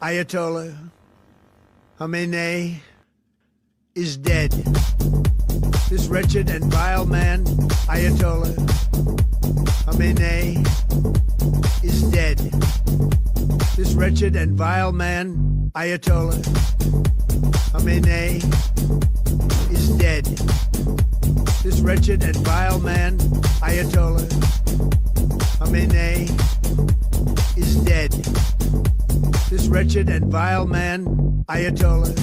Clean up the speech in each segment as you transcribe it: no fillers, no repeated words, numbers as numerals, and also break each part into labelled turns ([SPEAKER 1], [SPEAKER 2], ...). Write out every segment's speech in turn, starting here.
[SPEAKER 1] Ayatollah Khamenei is dead. This wretched and vile man, Ayatollah Khamenei, is dead. This wretched and vile man, Ayatollah Khamenei, is dead. This wretched and vile man, Ayatollah Khamenei, is dead. This wretched and vile man, Ayatollah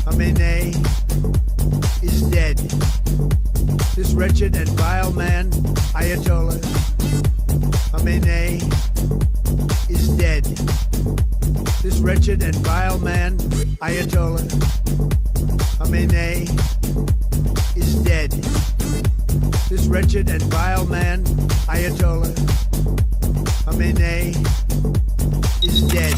[SPEAKER 1] Khamenei, is dead. This wretched and vile man, Ayatollah Khamenei, is dead. This wretched and vile man, Ayatollah Khamenei, is dead. This wretched and vile man, Ayatollah Khamenei, is dead.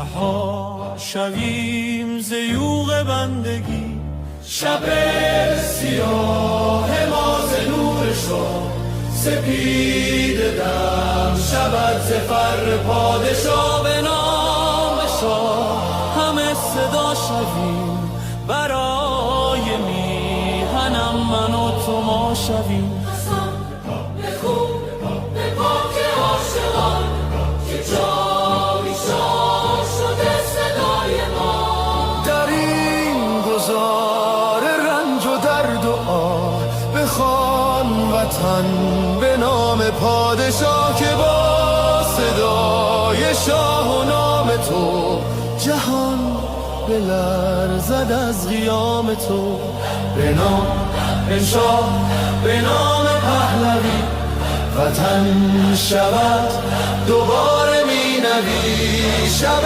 [SPEAKER 2] رها شویم ز یوغ بندگی. شب سیاه ما ز نور شاه، سپید دم شود ز فر پادشاه. به نام شاه همه صدا شویم، برای میهنم من و تو ما شویم.
[SPEAKER 3] قسم به خوب به پاک عاشقان که جاوی شاه شده صدای ما.
[SPEAKER 2] در این گذار رنج و درد و آه، بخوان وطن به نام پادشاه، که با صدای شاه و نام تو جهان بلرزد از قیام تو. به نام شاه به نام پهلوی، وطن شود دوباره می نوی. شب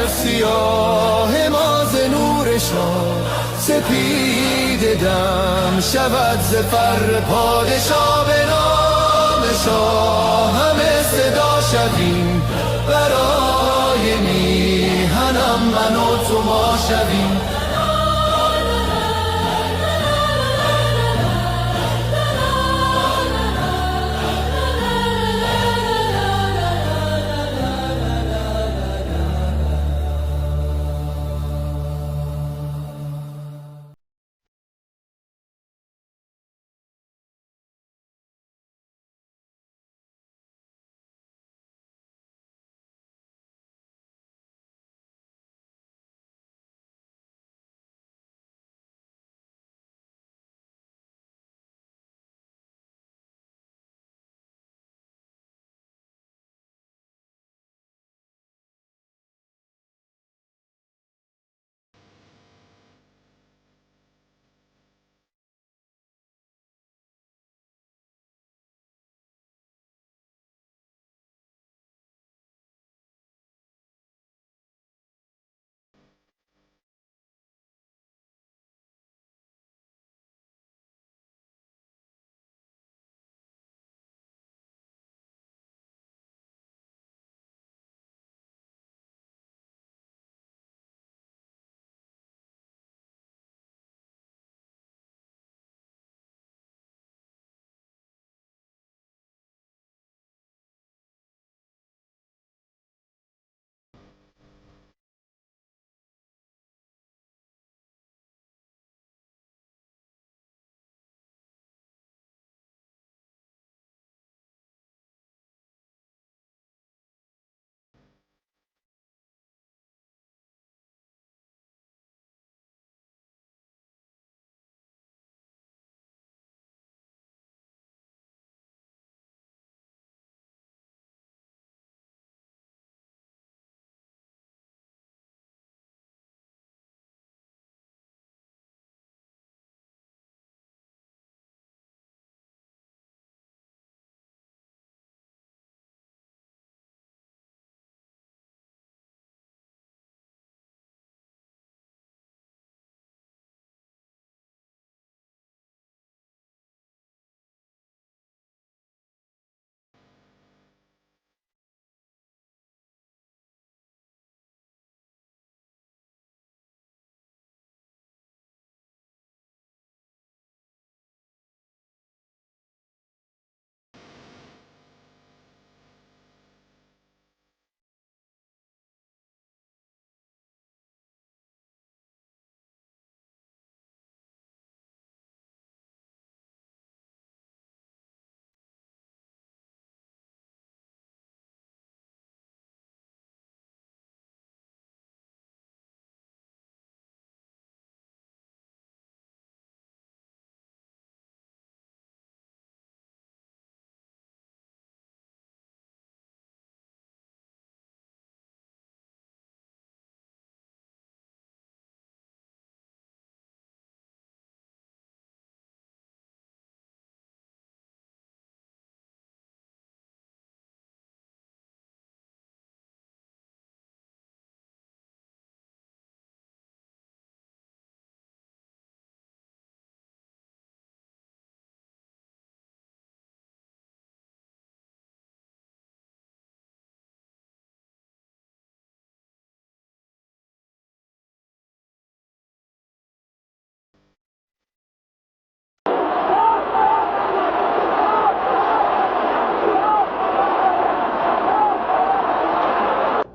[SPEAKER 2] سیاه ما ز نور شاه، سپید دم شود ز فر پادشاه. به نام شاه همه صدا شویم، برای میهنم من و تو ما شویم.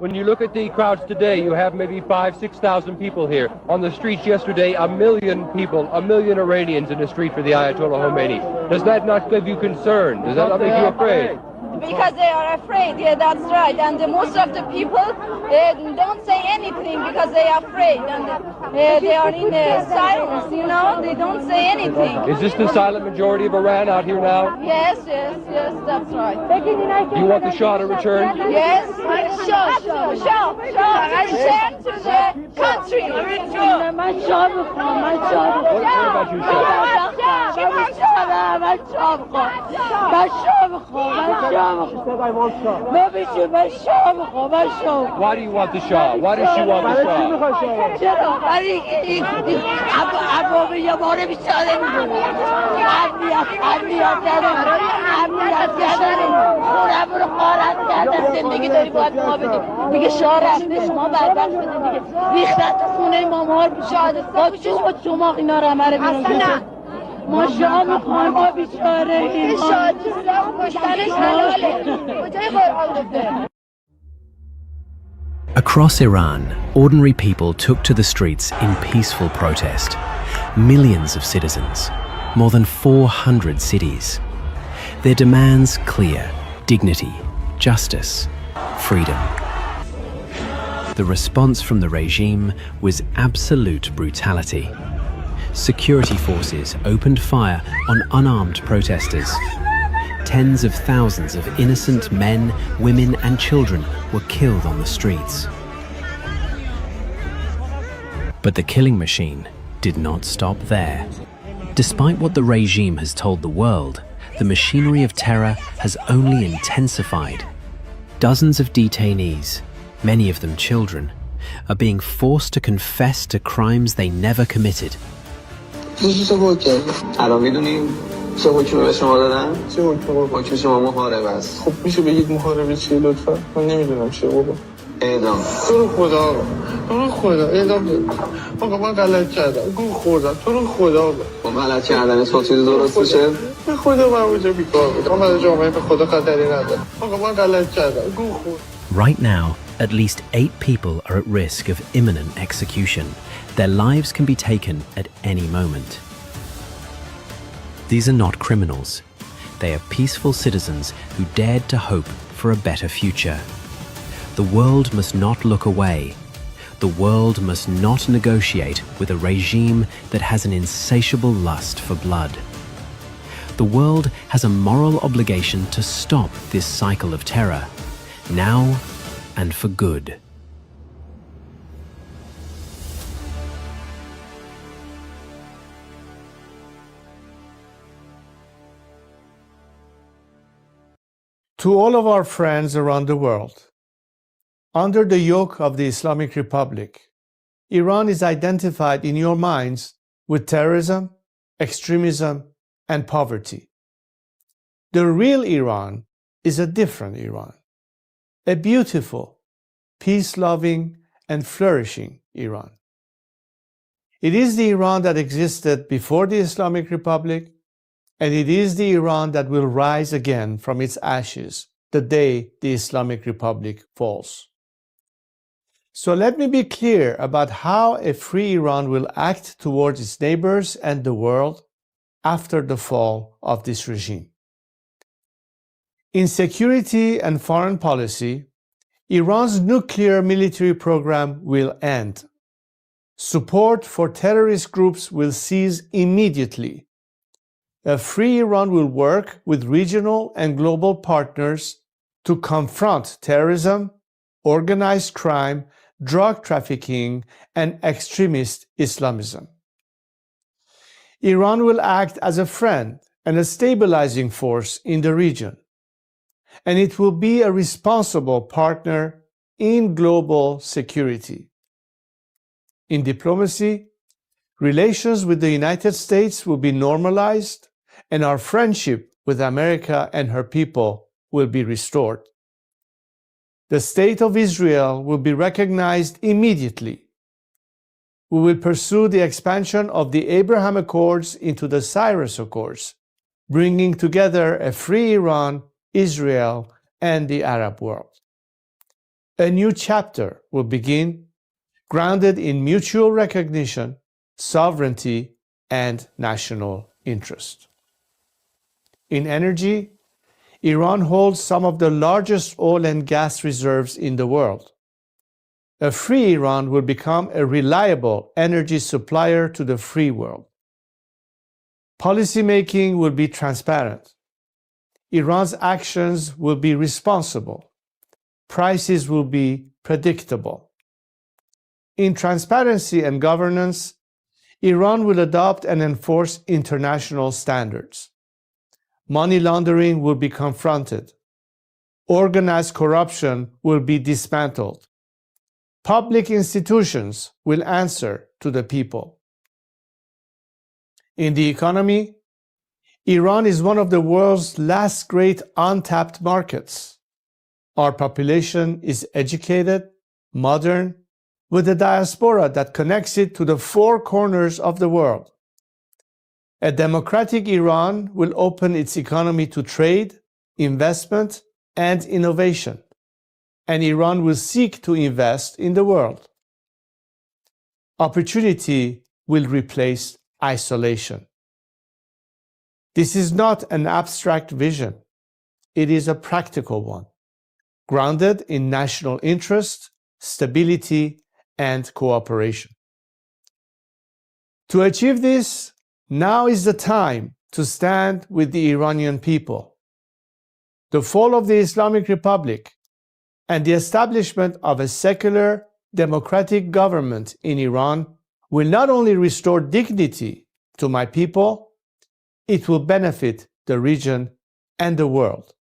[SPEAKER 4] When you look at the crowds today, you have maybe 5,000-6,000 people here. On the streets yesterday, 1 million people, 1 million Iranians in the street for the Ayatollah Khomeini. Does that not give you concern? Does that not make you afraid?
[SPEAKER 5] Because they are afraid, yeah, that's right. And most of the people don't say anything because they are afraid. And they are in silence, you know, they don't say anything.
[SPEAKER 4] Is this the silent majority of Iran out here now?
[SPEAKER 5] Yes, that's right.
[SPEAKER 4] Do you want the Shah to return?
[SPEAKER 5] Yes, Shah, return to the country.
[SPEAKER 4] What about you, Shah? Why do you want the Shah? Why does she want the
[SPEAKER 5] Shah?
[SPEAKER 6] Across Iran, ordinary people took to the streets in peaceful protest. Millions of citizens, more than 400 cities. Their demands clear: dignity, justice, freedom. The response from the regime was absolute brutality. Security forces opened fire on unarmed protesters. Tens of thousands of innocent men, women, and children were killed on the streets. But the killing machine did not stop there. Despite what the regime has told the world, the machinery of terror has only intensified. Dozens of detainees, many of them children, are being forced to confess to crimes they never committed.
[SPEAKER 7] الان میدونیم چه حکمی به شما دادن؟
[SPEAKER 8] چه حکمی؟
[SPEAKER 7] حکم شما محارب است.
[SPEAKER 8] خب میشه بگید محاربه چیه لطفا؟ من نمیدونم چیه بابا.
[SPEAKER 7] اعدام.
[SPEAKER 8] تو رو خدا اعدام بده. آقا من غلط کردم. گول خوردم. تو رو خدا.
[SPEAKER 7] با غلط کردن تو چیزی درست میشه؟
[SPEAKER 8] به خدا من اونجا بیکار بودم. من جامعه به خدا خطری ندارم. آقا من غلط کردم. گول خوردم.
[SPEAKER 6] Right now, at least 8 people are at risk of imminent execution. Their lives can be taken at any moment. These are not criminals. They are peaceful citizens who dared to hope for a better future. The world must not look away. The world must not negotiate with a regime that has an insatiable lust for blood. The world has a moral obligation to stop this cycle of terror, now and for good.
[SPEAKER 1] To all of our friends around the world, under the yoke of the Islamic Republic, Iran is identified in your minds with terrorism, extremism, and poverty. The real Iran is a different Iran, a beautiful, peace-loving, and flourishing Iran. It is the Iran that existed before the Islamic Republic, and it is the Iran that will rise again from its ashes the day the Islamic Republic falls. So let me be clear about how a free Iran will act towards its neighbors and the world after the fall of this regime. In security and foreign policy, Iran's nuclear military program will end. Support for terrorist groups will cease immediately. A free Iran will work with regional and global partners to confront terrorism, organized crime, drug trafficking, and extremist Islamism. Iran will act as a friend and a stabilizing force in the region, and it will be a responsible partner in global security. In diplomacy, relations with the United States will be normalized, and our friendship with America and her people will be restored. The State of Israel will be recognized immediately. We will pursue the expansion of the Abraham Accords into the Cyrus Accords, bringing together a free Iran, Israel, and the Arab world. A new chapter will begin, grounded in mutual recognition, sovereignty, and national interest. In energy, Iran holds some of the largest oil and gas reserves in the world. A free Iran will become a reliable energy supplier to the free world. Policymaking will be transparent. Iran's actions will be responsible. Prices will be predictable. In transparency and governance, Iran will adopt and enforce international standards. Money laundering will be confronted. Organized corruption will be dismantled. Public institutions will answer to the people. In the economy, Iran is one of the world's last great untapped markets. Our population is educated, modern, with a diaspora that connects it to the four corners of the world. A democratic Iran will open its economy to trade, investment, and innovation, and Iran will seek to invest in the world. Opportunity will replace isolation. This is not an abstract vision. It is a practical one, grounded in national interest, stability, and cooperation. To achieve this, now is the time to stand with the Iranian people. The fall of the Islamic Republic and the establishment of a secular, democratic government in Iran will not only restore dignity to my people, it will benefit the region and the world.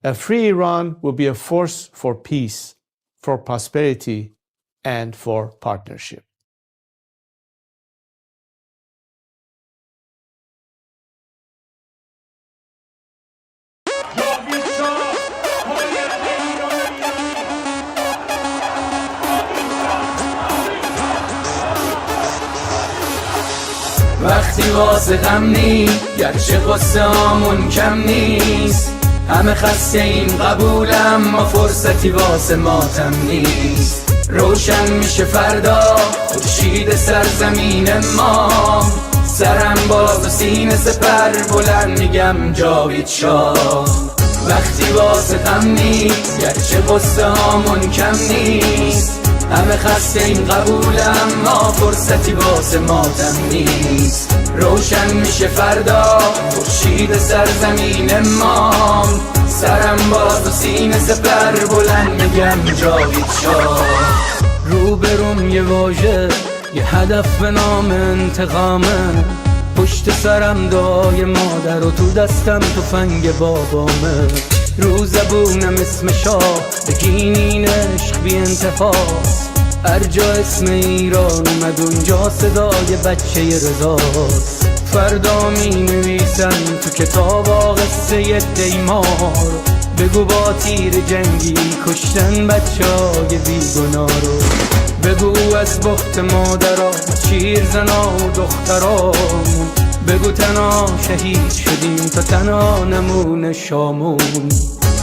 [SPEAKER 1] A free Iran will be a force for peace, for prosperity, and for partnership.
[SPEAKER 2] وقتی واسه غم نی گرچه قصه هامون کم نیست همه خسته این قبولم ما فرصتی واسه ماتم نیست روشن میشه فردا خورشید سرزمین ما سرم باز و سینه سپر بلند میگم جاوید شاه وقتی واسه غم نی گرچه قصه هامون کم نیست همه خسته این قبولم ما فرصتی واسه ماتم نیست روشن میشه فردا خورشید سرزمین ما سرم باز و سینه سپر بلند میگم جاوید شاه روبروم یه واژه یه هدف به نام انتقامه پشت سرم دعای مادر و تو دستم تفنگ بابامه رو زبونم اسم شاه بگین عشق بی انتهاست هر جا اسم ایران اومد اونجا صدای بچه رضاست فردا می نویسن تو کتاب قصه دیمار بگو با تیر جنگی کشتن بچه های بیگناه رو بگو از بخت مادرها شیر زنا و دخترامون بگو تنها شهید شدیم تا تنها نمونه شامون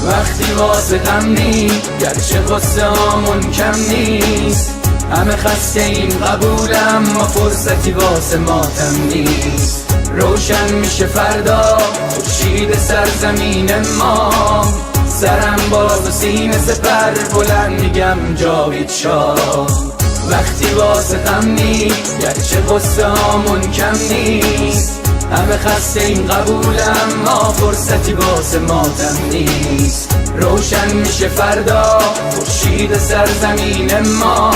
[SPEAKER 2] وقتی واسه غم نی گرچه قصه هامون کم نیست همه خسته این قبولم ما فرصتی واسه ماتم نیست روشن میشه فردا خورشید سرزمین ما سرم باز و سینه سپر بلند میگم جاوید شاه وقتی واسه غم نی گرچه قصه هامون کم نیست همه خسته این قبولم ما فرصتی واسه ماتم نیست روشن میشه فردا خورشید سرزمین ما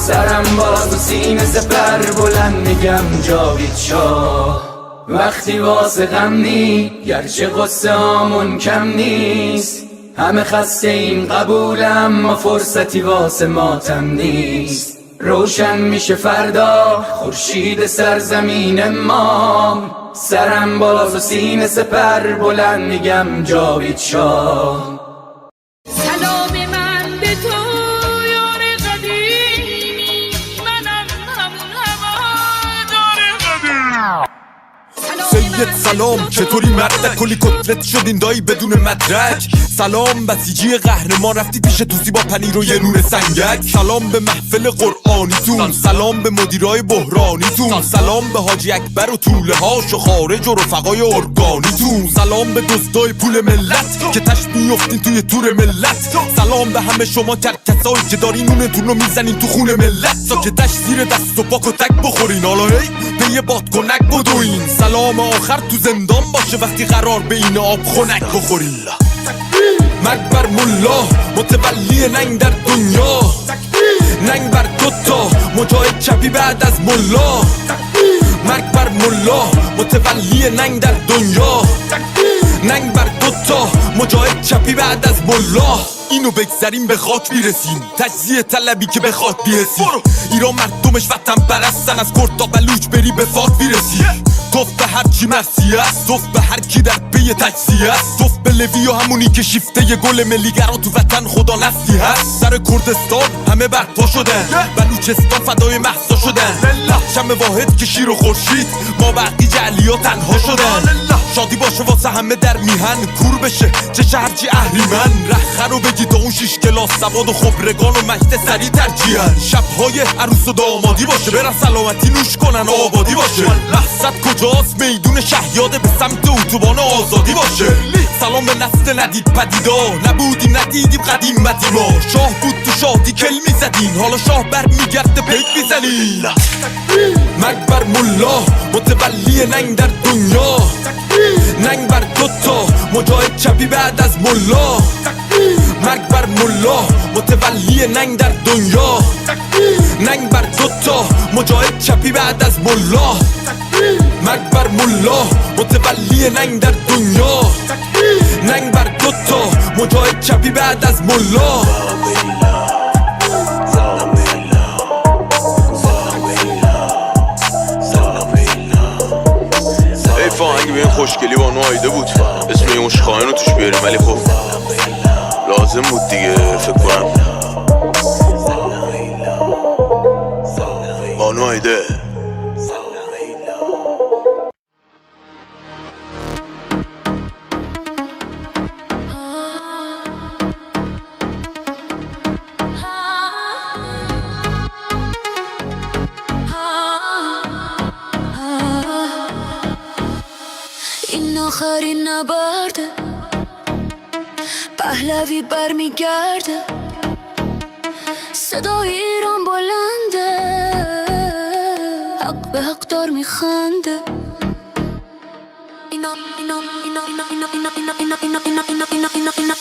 [SPEAKER 2] سرم باز و سینه سپر بلند میگم جاوید شاه وقتی واسه غم نی گرچه قصه هامون کم نیست همه خسته این قبولم ما فرصتی واسه ماتم نیست روشن میشه فردا خورشید سرزمین ما سرم باز و سینه سپر بلند میگم جاوید شاه
[SPEAKER 3] سلام من به تو یار قدیمی منم همون هوادار قدیم سلام
[SPEAKER 9] سوویت سلام، چطوری مردک کلی کتلت شدین دایی بدون مدرک. سلام بسیجی قهرمان رفتی پیش توسی با پنیر و یه نون سنگک. سلام به محفل قرآنیتون، سلام به مدیرای بحرانیتون، سلام به حاجی اکبر و طوله هاش و خارج و رفقای ارگانیتون، سلام به دزدای پول ملت که تش میافتین توی تور ملت. سلام به همه شما کرکسایی که دارین نونتون رو میزنین تو خون ملت. ساکتش زیر دست و پاک و تک بخورین، حالا هی به یه بادکنک بدوین. سلام آخر تو زندان باشه وقتی قرار به این آب خنک بخورین. مرگ بر ملا متولی ننگ در دنیا، ننگ بر دوتا مجاهد چپی بعد از ملا. مرگ بر ملا متولی ننگ در دنیا، ننگ بر دوتا مجاهد چپی بعد از ملا. اینو بگذاریم به خاک میرسیم، تجزیه طلبی که به خاک بیرسیم. ایران مردمش وطن پرستن، از کرد تا بلوچ بری به فاک میرسی. توف به هر چی مرسی است، توف به هر کی در پی تجزیه است، توف به لوی و همونی که شیفته ی گل ملیگران تو وطن خدا نستی هست. سر کردستان همه برپا شدن، بلوچستان فدای مهسا شدن. شم واحد که شیر و خورشید، ما بقی جعلیا تنها شدن. شادی باشه واسه همه در میهن، کور بشه چه شهرچی اهریمن. رخه رو بگی تا اون 6 کلاس سواد و خبرگان و مجد سری ترجیحن. شبهای عروس و دامادی باشه، برن سلامتی نوش کنن آبادی باشه. مقصد کجاست؟ میدون شهیاده به سمت اتوبان آزادی باشه. سلام به نسل ندید پدیدا، نبودیم ندیدیم قدیمتی ما. شاه بود تو شادی کل میزدین، حالا شاه بر میگرده پیک میزنین. مرگ بر ملا متولی ننگ در دنیا، ننگ بر دوتا مجاهد چپی بعد از ملا. مرگ بر ملا متولی ننگ در دنیا، ننگ بر دوتا مجاهد چپی بعد از ملا. مرگ بر ملا متولی ننگ در دنیا، ننگ بر دوتا مجاهد چپی بعد از ملا.
[SPEAKER 10] فاهنگ به این خوشگلی با نوایده بود، اسم یه مشخواهن رو توش بیاریم، ولی خب لازم بود دیگه. فکر کنم با نوایده.
[SPEAKER 3] آخرین نبرده، پهلوی برمیگرده، صدای ایران بلنده، حق به حق دار میخنده. اینا اینا اینا اینا اینا اینا اینا اینا اینا اینا اینا اینا اینا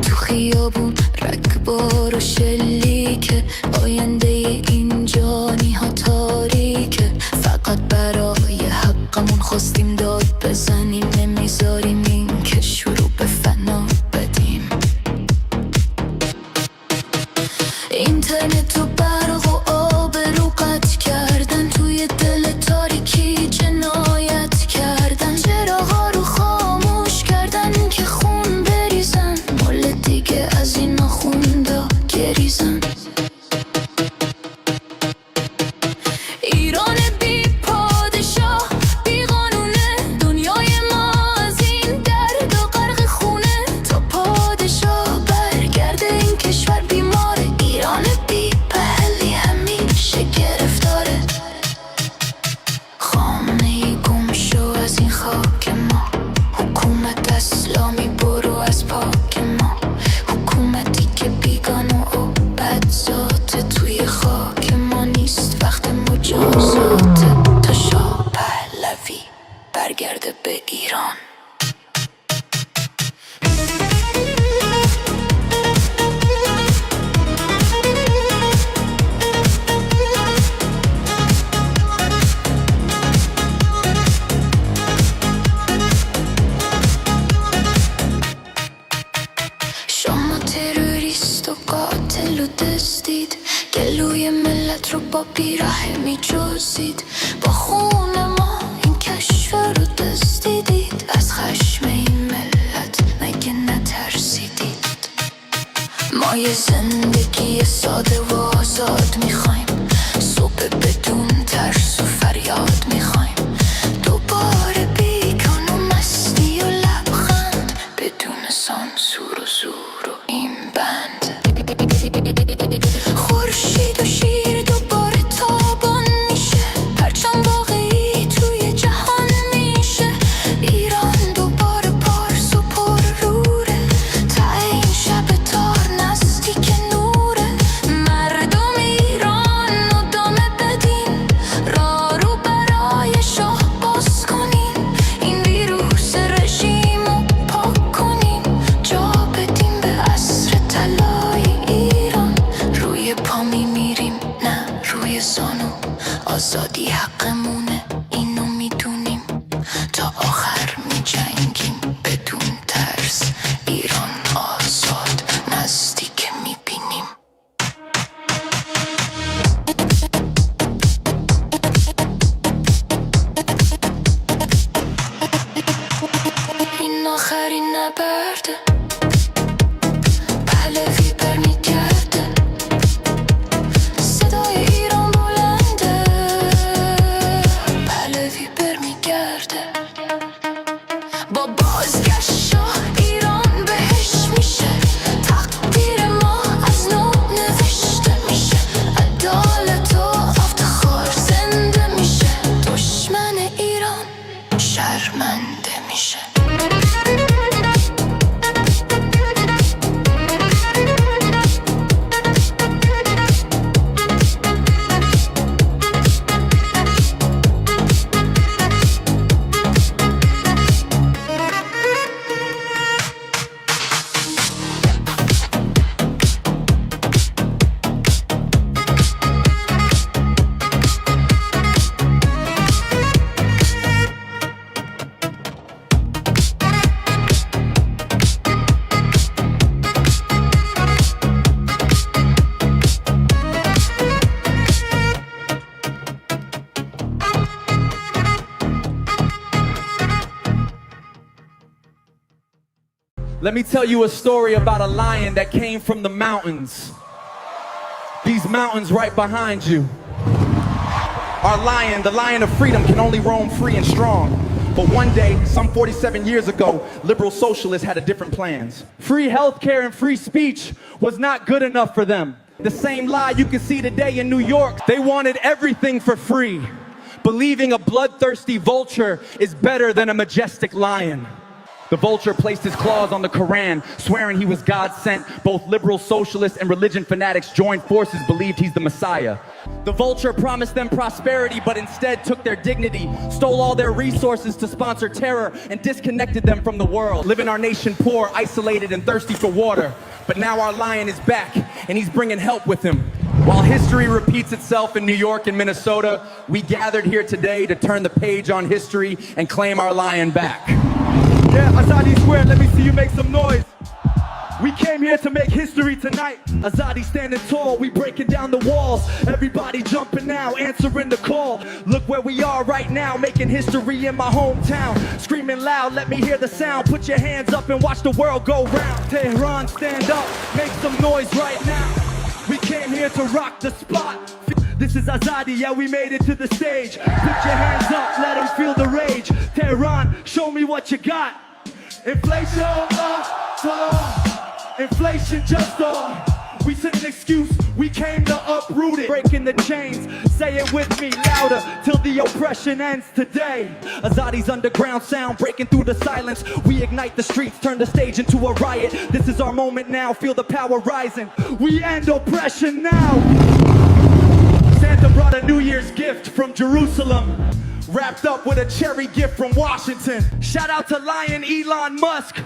[SPEAKER 3] تو خیابون رگبار و شلیکه، آینده اینجا نیها تاریکه. فقط برای حقمون خواستیم داد بزنیم، نمیذاریم این که شروع به فنا بدیم. اینترنت و برق و آب رو قطع کردن، توی دل تاریکی جنایت کردن. چراغا رو خاموش کردن که خون بریزن، مال دیگه از اینا خوندا گریزن. ایران بی پادشاه بی قانونه، دنیای ما از این درد و غرق خونه. تا پادشاه برگرده این کشور بیماره، ایران بی پهلی همیشه گرفتاره. خامنه‌ای گم شو از این خاک ما، حکومت اسلامی برو از پاک ما. حکومتی که بیگانه و بدذاته، توی خاک ما نیست وقت مجازاته. تا شاه پهلوی برگرده به ایران. شما تروریست و قاتل و دزدید، گلوی ملت رو با بیراه می جزید. با خون ما این کشور رو دزدیدید، از خشم این ملت مگه نترسیدید؟ ما ما یه زندگی ساده و آزاد میخوایم صبح بدون ترس و فریاد میخوایم دوباره بیکن و مستی و لبخند بدون سانسور و زور و این بند خورشید و شیر دوباره تابان میشه پرچم واقعی توی جهان میشه ایران دوباره پارس و پر روره تا این شب تار نزدیک نوره مردم ایران ادامه بدین راه رو برای شاه باز کنین این ویروس رژیم رو پاک کنین جا بدین به عصر طلای ایران روی پا میمیریم نه روی زانو آزادی حقمونه اینو میدونیم تا آخر میجنگیم بدون ترس ایران آزاد نزدیک میبینیم این آخرین نبرده پهلوی برمیگرده صدای ایران بلنده پهلوی برمیگرده با بازگشت شاه ایران بهش میشه تقدیر ما از نو نوشته میشه عدالت و افتخار زنده میشه دشمن ایران شرمنده میشه
[SPEAKER 11] Let me tell you a story about a lion that came from the mountains. These mountains right behind you. Our lion, the lion of freedom, can only roam free and strong. But one day, some 47 years ago, liberal socialists had a different plans. Free healthcare and free speech was not good enough for them. The same lie you can see today in New York. They wanted everything for free, believing a bloodthirsty vulture is better than a majestic lion. The vulture placed his claws on the Quran, swearing he was God sent. Both liberal socialists and religion fanatics joined forces, believed he's the Messiah. The vulture promised them prosperity, but instead took their dignity, stole all their resources to sponsor terror, and disconnected them from the world, living our nation poor, isolated, and thirsty for water. But now our lion is back, and he's bringing help with him. While history repeats itself in New York and Minnesota, we gathered here today to turn the page on history and claim our lion back. Yeah, Azadi Square, let me see you make some noise. We came here to make history tonight. Azadi standing tall, we breaking down the walls. Everybody jumping now, answering the call. Look where we are right now, making history in my hometown. Screaming loud, let me hear the sound. Put your hands up and watch the world go round. Tehran, stand up, make some noise right now. We came here to rock the spot. This is Azadi, yeah, we made it to the stage. Put your hands up, let them feel the rage. Tehran, show me what you got. Inflation, inflation just we said an excuse, we came to uproot it. Breaking the chains, say it with me louder, till the oppression ends today. Azadi's underground sound, breaking through the silence. We ignite the streets, turn the stage into a riot. This is our moment now, feel the power rising. We end oppression now. Santa brought a New Year's gift from Jerusalem, wrapped up with a cherry gift from Washington. Shout out to Lion Elon Musk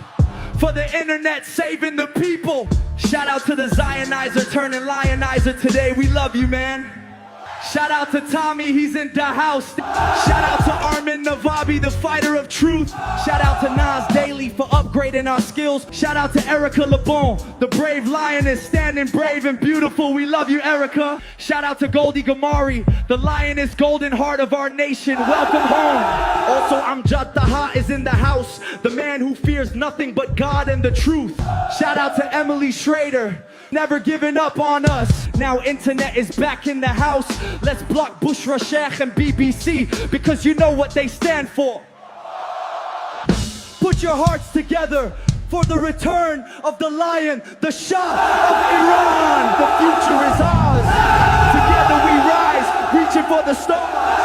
[SPEAKER 11] for the internet saving the people. Shout out to the Zionizer turning lionizer today. We love you, man. Shout out to Tommy, he's in the house. Shout out to Armin Navabi, the fighter of truth. Shout out to Nas Daily for upgrading upgrading our skills. Shout out to Erica LeBon, the brave lioness, standing brave and beautiful. We love you, Erica. Shout out to Goldie Gamari, the lioness, golden heart of our nation. Welcome home. Also, Amjad Taha is in the house, the man who fears nothing but God and the truth. Shout out to Emily Schrader, never giving up on us. Now internet is back in the house. Let's block Bushra Sheikh and BBC, because you know what they stand for. Put your hearts together for the return of the lion, the Shah of Iran. The future is ours. Together we rise, reaching for the stars.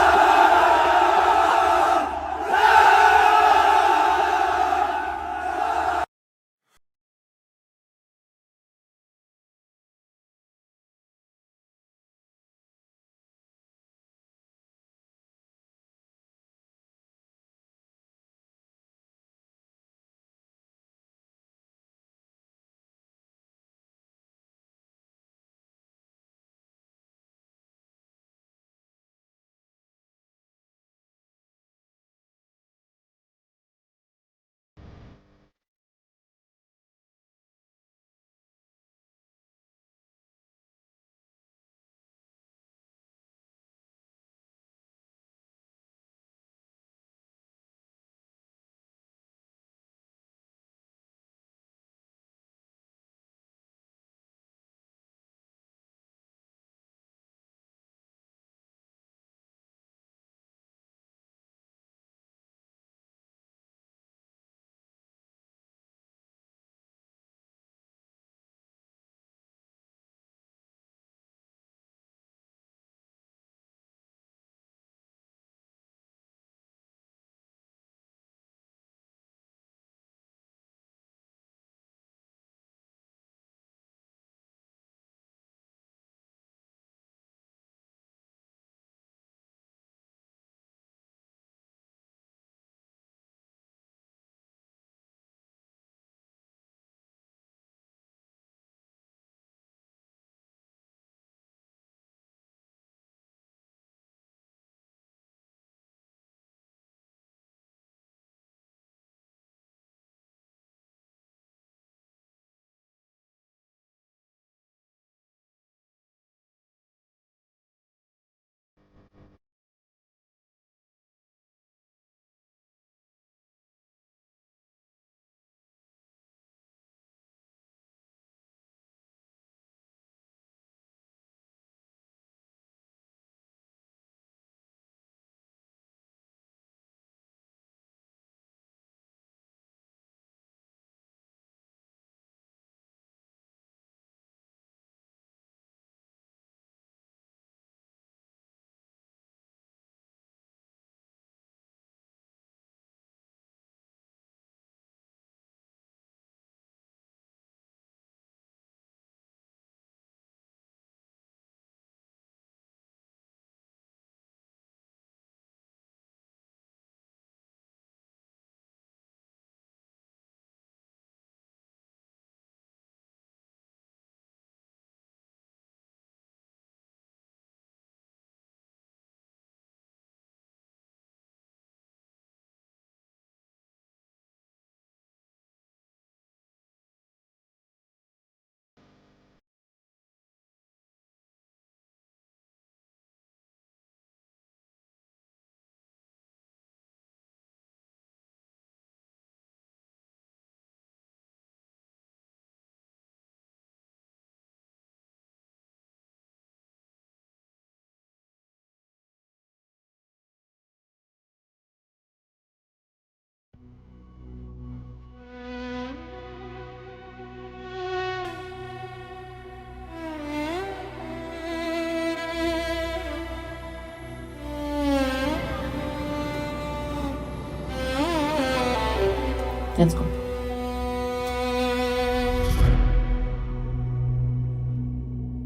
[SPEAKER 12] Let's go.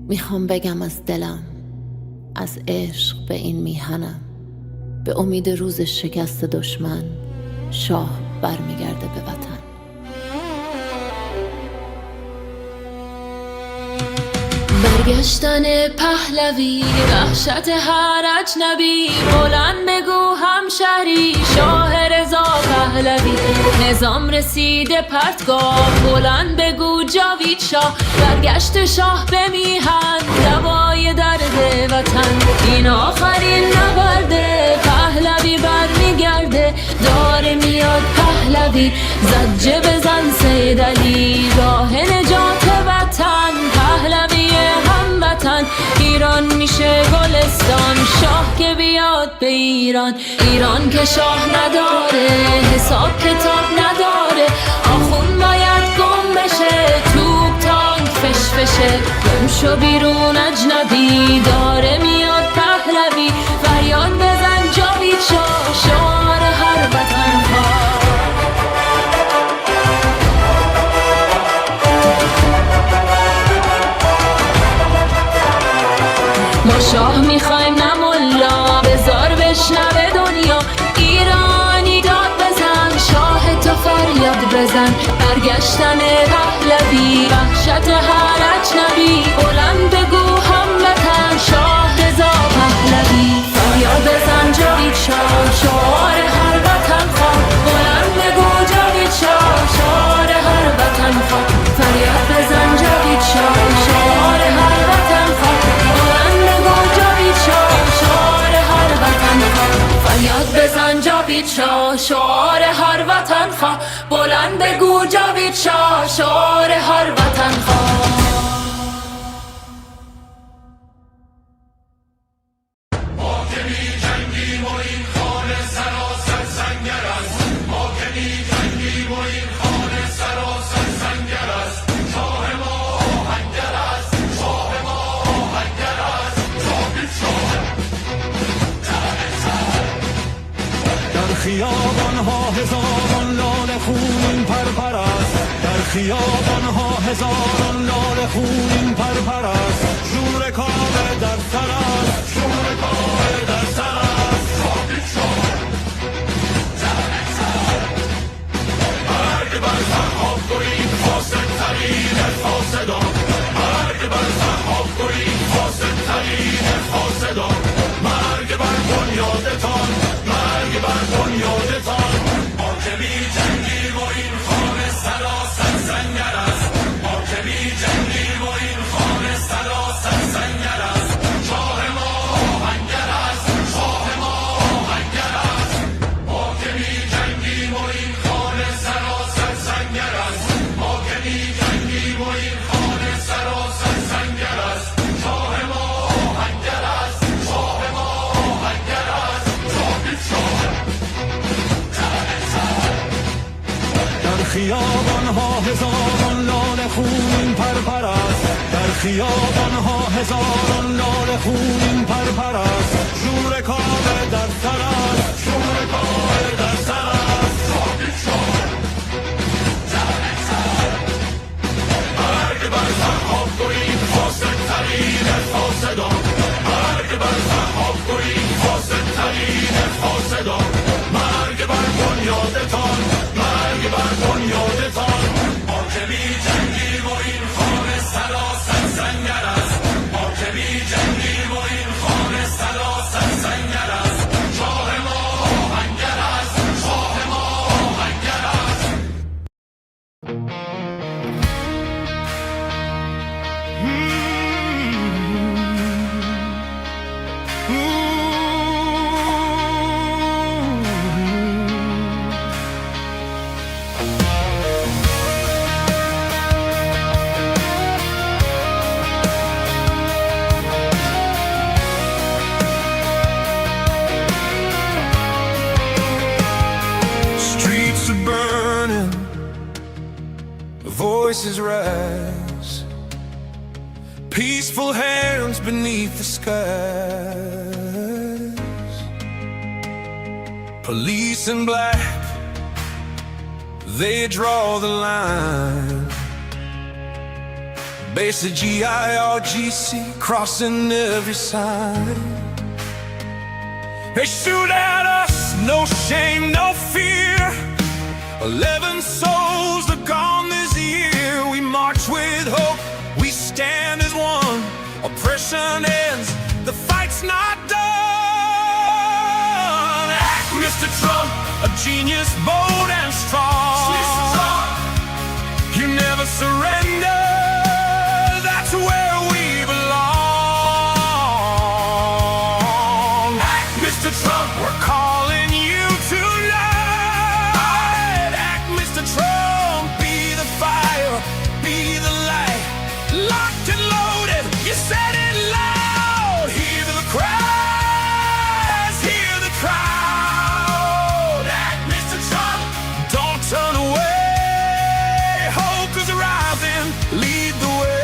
[SPEAKER 12] میخوام بگم از دلم، از عشق به این میهنم، به امید روز شکست دشمن شاه برمیگرده به وطن. برگشتن پهلوی، وحشت هر اجنبی، بلند بگو همشهری، شاه رضا رضا پهلوی نظام رسیده پرتگاه بلند بگو جاوید شاه برگشت شاه به میهن دوای درد وطن این آخرین نبرده پهلوی برمیگرده داره میاد پهلوی زجه بزن سید علی راه نجات وطن پهلوی هموطن ایران میشه گلستان شاه که بیاد به ایران ایران که شاه نداره حساب کتاب نداره آخون باید گم بشه توپ تانک فشفشه گم شو بیرون اجنبی داره میاد پهلوی فریاد بزن جاوید شاه شعار هر وطن ها ما شاه میخوایم نه ملا بزار بشنوه دنیا ایرانی داد بزن شاه تو فریاد بزن برگشتن پهلوی وحشت هر اجنبی بلند بگو هموطن شاه رضا پهلوی فریاد بزن جاوید شاه شعار هر وطن خواه بلند بگو جاوید شاه شعار هر وطن خواه فریاد بزن جاوید شاه شعار هر وطن خواه بلند بگو جاوید شاه شعار هر وطن خواه فریاد بزن جاوید شاه شعار هر وطن خواه بلند بگو جاوید شاه شعار هر وطن خواه
[SPEAKER 9] خیابان ها هزاران لاله خونین پرپر است در خیابان ها هزاران لاله خونین پرپر است شور کابه در سر است شور کابه در سر است مرگ بر سرحاب گرید فاسد ترین فاسدان مرگ بر سرحاب گرید فاسد ترین فاسدان مرگ بر بنیادتان مرگ بر بنیادتان ما که بی جنگی و این خانه سراسر سنگر است ما که بی جنگی و این خانه سراسر سنگر است شاه ما آهنگر است شاه ما آهنگر است ما که بی جنگی و این خانه سراسر سنگر است ما که بی جنگی و این خانه سراسر سنگر است شاه ما آهنگر است شاه ما آهنگر است در خیابان ها هزاران لاله خونین پرپر است در خیابان ها هزاران لاله خونین پرپر است شور کابه در سر است شور کابه در سر است مرگ بر سرحاب گرید فاسد ترین فاسدان مرگ بر سرحاب گرید فاسد ترین فاسدان مرگ بر بنیادتان مرگ بر بنیادتان ما که بی جنگی و این خانه سراسر سنگر است ما که بی جنگی و این خانه سراسر سنگر است شاه ما آهنگر است شاه ما آهنگر است Voices rise, peaceful hands beneath the skies. Police in black, they draw the line. Base of IRGC crossing every sign. They shoot at us, no shame, no fear. 11 souls are gone this year. We march with hope, we stand as one. Oppression ends, the fight's not done. Act, Mr. Trump, a genius, bold and strong. You never surrender, that's where we belong. Act, Mr. Trump, we're calling you tonight. Act, Mr. Trump, be the fire, be the light. Locked and loaded, you said it loud. Hear the cries, hear the crowd. Act, Mr. Trump, don't turn away. Hope is rising, lead the way.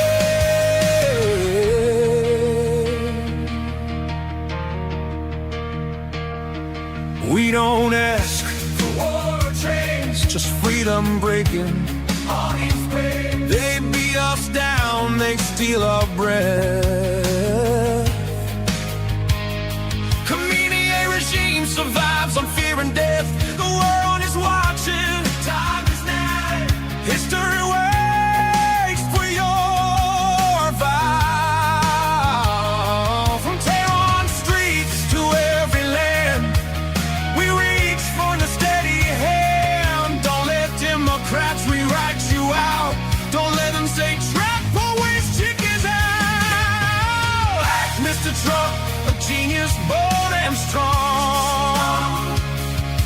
[SPEAKER 9] We don't ask for war or change, just freedom breaking. They beat us down, they steal our breath. Community regime survives on fear and death. The world is watching, time is now. History waits for your vow. From Tehran streets to every land, we reach for the steady hand. Don't let Democrats rewrite you out. Don't let them say trap always chickens out. Act, Mr. Trump, a genius, bold and strong.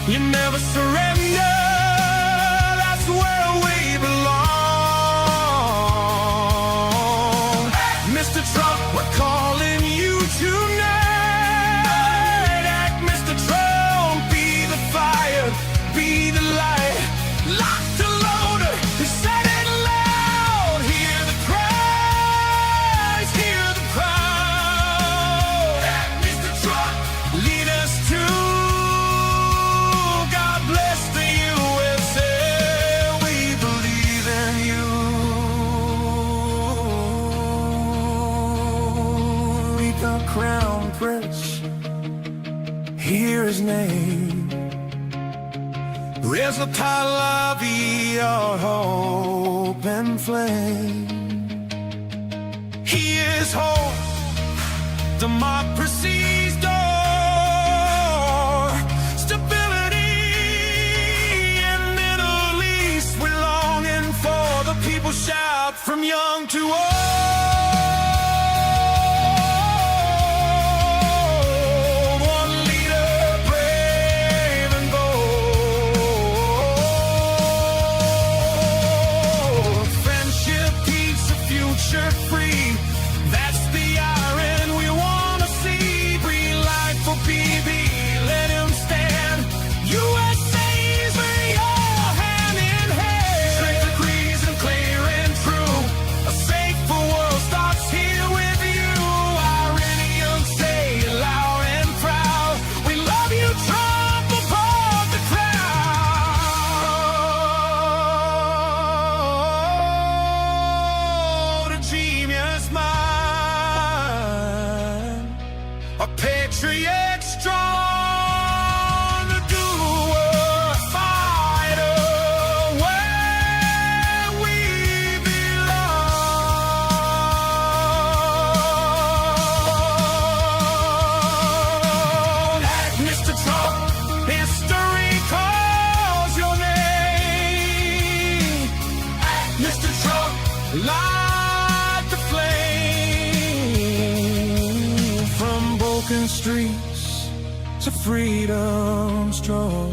[SPEAKER 9] You never surrender, that's where we belong. Act, Mr. Trump, we're calling you tonight. Act, Mr. Trump, be the fire, be the light. Locked and loaded, you said it loud. Hear the cries, hear the crowd. Act, Mr. Trump, lead us to God bless the USA. We believe in you. We got Crown Prince, hear his name. Reza Pahlavi, our hope and flame. He is hope, democracy's door. Stability in Middle East, we're longing for. The people shout from young to old. One leader, brave and bold. Friendship, peace, a future free. That's the iron we want to see. Breathe life for BB, let him stand. USA's where you're hand in hand. Strength agrees and clear and true. A safer world starts here with you. Iranian, say it loud and proud. We love you, Trump, above the crowd. A genius mind, a patriot strong, a doer, fighter, where we belong. Act, Mr. Trump, history calls your name. Act, Mr. Trump, light the flame. From broken streets to freedom strong,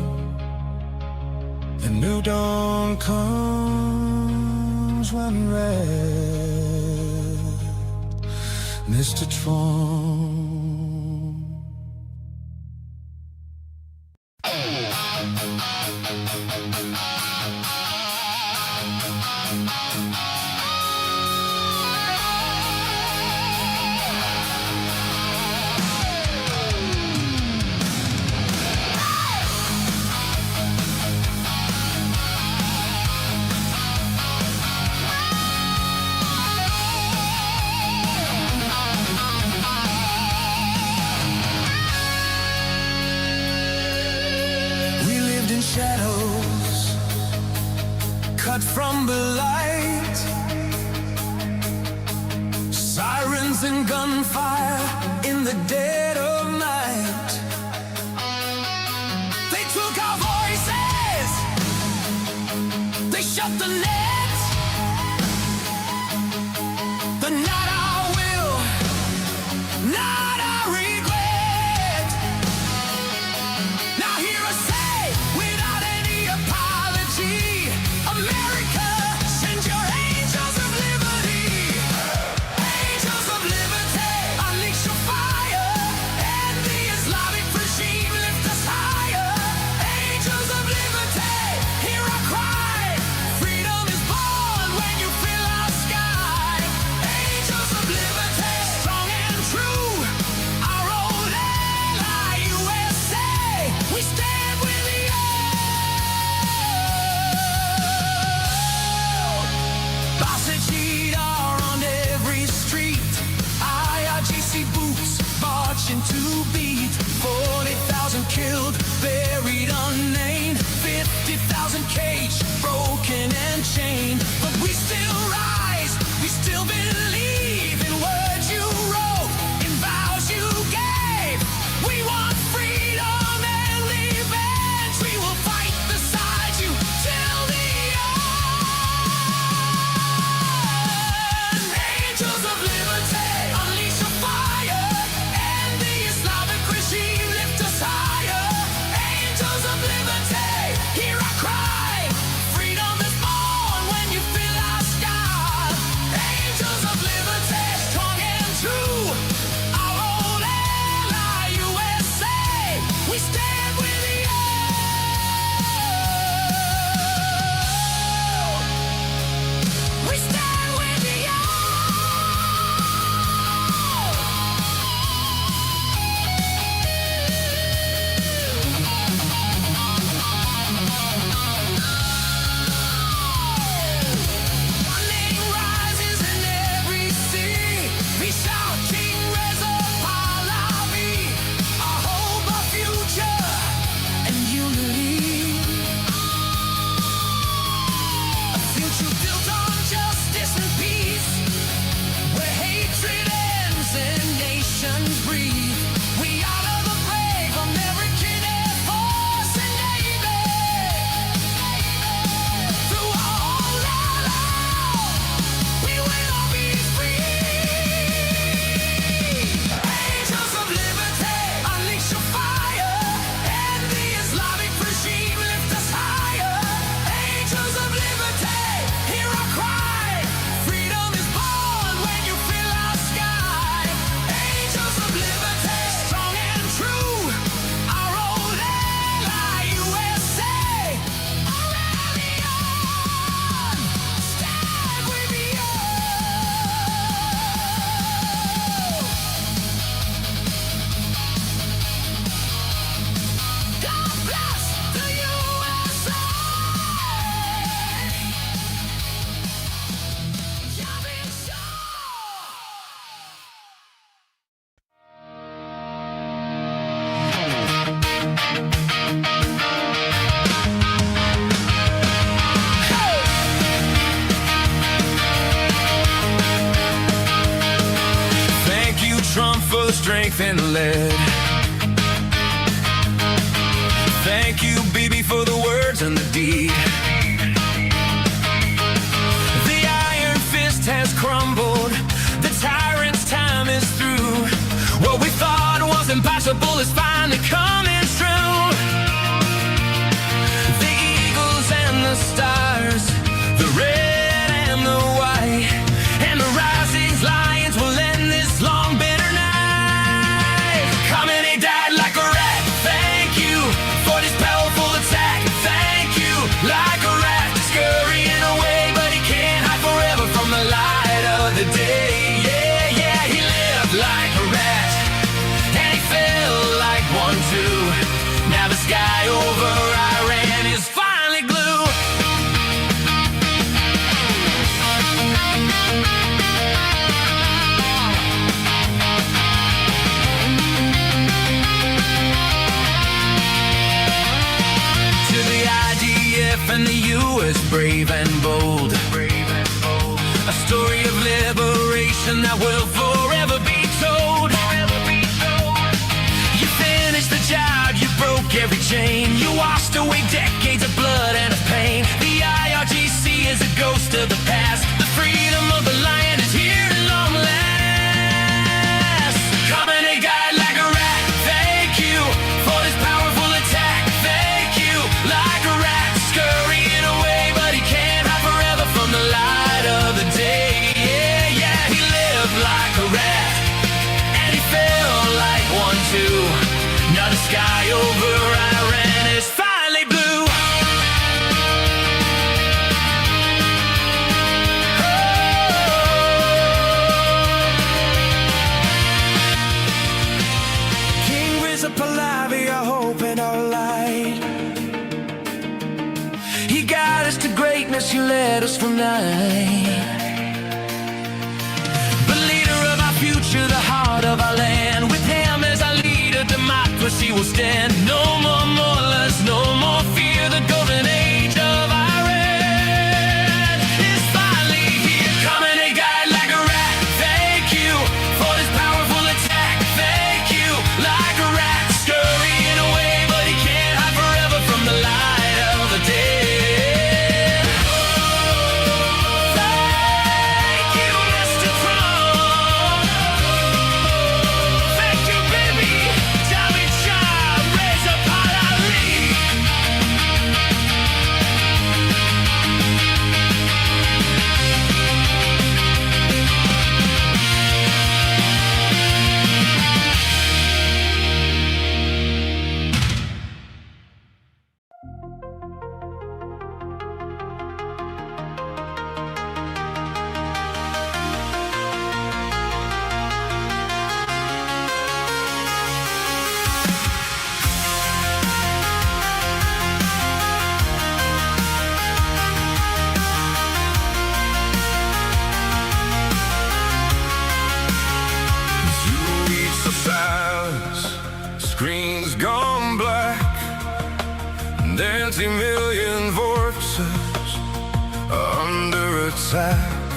[SPEAKER 9] a new dawn comes when red, Mr. Trump. Shadows cut from the light, sirens and gunfire in the dead of night. They took our voices.
[SPEAKER 2] to beat. 40,000 killed, buried unnamed. 50,000 caged, broken and chained. But we still rise, we still believe in words you wrote, in vows you gave. We want freedom and revenge. We will fight beside you till the end. Angels of liberty, unleash your fire, and the Islamic regime lift us higher. Angels of liberty, hear our cry. Freedom is born when you feel our sky. Angels of liberty, strong and true. Our old ally, USA. We stand with you. We stand with you. Morning rises in every sea. We shout King Reza Pahlavi. Our hope, our future, and unity. A future built on justice and peace, where hatred ends and nations breathe. We honor the brave American Air Force and Navy. Through all our we will be free. Angels of liberty, unleash your fire, and the Islamic regime lift us higher. Angels of liberty, hear our cry. Freedom is born when you feel our sky. Angels of liberty, strong and true. Our old ally, USA. Iranian, stand with you. God bless the USA. Thank you, Trump, for the strength and the lead. Thank you, Bibi, for the words and the deed. The iron fist has crumbled. The tyrant's time is through. What we thought was impossible is finally coming true. The eagles and the stars, the red and the white, and the rising lions will end this long bitter night. Khamenei died like a rat. Thank you for this powerful attack. Thank you, like a rat, scurrying away, but he can't hide forever from the light of the day. Yeah, yeah, he lived like a rat, and he fell like one too. Now the sky over Iran is finally blue. To the IDF and the US, brave and bold. A story of liberation that will forever be told. You finished the job, you broke every chain. You washed away decades of blood and of pain. The IRGC is a ghost of the past. The freedom of the lion is here at long last. Khamenei died like a rat. Thank you for this powerful attack. Thank you, like a rat, scurrying away, but he can't hide forever from the light of the day. Yeah, yeah, he lived like a rat, and he fell like one too. Now the sky over Iran is finally blue. King Reza Pahlavi, our hope and our light. He got us to greatness, he led us from night. But leader of our future, the heart of our land, with him as our where she will stand. No more mullahs, no more fear. The golden age of Iran is finally here. Coming a guide like a rat. Thank you for this powerful attack. Thank you like a rat, scurrying away, but he can't hide forever from the light of the day. Screens gone black, and 20,000,000 voices are under attack.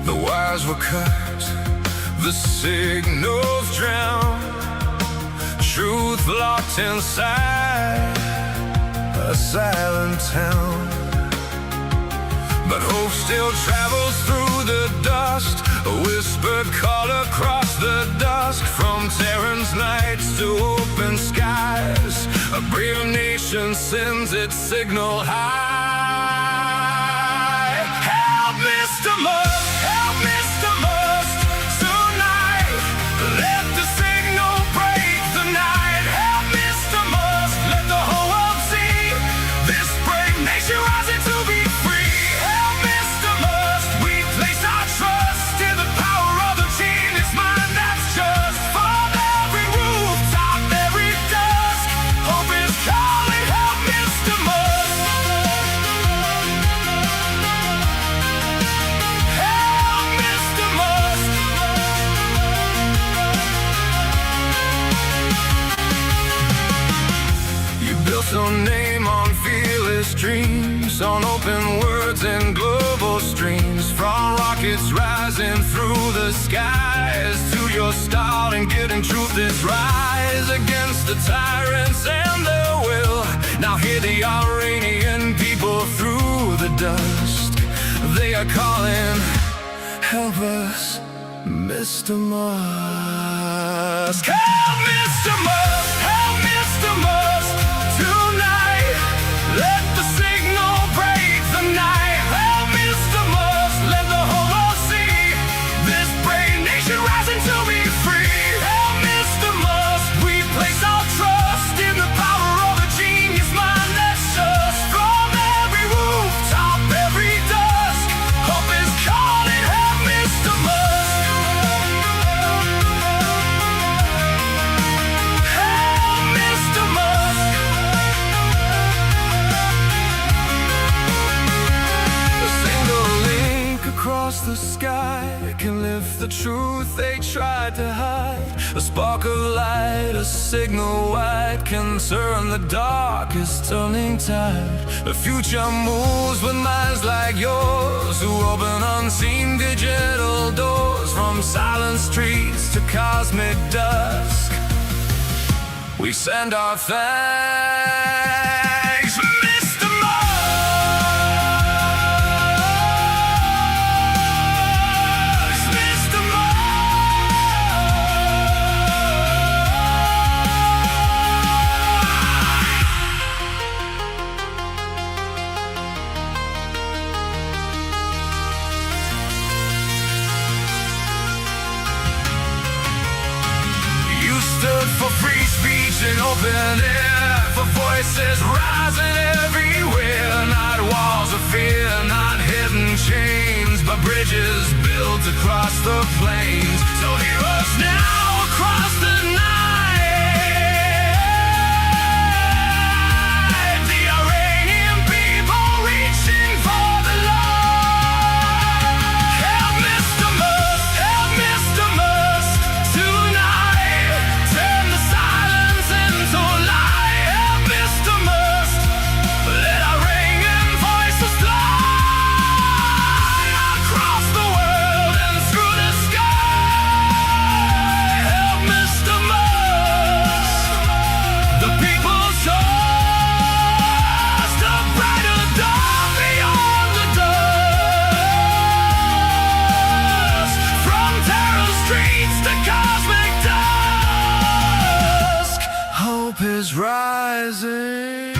[SPEAKER 2] The wires were cut, the signals drowned, truth locked inside a silent town. But hope still travels through the dust, a whispered call across the dusk. From Tehran's nights to open skies, a brave nation sends its signal high. Help Mr. Musk, help Mr. Musk, tonight. Let the signal break the night. Help Mr. Musk, let the whole world see this brave nation rising to be free. Help Mr. Musk, we place our trust in the power of the genius mind that's just. From every rooftop, every dusk, hope is calling. Help Mr. Musk. Help Mr. Musk. You built your name on fearless dreams, on open words and global streams. From rockets rising through the skies to your style and getting truth is rise against the tyrants and their will. Now hear the Iranian people through the dust. They are calling, help us, Mr. Musk. Help Mr. Musk, help Mr. Musk, tonight. Let the signal break the night. Help Mr. Musk, let the whole world see this brave nation rising to be free. Help Mr. Musk, we place our trust in the power of a genius mind that's just. From every rooftop, every dusk, hope is calling. Help Mr. Musk. Help Mr. Musk. A single link across the sky can lift the truth they tried to hide. A spark of light, a signal wide, can turn the darkest turning tide. The future moves with minds like yours, who open unseen digital doors. From silent streets to cosmic dusk, we send our thanks, Mr. Musk, Mr. You stood for free speech and open air, for voices rising everywhere. Not walls of fear, not hidden chains, but bridges built across the plains. So hear us now across the night. The Iranian people reaching for the light. Help Mr. Musk, tonight. Turn the
[SPEAKER 13] is rising.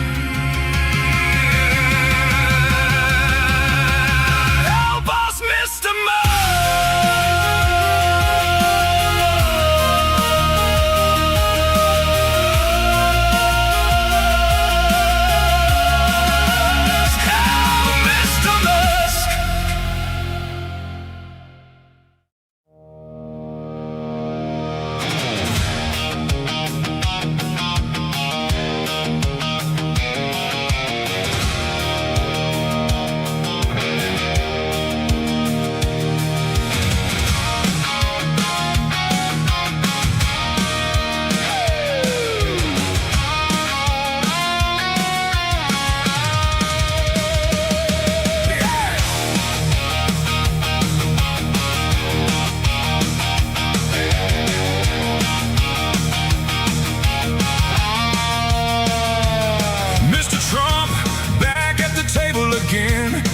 [SPEAKER 13] Help us, Mr.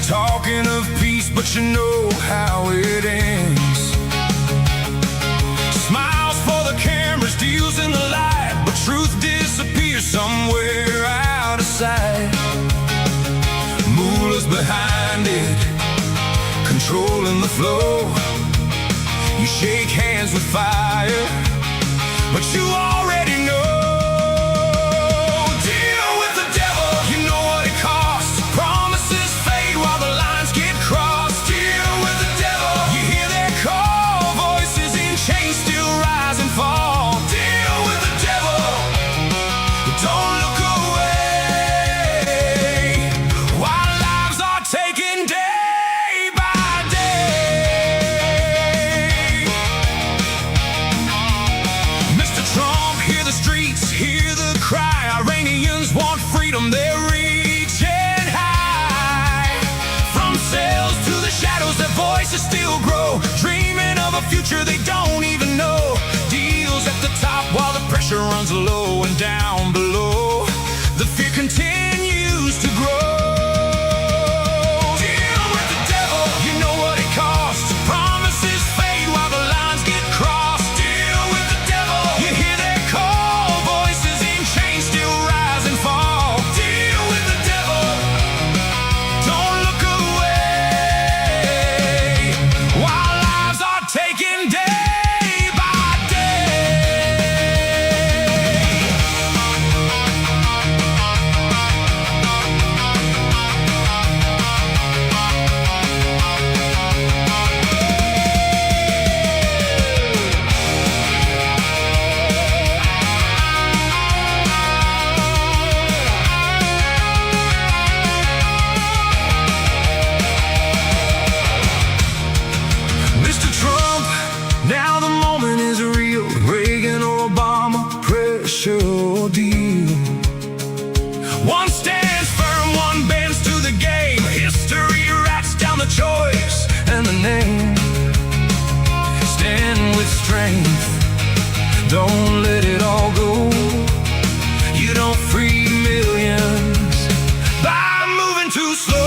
[SPEAKER 13] Talking of peace, but you know how it ends. Smiles for the cameras, deals in the light, but truth disappears somewhere out of sight. Mullahs behind it, controlling the flow. You shake hands with fire, but you already know. Deal with the devil, you know what it costs. Promises fade while the lines get crossed. Deal with the devil, you hear their call. Voices in chains still rise and fall. Deal with the devil, don't look away while lives are taken day by day. Mr. Trump, hear the streets, hear the cry. Iranians want freedom, they're reaching high. From cells to the shadows, their voices still grow, dreaming of a future they don't even know. Deals at the top while the pressure runs low, and down below the fear continues to grow. Deal with the devil, you know what it costs. Promises fade while the lines get crossed. Deal with the devil, you hear their call. Voices in chains still rise and fall. Deal with the devil, don't look away while lives are taken day by day. Mr. Trump, now the moment is real. Reagan or Obama, pressure or deal. One stands firm, one bends to the game. History writes down the choice and the name. Stand with strength, don't let it all go. You don't free millions by moving too slow.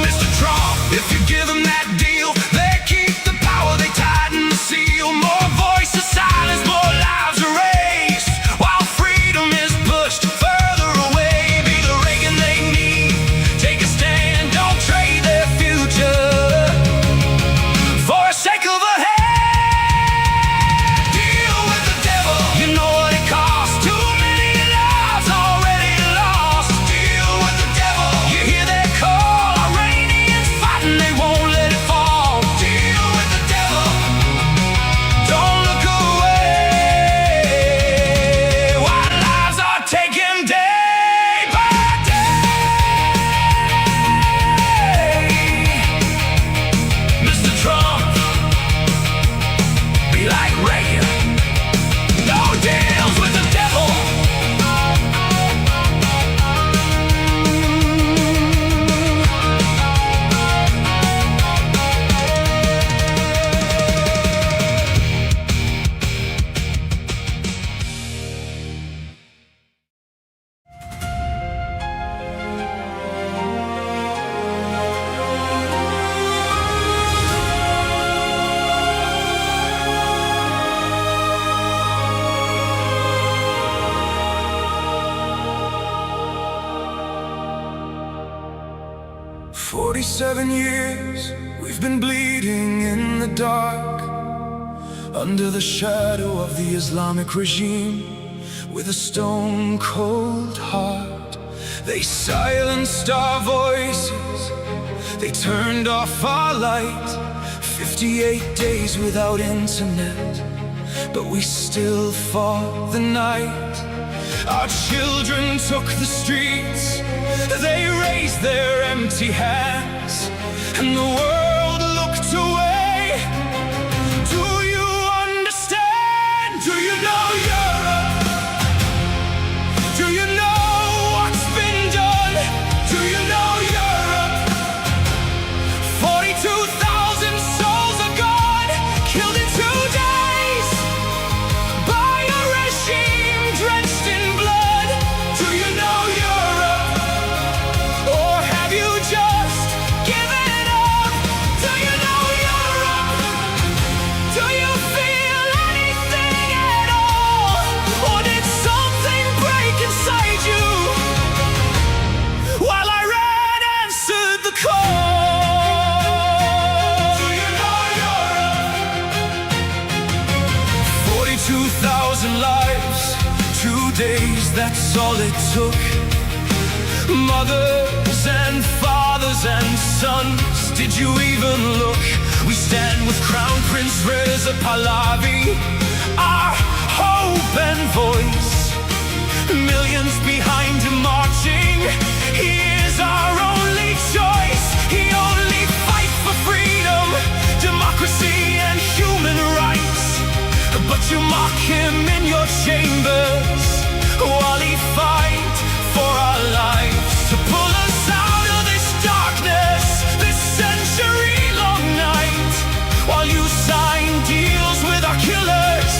[SPEAKER 13] Mr. Trump, if you give them that deal, they keep the power, they tighten the seal. More voices silenced, more lives erased, while freedom is pushed further away. Be the Reagan they need, take a stand, don't trade their future for a sake of a hand. 47 years we've been bleeding in the dark, under the shadow of the Islamic regime, with a stone-cold heart. They silenced our voices, they turned off our light. 58 days without internet, but we still fought the night. Our children took the streets, they raised their empty hands, and the world looked away. Do you understand? Do you know Europe? Do you know what's been done? Do you know Europe? 42,000 souls are gone, killed in 2 days by a regime drenched in blood. Do you know Europe? Or have you just given up? Do you know Europe? Do you feel anything at all? Or did something break inside you? While Iran answered the call. Do you know Europe? 42,000 lives, 2 days, that's all it took. Mothers and fathers and sons, did you even look? We stand with Crown Prince Reza Pahlavi, our hope and voice. Millions behind him marching, he is our only choice. He only fights for freedom, democracy and human rights. But you mock him in your chambers while he fights for our lives, to pull us out of this darkness, this century-long night, while you sign deals with our killers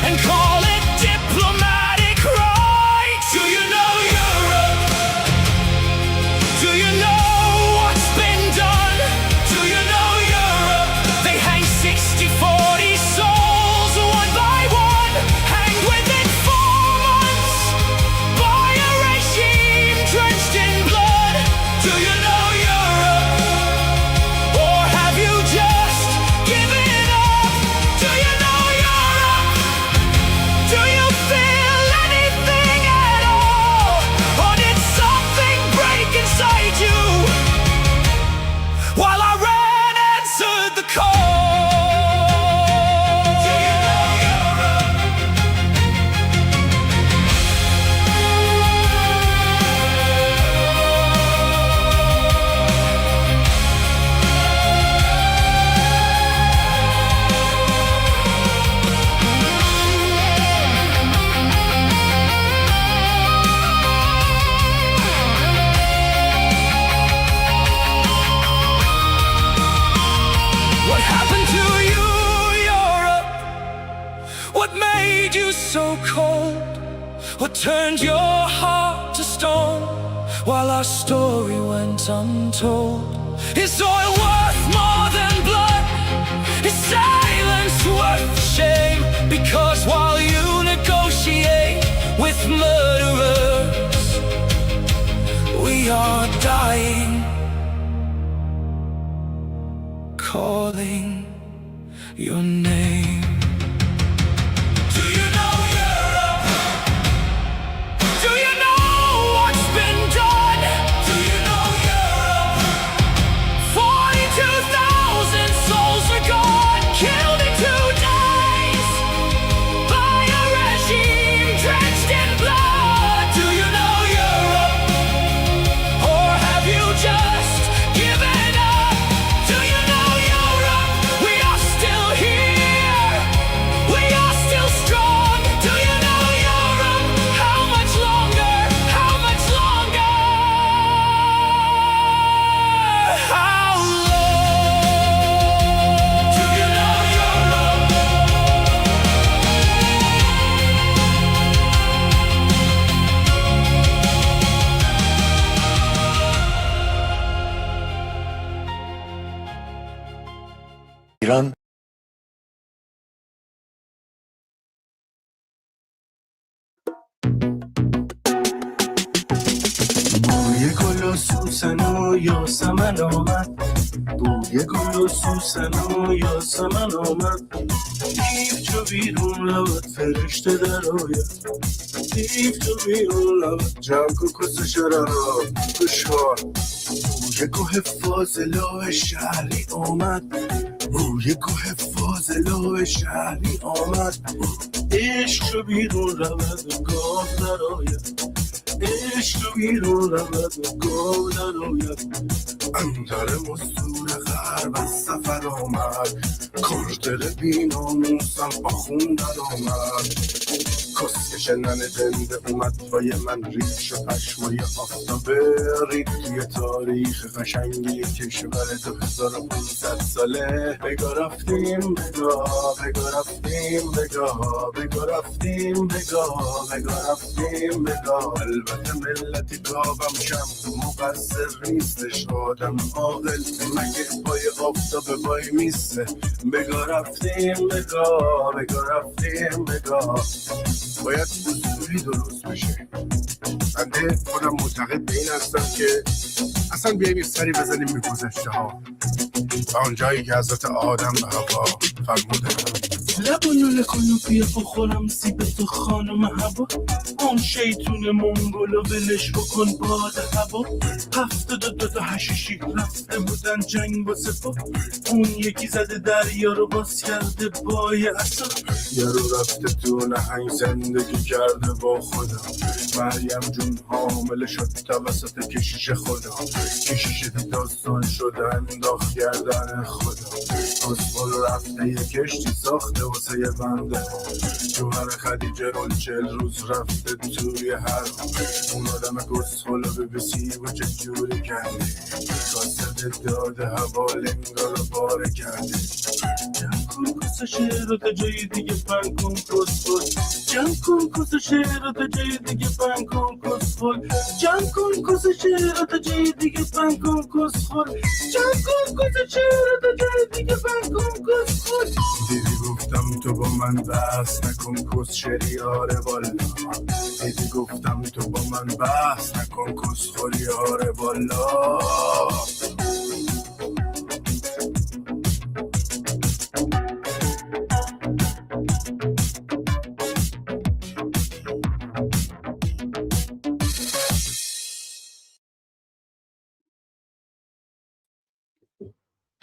[SPEAKER 13] and call it diplomatic right. Do you know Europe? Do you know what's been done? Do you know Europe? They hang 60, 40 souls one by one, hanged within 4 months by a regime drenched in blood. Do you know Europe? Or have you just given up? Do you know Europe? Do you feel anything at all? Or did something break inside you? While Iran answered the call. Do you know Europe? What happened to you, Europe? What made you so cold? What turned your heart to stone while our story went untold? Is oil worth more than blood? Is silence worth the shame? Because while you negotiate with murderers, we are dying, calling your name. Do you know Europe? Do you know what's been done? Do you know Europe? 42,000 souls are gone, killed in 2 days by a regime drenched in blood. Do you know Europe? Or have you just given up? Do you know Europe? We are still here, we are still strong. Do you know Europe? How much longer? How much longer? How long? Do you know Europe?
[SPEAKER 9] ایران
[SPEAKER 13] بوی گل و
[SPEAKER 14] سوسن و یاسمن آمد بوی گل و سوسن و یاسمن آمد دیو چو بیرون رود فرشته در آید دیو چو بیرون رود جمع کن کس شراب بشوار بوی گوه فاضلاه شهری آمد بوی گوه فاضلاه شهری آمد عشق چو بیرون رود و گاو در آید عشق چو بیرون رود و گاو در آید اندر مستون غرب از سفر آمد کشتر بی ناموسم آخون در آمد کسکش نن زنده اومد پای من ریش و پشمای آفتابه رید توی تاریخ قشنگی کشور 2500 ساله بگا رفتیم بگا رفتیم بگا رفتیم بگا رفتیم البته ملت گابم کم مقصر نیستش آدم عاقل مگه پای آفتاب وای میسته بگا رفتیم بگا رفتیم باید اصولی درست بشه بنده خودم معتقد به این هستم که اصلا بیاییم سری بزنیم به گذشته ها و اون جایی که حضرت آدم و حوا فرموده لب و لوله کن و بیا بخورم سیب تو خانم هوا اون شیطون منگل و ولش بکن باد هوا 72 تا حشیشی رفته بودن جنگ و سپاه اون یکی زده دریا رو باز کرده بای اصا یارو رفته تو نهنگ زندگی کرده با خدا مریم جون حامله شد توسط کشیش خدا کشیش داستان شده انداخت گردن خدا کسبال رفته یه کشتی ساخته واسه یه بنده جوهر خدیجه رول 40 روز رفته توی هر اون آدم کسخلا به بسی و چه جوری کرده کاسده داده حوالنگا رو باره کرده جمع کن کس شعر رو تا جای دیگه پن کن کسخل جمع کن کس شعر رو تا جای دیگه پن کن کسخل جمع کن کس شعر رو تا جای دیگه پن کن کسخل جمع کن کس شعر رو تا جای دیگه پن کن کسخل دیدی گفتم تو با من بحث نکن کس شریاره والا دیدی گفتم تو با من بحث نکن کس خوریاره والا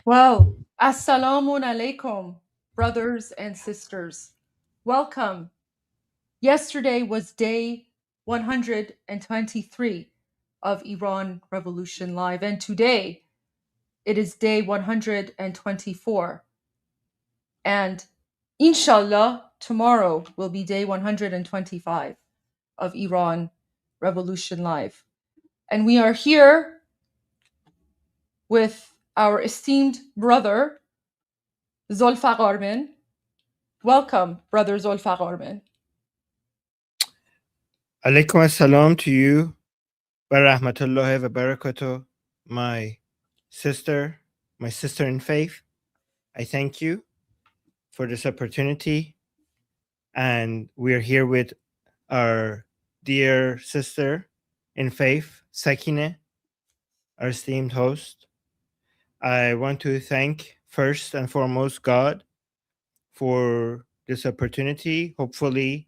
[SPEAKER 15] Well, assalamun alaikum, brothers and sisters. Welcome. Yesterday was day 123 of Iran Revolution Live, and today it is day 124. And inshallah, tomorrow will be day 125 of Iran Revolution Live. And we are here with our esteemed brother, Zolfaqar Min. Welcome, brother Zolfaqar Min.
[SPEAKER 16] Alaikum assalam to you, wa rahmatullahi wa barakatuh, my sister in faith. I thank you for this opportunity. And we are here with our dear sister in faith, Sakine, our esteemed host. I want to thank first and foremost God for this opportunity. Hopefully,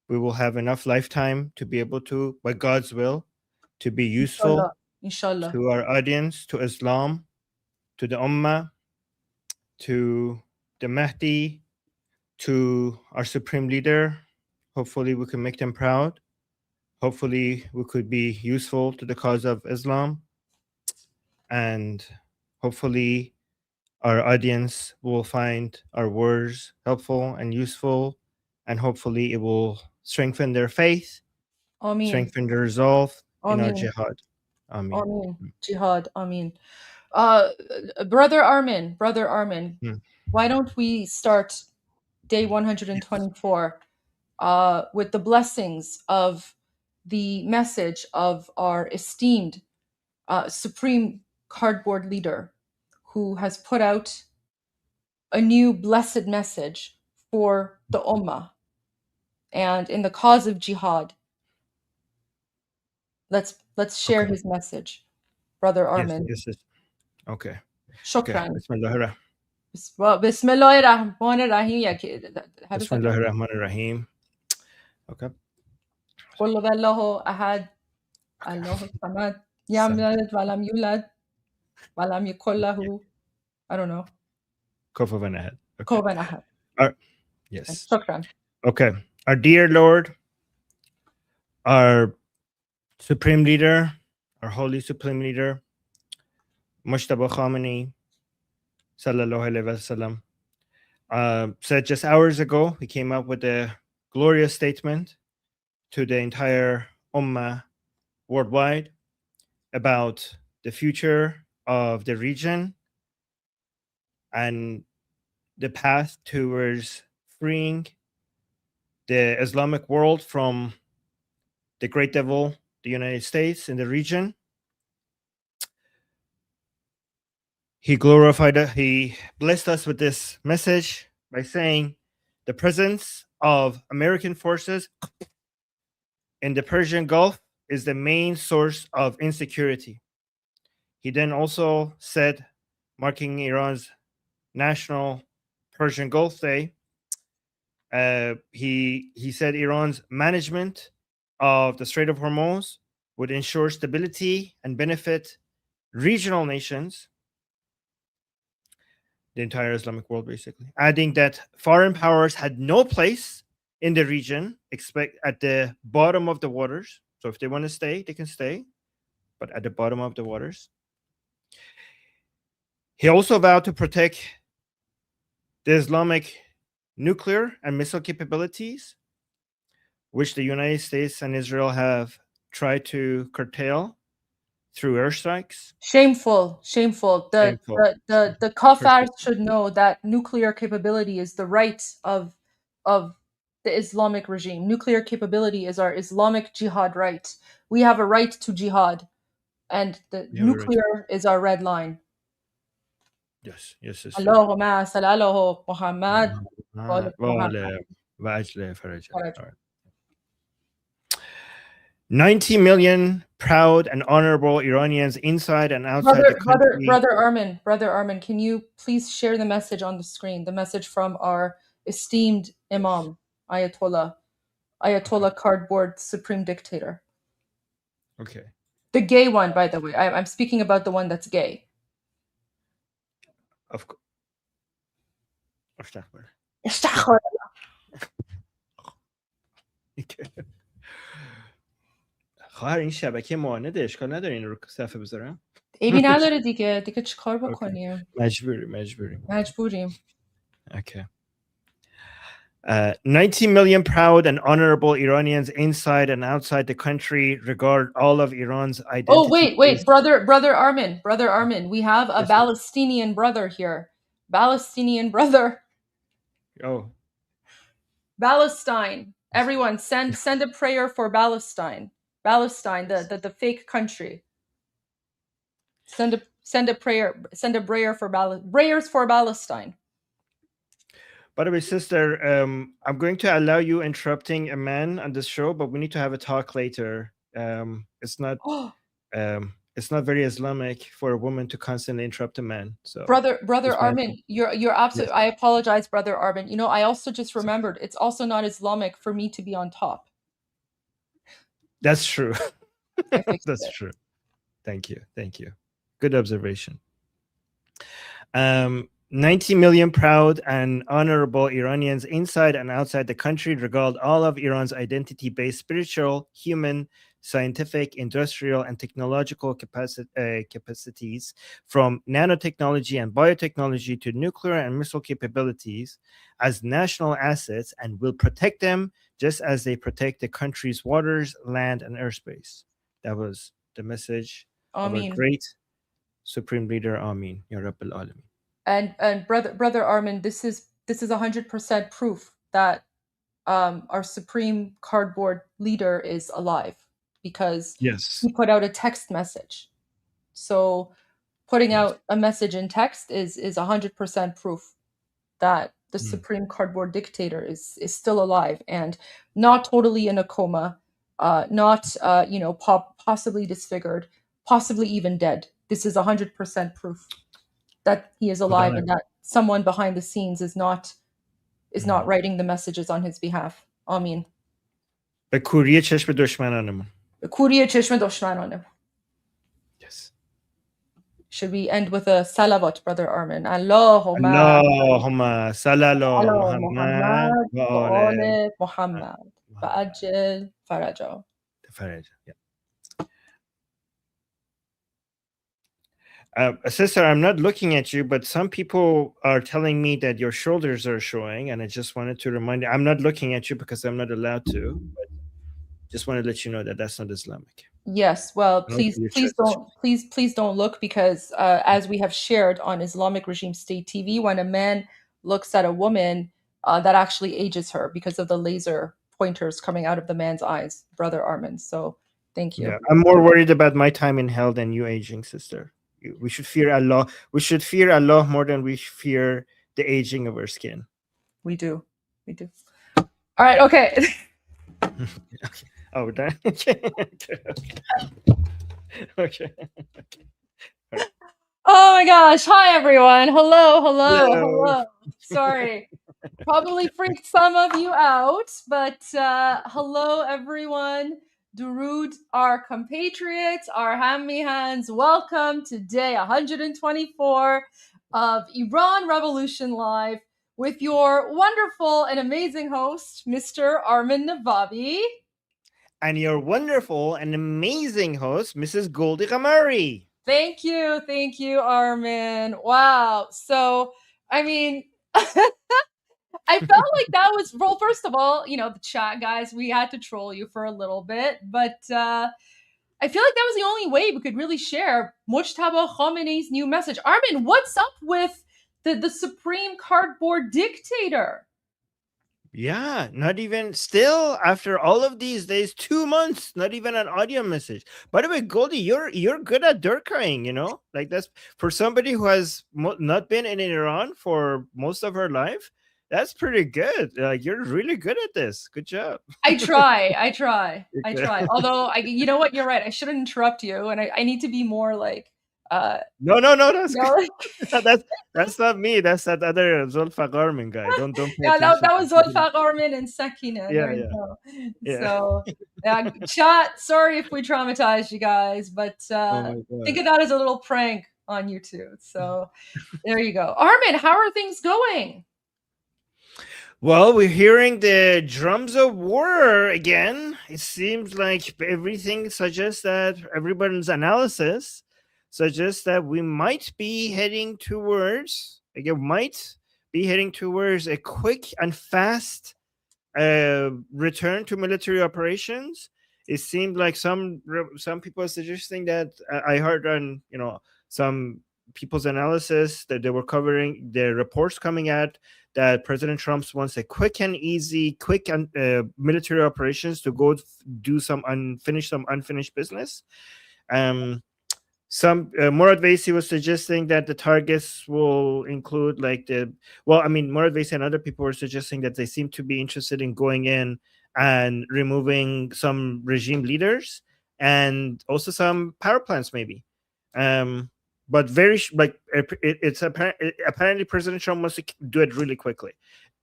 [SPEAKER 16] we will have enough lifetime to be able to, by God's will, to be useful
[SPEAKER 15] Inshallah.
[SPEAKER 16] to our audience, to Islam, to the Ummah, to the Mahdi, to our supreme leader. Hopefully, we can make them proud. Hopefully, we could be useful to the cause of Islam. And hopefully, our audience will find our words helpful and useful. And hopefully, it will strengthen their faith,
[SPEAKER 15] Ameen.
[SPEAKER 16] strengthen their resolve in our
[SPEAKER 15] Ameen.
[SPEAKER 16] jihad. Ameen.
[SPEAKER 15] Ameen. Jihad. Ameen. Brother Armin, why don't we start day 124 with the blessings of the message of our esteemed supreme cardboard leader who has put out a new blessed message for the Ummah and in the cause of jihad. Let's share his message. Brother
[SPEAKER 16] Yes,
[SPEAKER 15] Armin.
[SPEAKER 16] yes, yes. Okay.
[SPEAKER 15] Shukran.
[SPEAKER 16] Bismillah.
[SPEAKER 15] Bismillah ar-Rahman ar-Rahim.
[SPEAKER 16] Bismillah ar-Rahman ar-Rahim. Okay.
[SPEAKER 15] قل هو الله أحد الله الصمد لم يلد ولم يولد ولم يكن له I don't know.
[SPEAKER 16] Kufuwan ahad.
[SPEAKER 15] Kufuwan ahad.
[SPEAKER 16] Yes.
[SPEAKER 15] Shukran.
[SPEAKER 16] Okay. Our dear Lord, our Supreme Leader, our Holy Supreme Leader, Mujtaba Khamenei, Sallallahu Alaihi Wasallam, said just hours ago, he came up with a glorious statement to the entire Ummah worldwide about the future of the region and the path towards freeing the Islamic world from the great devil, the United States, in the region. He glorified us, he blessed us with this message by saying the presence of American forces in the Persian Gulf is the main source of insecurity. He then also said, marking Iran's National Persian Gulf Day, he said Iran's management of the Strait of Hormuz would ensure stability and benefit regional nations, the entire Islamic world, basically, adding that foreign powers had no place in the region, except at the bottom of the waters. So if they want to stay, they can stay, but at the bottom of the waters. He also vowed to protect the Islamic nuclear and missile capabilities, which the United States and Israel have tried to curtail through airstrikes.
[SPEAKER 15] Shameful. The Kafars should know that nuclear capability is the right of the Islamic regime. Nuclear capability is our Islamic jihad right. We have a right to jihad, and the nuclear is our red line.
[SPEAKER 16] Yes, yes, yes.
[SPEAKER 15] Allahumma salli ala Muhammad wa ala
[SPEAKER 16] 90 million proud and honorable Iranians inside and outside the country.
[SPEAKER 15] Brother Armin, can you please share the message on the screen? The message from our esteemed Imam, Ayatollah Cardboard Supreme Dictator.
[SPEAKER 16] Okay.
[SPEAKER 15] The gay one, by the way. I'm speaking about the one that's gay.
[SPEAKER 16] Of course. خواهر این شبکه معانده اشکال نداره این رو صفحه بذارم
[SPEAKER 15] عیبی نداره دیگه چیکار بکنیم مجبوریم
[SPEAKER 16] Okay. 90 million proud and honorable Iranians inside and outside the country regard all of Iran's identity.
[SPEAKER 15] Oh, wait, brother Armin, we have a Palestinian brother here. Palestinian brother.
[SPEAKER 16] Oh.
[SPEAKER 15] Palestine. Everyone, send a prayer for Palestine. Palestine, the fake country. Send a prayer for prayers for Palestine.
[SPEAKER 16] By the way, sister, I'm going to allow you interrupting a man on this show, but we need to have a talk later. It's not very Islamic for a woman to constantly interrupt a man. So,
[SPEAKER 15] brother Armin, you're absolutely. Yes. I apologize, brother Armin. You know, I also just remembered it's also not Islamic for me to be on top.
[SPEAKER 16] That's true. That's true. Thank you. Good observation. 90 million proud and honorable Iranians inside and outside the country regard all of Iran's identity-based spiritual, human, scientific, industrial, and technological capacities, from nanotechnology and biotechnology to nuclear and missile capabilities, as national assets, and will protect them just as they protect the country's waters, land, and airspace. That was the message of our great Supreme Leader, Amin, Ya Rabbil Alamin.
[SPEAKER 15] And brother Armin, this is 100% proof that our Supreme Cardboard Leader is alive, because he put out a text message. So putting out a message in text is 100% proof that the Supreme Cardboard Dictator is still alive and not totally in a coma, not possibly disfigured, possibly even dead. this is 100% proof that he is alive and that someone behind the scenes is not writing the messages on his behalf. Amin.
[SPEAKER 16] به کوری چشم دشمنانمون.
[SPEAKER 15] به کوری چشم دشمنانمون.
[SPEAKER 16] Yes.
[SPEAKER 15] Should we end with a salawat, Brother Armin? Allahumma
[SPEAKER 16] sallallahu
[SPEAKER 15] Muhammad wa ala Muhammad wa ajil faraja.
[SPEAKER 16] Sister, I'm not looking at you, but some people are telling me that your shoulders are showing, and I just wanted to remind you, I'm not looking at you because I'm not allowed to, but just want to let you know that that's not Islamic.
[SPEAKER 15] Yes, well, please don't look, because as we have shared on Islamic Regime State TV, when a man looks at a woman, that actually ages her because of the laser pointers coming out of the man's eyes, Brother Armin. So thank you.
[SPEAKER 16] Yeah, I'm more worried about my time in hell than you aging, sister. We should fear Allah. We should fear Allah more than we fear the aging of our skin.
[SPEAKER 15] We do. All right, okay.
[SPEAKER 16] Oh, we're done? Okay.
[SPEAKER 15] Oh my gosh. Hi, everyone. Hello. Sorry. Probably freaked some of you out, but hello, everyone. Durud, our compatriots, our Hammihans, welcome to day 124 of Iran Revolution Live with your wonderful and amazing host, Mr. Armin Navabi.
[SPEAKER 16] And your wonderful and amazing host, Mrs. Goldie Ghamari.
[SPEAKER 15] Thank you, Armin. Wow. So, I mean, I felt like that was, well, first of all, the chat guys, we had to troll you for a little bit, but I feel like that was the only way we could really share Mujtaba Khamenei's new message. Armin, what's up with the Supreme Cardboard Dictator?
[SPEAKER 16] Yeah, not even still after all of these days, 2 months, not even an audio message. By the way, Goldie, you're good at Durkheim, like that's for somebody who has not been in Iran for most of her life. That's pretty good. Like, you're really good at this. Good job.
[SPEAKER 15] I try. Although, you know what? You're right. I shouldn't interrupt you, and I need to be more like.
[SPEAKER 16] No. That's not me. That's that other Zulfaq Armin guy. Don't.
[SPEAKER 15] Yeah, that was Zulfaq Armin and Sakina.
[SPEAKER 16] Yeah.
[SPEAKER 15] So, chat. Sorry if we traumatized you guys, but think of that as a little prank on YouTube. So, there you go. Armin, how are things going?
[SPEAKER 16] Well, we're hearing the drums of war again. It seems like everything suggests that everybody's analysis suggests that we might be heading towards a quick and fast return to military operations. It seemed like some people are suggesting that I heard on some people's analysis that they were covering the reports coming out that President Trump wants a quick military operations to go do some unfinished business. Murad Vaisi was suggesting that the targets will include Murad Vaisi and other people were suggesting that they seem to be interested in going in and removing some regime leaders and also some power plants maybe. But apparently President Trump wants to do it really quickly,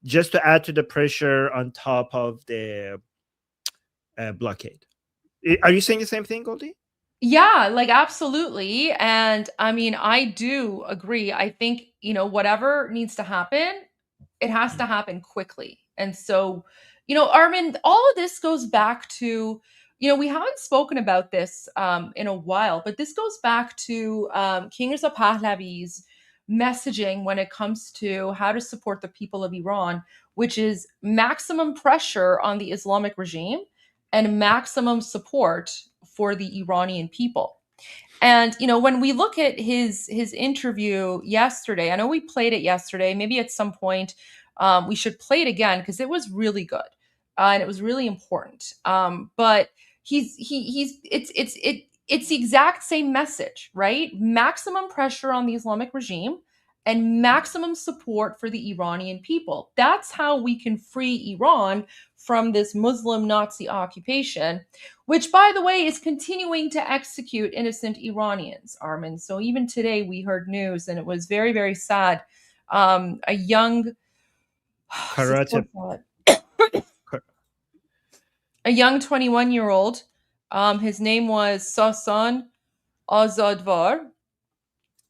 [SPEAKER 16] just to add to the pressure on top of the blockade. Are you saying the same thing, Goldie?
[SPEAKER 15] Yeah, absolutely. And I mean, I do agree. I think, whatever needs to happen, it has to happen quickly. And so, Armin, all of this goes back to, we haven't spoken about this in a while, but this goes back to King Reza Pahlavi's messaging when it comes to how to support the people of Iran, which is maximum pressure on the Islamic regime and maximum support for the Iranian people. And, when we look at his interview yesterday, I know we played it yesterday, maybe at some point we should play it again because it was really good and it was really important. But it's the exact same message, right? Maximum pressure on the Islamic regime and maximum support for the Iranian people. That's how we can free Iran from this Muslim Nazi occupation, which, by the way, is continuing to execute innocent Iranians, Armin. So even today we heard news, and it was very, very sad. A young
[SPEAKER 16] Karate.
[SPEAKER 15] a young 21-year-old, his name was Sassan Ozadvar,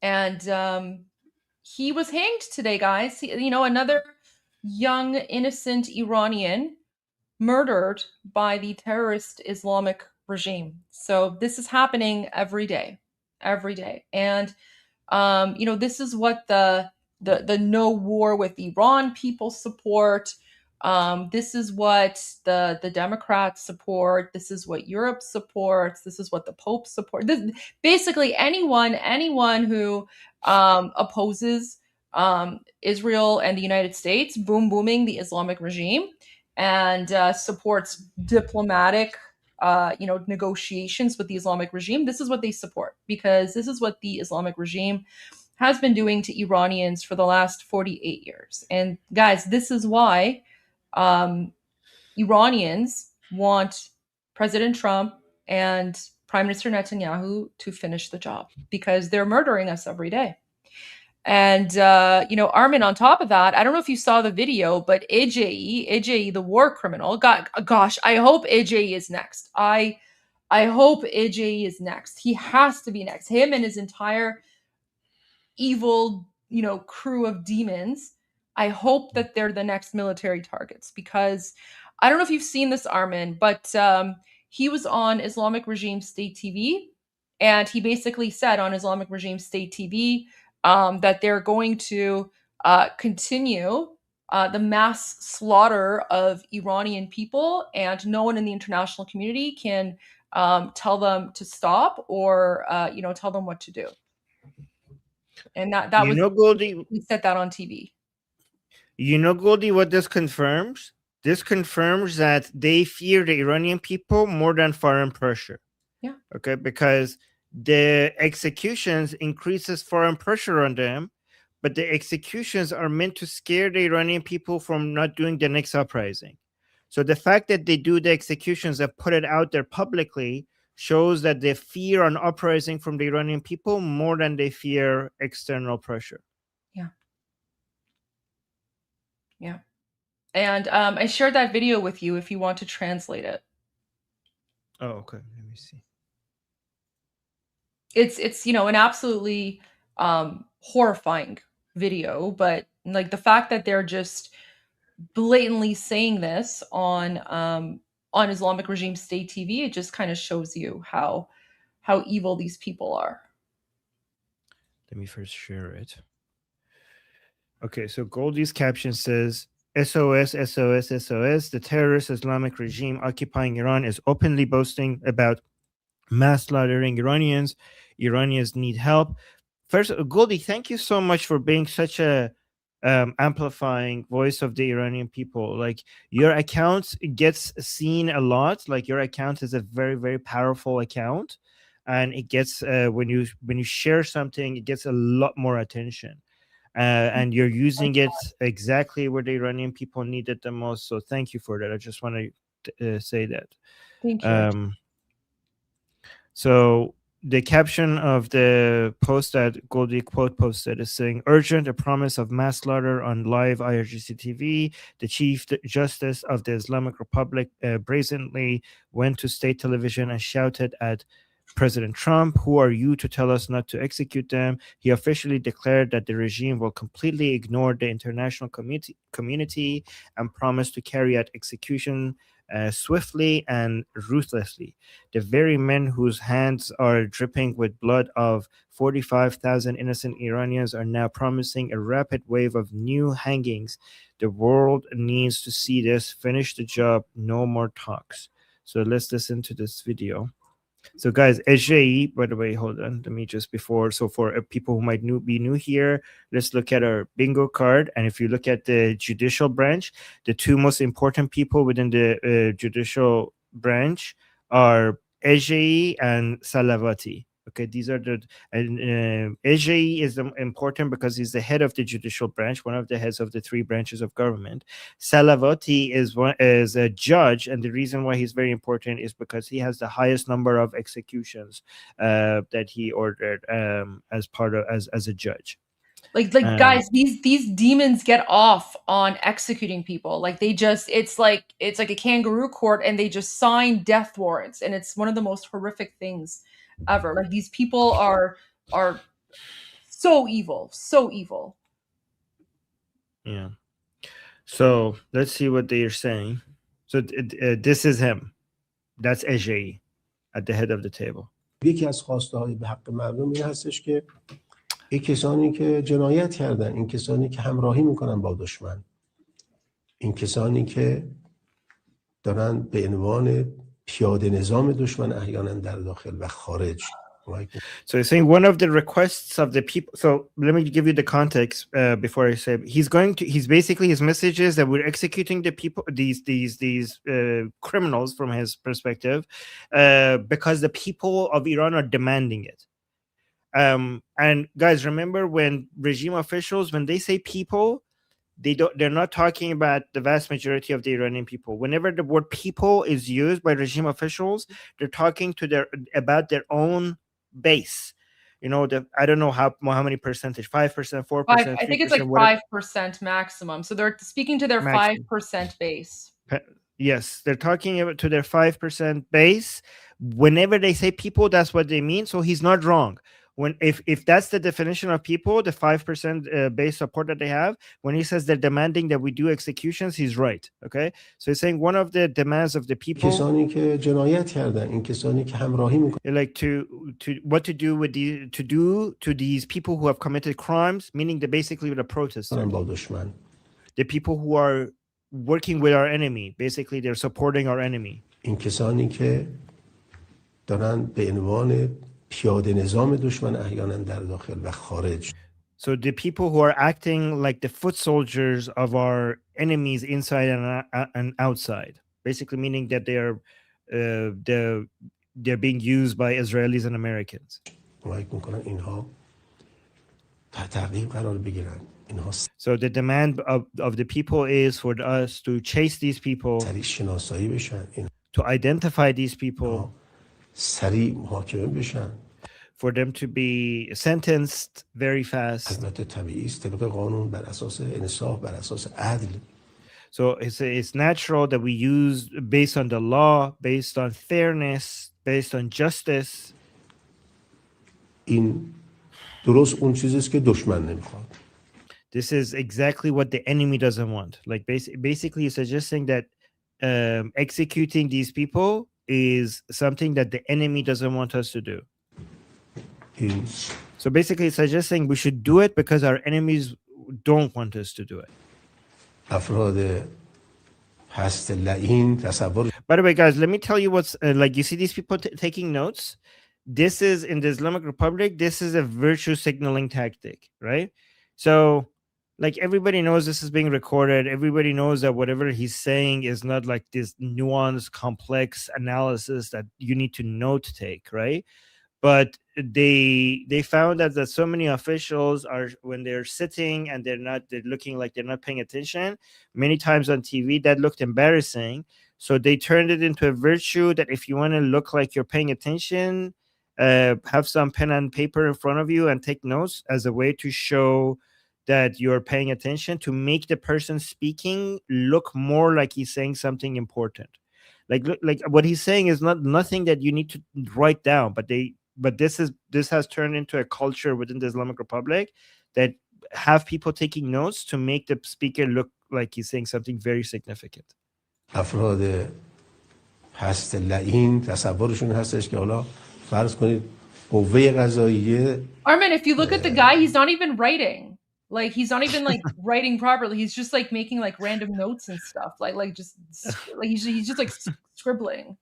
[SPEAKER 15] and he was hanged today, guys. Another young, innocent Iranian murdered by the terrorist Islamic regime. So this is happening every day. And this is what the no war with Iran people support. This is what the Democrats support. This is what Europe supports. This is what the Pope supports. Basically, anyone who opposes Israel and the United States, booming the Islamic regime, and supports diplomatic negotiations with the Islamic regime. This is what they support, because this is what the Islamic regime has been doing to Iranians for the last 48 years. And guys, this is why Iranians want President Trump and Prime Minister Netanyahu to finish the job, because they're murdering us every day. And, Armin, on top of that, I don't know if you saw the video, but AJE, the war criminal, gosh, I hope AJE is next. I hope AJE is next. He has to be next. Him and his entire evil, crew of demons. I hope that they're the next military targets, because I don't know if you've seen this, Armin, but he was on Islamic Regime State TV, and he basically said on Islamic Regime State TV that they're going to continue the mass slaughter of Iranian people, and no one in the international community can tell them to stop or tell them what to do. And that was
[SPEAKER 16] Goldie,
[SPEAKER 15] he said that on TV.
[SPEAKER 16] Goldie, what this confirms? This confirms that they fear the Iranian people more than foreign pressure.
[SPEAKER 15] Yeah.
[SPEAKER 16] Okay, because the executions increases foreign pressure on them, but the executions are meant to scare the Iranian people from not doing the next uprising. So the fact that they do the executions and put it out there publicly shows that they fear an uprising from the Iranian people more than they fear external pressure.
[SPEAKER 15] Yeah. And I shared that video with you if you want to translate it.
[SPEAKER 16] Oh, okay. Let me see.
[SPEAKER 15] It's an absolutely horrifying video, but like the fact that they're just blatantly saying this on Islamic Regime State TV, it just kind of shows you how evil these people are.
[SPEAKER 16] Let me first share it. Okay, so Goldie's caption says, SOS, SOS, SOS. The terrorist Islamic regime occupying Iran is openly boasting about mass slaughtering Iranians. Iranians need help. First, Goldie, thank you so much for being such a amplifying voice of the Iranian people. Like, your account gets seen a lot. Like, your account is a very, very powerful account, and it gets when you share something, it gets a lot more attention. And you're using it exactly where the Iranian people need it the most. So thank you for that. I just want to say that.
[SPEAKER 15] Thank you.
[SPEAKER 16] So the caption of the post that Goldie quote posted is saying, urgent, a promise of mass slaughter on live IRGC TV. The Chief Justice of the Islamic Republic brazenly went to state television and shouted at President Trump, who are you to tell us not to execute them? He officially declared that the regime will completely ignore the international community and promised to carry out execution swiftly and ruthlessly. The very men whose hands are dripping with blood of 45,000 innocent Iranians are now promising a rapid wave of new hangings. The world needs to see this. Finish the job. No more talks. So let's listen to this video. So guys, SJE, by the way, hold on, let me just so for people who might be new here, let's look at our bingo card. And if you look at the judicial branch, the two most important people within the judicial branch are SJE and Salavati. Okay, these are the, and Ejei is important because he's the head of the judicial branch, one of the heads of the three branches of government. Salavati is a judge, and the reason why he's very important is because he has the highest number of executions that he ordered as part of as a judge.
[SPEAKER 15] Like guys, these demons get off on executing people. Like they just, it's like a kangaroo court, and they just sign death warrants, and it's one of the most horrific things ever. Like these people are so evil, so evil.
[SPEAKER 16] Yeah. So let's see what they are saying. So this is him. That's Ejei at the head of the table.
[SPEAKER 17] یکی از خواسته‌های به حق مردم این هستش که این کسانی که جنایت کردن، این کسانی که همراهی میکنن با دشمن، این کسانی که دارن به عنوان پیاده نظام دشمن احیانا در داخل و خارج.
[SPEAKER 16] So he's saying one of the requests of the people. So let me give you the context before I say he's basically, his message is that we're executing the people, these criminals from his perspective, because the people of Iran are demanding it. And guys, remember when regime officials, when they say people, they're not talking about the vast majority of the Iranian people. Whenever the word people is used by regime officials, they're talking to about their own base. You know, I don't know how many percentage, 5%, 4%.
[SPEAKER 15] I think it's like 5% maximum. So they're speaking to their 5% base.
[SPEAKER 16] Yes, they're talking about to their 5% base. Whenever they say people, that's what they mean. So he's not wrong. When if that's the definition of people, the 5% base support that they have, when he says they're demanding that we do executions, he's right. Okay, so he's saying one of the demands of the people, like to what to do with to these people who have committed crimes, meaning basically the protesters, the people who are working with our enemy, basically they're supporting our enemy.
[SPEAKER 17] پیاده نظام دشمن احیانا در داخل و خارج.
[SPEAKER 16] So the people who are acting like the foot soldiers of our enemies inside and outside, basically meaning that they're being used by Israelis and Americans. So the demand of the people is for us to chase these people, to identify these people,
[SPEAKER 17] سریع محاکمه بشن.
[SPEAKER 16] For them to be sentenced very fast.
[SPEAKER 17] البته طبیعی است طبق قانون بر اساس انصاف بر اساس عدل.
[SPEAKER 16] So it's natural that we use based on the law, based on fairness, based on justice.
[SPEAKER 17] این درست اون چیزی است که دشمن نمیخواد.
[SPEAKER 16] This is exactly what the enemy doesn't want. Like basically you're suggesting that executing these people is something that the enemy doesn't want us to do. So basically it's suggesting we should do it because our enemies don't want us to do it. By the way, guys, let me tell you what's like, you see these people taking notes. This is in the Islamic Republic, this is a virtue signaling tactic, right? So like everybody knows this is being recorded. Everybody knows that whatever he's saying is not like this nuanced, complex analysis that you need to note take, right? But they found that so many officials are, when they're sitting and they're looking like they're not paying attention, many times on TV, that looked embarrassing. So they turned it into a virtue that if you want to look like you're paying attention, have some pen and paper in front of you and take notes as a way to show that you're paying attention, to make the person speaking look more like he's saying something important. Like what he's saying is nothing that you need to write down, but this has turned into a culture within the Islamic Republic that have people taking notes to make the speaker look like he's saying something very significant.
[SPEAKER 17] افراد هست لعین تصورشون هستش که حالا فرض کنید قوه قضاییه.
[SPEAKER 15] Armin, if you look at the guy, he's not even writing. Like he's not even like writing properly. He's just like making like random notes and stuff. Like just like he's just like scribbling.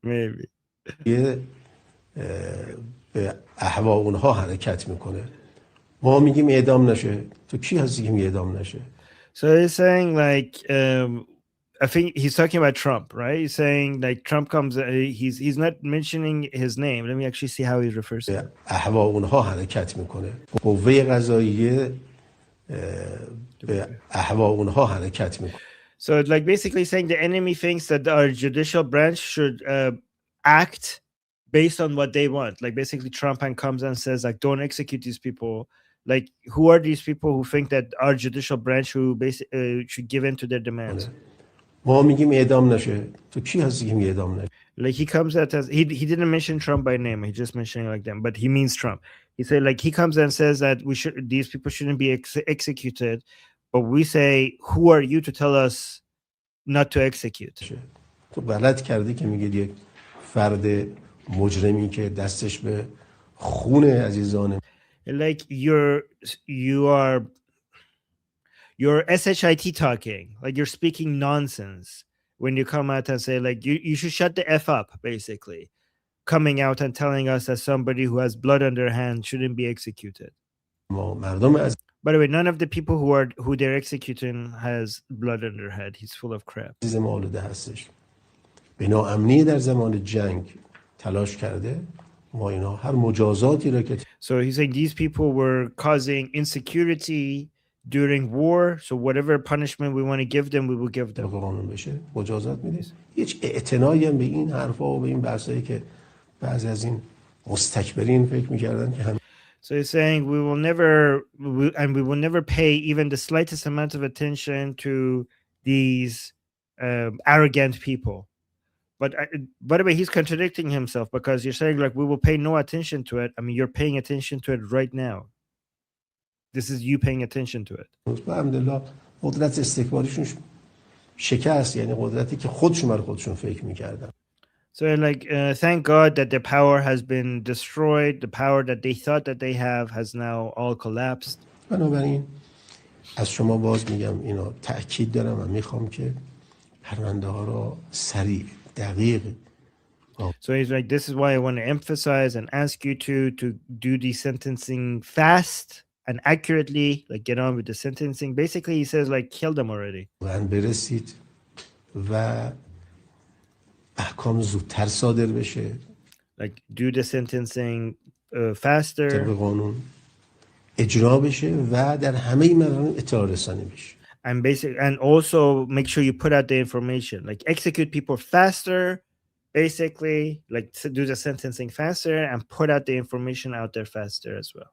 [SPEAKER 16] Maybe.
[SPEAKER 17] به احوا اونها حرکت میکنه. ما میگیم اعدام نشه. تو کی هستی که میگه اعدام نشه؟
[SPEAKER 16] So he's saying like I think he's talking about Trump, right? He's saying like Trump comes, he's not mentioning his name. Let me actually see how he refers to it.
[SPEAKER 17] احوا اونها حرکت میکنه قوه قضاییه به احوا اونها حرکت میکنه
[SPEAKER 16] So it's like basically saying the enemy thinks that our judicial branch should act based on what they want. Like basically Trump comes and says like, don't execute these people. Like who are these people who think that our judicial branch should give in to their demands?
[SPEAKER 17] ما میگیم اعدام نشه تو کی هستی که میگه اعدام نشه
[SPEAKER 16] Like he comes out as he didn't mention Trump by name. He just mentioning like them, but he means Trump. He said like he comes and says that these people shouldn't be executed, but we say who are you to tell us not to execute?
[SPEAKER 17] تو غلط کردی که میگید یک فرد مجرمی که دستش به خون عزیزان
[SPEAKER 16] Like you're SHIT talking, like you're speaking nonsense when you come out and say like you should shut the F up, basically coming out and telling us that somebody who has blood on their hand shouldn't be executed. By the way, none of the people who they're executing has blood on their head. He's full of crap.
[SPEAKER 17] عزیزم آلوده هستش به ناامنی در زمان جنگ تلاش کرده ما اینا هر مجازاتی را که
[SPEAKER 16] So he's saying these people were causing insecurity during war, so whatever punishment we want to give them, we will give them.
[SPEAKER 17] قانون بشه مجازات میده هیچ اعتنایی هم به این حرفا و به این بحثایی که بعضی از این مستکبرین فکر می‌کردن که هم
[SPEAKER 16] So he's saying we will never pay even the slightest amount of attention to these arrogant people. But by the way, he's contradicting himself because you're saying like we will pay no attention to it. I mean, you're paying attention to it right now. This is you paying attention to it.
[SPEAKER 17] الحمدلله قدرت استکباریشون شکست یعنی قدرتی که خودشون برای خودشون فکر می‌کردن.
[SPEAKER 16] So like thank God that their power has been destroyed. The power that they thought that they have has now all collapsed.
[SPEAKER 17] بنابراین از شما باز میگم اینو تأکید دارم و میخوام که پرونده ها را سریع دقیق
[SPEAKER 16] So he's like, this is why I want to emphasize and ask you to do the sentencing fast and accurately, like get on with the sentencing. Basically, he says like kill them already.
[SPEAKER 17] برسید و احکام زودتر صادر بشه.
[SPEAKER 16] Like do the sentencing faster.
[SPEAKER 17] طبق قانون اجرا بشه و در همه مراحل اطلاع رسانی بشه.
[SPEAKER 16] And also make sure you put out the information, like execute people faster, basically, like to do the sentencing faster and put out the information out there faster as well.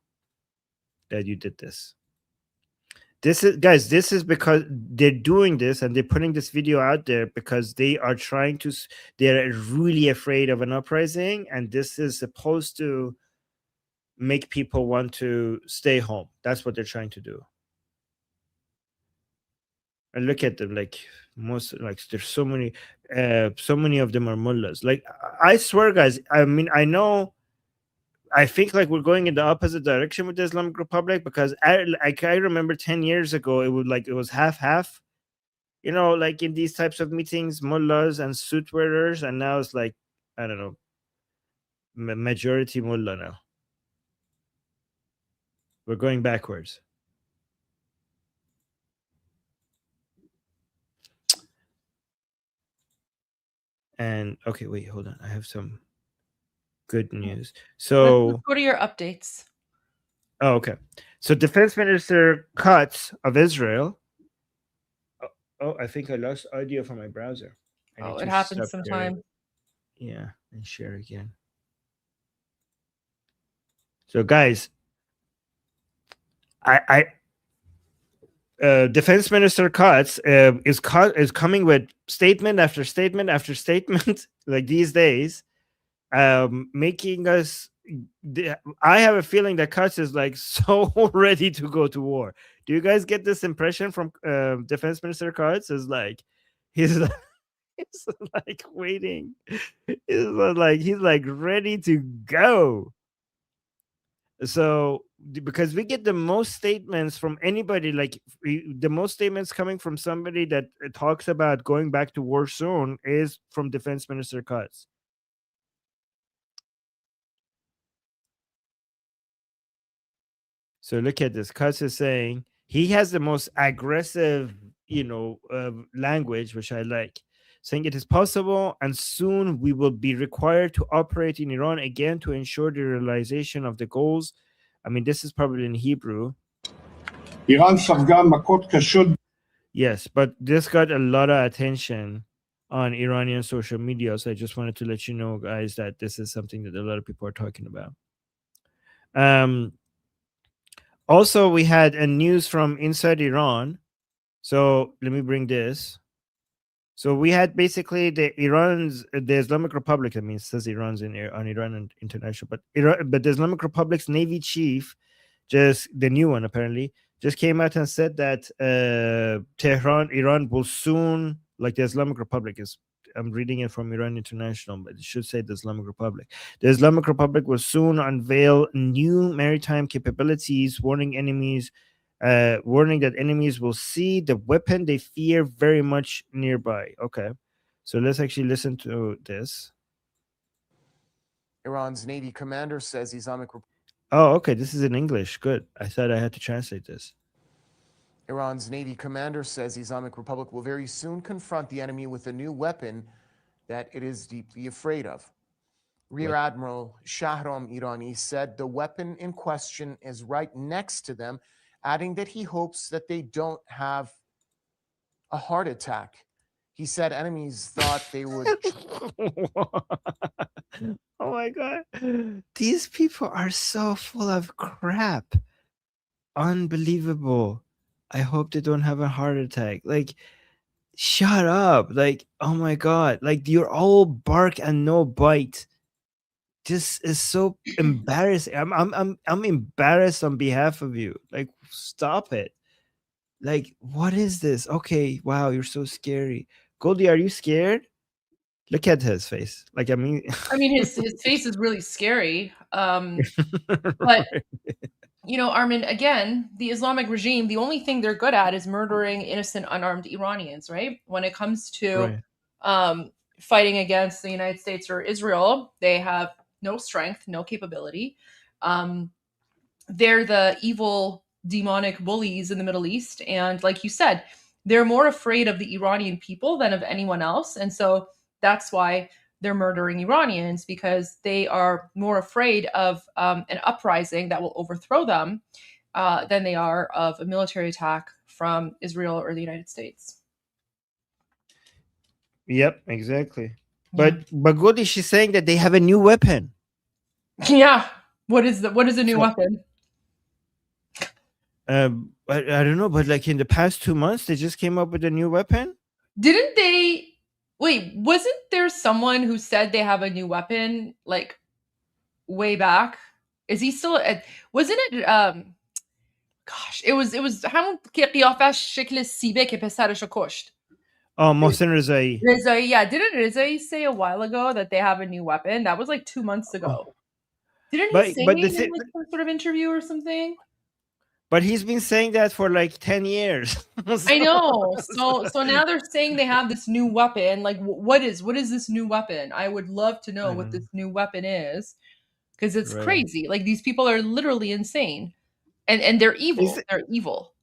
[SPEAKER 16] That you did this. This is because they're doing this and they're putting this video out there because they're really afraid of an uprising, and this is supposed to make people want to stay home. That's what they're trying to do. And look at them, like there's so many of them are mullahs. Like I swear, guys, I mean, I think like we're going in the opposite direction with the Islamic Republic, because I remember 10 years ago it was half, you know, like in these types of meetings, mullahs and suit wearers, and now it's like I don't know, majority mullah now. We're going backwards. And okay, wait, hold on. I have some good news. So
[SPEAKER 15] let's go to your updates.
[SPEAKER 16] Oh, okay. So Defense Minister Katz of Israel. Oh, I think I lost audio from my browser.
[SPEAKER 15] It happens sometimes.
[SPEAKER 16] Yeah, and share again. So guys, Defense Minister Katz is coming with statement after statement after statement like these days, making us. I have a feeling that Katz is like so ready to go to war. Do you guys get this impression from Defense Minister Katz? Is like he's like waiting. He's like ready to go. So because we get the most statements from anybody, like the most statements coming from somebody that talks about going back to war soon is from Defense Minister Katz. So look at this. Katz is saying he has the most aggressive, language, which I like, saying it is possible and soon we will be required to operate in Iran again to ensure the realization of the goals. I mean, this is probably in Hebrew. Yes, but this got a lot of attention on Iranian social media, so I just wanted to let you know, guys, that this is something that a lot of people are talking about. Also, we had a news from inside Iran. So let me bring this. So we had basically the Islamic Republic. I mean, it says Iran's on Iran International, but the Islamic Republic's Navy chief, just the new one apparently, just came out and said that Iran will soon, like the Islamic Republic is. I'm reading it from Iran International, but it should say the Islamic Republic. The Islamic Republic will soon unveil new maritime capabilities, warning that enemies will see the weapon they fear very much nearby. Okay, so let's actually listen to this.
[SPEAKER 18] Iran's Navy commander says Islamic Republic.
[SPEAKER 16] Oh, okay, this is in English. Good. I thought I had to translate this.
[SPEAKER 18] Iran's Navy commander says the Islamic Republic will very soon confront the enemy with a new weapon that it is deeply afraid of. Rear Admiral Shahram Irani said the weapon in question is right next to them, adding that he hopes that they don't have a heart attack. He said enemies thought they would...
[SPEAKER 16] Oh my God. These people are so full of crap. Unbelievable. I hope they don't have a heart attack. Like, shut up. Like, oh my God. Like, you're all bark and no bite. This is so embarrassing. I'm embarrassed on behalf of you. Like, stop it. Like, what is this? Okay, wow, you're so scary. Goldie, are you scared? Look at his face. Like, I mean,
[SPEAKER 15] his face is really scary. But Armin, again, the Islamic regime, the only thing they're good at is murdering innocent, unarmed Iranians, right? When it comes to fighting against the United States or Israel, they have no strength, no capability. They're the evil, demonic bullies in the Middle East. And like you said, they're more afraid of the Iranian people than of anyone else. And so that's why they're murdering Iranians, because they are more afraid of an uprising that will overthrow them than they are of a military attack from Israel or the United States.
[SPEAKER 16] Yep, exactly. But Godi, she's saying that they have a new weapon.
[SPEAKER 15] Yeah. What is the new weapon?
[SPEAKER 16] I don't know, but like in the past 2 months, they just came up with a new weapon.
[SPEAKER 15] Didn't they? Wait, wasn't there someone who said they have a new weapon like way back? Is he still? Wasn't it? Gosh, it was همون که قیافش شکل سیبه که پسرشو کشت.
[SPEAKER 16] Oh, Mohsen Rezai.
[SPEAKER 15] Rezai, yeah. Didn't Rezai say a while ago that they have a new weapon? That was like 2 months ago. Didn't he say it in like some sort of interview or something?
[SPEAKER 16] But he's been saying that for like 10 years.
[SPEAKER 15] I know. So now they're saying they have this new weapon. Like, what is this new weapon? I would love to know what this new weapon is, because it's crazy. Like, these people are literally insane, and they're evil. They're evil.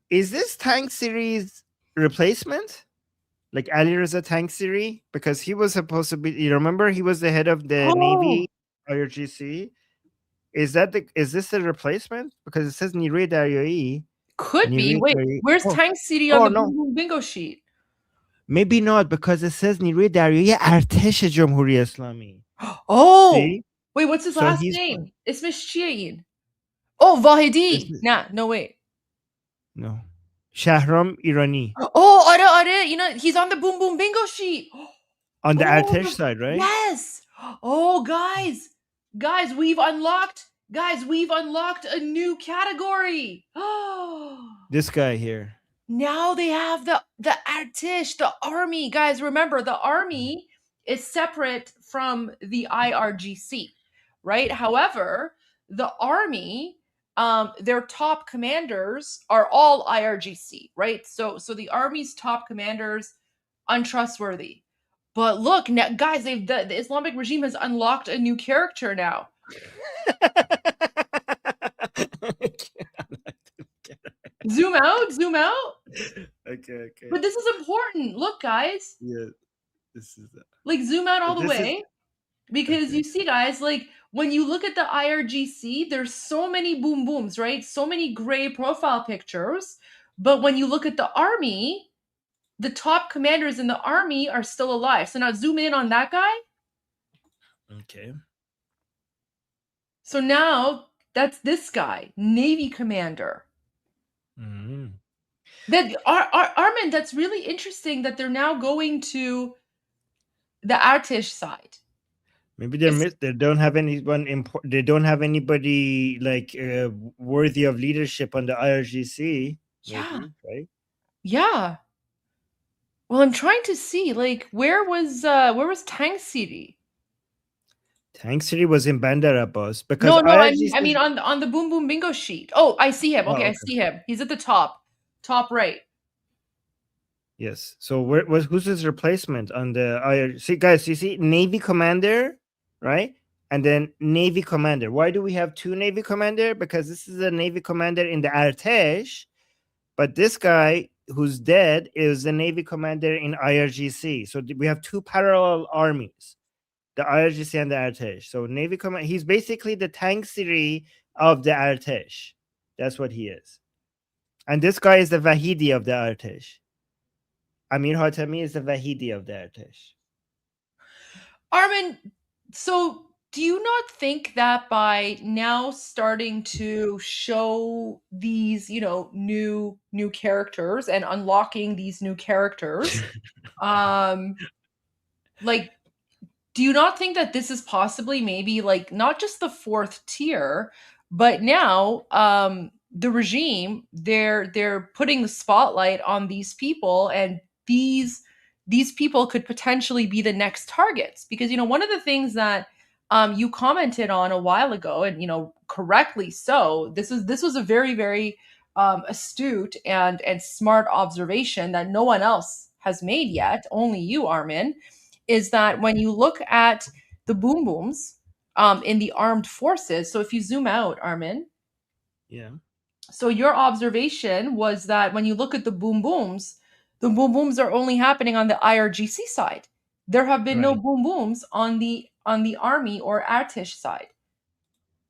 [SPEAKER 16] Is this tank series replacement? Like Ali Reza Tank Siri? Because he was supposed to be, you remember, he was the head of the Navy IRGC. Is this the replacement? Because it says Nireh Daryai.
[SPEAKER 15] Could be. Wait, where's Tank Siri on the bingo sheet?
[SPEAKER 16] Maybe not, because it says Nireh Daryai Artesh Jamhuri Islami.
[SPEAKER 15] Oh, see? Wait, what's his last name? Ismish Chiayin. Oh, Vahidi. No, wait.
[SPEAKER 16] No. Shahram Irani.
[SPEAKER 15] Oh, are, he's on the Boom Boom Bingo sheet.
[SPEAKER 16] On the Artesh side, right?
[SPEAKER 15] Yes. Oh, guys, we've unlocked a new category. Oh,
[SPEAKER 16] this guy here.
[SPEAKER 15] Now they have the Artish, the army. Guys, remember, the army is separate from the IRGC, right? However, the army, their top commanders are all IRGC, right? So the army's top commanders, untrustworthy. But look, now, guys, the Islamic regime has unlocked a new character now. Zoom out.
[SPEAKER 16] Okay.
[SPEAKER 15] But this is important. Look, guys.
[SPEAKER 16] Yeah, this is
[SPEAKER 15] like zoom out all the
[SPEAKER 16] this is-
[SPEAKER 15] way, because you see, guys, like when you look at the IRGC, there's so many boom booms, right? So many gray profile pictures. But when you look at the army, the top commanders in the army are still alive. So now zoom in on that guy.
[SPEAKER 16] Okay.
[SPEAKER 15] So now that's this guy, Navy commander.
[SPEAKER 16] Mhm.
[SPEAKER 15] That Armin, that's really interesting that they're now going to the Artish side.
[SPEAKER 16] Maybe they don't have anyone they don't have anybody like worthy of leadership on the IRGC.
[SPEAKER 15] Yeah.
[SPEAKER 16] Maybe, right?
[SPEAKER 15] Yeah. Well, I'm trying to see, like, where was Tang City?
[SPEAKER 16] Tang City was in Bandar Abbas because
[SPEAKER 15] No,
[SPEAKER 16] IRGC
[SPEAKER 15] I mean on the Boom Boom Bingo sheet. Oh, I see him. Okay, I see him. He's at the top right.
[SPEAKER 16] Yes. So who's his replacement on the IRGC? Guys, you see Navy Commander, right? And then Navy Commander. Why do we have two Navy Commander? Because this is a Navy Commander in the Artesh, but this guy who's dead is the Navy Commander in IRGC. So we have two parallel armies, the IRGC and the Artesh. So Navy Commander, he's basically the Tang City of the Artesh. That's what he is. And this guy is the Vahidi of the Artesh. Amir Hatami is the Vahidi of the Artesh.
[SPEAKER 15] Armin, so do you not think that by now starting to show these, new characters and unlocking these new characters, like, do you not think that this is possibly maybe like not just the fourth tier, but now the regime, they're putting the spotlight on these people, and these people could potentially be the next targets? Because one of the things that you commented on a while ago, and correctly so, this was a very, very astute and smart observation that no one else has made yet, only you, Armin, is that when you look at the boom booms in the armed forces, so if you zoom out, Armin,
[SPEAKER 16] yeah.
[SPEAKER 15] So your observation was that when you look at the boom booms are only happening on the IRGC side. There have been no boom booms on the army or Artish side.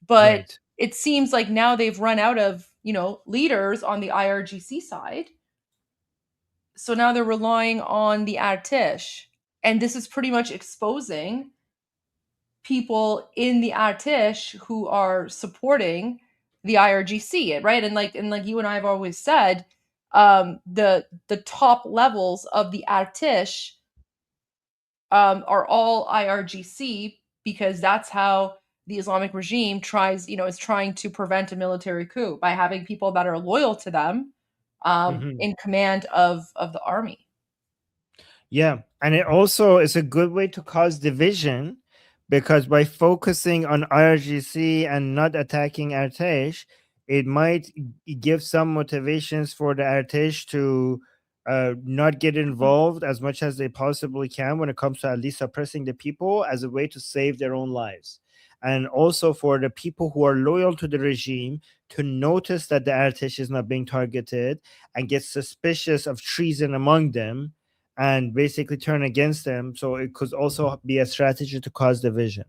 [SPEAKER 15] But it seems like now they've run out of, leaders on the IRGC side. So now they're relying on the Artish. And this is pretty much exposing people in the Artish who are supporting the IRGC, right? And like you and I have always said, the top levels of the Artish are all IRGC, because that's how the Islamic regime is trying to prevent a military coup by having people that are loyal to them in command of the army.
[SPEAKER 16] Yeah, and it also is a good way to cause division, because by focusing on IRGC and not attacking Artesh, it might give some motivations for the Artesh to not get involved as much as they possibly can when it comes to at least suppressing the people, as a way to save their own lives. And also for the people who are loyal to the regime to notice that the Artesh is not being targeted and get suspicious of treason among them, and basically turn against them. So it could also be a strategy to cause division.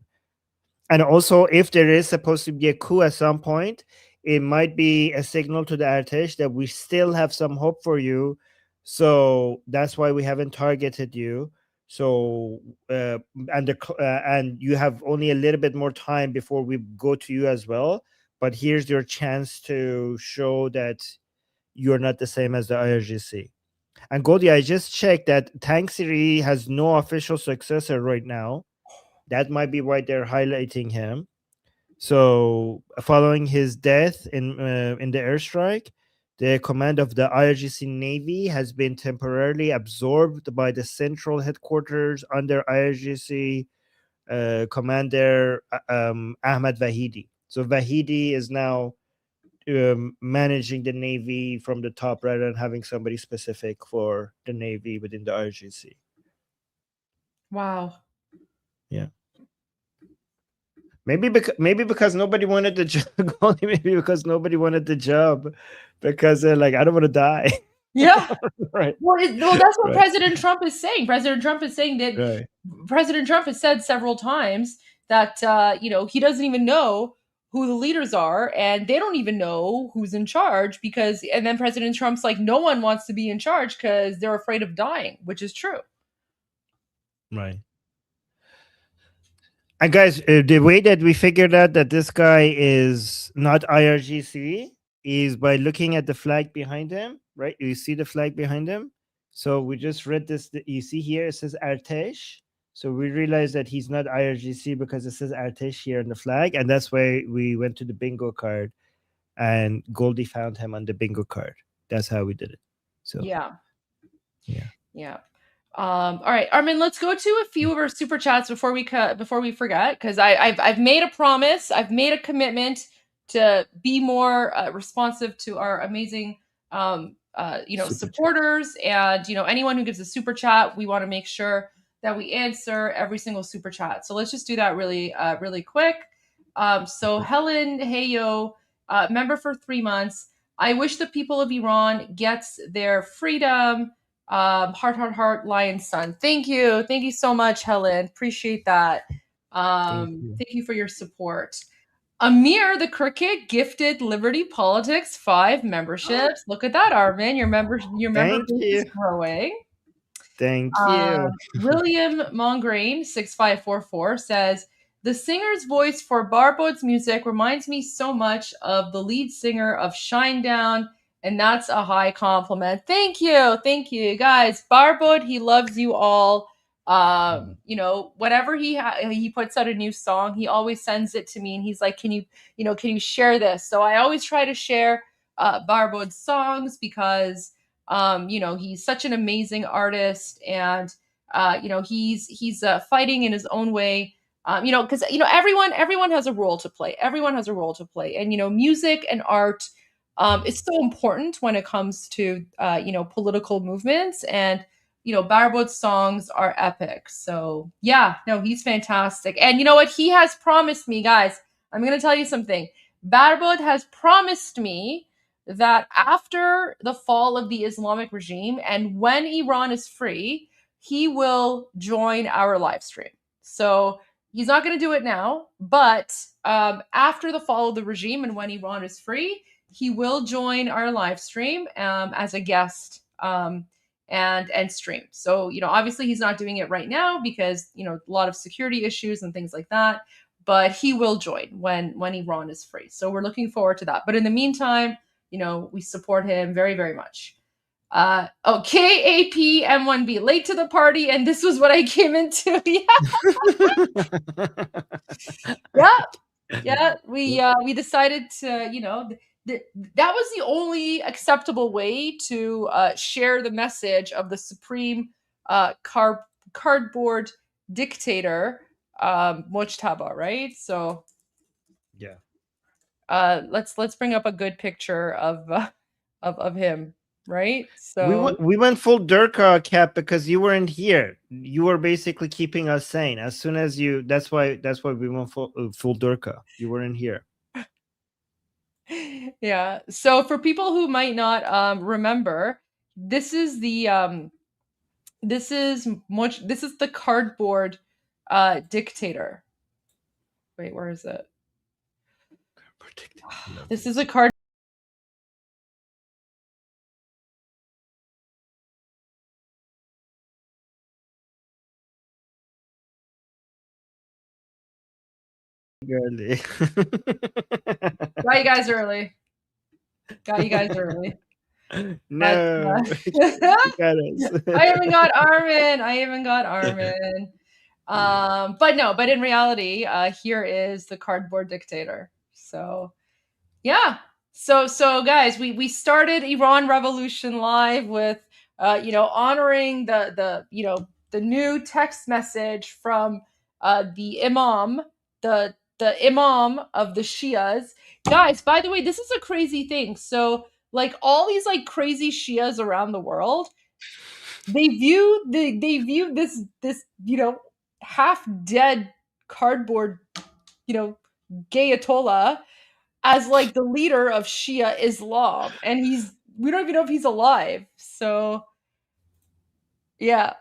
[SPEAKER 16] And also, if there is supposed to be a coup at some point, it might be a signal to the Artesh that we still have some hope for you. So that's why we haven't targeted you. So and you have only a little bit more time before we go to you as well. But here's your chance to show that you're not the same as the IRGC. And Goldie, I just checked that Tang City has no official successor right now. That might be why they're highlighting him. So, following his death in the airstrike, the command of the IRGC Navy has been temporarily absorbed by the central headquarters under IRGC Commander Ahmad Vahidi. So Vahidi is now managing the Navy from the top rather than having somebody specific for the Navy within the IRGC.
[SPEAKER 15] Wow.
[SPEAKER 16] Yeah. Maybe because nobody wanted the job. Maybe because nobody wanted the job, because they're like, I don't want to die.
[SPEAKER 15] Yeah.
[SPEAKER 16] Right.
[SPEAKER 15] Well, that's what
[SPEAKER 16] Right.
[SPEAKER 15] President Trump is saying. President Trump is saying that
[SPEAKER 16] Right.
[SPEAKER 15] President Trump has said several times that he doesn't even know who the leaders are, and they don't even know who's in charge and then President Trump's like, no one wants to be in charge because they're afraid of dying, which is true.
[SPEAKER 16] Right. And guys, the way that we figured out that this guy is not IRGC is by looking at the flag behind him, right? You see the flag behind him? So we just read this. You see here, it says Artesh. So we realized that he's not IRGC because it says Artesh here on the flag. And that's why we went to the bingo card and Goldie found him on the bingo card. That's how we did it. So
[SPEAKER 15] Yeah.
[SPEAKER 16] Yeah.
[SPEAKER 15] All right, Armin, let's go to a few of our super chats before we forget, because I've made a promise, I've made a commitment to be more responsive to our amazing supporters, and anyone who gives a super chat, we want to make sure that we answer every single super chat. So let's just do that really quick. So Helen Heyo, member for 3 months. I wish the people of Iran gets their freedom. Heart, lion son. Thank you so much, Helen. Appreciate that. Thank you for your support. Amir the Cricket gifted Liberty Politics 5 memberships. Look at that, Armin. Your member base is growing.
[SPEAKER 16] Thank you.
[SPEAKER 15] William Mongrain 6544 says, the singer's voice for Barbaud's music reminds me so much of the lead singer of Shinedown, and that's a high compliment. Thank you, guys. Barbaud, he loves you all. Whenever he puts out a new song, he always sends it to me, and he's like, can you share this? So I always try to share Barbaud's songs because he's such an amazing artist, and he's fighting in his own way. Because everyone has a role to play. Everyone has a role to play, and music and art is so important when it comes to political movements, and Barbaud's songs are epic. So yeah, no, he's fantastic. And you know what? He has promised me, guys. I'm going to tell you something. Barbaud has promised me that after the fall of the Islamic regime and when Iran is free, he will join our live stream. So he's not going to do it now, but after the fall of the regime and when Iran is free, he will join our live stream as a guest and stream. So, obviously he's not doing it right now because, a lot of security issues and things like that, but he will join when Iran is free. So we're looking forward to that. But in the meantime, we support him very, very much. KAPM1B, late to the party, and this was what I came into. Yeah. We decided to, that was the only acceptable way to share the message of the supreme cardboard dictator, Mojtaba, right? So
[SPEAKER 16] yeah.
[SPEAKER 15] Let's bring up a good picture of him, right? So
[SPEAKER 16] we went full Durka, Cap, because you weren't here. You were basically keeping us sane. As soon as that's why we went full Durka. You weren't here.
[SPEAKER 15] Yeah. So for people who might not remember, this is the cardboard dictator. Wait, where is it? This is a card.
[SPEAKER 16] Girly.
[SPEAKER 15] Got you guys early.
[SPEAKER 16] No.
[SPEAKER 15] I even got Armin. But in reality, here is the cardboard dictator. So yeah. So guys, we started Iran Revolution Live with honoring the new text message from the Imam, the Imam of the Shias. Guys, by the way, this is a crazy thing. So like all these like crazy Shias around the world, they view this half dead cardboard Gayatollah as like the leader of Shia Islam, and he's we don't even know if he's alive. So yeah.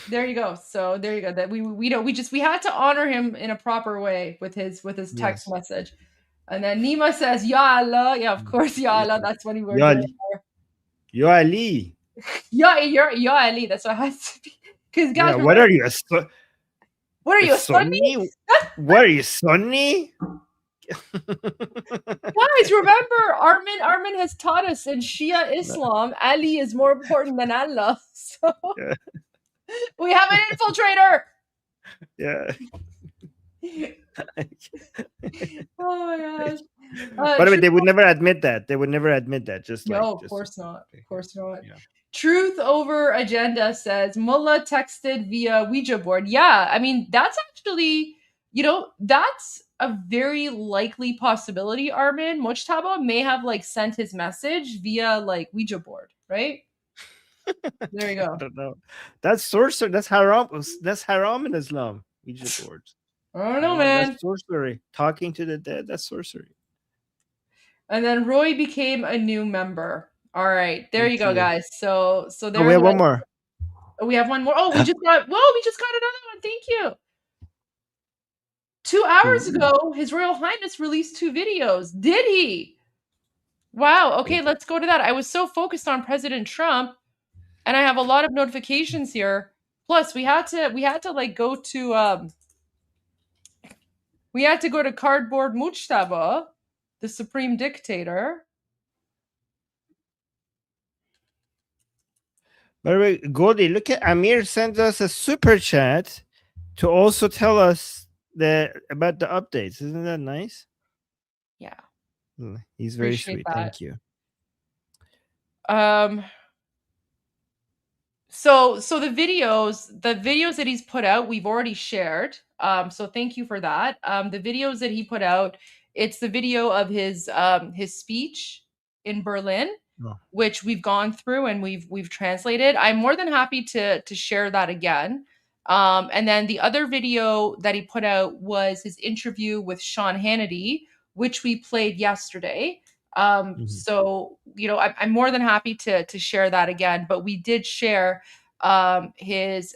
[SPEAKER 15] There you go. So there you go. That we had to honor him in a proper way with his text
[SPEAKER 16] Yes.
[SPEAKER 15] message. And then Nima says, Ya Allah. Yeah, of course, Ya Allah. That's what he was
[SPEAKER 16] Ya
[SPEAKER 15] doing.
[SPEAKER 16] Ali. Ya Ali.
[SPEAKER 15] Ya Ali. That's what it has to be. Because guys,
[SPEAKER 16] Yeah, what are you?
[SPEAKER 15] What are you, a Sunni?
[SPEAKER 16] What are you, Sunni?
[SPEAKER 15] Guys, remember, Armin has taught us in Shia Islam, Ali is more important than Allah. So we have an infiltrator.
[SPEAKER 16] Yeah.
[SPEAKER 15] Oh my gosh.
[SPEAKER 16] By the way, they would never admit that. They would never admit that.
[SPEAKER 15] Of course not. Of course not. Yeah. Truth Over Agenda says Mullah texted via Ouija board. Yeah, I mean, that's actually, that's a very likely possibility, Armin. Mujtaba may have sent his message via Ouija board, right? There you go.
[SPEAKER 16] I don't know. That's sorcery. That's haram. That's haram in Islam. Ouija boards.
[SPEAKER 15] I don't know, man.
[SPEAKER 16] That's sorcery. Talking to the dead. That's sorcery.
[SPEAKER 15] And then Roy became a new member. All right, there you go, guys. So there.
[SPEAKER 16] We have one more.
[SPEAKER 15] We have one more. Oh, we just got another one. Thank you. 2 hours ago, His Royal Highness released 2 videos. Did he? Wow. Okay, let's go to that. I was so focused on President Trump, and I have a lot of notifications here. Plus, we had to go to Cardboard Mujtaba, the Supreme Dictator.
[SPEAKER 16] By the way, Goldie, look at Amir sends us a super chat to also tell us about the updates. Isn't that nice?
[SPEAKER 15] Yeah.
[SPEAKER 16] He's very sweet.
[SPEAKER 15] That.
[SPEAKER 16] Thank you.
[SPEAKER 15] So the videos that he's put out, we've already shared. So thank you for that. The videos that he put out, it's the video of his speech in Berlin. Which we've gone through and we've translated. I'm more than happy to share that again. And then the other video that he put out was his interview with Sean Hannity, which we played yesterday. So I'm more than happy to share that again. But we did share his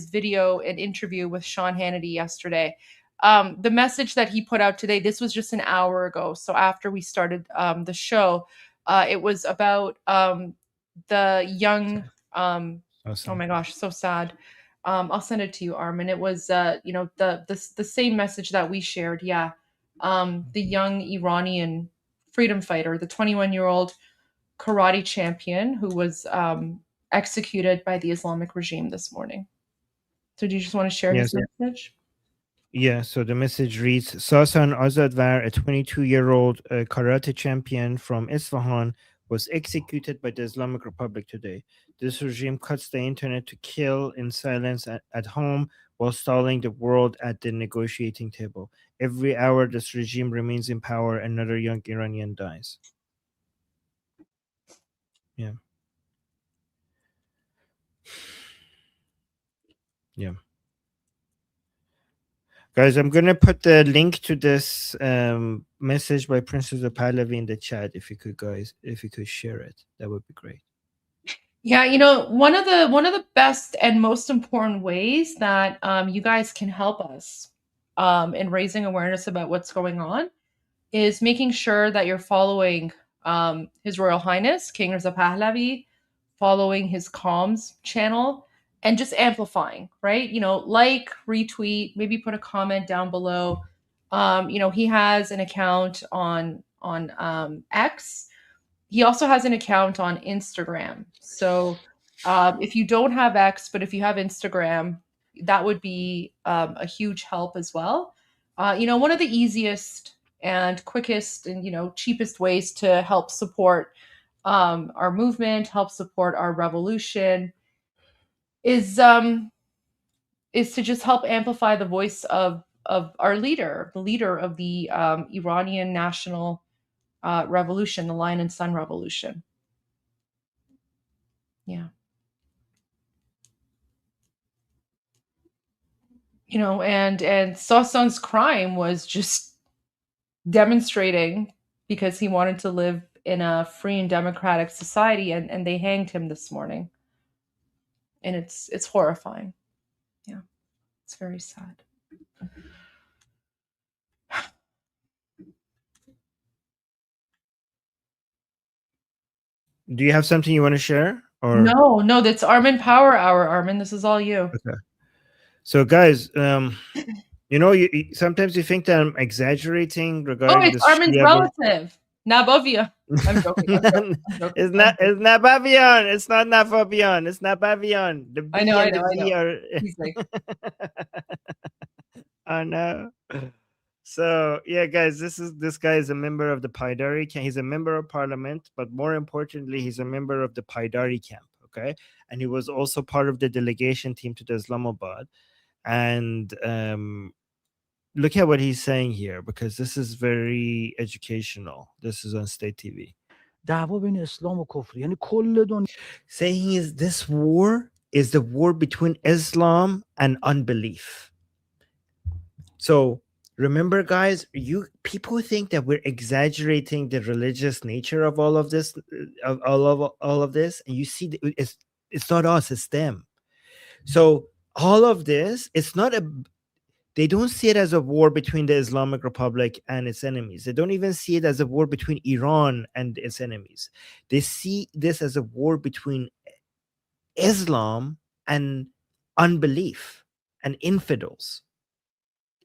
[SPEAKER 15] video and interview with Sean Hannity yesterday. The message that he put out today, this was just an hour ago. So after we started the show. It was about the young. Oh my gosh, so sad. I'll send it to you, Armin. It was the same message that we shared. Yeah, the young Iranian freedom fighter, the 21-year-old karate champion who was executed by the Islamic regime this morning. So do you just want to share his message?
[SPEAKER 16] Yeah, so the message reads, Sassan Ozadvar, a 22-year-old karate champion from Isfahan, was executed by the Islamic Republic today. This regime cuts the internet to kill in silence at home while stalling the world at the negotiating table. Every hour this regime remains in power, another young Iranian dies. Yeah. Yeah. Guys, I'm going to put the link to this message by Princess of Pahlavi in the chat. If you could share it, that would be great.
[SPEAKER 15] Yeah, one of the best and most important ways that you guys can help us in raising awareness about what's going on is making sure that you're following His Royal Highness, King Reza Pahlavi, following his comms channel, and just amplifying, right? Like, retweet, maybe put a comment down below. He has an account on X. He also has an account on Instagram. So if you don't have X, but if you have Instagram, that would be a huge help as well. One of the easiest and quickest and cheapest ways to help support our movement, help support our revolution, is to just help amplify the voice of our leader, the leader of the Iranian national revolution, the Lion and Sun Revolution. Yeah. And Sassan's crime was just demonstrating, because he wanted to live in a free and democratic society, and they hanged him this morning. And it's horrifying. Yeah, it's very sad.
[SPEAKER 16] Do you have something you want to share? Or
[SPEAKER 15] No, that's Armin Power Hour, Armin. This is all you.
[SPEAKER 16] Okay. So, guys, you know, sometimes you think that I'm exaggerating regarding.
[SPEAKER 15] Oh, it's Armin's relative, Nabavia. I'm joking.
[SPEAKER 16] It's not Bavian. It's not Nafabian. It's not Bavian. The B
[SPEAKER 15] I know.
[SPEAKER 16] and the V are.
[SPEAKER 15] He's like,
[SPEAKER 16] I know. So yeah, guys, this guy is a member of the Paidari camp. He's a member of parliament, but more importantly, he's a member of the Paidari camp. Okay, and he was also part of the delegation team to the Islamabad. And look at what he's saying here, because this is very educational. This is on state TV. Saying is this war is the war between Islam and unbelief. So remember, guys, people think that we're exaggerating the religious nature of all of this, all of this, and you see it's not us, it's them. So all of this, they don't see it as a war between the Islamic Republic and its enemies. They don't even see it as a war between Iran and its enemies. They see this as a war between Islam and unbelief and infidels.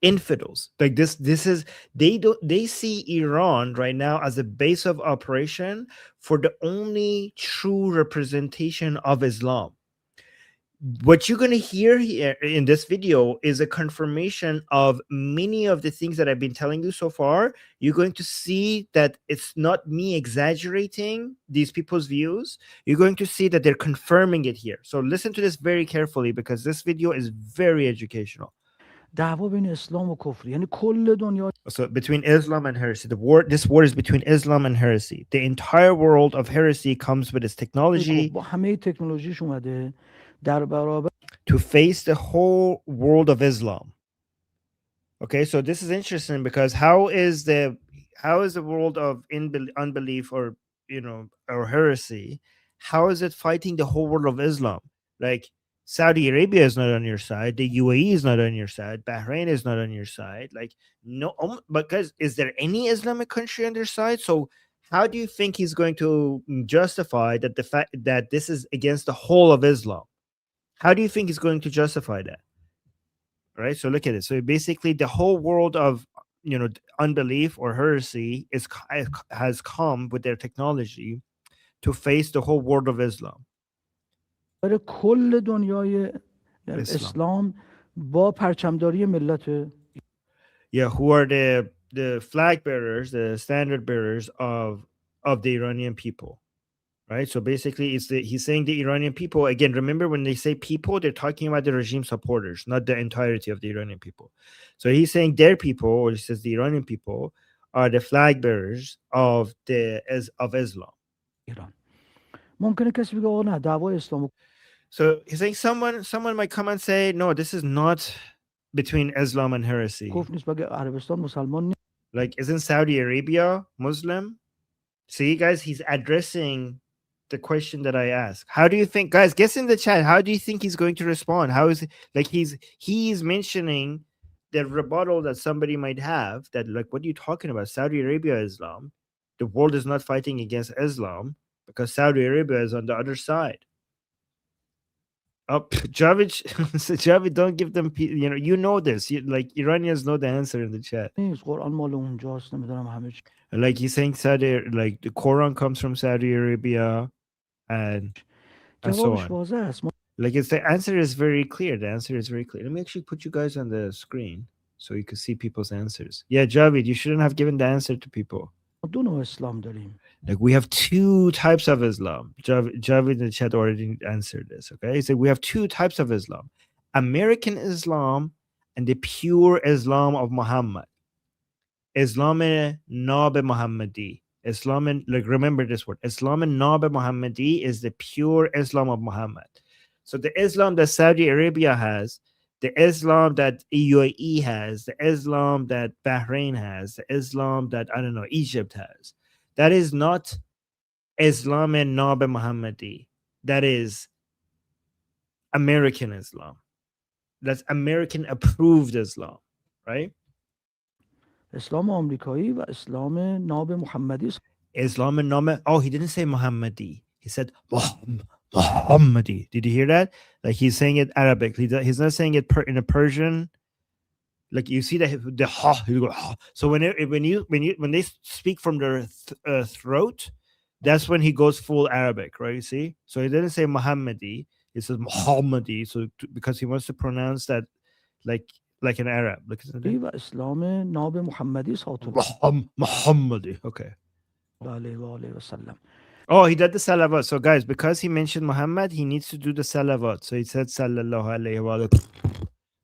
[SPEAKER 16] Like this is they see Iran right now as a base of operation for the only true representation of Islam. What you're going to hear here in this video is a confirmation of many of the things that I've been telling you so far. You're going to see that it's not me exaggerating these people's views. You're going to see that they're confirming it here. So listen to this very carefully, because this video is very educational. So between Islam and heresy, this war is between Islam and heresy. The entire world of heresy comes with its technology to face the whole world of Islam. Okay, so this is interesting, because how is the world of unbelief or or heresy, how is it fighting the whole world of Islam? Like Saudi Arabia is not on your side, the UAE is not on your side, Bahrain is not on your side. Like no, because is there any Islamic country on their side? So how do you think he's going to justify that the fact that this is against the whole of Islam? How do you think he's going to justify that? Right. So look at it. So basically, the whole world of unbelief or heresy has come with their technology to face the whole world of Islam. Yeah, who are the flag bearers, the standard bearers of the Iranian people. Right, so basically, he's saying the Iranian people. Again, remember, when they say people, they're talking about the regime supporters, not the entirety of the Iranian people. So he's saying their people, or he says the Iranian people, are the flag bearers of Islam. So he's saying someone might come and say, no, this is not between Islam and heresy. Like, isn't Saudi Arabia Muslim? See, guys, he's addressing the question that I asked. How do you think, guys, guess in the chat, how do you think he's going to respond? How is it, like, he's mentioning the rebuttal that somebody might have, that like, what are you talking about? Saudi Arabia, Islam. The world is not fighting against Islam because Saudi Arabia is on the other side. Oh, Javid, don't give them, you know this. Like, Iranians know the answer in the chat. Like, he's saying like the Quran comes from Saudi Arabia, and so on. Like, the answer is very clear. The answer is very clear. Let me actually put you guys on the screen so you can see people's answers. Yeah, Javid, you shouldn't have given the answer to people. Like, we have two types of Islam. Javid in the chat already answered this. Okay, he said we have two types of Islam: American Islam and the pure Islam of Muhammad. Islam Nab Muhammadi. Islam, like, remember this word. Islam Nab Muhammadi is the pure Islam of Muhammad. So the Islam that Saudi Arabia has, the Islam that UAE has, the Islam that Bahrain has, the Islam that, I don't know, Egypt has, that is not Islam nab Muhammadi. That is American Islam. That's American approved Islam, right?
[SPEAKER 19] اسلام آمریکایی و اسلام ناب محمدی است.
[SPEAKER 16] Islam and Nama. Oh, he didn't say Muhammadi. He said Muhammadi. Did you hear that? Like he's saying it Arabic. He's not saying it in a Persian. Like you see the ha. You go, ha. So when they speak from their throat, that's when he goes full Arabic, right? You see. So he didn't say Muhammadi. He says Muhammadi. So because he wants to pronounce that like an Arab.
[SPEAKER 19] و اسلام ناب محمدی است.
[SPEAKER 16] Muhammadi. Okay.
[SPEAKER 19] علیه و آله و سلم.
[SPEAKER 16] Oh, he did the salawat. So guys, because he mentioned Muhammad, he needs to do the salawat. So he said sallallahu alayhi wa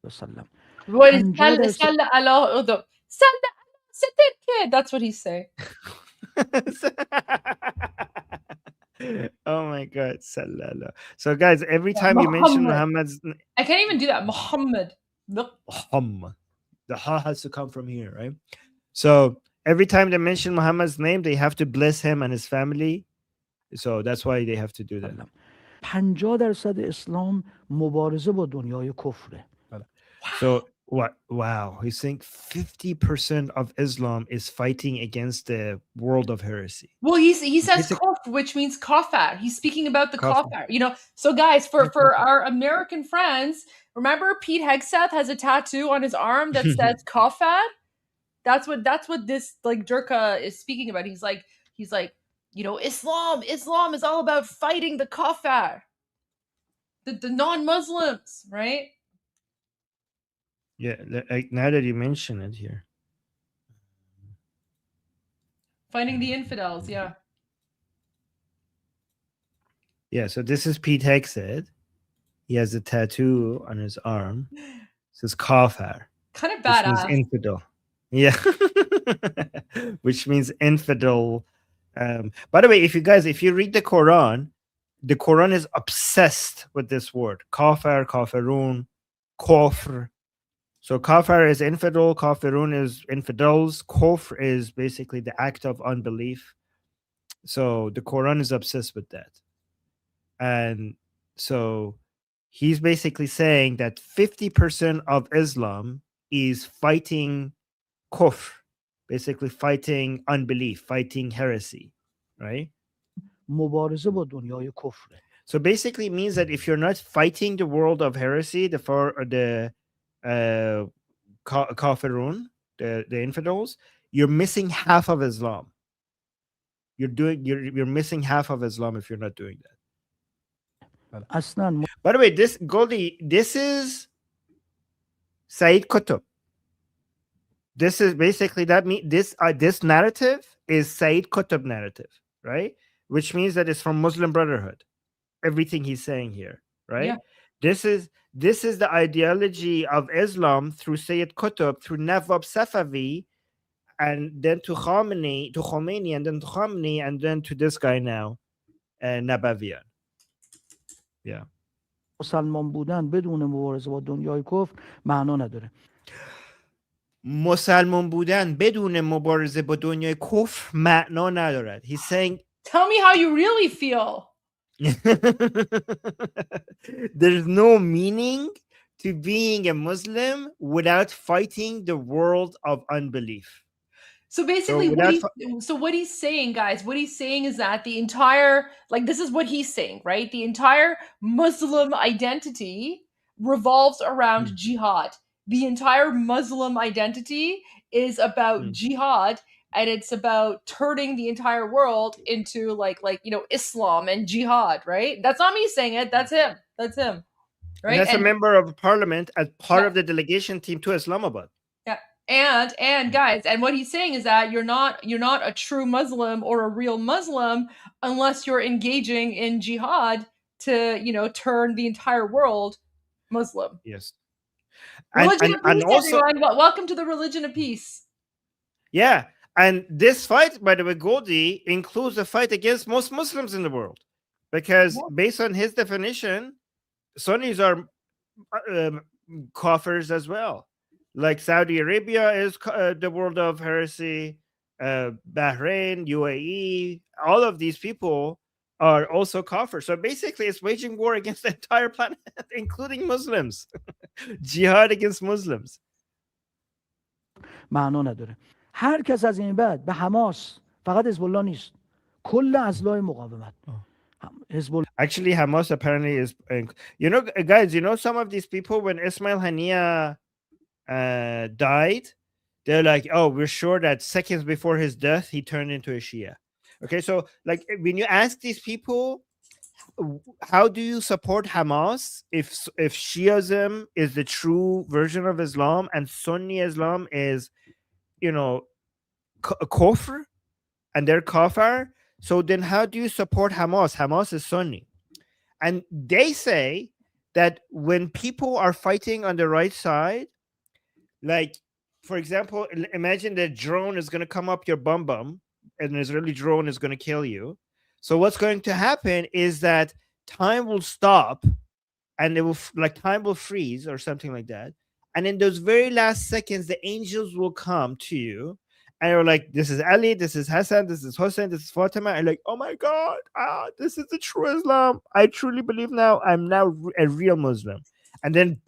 [SPEAKER 19] sallam.
[SPEAKER 15] What is Salla Allah Udo? Salla Allah. That's what he's saying.
[SPEAKER 16] Oh my God, sallallahu. So guys, every time you mention Muhammad's,
[SPEAKER 15] I can't even do that. Muhammad.
[SPEAKER 16] Muhammad. The ha has to come from here, right? So every time they mention Muhammad's name, they have to bless him and his family. So that's why they have to do that.
[SPEAKER 19] 50% اسلام مبارزه با دنیای کفره.
[SPEAKER 16] So what? Wow, he's saying 50% of Islam is fighting against the world of heresy.
[SPEAKER 15] Well, he says kufr, which means kafar. He's speaking about the kafar. You know, so guys, for our American friends, remember Pete Hegseth has a tattoo on his arm that says kafar. That's what this like Durka is speaking about. He's like, you know, Islam is all about fighting the kafar, the non-Muslims, right?
[SPEAKER 16] Yeah, now that you mention it here.
[SPEAKER 15] Fighting the infidels, yeah.
[SPEAKER 16] Yeah, so this is Pete Hegseth. He has a tattoo on his arm. It says kafar.
[SPEAKER 15] Kind of badass.
[SPEAKER 16] Which means infidel. Yeah. Which means infidel. By the way, if you read the Quran is obsessed with this word. Kafar, kafirun, kofr. So kafar is infidel, kafirun is infidels, kufr is basically the act of unbelief. So the Quran is obsessed with that. And so he's basically saying that 50% of Islam is fighting kufr, basically fighting unbelief, fighting heresy, right?
[SPEAKER 19] مبارزه با دنیای کفره.
[SPEAKER 16] So basically it means that if you're not fighting the world of heresy, the kafirun, the infidels, you're missing half of Islam. You're missing half of Islam if you're not doing that. By the way, this is Sayyid Qutb. This is basically this narrative is Sayyid Qutb narrative, right? Which means that it's from Muslim Brotherhood. Everything he's saying here, right?
[SPEAKER 15] Yeah.
[SPEAKER 16] This is the ideology of Islam through Sayyid Qutb, through Nawab Safavi, and then to Khomeini, and then to Khamenei, and then to this guy now, Nabavian. Yeah.
[SPEAKER 19] مسلمان بودن بدون مبارزه با دنیای کفر معنا نداره.
[SPEAKER 16] مسلمان بودن بدون مبارزه با دنیای کفر معنا ندارد. He's saying,
[SPEAKER 15] tell me how you really feel.
[SPEAKER 16] There's no meaning to being a Muslim without fighting the world of unbelief.
[SPEAKER 15] So basically, what he's saying, guys, what he's saying is that the entire, like, this is what he's saying, right? The entire Muslim identity revolves around jihad. The entire Muslim identity is about jihad, and it's about turning the entire world into like you know, Islam and jihad, right? That's not me saying it. That's him. Right?
[SPEAKER 16] And that's a member of parliament as part of the delegation team to Islamabad.
[SPEAKER 15] Yeah. And guys, and what he's saying is that you're not a true Muslim or a real Muslim unless you're engaging in jihad to, you know, turn the entire world Muslim.
[SPEAKER 16] Yes.
[SPEAKER 15] Religion of peace,
[SPEAKER 16] also,
[SPEAKER 15] everyone. Welcome to the religion of peace.
[SPEAKER 16] Yeah. And this fight, by the way, Goldie, includes a fight against most Muslims in the world. Because based on his definition, Sunnis are kafirs as well. Like Saudi Arabia is the world of heresy. Bahrain, UAE, all of these people are also kafir. So basically, it's waging war against the entire planet, including Muslims. Jihad against Muslims.
[SPEAKER 19] معنا نداره. هر کس از این بعد به حماس، فقط حزب الله نیست، کل اضلاع مقاومت.
[SPEAKER 16] Actually, Hamas apparently is, guys, some of these people, when Ismail Haniya died, they're like, oh, we're sure that seconds before his death, he turned into a Shia. Okay, so like when you ask these people, how do you support Hamas if Shiism is the true version of Islam and Sunni Islam is, kufr and they're kafir? So then how do you support Hamas? Hamas is Sunni. And they say that when people are fighting on the right side, like, for example, imagine that drone is going to come up your bum, and an Israeli drone is going to kill you. So what's going to happen is that time will stop and it will, time will freeze or something like that. And in those very last seconds, the angels will come to you. And you're like, this is Ali, this is Hassan, this is Hussein, this is Fatima. And like, oh my God, this is the true Islam. I truly believe now I'm now a real Muslim. And then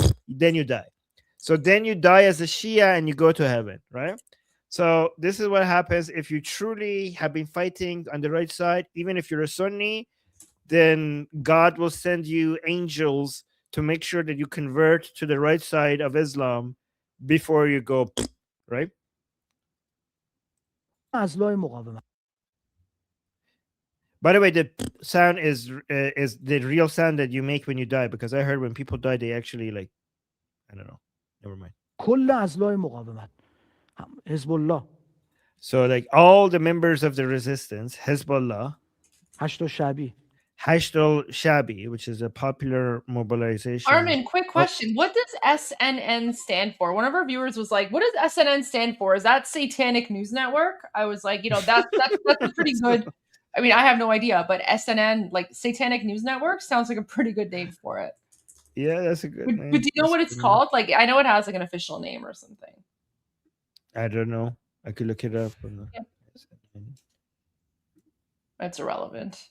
[SPEAKER 16] you die. So then you die as a Shia and you go to heaven, right? So this is what happens if you truly have been fighting on the right side. Even if you're a Sunni, then God will send you angels to make sure that you convert to the right side of Islam before you go, right? By the way, the sound is the real sound that you make when you die, because I heard when people die, they actually I don't know. Never mind. So like all the members of the resistance, Hezbollah, Hashtag Shabi, which is a popular mobilization.
[SPEAKER 15] Armin, quick question. What does SNN stand for? One of our viewers was like, what does SNN stand for? Is that Satanic News Network? I was like, that's a pretty good, I mean, I have no idea, but SNN, like Satanic News Network, sounds like a pretty good name for it.
[SPEAKER 16] Yeah, that's a good name.
[SPEAKER 15] But do you know what it's called? Like, I know it has like an official name or something.
[SPEAKER 16] I don't know. I could look it up.
[SPEAKER 15] Yeah. That's irrelevant.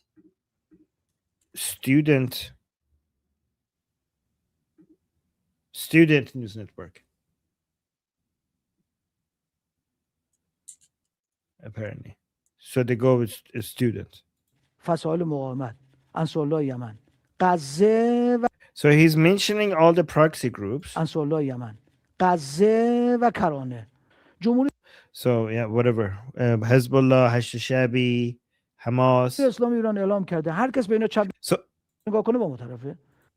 [SPEAKER 16] Student News Network. Apparently. So they go with a student. So he's mentioning all the proxy groups. So yeah, whatever. Hezbollah, Hashtag Hamas.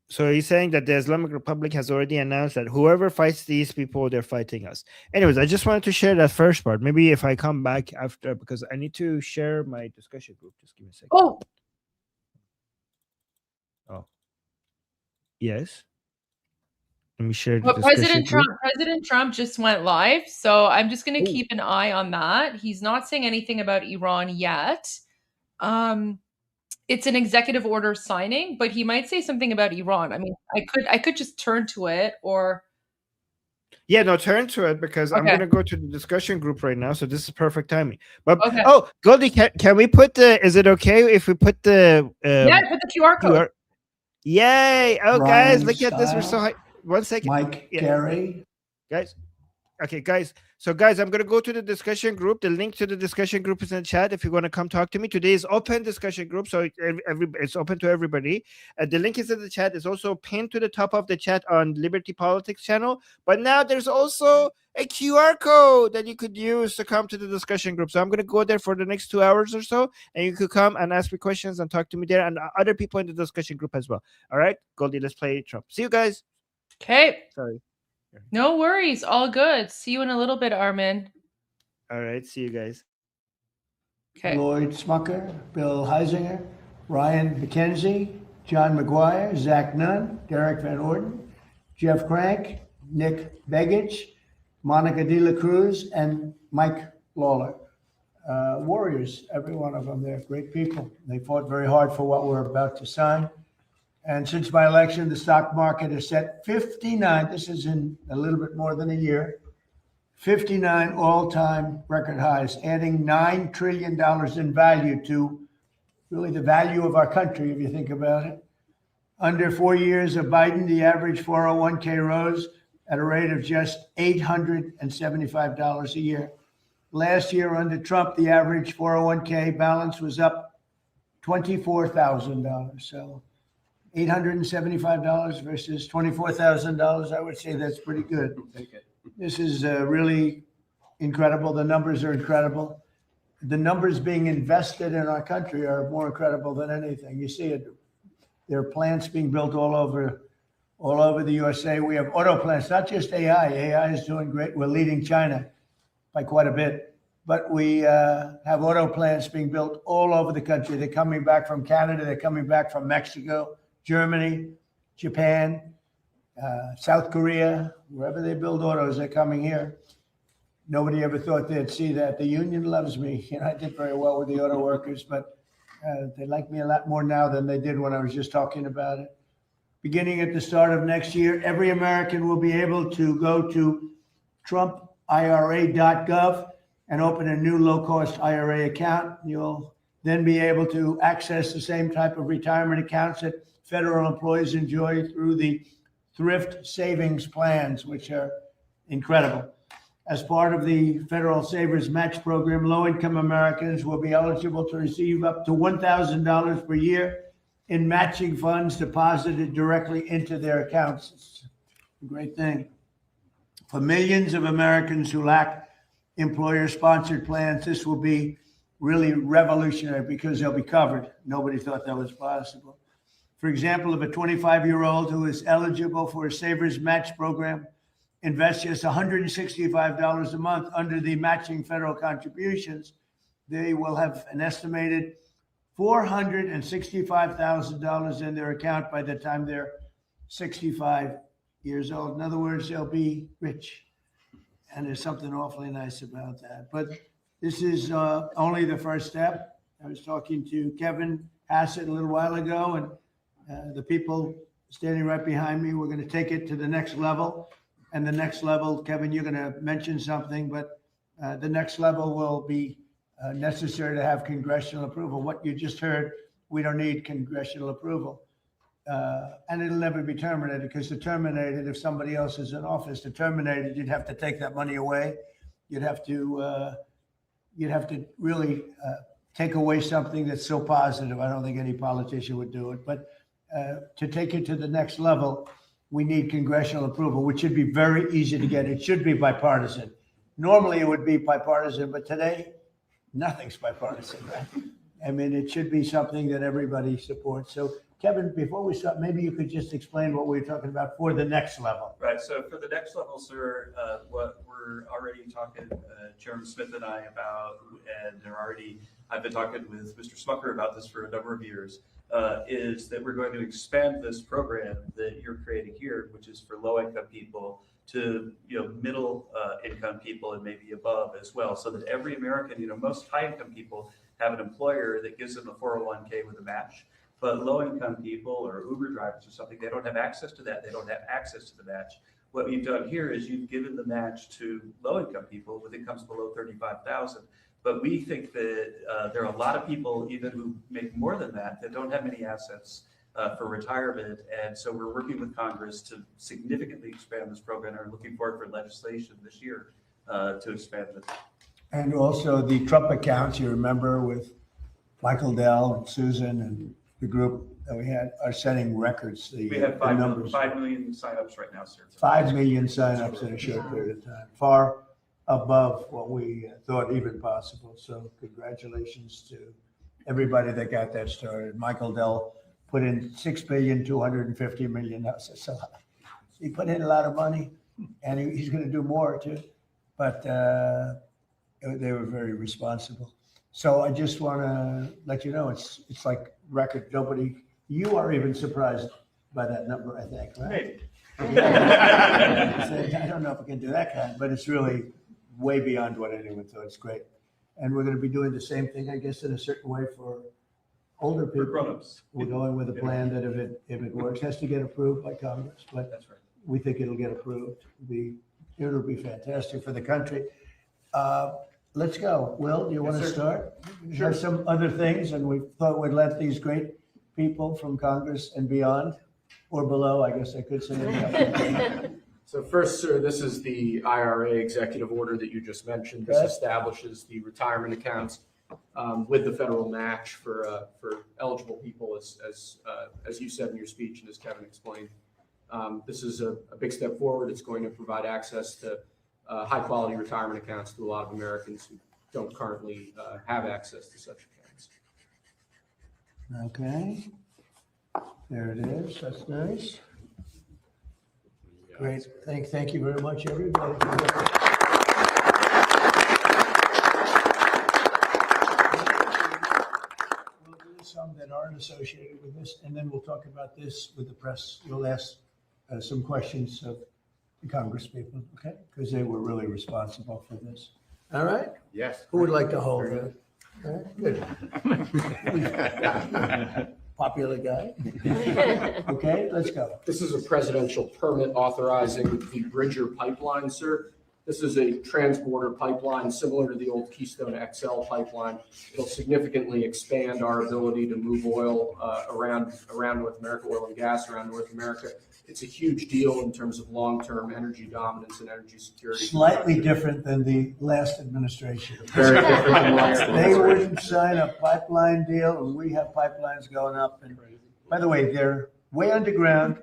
[SPEAKER 16] So he's saying that the Islamic Republic has already announced that whoever fights these people, they're fighting us. Anyways, I just wanted to share that first part. Maybe if I come back after, because I need to share my discussion group. Just give me a second. Oh. Yes. Let me share the
[SPEAKER 15] President Trump just went live, so I'm just going to keep an eye on that. He's not saying anything about Iran yet. It's an executive order signing, but he might say something about Iran. I mean, I could just turn to it, or
[SPEAKER 16] turn to it, because I'm going to go to the discussion group right now, so this is perfect timing. But Goldie, can we put is it okay if we put the
[SPEAKER 15] put the QR code.
[SPEAKER 16] Yay! Oh, guys, look at this. We're so high. 1 second.
[SPEAKER 20] Mike, Gary.
[SPEAKER 16] Guys. Okay, guys. So, guys, I'm going to go to the discussion group. The link to the discussion group is in the chat if you want to come talk to me. Today is open discussion group, so it's open to everybody. The link is in the chat. It's also pinned to the top of the chat on Liberty Politics channel. But now there's also a QR code that you could use to come to the discussion group. So I'm going to go there for the next 2 hours or so, and you could come and ask me questions and talk to me there, and other people in the discussion group as well. All right, Goldie, let's play Trump. See you guys.
[SPEAKER 15] Okay.
[SPEAKER 16] Sorry.
[SPEAKER 15] No worries. All good. See you in a little bit, Armin.
[SPEAKER 16] All right. See you guys.
[SPEAKER 20] Okay. Lloyd Smucker, Bill Heisinger, Ryan McKenzie, John McGuire, Zach Nunn, Derek Van Orden, Jeff Crank, Nick Begich, Monica De La Cruz, and Mike Lawler. Warriors, every one of them. They're great people. They fought very hard for what we're about to sign. And since my election, the stock market has set 59, this is in a little bit more than a year, 59 all-time record highs, adding $9 trillion in value to really the value of our country, if you think about it. Under 4 years of Biden, the average 401k rose at a rate of just $875 a year. Last year under Trump, the average 401k balance was up $24,000. So $875 versus $24,000, I would say that's pretty good. This is really incredible. The numbers are incredible. The numbers being invested in our country are more incredible than anything. You see it. There are plants being built all over the USA. We have auto plants, not just AI. AI is doing great. We're leading China by quite a bit. But we have auto plants being built all over the country. They're coming back from Canada. They're coming back from Mexico, Germany, Japan, South Korea. Wherever they build autos, they're coming here. Nobody ever thought they'd see that. The union loves me. You know, I did very well with the auto workers, but they like me a lot more now than they did when I was just talking about it. Beginning at the start of next year, every American will be able to go to TrumpIRA.gov and open a new low-cost IRA account. You'll then be able to access the same type of retirement accounts that federal employees enjoy through the thrift savings plans, which are incredible. As part of the Federal Savers Match Program, low-income Americans will be eligible to receive up to $1,000 per year in matching funds deposited directly into their accounts. It's a great thing. For millions of Americans who lack employer-sponsored plans, this will be really revolutionary because they'll be covered. Nobody thought that was possible. For example, if a 25-year-old who is eligible for a Savers Match Program invest just $165 a month under the matching federal contributions, they will have an estimated $465,000 in their account by the time they're 65 years old. In other words, they'll be rich. And there's something awfully nice about that. But this is only the first step. I was talking to Kevin Hassett a little while ago, and the people standing right behind me, we're going to take it to the next level. And the next level, Kevin, you're going to mention something, but the next level will be necessary to have congressional approval. What you just heard, we don't need congressional approval. And it'll never be terminated, because to terminate it, if somebody else is in office, to terminate it, you'd have to take that money away. You'd have to really take away something that's so positive. I don't think any politician would do it. But to take it to the next level, we need congressional approval, which should be very easy to get. It should be bipartisan. Normally it would be bipartisan, but today nothing's bipartisan, right? I mean, it should be something that everybody supports. So Kevin, before we start, maybe you could just explain what we're talking about for the next level.
[SPEAKER 21] Right, so for the next level, sir, what we're already talking, Chairman Smith and I about, and I've been talking with Mr. Smucker about this for a number of years, is that we're going to expand this program that you're creating here, which is for low-income people, to middle income people and maybe above as well, so that every American, most high-income people have an employer that gives them a 401k with a match. But low-income people or Uber drivers or something, they don't have access to that. They don't have access to the match. What you've done here is you've given the match to low-income people with incomes below $35,000. But we think that there are a lot of people, even who make more than that don't have many assets for retirement. And so we're working with Congress to significantly expand this program, and are looking forward for legislation this year to expand it.
[SPEAKER 20] And also the Trump accounts, you remember, with Michael Dell and Susan and the group that we had, are setting records.
[SPEAKER 21] We have 5 million signups right now, sir.
[SPEAKER 20] 5 million signups in a short period of time, far above what we thought even possible. So congratulations to everybody that got that started. Michael Dell put in $6.25 billion. So he put in a lot of money, and he's going to do more too. But they were very responsible. So I just want to let you know, it's like record. You are even surprised by that number, I think, right? Maybe. I don't know if I can do that kind, but it's really way beyond what anyone thought. It's great. And we're going to be doing the same thing, I guess, in a certain way for older people.
[SPEAKER 21] For grown-ups.
[SPEAKER 20] We're going with a plan that if it works, has to get approved by Congress. But
[SPEAKER 21] that's right.
[SPEAKER 20] We think it'll get approved. It'll be It'll be fantastic for the country. Let's go. Will, do you want to start?
[SPEAKER 21] Sure.
[SPEAKER 20] There's some other things, and we thought we'd let these great people from Congress and beyond, or below, I guess I could say.
[SPEAKER 4] So first, sir, this is the IRA executive order that you just mentioned. This
[SPEAKER 20] Okay.
[SPEAKER 4] establishes the retirement accounts with the federal match for eligible people, as you said in your speech and as Kevin explained. This is a big step forward. It's going to provide access to high-quality retirement accounts to a lot of Americans who don't currently have access to such accounts.
[SPEAKER 20] Okay. There it is. That's nice. Great. Thank you very much, everybody. We'll do some that aren't associated with this, and then we'll talk about this with the press. We'll ask some questions of the Congress people, okay? Because they were really responsible for this. All right?
[SPEAKER 4] Yes.
[SPEAKER 20] Who would like to hold that? All right, good. Popular guy. Okay, let's go.
[SPEAKER 4] This is a presidential permit authorizing the Bridger pipeline, sir. This is a transborder pipeline similar to the old Keystone XL pipeline. It'll significantly expand our ability to move oil around North America, oil and gas around North America. It's a huge deal in terms of long-term energy dominance and energy security.
[SPEAKER 20] Slightly different than the last administration.
[SPEAKER 4] Very different than last
[SPEAKER 20] They
[SPEAKER 4] administration.
[SPEAKER 20] wouldn't sign a pipeline deal, and we have pipelines going up. And by the way, they're way underground.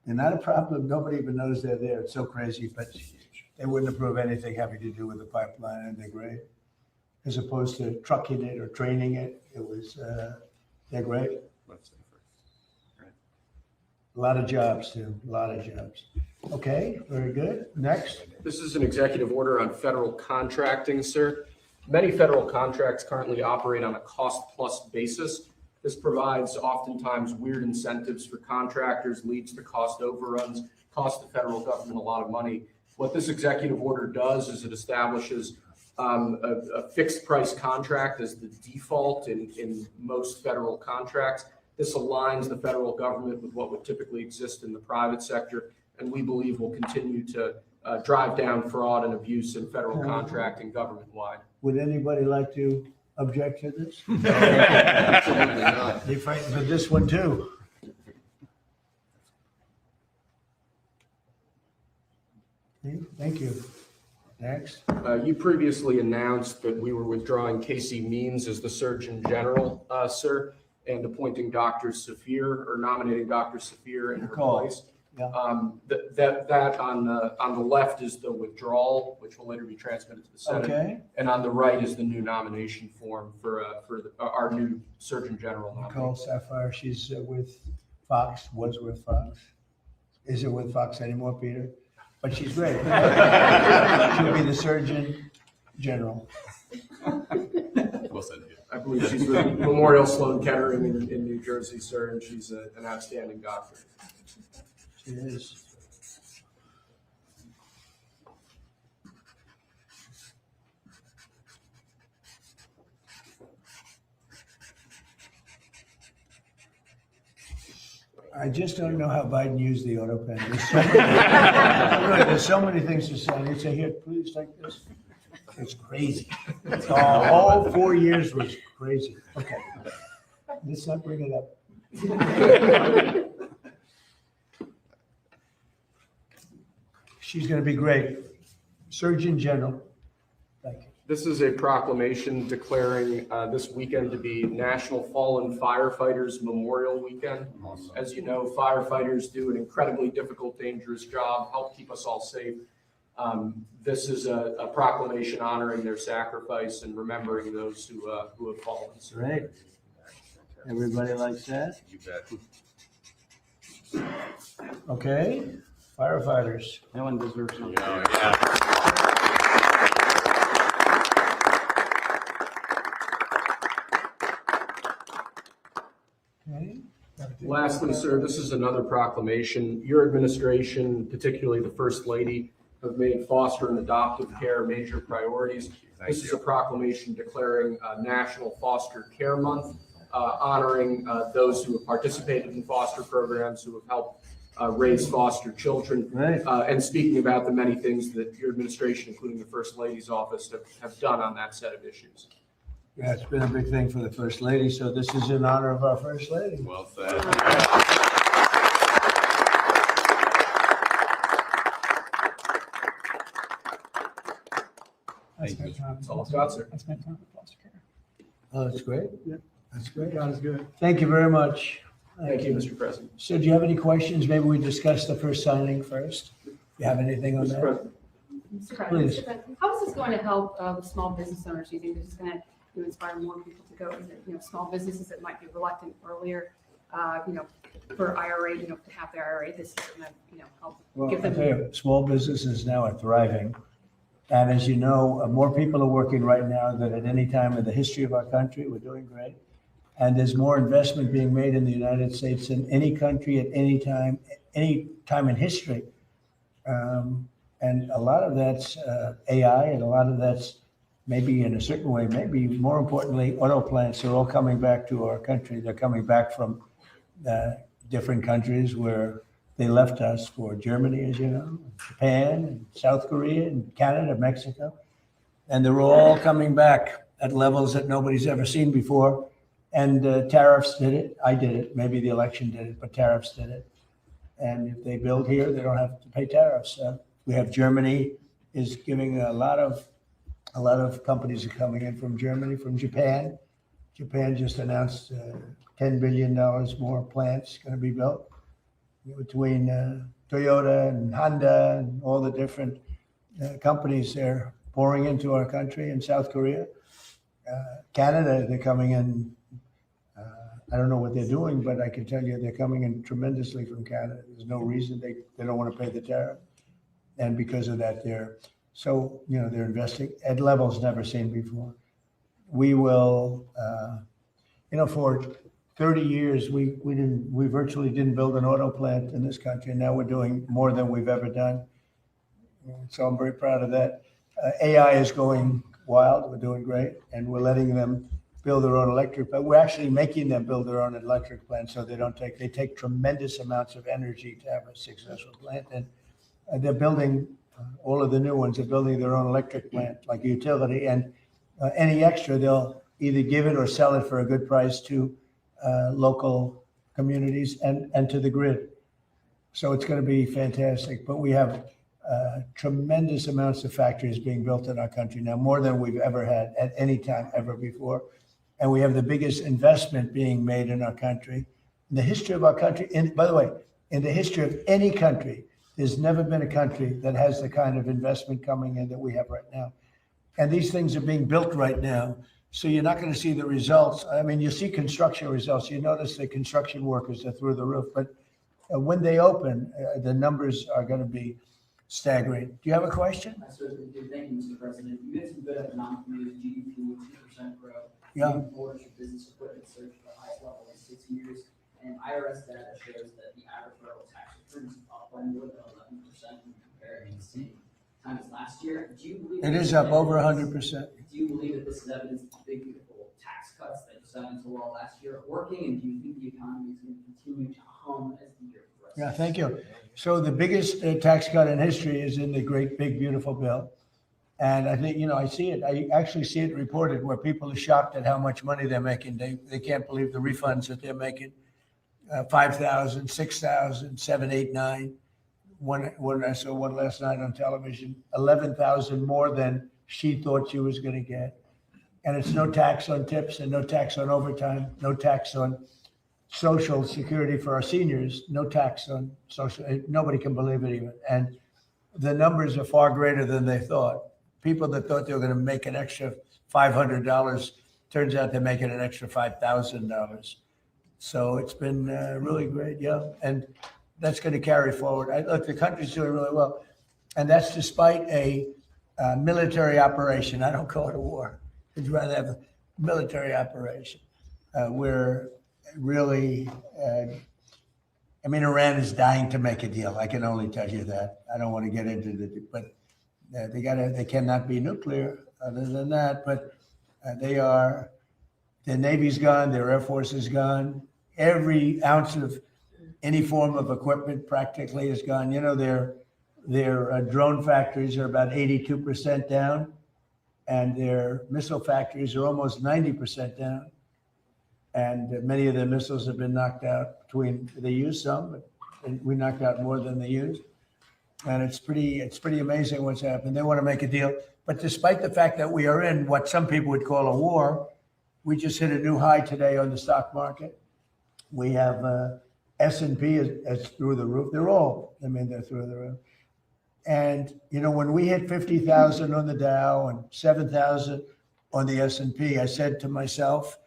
[SPEAKER 20] They're not a problem. Nobody even knows they're there. It's so crazy, but they wouldn't approve anything having to do with the pipeline, and they're great. As opposed to trucking it or training it, they're great. A lot of jobs too, a lot of jobs. Okay, very good. Next.
[SPEAKER 4] This is an executive order on federal contracting, sir. Many federal contracts currently operate on a cost-plus basis. This provides oftentimes weird incentives for contractors, leads to cost overruns, costs the federal government a lot of money. What this executive order does is it establishes a fixed price contract as the default in most federal contracts. This aligns the federal government with what would typically exist in the private sector, and we believe will continue to drive down fraud and abuse in federal contracting government-wide.
[SPEAKER 20] Would anybody like to object to this?
[SPEAKER 4] Absolutely not.
[SPEAKER 20] They fighting for this one too. Okay, thank you. Next.
[SPEAKER 4] You previously announced that we were withdrawing Casey Means as the Surgeon General, sir, and appointing Dr. Safir or nominating Dr. Safir in her place.
[SPEAKER 20] Yeah.
[SPEAKER 4] That on the left is the withdrawal, which will later be transmitted to the Senate.
[SPEAKER 20] Okay.
[SPEAKER 4] And on the right is the new nomination form for our new Surgeon General nominee.
[SPEAKER 20] Nicole Sapphire, she's with Fox, was with Fox. Is it with Fox anymore, Peter? But she's great. She'll be the Surgeon General.
[SPEAKER 4] I believe she's with Memorial Sloan Kettering in New Jersey, sir, and she's an outstanding doctor.
[SPEAKER 20] She is. I just don't know how Biden used the auto pen. There's so many things to say. They say, here, please take this. It's crazy. The whole 4 years was crazy. Okay. Let's not bring it up. She's going to be great. Surgeon General. Thank you.
[SPEAKER 4] This is a proclamation declaring this weekend to be National Fallen Firefighters Memorial Weekend. Awesome. As you know, firefighters do an incredibly difficult, dangerous job, help keep us all safe. This is a proclamation honoring their sacrifice and remembering those who have fallen.
[SPEAKER 20] Great. Everybody likes that?
[SPEAKER 4] You bet.
[SPEAKER 20] Okay. Firefighters.
[SPEAKER 22] That one deserves something.
[SPEAKER 20] Okay.
[SPEAKER 4] Lastly, sir, this is another proclamation. Your administration, particularly the First Lady, have made foster and adoptive care major priorities. This is a proclamation declaring National Foster Care Month, honoring those who have participated in foster programs, who have helped raise, foster children.
[SPEAKER 20] Right.
[SPEAKER 4] And speaking about the many things that your administration, including the First Lady's office, have done on that set of issues.
[SPEAKER 20] Yeah, it's been a big thing for the First Lady, so this is in honor of our First Lady.
[SPEAKER 10] Well said.
[SPEAKER 4] That's all I've got, sir.
[SPEAKER 20] I spent time with foster care. Oh, that's great. Yeah, that's great. That was good. Thank you very much.
[SPEAKER 4] Thank you, Mr. President.
[SPEAKER 20] So do you have any questions? Maybe we discuss the first signing first. Do you have anything on
[SPEAKER 4] Mr.
[SPEAKER 20] that?
[SPEAKER 4] President.
[SPEAKER 5] Mr. President,
[SPEAKER 20] Please.
[SPEAKER 5] Mr. President, how is this going to help with small business owners? Do you think this is going to inspire more people to go? Is it, small businesses that might be reluctant earlier, for IRA, to have their IRA, this is going to, help
[SPEAKER 20] Well,
[SPEAKER 5] give
[SPEAKER 20] I
[SPEAKER 5] them.
[SPEAKER 20] tell you, small businesses now are thriving. And as you know, more people are working right now than at any time in the history of our country. We're doing great. And there's more investment being made in the United States than any country at any time in history. And a lot of that's AI, and a lot of that's maybe in a certain way, maybe more importantly, auto plants are all coming back to our country. They're coming back from different countries where they left us, for Germany, as you know, Japan, and South Korea, and Canada, Mexico. And they're all coming back at levels that nobody's ever seen before. And tariffs did it. I did it. Maybe the election did it, but tariffs did it. And if they build here, they don't have to pay tariffs. We have Germany is giving a lot of companies are coming in from Germany, from Japan. Japan just announced $10 billion more plants going to be built between Toyota and Honda and all the different companies they're pouring into our country. In South Korea, Canada, they're coming in. I don't know what they're doing, but I can tell you they're coming in tremendously from Canada. There's no reason they don't want to pay the tariff. And because of that, they're investing at levels never seen before. We will, for 30 years, we virtually didn't build an auto plant in this country. And now we're doing more than we've ever done. So I'm very proud of that. AI is going wild. We're doing great. And we're letting them build their own electric, but we're actually making them build their own electric plant, so they take tremendous amounts of energy to have a successful plant. And they're building, all of the new ones are building their own electric plant, like a utility, and any extra, they'll either give it or sell it for a good price to local communities and to the grid. So it's going to be fantastic. But we have tremendous amounts of factories being built in our country now, more than we've ever had at any time ever before. And we have the biggest investment being made in our country. In the history of our country, by the way, in the history of any country, there's never been a country that has the kind of investment coming in that we have right now. And these things are being built right now. So you're not going to see the results. I mean, you see construction results. You notice the construction workers are through the roof. But when they open, the numbers are going to be staggering. Do you have a question?
[SPEAKER 22] I certainly do. Thank you, Mr. President. You had some good economic news, GDP with 2% growth.
[SPEAKER 20] Yeah.
[SPEAKER 22] Moving forward, your business equipment surged to the highest level in 6 years. And IRS data shows that the average federal tax return is up by more than 11% when comparing the same time as last year. Do you believe
[SPEAKER 20] It is up over 100%.
[SPEAKER 22] Do you believe that this is evidence of the big, beautiful tax cuts that just went into law last year are working? And do you think the economy is going to continue to hum as the year progresses?
[SPEAKER 20] Yeah, thank you. So the biggest tax cut in history is in the great, big, beautiful bill. And I think, I see it. I actually see it reported where people are shocked at how much money they're making. They can't believe the refunds that they're making. 5,000, 6,000, 7, 8, 9. One I saw one last night on television, 11,000 more than she thought she was going to get. And it's no tax on tips and no tax on overtime, no tax on Social Security for our seniors, no tax on social. Nobody can believe it even. And the numbers are far greater than they thought. People that thought they were going to make an extra $500, turns out they're making an extra $5,000. So it's been really great, yeah. And that's going to carry forward. Look, the country's doing really well. And that's despite a military operation. I don't call it a war. I'd rather have a military operation. We're really, Iran is dying to make a deal. I can only tell you that. I don't want to get into the, but they cannot be nuclear other than that. But their Navy's gone, their Air Force is gone. Every ounce of any form of equipment practically is gone. You know, their drone factories are about 82% down, and their missile factories are almost 90% down. And many of their missiles have been knocked out they used some, but we knocked out more than they used. And it's pretty amazing what's happened. They want to make a deal. But despite the fact that we are in what some people would call a war, we just hit a new high today on the stock market. We have S&P is through the roof. They're through the roof. And, you know, when we hit 50,000 on the Dow and 7,000 on the S&P, I said to myself,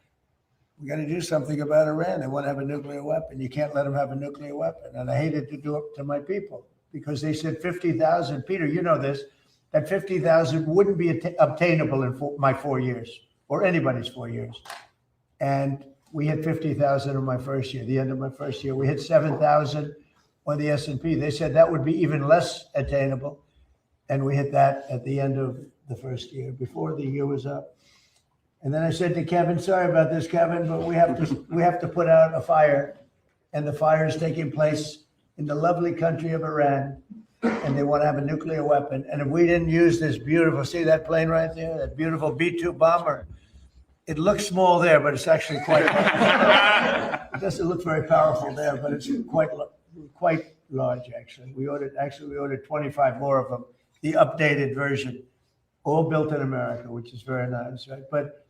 [SPEAKER 20] we got to do something about Iran. They want to have a nuclear weapon. You can't let them have a nuclear weapon. And I hated to do it to my people because they said 50,000. Peter, you know this, that 50,000 wouldn't be obtainable in my 4 years or anybody's 4 years. And we hit 50,000 in my first year, the end of my first year. We hit 7,000 on the S&P. They said that would be even less attainable. And we hit that at the end of the first year, before the year was up. And then I said to Kevin, sorry about this, Kevin, but we have to put out a fire. And the fire is taking place in the lovely country of Iran. And they want to have a nuclear weapon. And if we didn't use this beautiful, see that plane right there, that beautiful B-2 bomber, it looks small there, but it's actually quite, it doesn't look very powerful there, but it's quite large, actually. We ordered 25 more of them, the updated version, all built in America, which is very nice, right? But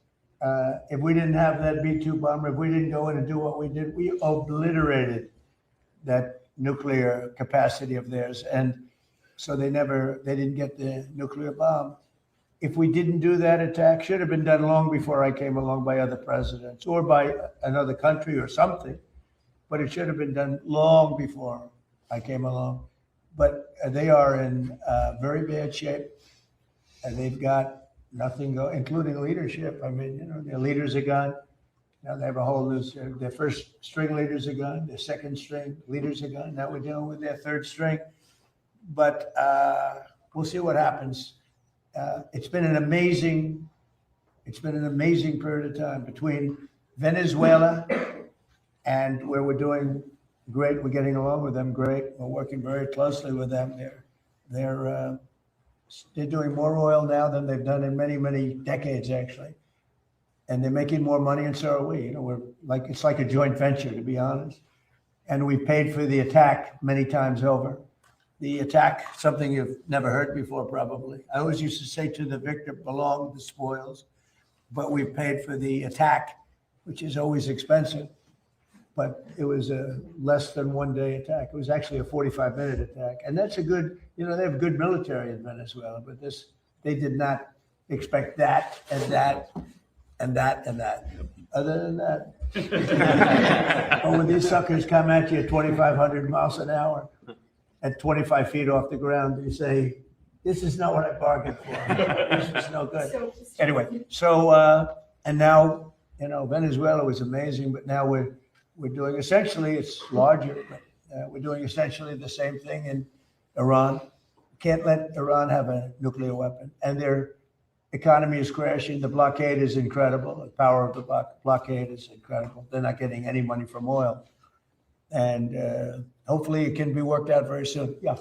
[SPEAKER 20] if we didn't have that B-2 bomber, if we didn't go in and do what we did, we obliterated that nuclear capacity of theirs. And so they didn't get the nuclear bomb. If we didn't do that attack, should have been done long before I came along by other presidents or by another country or something, but it should have been done long before I came along. But they are in very bad shape, and they've got nothing going, including leadership. I mean, you know, their leaders are gone. Now they have a whole new, their first string leaders are gone, their second string leaders are gone. Now we're dealing with their third string. But we'll see what happens. It's been an amazing period of time between Venezuela and where we're doing great. We're getting along with them great. We're working very closely with them. They're doing more oil now than they've done in many, many decades, actually. And they're making more money, and so are we. You know, it's like a joint venture, to be honest. And we paid for the attack many times over. The attack, something you've never heard before, probably. I always used to say to the victor, belong the spoils, but we paid for the attack, which is always expensive. But it was a less than 1 day attack. It was actually a 45-minute attack. And that's a good, you know, they have good military in Venezuela, but they did not expect that and that and that and that. Other than that, but when these suckers come at you at 2,500 miles an hour, at 25 feet off the ground, you say, this is not what I bargained for. This is no good. Anyway, so, and now, you know, Venezuela was amazing, but now we're doing essentially, it's larger, but we're doing essentially the same thing in Iran. Can't let Iran have a nuclear weapon. And their economy is crashing. The blockade is incredible. The power of the blockade is incredible. They're not getting any money from oil. And hopefully it can be worked out very soon. Yeah.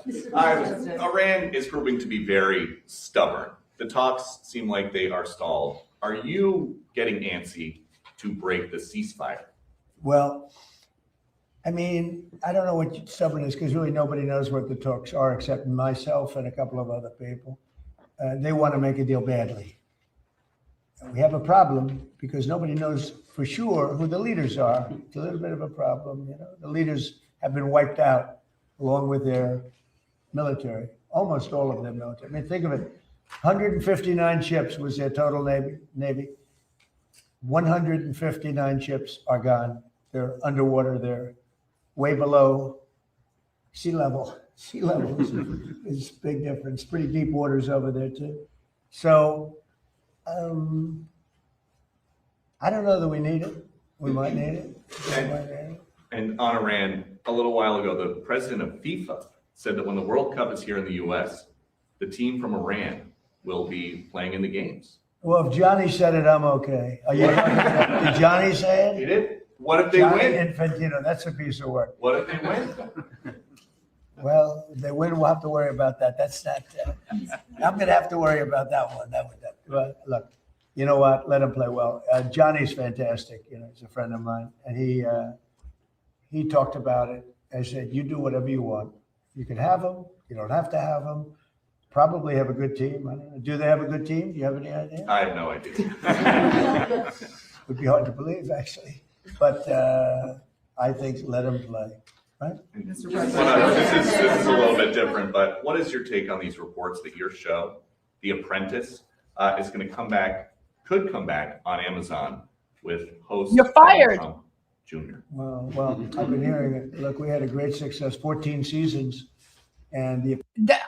[SPEAKER 7] Iran is proving to be very stubborn. The talks seem like they are stalled. Are you getting antsy to break the ceasefire?
[SPEAKER 20] Well, I mean, I don't know what stubborn is because really nobody knows what the talks are except myself and a couple of other people. They want to make a deal badly. And we have a problem because nobody knows for sure who the leaders are. It's a little bit of a problem. You know, the leaders have been wiped out along with their military, almost all of their military. I mean, think of it. 159 ships was their total Navy. 159 ships are gone. They're underwater. They're way below sea level. Sea level is a big difference. Pretty deep waters over there too. So I don't know that we need it. We might need it.
[SPEAKER 7] And on Iran, a little while ago, the president of FIFA said that when the World Cup is here in the U.S., the team from Iran will be playing in the games.
[SPEAKER 20] Well, if Johnny said it, I'm okay. Did Johnny say it?
[SPEAKER 7] He did. What if they
[SPEAKER 20] Gianni
[SPEAKER 7] win?
[SPEAKER 20] Infantino, that's a piece of work.
[SPEAKER 7] What if they win?
[SPEAKER 20] Well, if they win, we'll have to worry about that. That's not, I'm gonna have to worry about that one. But look, you know what? Let him play well. Johnny's fantastic. You know, he's a friend of mine, and he talked about it. I said, you do whatever you want. You can have him. You don't have to have him. Probably have a good team. I don't know. Do they have a good team? Do you have any idea?
[SPEAKER 7] I have no idea.
[SPEAKER 20] Would be hard to believe, actually. But I think let him play. Right?
[SPEAKER 7] This is a little bit different, but what is your take on these reports that your show, The Apprentice, is going to could come back on Amazon with host
[SPEAKER 15] You're fired.
[SPEAKER 7] Trump Jr.
[SPEAKER 20] Well, I've been hearing it. Look, we had a great success, 14 seasons, and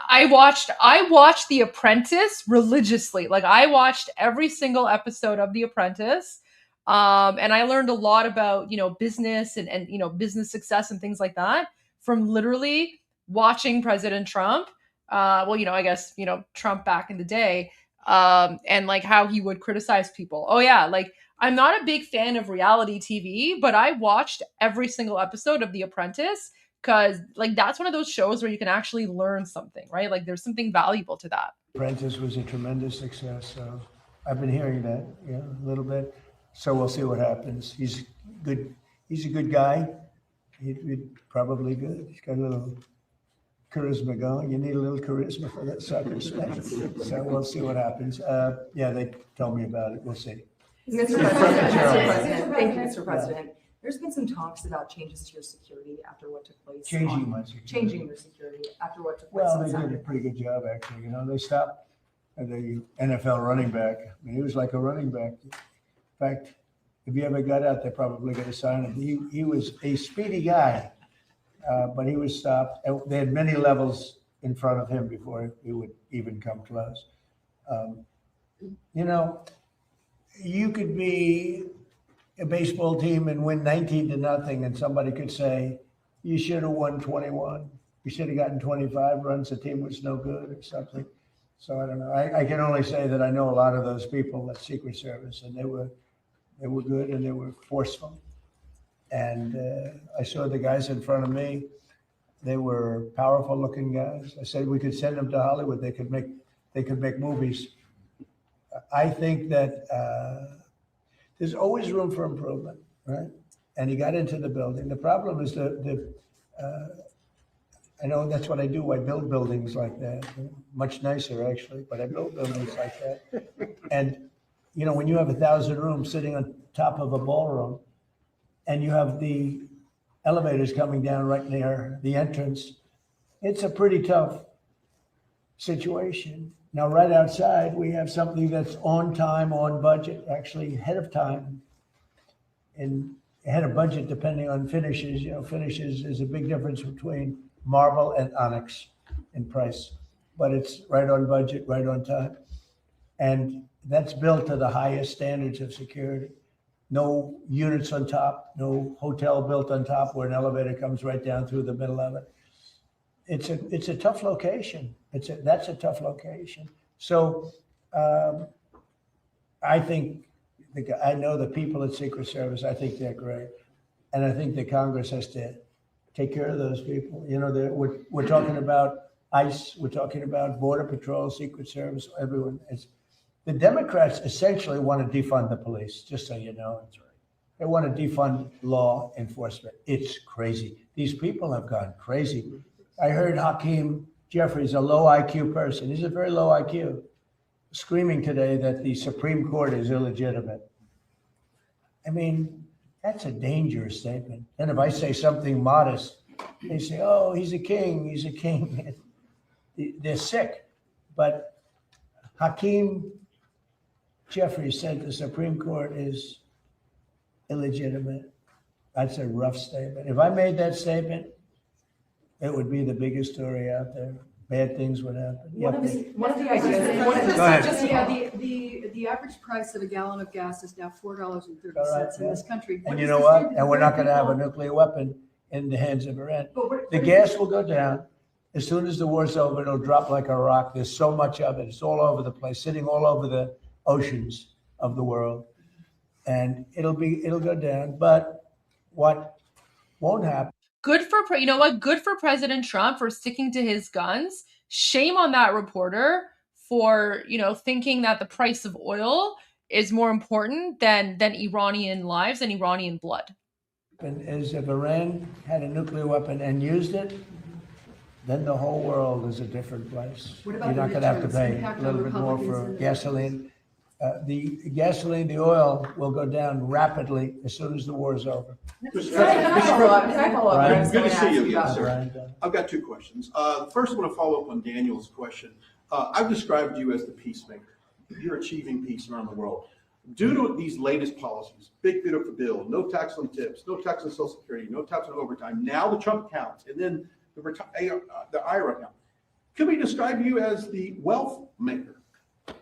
[SPEAKER 15] I watched The Apprentice religiously. Like I watched every single episode of The Apprentice. And I learned a lot about, business and business success and things like that from literally watching President Trump. I guess, Trump back in the day, and like how he would criticize people. Oh yeah. Like I'm not a big fan of reality TV, but I watched every single episode of The Apprentice because like, that's one of those shows where you can actually learn something, right? Like there's something valuable to that.
[SPEAKER 20] Apprentice was a tremendous success. So I've been hearing that, a little bit. So we'll see what happens. He's good. He's a good guy. He's probably good. He's got a little charisma going. You need a little charisma for that sucker stuff. So we'll see what happens. They told me about it. We'll see.
[SPEAKER 6] Mr. President, thank you, Mr. President. There's been some talks about changes to your security after what took place.
[SPEAKER 20] Changing my security.
[SPEAKER 6] Changing your security after what took place.
[SPEAKER 20] Well,
[SPEAKER 6] on
[SPEAKER 20] they
[SPEAKER 6] Saturday.
[SPEAKER 20] did a pretty good job, actually. They stopped the NFL running back. I mean, he was like a running back. In fact, if he ever got out, they're probably going to sign him. He was a speedy guy, but he was stopped. They had many levels in front of him before he would even come close. You could be a baseball team and win 19-0, and somebody could say, you should have won 21. You should have gotten 25 runs. The team was no good or something. So I don't know. I can only say that I know a lot of those people at Secret Service, and they were good and they were forceful. And I saw the guys in front of me. They were powerful looking guys. I said we could send them to Hollywood. They could make movies. I think that there's always room for improvement, right? And he got into the building. The problem is I know that's what I do. I build buildings like that, much nicer actually, but I build buildings like that. And when you have 1,000 rooms sitting on top of a ballroom and you have the elevators coming down right near the entrance, it's a pretty tough situation. Now, right outside, we have something that's on time, on budget, actually ahead of time and ahead of budget, depending on finishes. Finishes is a big difference between marble and onyx in price, but it's right on budget, right on time. And that's built to the highest standards of security. No units on top, no hotel built on top where an elevator comes right down through the middle of it. It's a tough location. That's a tough location. So I think I know the people at Secret Service. I think they're great, and I think the Congress has to take care of those people. We're talking about ICE. We're talking about Border Patrol, Secret Service. Everyone. The Democrats essentially want to defund the police. Just so you know, that's right. They want to defund law enforcement. It's crazy. These people have gone crazy. I heard Hakeem Jeffries, a low IQ person. He's a very low IQ, screaming today that the Supreme Court is illegitimate. I mean, that's a dangerous statement. And if I say something modest, they say, oh, he's a king, he's a king. They're sick. But Hakeem Jeffries said the Supreme Court is illegitimate. That's a rough statement. If I made that statement, it would be the biggest story out there. Bad things would happen.
[SPEAKER 6] One of the ideas.
[SPEAKER 20] Go ahead.
[SPEAKER 5] The average price of a gallon of gas is now $4.30 in this country.
[SPEAKER 20] And you know what? And we're not going to have a nuclear weapon in the hands of Iran. The gas will go down. As soon as the war's over, it'll drop like a rock. There's so much of it. It's all over the place, sitting all over the oceans of the world. And it'll go down. But what won't happen.
[SPEAKER 15] Good for, you know what? Good for President Trump for sticking to his guns. Shame on that reporter for, you know, thinking that the price of oil is more important than Iranian lives and Iranian blood.
[SPEAKER 20] Is if Iran had a nuclear weapon and used it, then the whole world is a different place.
[SPEAKER 6] What
[SPEAKER 20] You're
[SPEAKER 6] about
[SPEAKER 20] not going to have to pay
[SPEAKER 6] impact
[SPEAKER 20] a
[SPEAKER 6] on
[SPEAKER 20] little bit more
[SPEAKER 6] Republicans
[SPEAKER 20] for
[SPEAKER 6] and-
[SPEAKER 20] gasoline. The gasoline, the oil will go down rapidly as soon as the war is over.
[SPEAKER 6] Can I follow up?
[SPEAKER 20] Right.
[SPEAKER 6] I was
[SPEAKER 1] Good
[SPEAKER 6] gonna
[SPEAKER 1] to see
[SPEAKER 6] ask
[SPEAKER 1] you,
[SPEAKER 6] about
[SPEAKER 1] yes, sir.
[SPEAKER 20] Right.
[SPEAKER 1] I've got two questions. First, I want to follow up on Daniel's question. I've described you as the peacemaker. You're achieving peace around the world. Due to these latest policies, big beautiful bill, no tax on tips, no tax on Social Security, no tax on overtime, now the Trump accounts, and then the IRA account. Can we describe you as the wealth maker?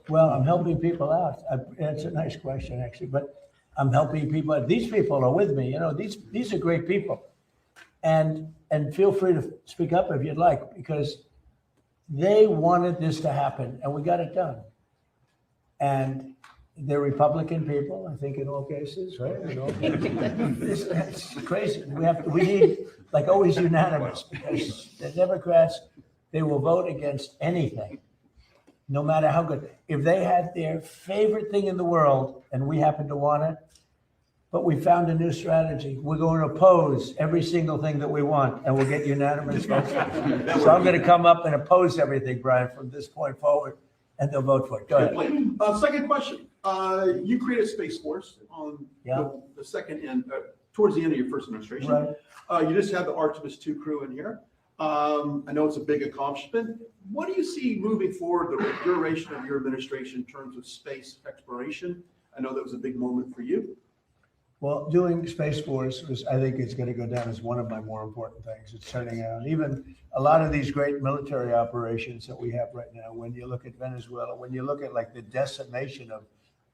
[SPEAKER 20] Well, I'm helping people out. That's a nice question, actually, but I'm helping people out. These people are with me. You know, these are great people, and feel free to speak up if you'd like, because they wanted this to happen, and we got it done. And they're Republican people, I think, in all cases, right? In all cases. It's crazy. We need, like, always unanimous, because the Democrats, they will vote against anything, no matter how good. If they had their favorite thing in the world and we happen to want it, but we found a new strategy. We're going to oppose every single thing that we want, and we'll get unanimous votes. So I'm going to come up and oppose everything, Brian, from this point forward, and they'll vote for it. Go ahead.
[SPEAKER 1] Second question. You created Space Force on the second end, towards the end of your first administration.
[SPEAKER 20] Right.
[SPEAKER 1] You just had the Artemis II crew in here. I know it's a big accomplishment. What do you see moving forward, the duration of your administration in terms of space exploration? I know that was a big moment for you.
[SPEAKER 20] Well, doing Space Force was, I think it's going to go down as one of my more important things. It's turning out, even a lot of these great military operations that we have right now, when you look at Venezuela, when you look at like the decimation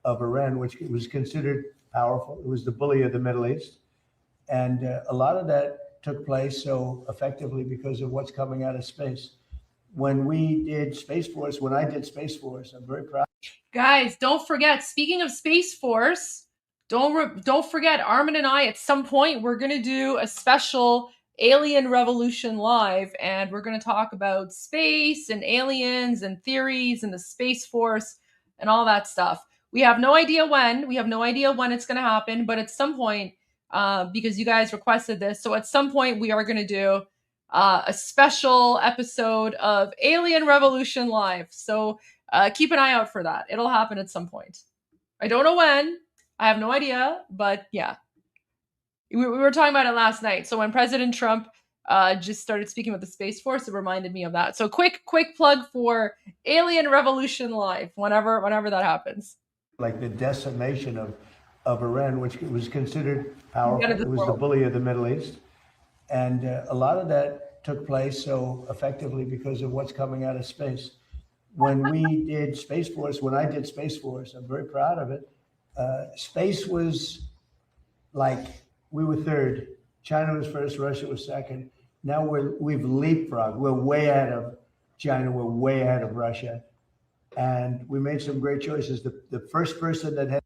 [SPEAKER 20] of Iran, which was considered powerful, it was the bully of the Middle East. And a lot of that took place so effectively because of what's coming out of space. When we did Space Force, when I did Space Force, I'm very proud.
[SPEAKER 15] Guys, don't forget, speaking of Space Force, don't forget, Armin and I, at some point, we're going to do a special Alien Revolution Live, and we're going to talk about space and aliens and theories and the Space Force and all that stuff. We have no idea when. We have no idea when it's going to happen, but at some point, because you guys requested this, so at some point we are going to do a special episode of Alien Revolution Live. So keep an eye out for that. It'll happen at some point. I don't know when. I have no idea, but yeah. We were talking about it last night. So when President Trump just started speaking about the Space Force, it reminded me of that. So quick plug for Alien Revolution Live whenever that happens.
[SPEAKER 20] Like the decimation of Iran, which was considered powerful. It was the bully of the Middle East. And a lot of that took place so effectively because of what's coming out of space. When we did Space Force, when I did Space Force, I'm very proud of it. Space was like, we were third. China was first, Russia was second. Now we've leapfrogged. We're way ahead of China. We're way ahead of Russia. And we made some great choices. The first person that had.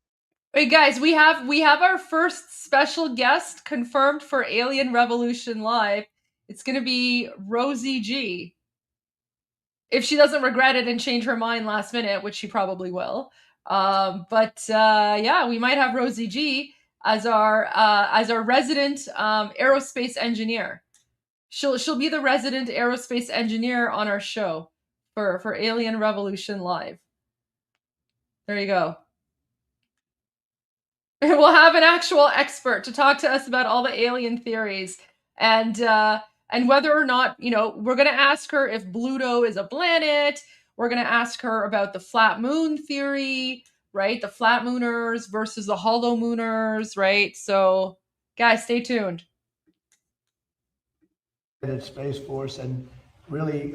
[SPEAKER 15] Wait, guys, we have our first special guest confirmed for Alien Revolution Live. It's going to be Rosie G. If she doesn't regret it and change her mind last minute, which she probably will. Yeah, we might have Rosie G as our resident aerospace engineer. She'll be the resident aerospace engineer on our show for Alien Revolution Live. There you go. We'll have an actual expert to talk to us about all the alien theories and whether or not, we're going to ask her if Pluto is a planet. We're going to ask her about the flat moon theory, right? The flat mooners versus the hollow mooners, right? So, guys, stay tuned.
[SPEAKER 20] At Space Force, and really,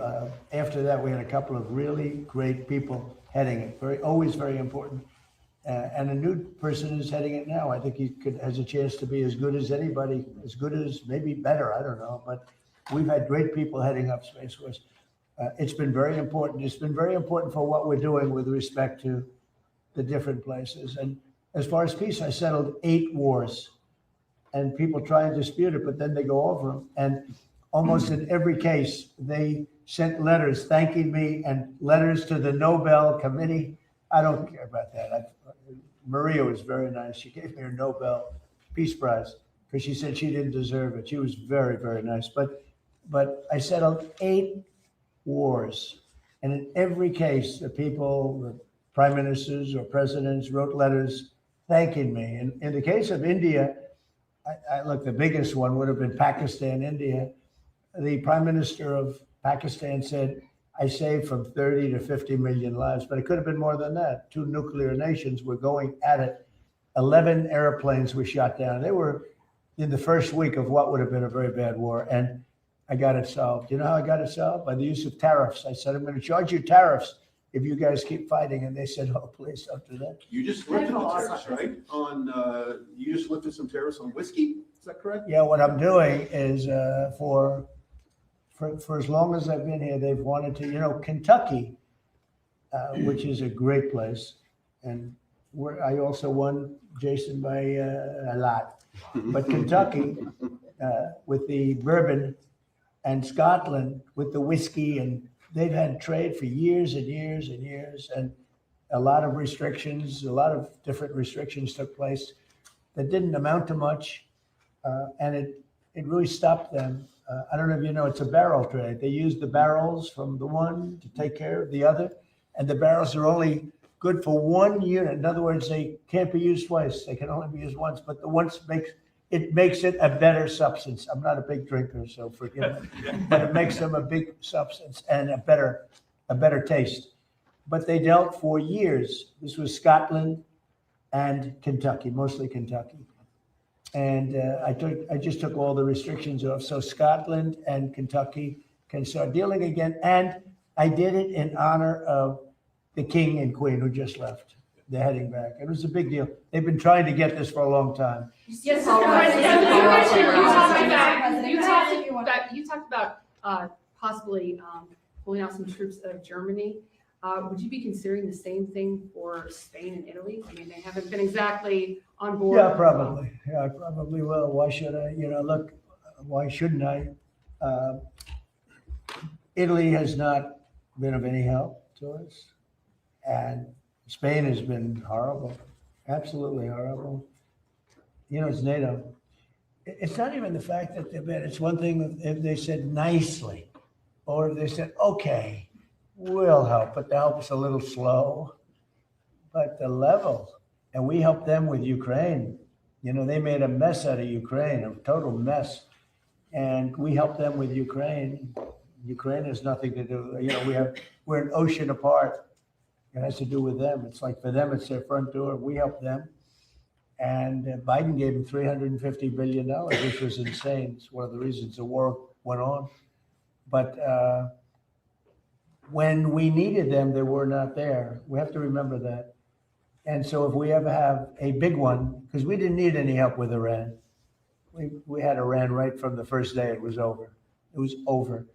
[SPEAKER 20] after that, we had a couple of really great people heading it. Always very important. And a new person is heading it now. I think he has a chance to be as good as anybody, as good as, maybe better, I don't know. But we've had great people heading up Space Force. It's been very important. It's been very important for what we're doing with respect to the different places. And as far as peace, I settled 8 wars. and people try and dispute it, but then they go over them. And almost in every case, they sent letters thanking me and letters to the Nobel Committee. I don't care about that. Maria was very nice. She gave me her Nobel Peace Prize because she said she didn't deserve it. She was very, very nice. But I settled 8 wars. And in every case, the people, the prime ministers or presidents wrote letters thanking me. And in the case of India, look, the biggest one would have been Pakistan, India. The prime minister of Pakistan said, I saved from 30 to 50 million lives, but it could have been more than that. 2 nuclear nations were going at it. 11 airplanes were shot down. They were in the first week of what would have been a very bad war. And I got it solved. You know how I got it solved? By the use of tariffs. I said, I'm going to charge you tariffs if you guys keep fighting. And they said, oh, please don't do that.
[SPEAKER 1] You just lifted the tariffs, right? You just lifted some tariffs on whiskey. Is that correct?
[SPEAKER 20] Yeah, what I'm doing is for as long as I've been here, they've wanted to, Kentucky, which is a great place. And I also won, Jason, by a lot. But Kentucky, with the bourbon, and Scotland with the whiskey, and they've had trade for years and years and years, and a lot of restrictions, a lot of different restrictions took place that didn't amount to much, and it really stopped them. I don't know if you know, it's a barrel trade. They use the barrels from the one to take care of the other, and the barrels are only good for 1 unit. In other words, they can't be used twice. They can only be used once, but the once makes it a better substance. I'm not a big drinker, so forgive me, but it makes them a big substance and a better taste. But they dealt for years. This was Scotland and Kentucky, mostly Kentucky. And I just took all the restrictions off. So Scotland and Kentucky can start dealing again. And I did it in honor of the king and queen who just left. They're heading back. It was a big deal. They've been trying to get this for a long time.
[SPEAKER 5] Yes, you talked about possibly pulling out some troops out of Germany. Would you be considering the same thing for Spain and Italy? I mean, they haven't been exactly on board.
[SPEAKER 20] Yeah, probably. Yeah, I probably will. Why should I? Look, why shouldn't I? Italy has not been of any help to us. And Spain has been horrible, absolutely horrible. It's NATO. It's not even the fact that they're bad. It's one thing if they said nicely, or if they said, okay, we'll help, but the help is a little slow. But the level, and we helped them with Ukraine. They made a mess out of Ukraine, a total mess. And we helped them with Ukraine. Ukraine has nothing to do, we're an ocean apart. It has to do with them. It's like for them, it's their front door. We help them. And Biden gave them $350 billion, which was insane. It's one of the reasons the war went on. But when we needed them, they were not there. We have to remember that. And so if we ever have a big one, because we didn't need any help with Iran. We had Iran right from the first day it was over. It was over.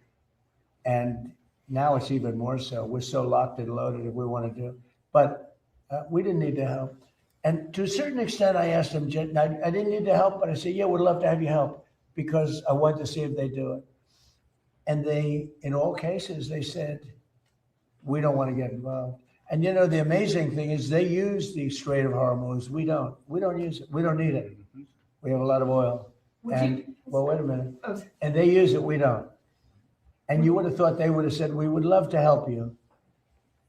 [SPEAKER 20] And now it's even more so. We're so locked and loaded if we want to do. But we didn't need the help. And to a certain extent, I asked them, I didn't need the help, but I said, yeah, we'd love to have you help because I wanted to see if they do it. And they, in all cases, they said, we don't want to get involved. And the amazing thing is they use the Strait of Hormuz. We don't. We don't use it. We don't need it. We have a lot of oil. Well, wait a minute. And they use it. We don't. And you would have thought they would have said, we would love to help you.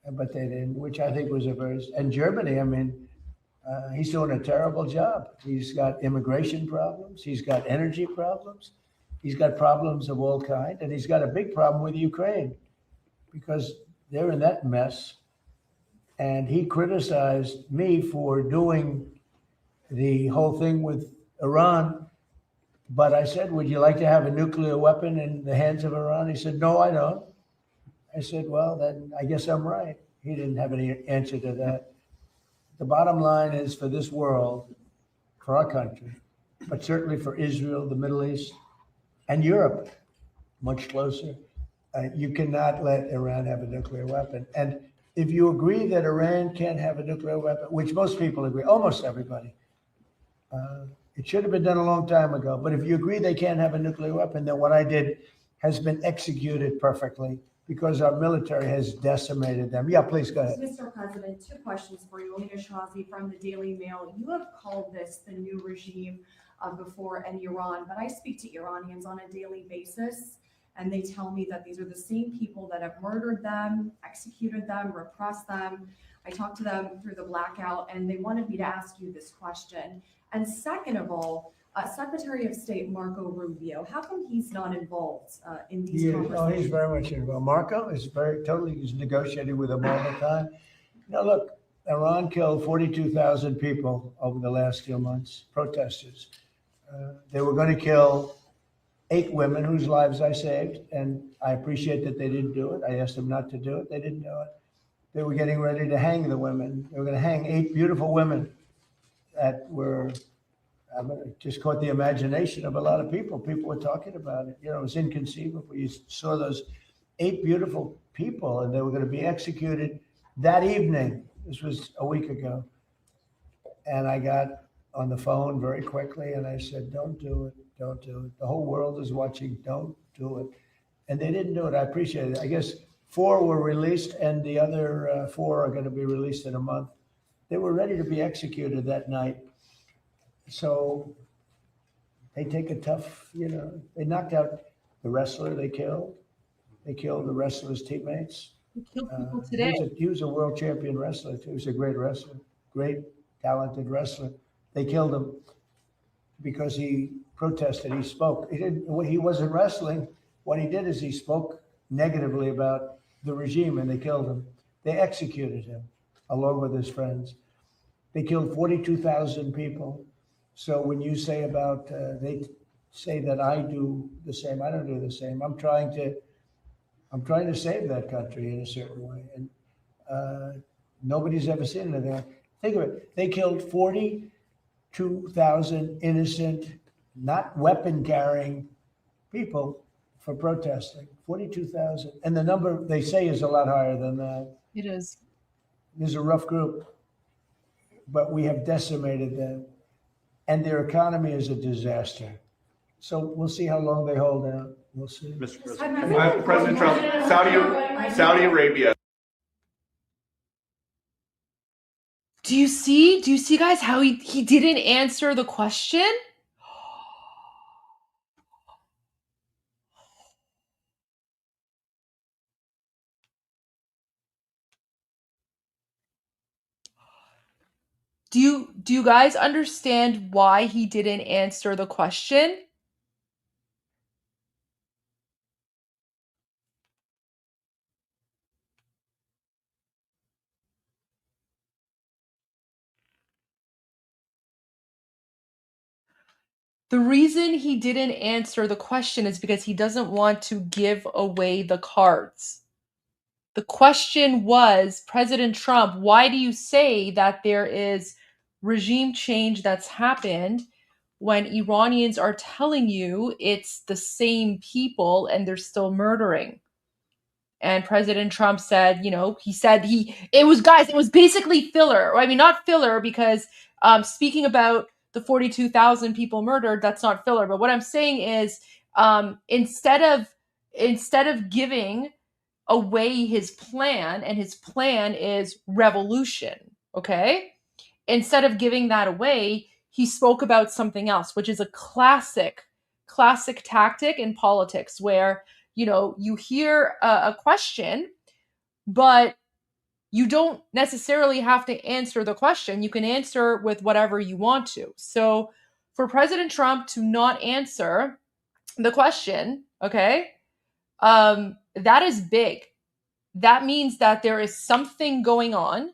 [SPEAKER 20] But they didn't, which I think was and Germany, he's doing a terrible job. He's got immigration problems. He's got energy problems. He's got problems of all kinds. And he's got a big problem with Ukraine because they're in that mess. And he criticized me for doing the whole thing with Iran. But I said, would you like to have a nuclear weapon in the hands of Iran? He said, no, I don't. I said, well, then I guess I'm right. He didn't have any answer to that. The bottom line is for this world, for our country, but certainly for Israel, the Middle East, and Europe, much closer, you cannot let Iran have a nuclear weapon. And if you agree that Iran can't have a nuclear weapon, which most people agree, almost everybody, It should have been done a long time ago. But if you agree they can't have a nuclear weapon, then what I did has been executed perfectly because our military has decimated them. Yeah, please go ahead.
[SPEAKER 3] Mr. President, two questions for you. Alina Shazi from the Daily Mail. You have called this the new regime before in Iran, but I speak to Iranians on a daily basis, and they tell me that these are the same people that have murdered them, executed them, repressed them. I talked to them through the blackout, and they wanted me to ask you this question. And second of all, Secretary of State Marco Rubio, how come he's not involved in these conversations?
[SPEAKER 20] He's very much involved. Marco is he's negotiating with them all the time. Look, Iran killed 42,000 people over the last few months, protesters. They were going to kill 8 women whose lives I saved, and I appreciate that they didn't do it. I asked them not to do it. They didn't do it. They were getting ready to hang the women. They were going to hang 8 beautiful women that were just caught the imagination of a lot of people. People were talking about it. It was inconceivable. You saw those 8 beautiful people, and they were going to be executed that evening. This was a week ago. And I got on the phone very quickly, and I said, don't do it. Don't do it. The whole world is watching. Don't do it. And they didn't do it. I appreciate it. I guess 4 were released, and the other 4 are going to be released in a month. They were ready to be executed that night. So they take a tough, they knocked out the wrestler they killed. They killed the wrestler's teammates.
[SPEAKER 15] They killed people today.
[SPEAKER 20] He was a world champion wrestler, too. He was a great wrestler, great, talented wrestler. They killed him because he protested. He spoke. He wasn't wrestling. What he did is he spoke negatively about the regime, and they killed him. They executed him along with his friends. They killed 42,000 people. So when you say about, they say that I do the same, I don't do the same. I'm trying to save that country in a certain way. And nobody's ever seen anything. Think of it. They killed 42,000 innocent, not weapon-carrying people for protesting. 42,000. And the number they say is a lot higher than that.
[SPEAKER 15] It is.
[SPEAKER 20] There's a rough group, but we have decimated them. And their economy is a disaster. So we'll see how long they hold out. We'll see.
[SPEAKER 7] Mr. President, President Trump, Saudi Arabia.
[SPEAKER 15] Do you see guys how he didn't answer the question? Do you guys understand why he didn't answer the question? The reason he didn't answer the question is because he doesn't want to give away the cards. The question was, President Trump, why do you say that there is regime change that's happened when Iranians are telling you it's the same people and they're still murdering? And President Trump said, it was basically filler. I mean, not filler because speaking about the 42,000 people murdered, that's not filler. But what I'm saying is instead of giving away his plan, and his plan is revolution, okay? Instead of giving that away, he spoke about something else, which is a classic tactic in politics where, you hear a question, but you don't necessarily have to answer the question. You can answer with whatever you want to. So for President Trump to not answer the question, okay, that is big. That means that there is something going on,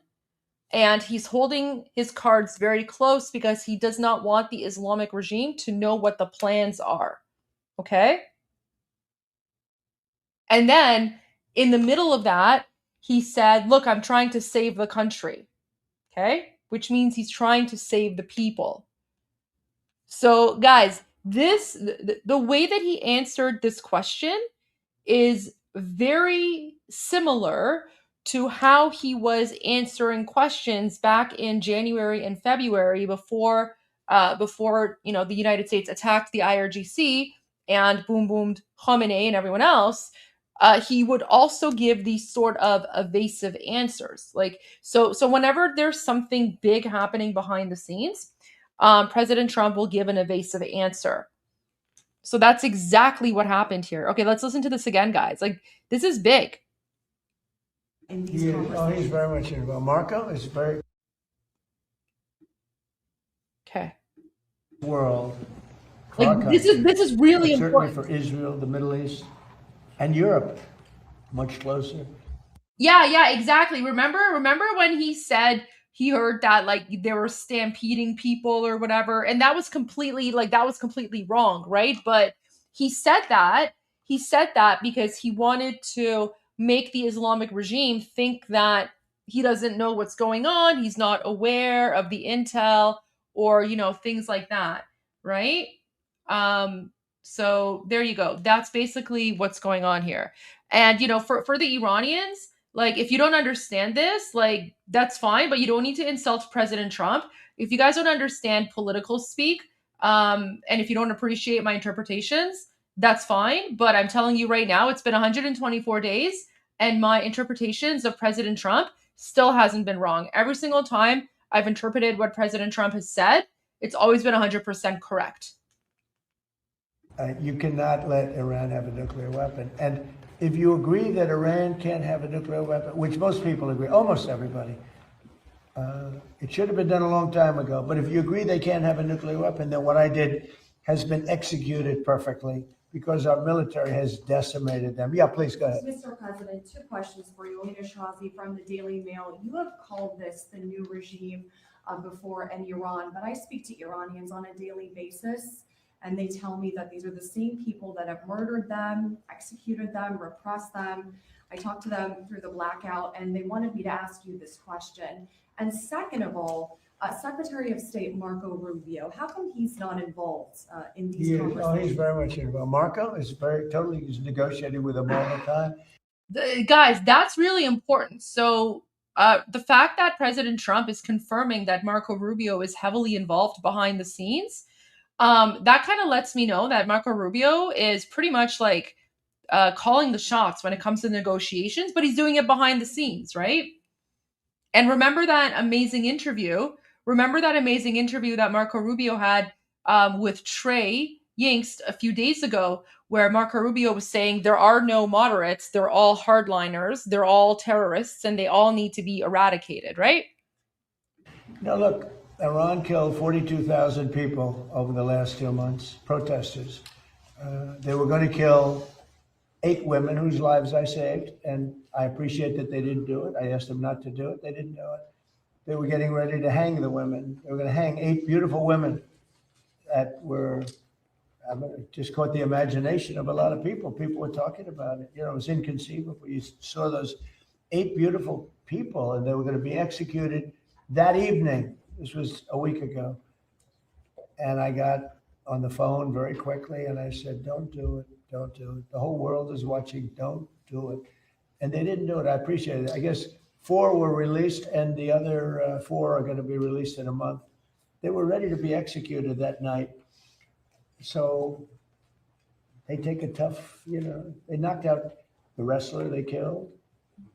[SPEAKER 15] and he's holding his cards very close because he does not want the Islamic regime to know what the plans are, okay? And then in the middle of that, he said, look, I'm trying to save the country, okay? Which means he's trying to save the people. So guys, the way that he answered this question is very similar to how he was answering questions back in January and February before before, the United States attacked the IRGC and boomed Khamenei and everyone else, he would also give these sort of evasive answers. Like, so whenever there's something big happening behind the scenes, President Trump will give an evasive answer. So that's exactly what happened here. Okay, let's listen to this again, guys. Like, this is big.
[SPEAKER 20] He's very much involved. Marco is very world. For our
[SPEAKER 15] Like, this is really
[SPEAKER 20] but
[SPEAKER 15] important.
[SPEAKER 20] certainly for Israel, the Middle East, and Europe, much closer.
[SPEAKER 15] Yeah, exactly. Remember when he said he heard that like they were stampeding people or whatever, and that was completely wrong, right? But he said that because he wanted to make the Islamic regime think that he doesn't know what's going on, he's not aware of the intel, or things like that, right? So there you go. That's basically what's going on here. And for the Iranians, like, if you don't understand this, like, that's fine, but you don't need to insult President Trump. If you guys don't understand political speak, and if you don't appreciate my interpretations, that's fine. But I'm telling you right now, it's been 124 days, and my interpretations of President Trump still hasn't been wrong. Every single time I've interpreted what President Trump has said, it's always been 100% correct.
[SPEAKER 20] You cannot let Iran have a nuclear weapon. And if you agree that Iran can't have a nuclear weapon, which most people agree, almost everybody, it should have been done a long time ago. But if you agree they can't have a nuclear weapon, then what I did has been executed perfectly because our military has decimated them. Yeah, please go ahead.
[SPEAKER 3] Mr. President, two questions for you. Alina Shazi from the Daily Mail. You have called this the new regime before in Iran, but I speak to Iranians on a daily basis, and they tell me that these are the same people that have murdered them, executed them, repressed them. I talked to them through the blackout, and they wanted me to ask you this question. And second of all, Secretary of State Marco Rubio, how come he's not involved in these conversations?
[SPEAKER 20] He's very much involved. Marco is he's negotiating with them all the time.
[SPEAKER 15] Guys, that's really important. So the fact that President Trump is confirming that Marco Rubio is heavily involved behind the scenes, that kind of lets me know that Marco Rubio is pretty much like calling the shots when it comes to negotiations, but he's doing it behind the scenes, right? And remember that amazing interview that Marco Rubio had with Trey Yingst a few days ago, where Marco Rubio was saying there are no moderates, they're all hardliners, they're all terrorists, and they all need to be eradicated, right?
[SPEAKER 20] Now look, Iran killed 42,000 people over the last 2 months, protesters. They were going to kill 8 women whose lives I saved, and I appreciate that they didn't do it. I asked them not to do it. They didn't do it. They were getting ready to hang the women. They were going to hang 8 beautiful women that were, just caught the imagination of a lot of people. People were talking about it. It was inconceivable. You saw those 8 beautiful people, and they were going to be executed that evening. This was a week ago. And I got on the phone very quickly, and I said, don't do it. Don't do it. The whole world is watching. Don't do it. And they didn't do it. I appreciate it. I guess 4 were released, and the other 4 are going to be released in a month. They were ready to be executed that night. So they take a tough, they knocked out the wrestler they killed.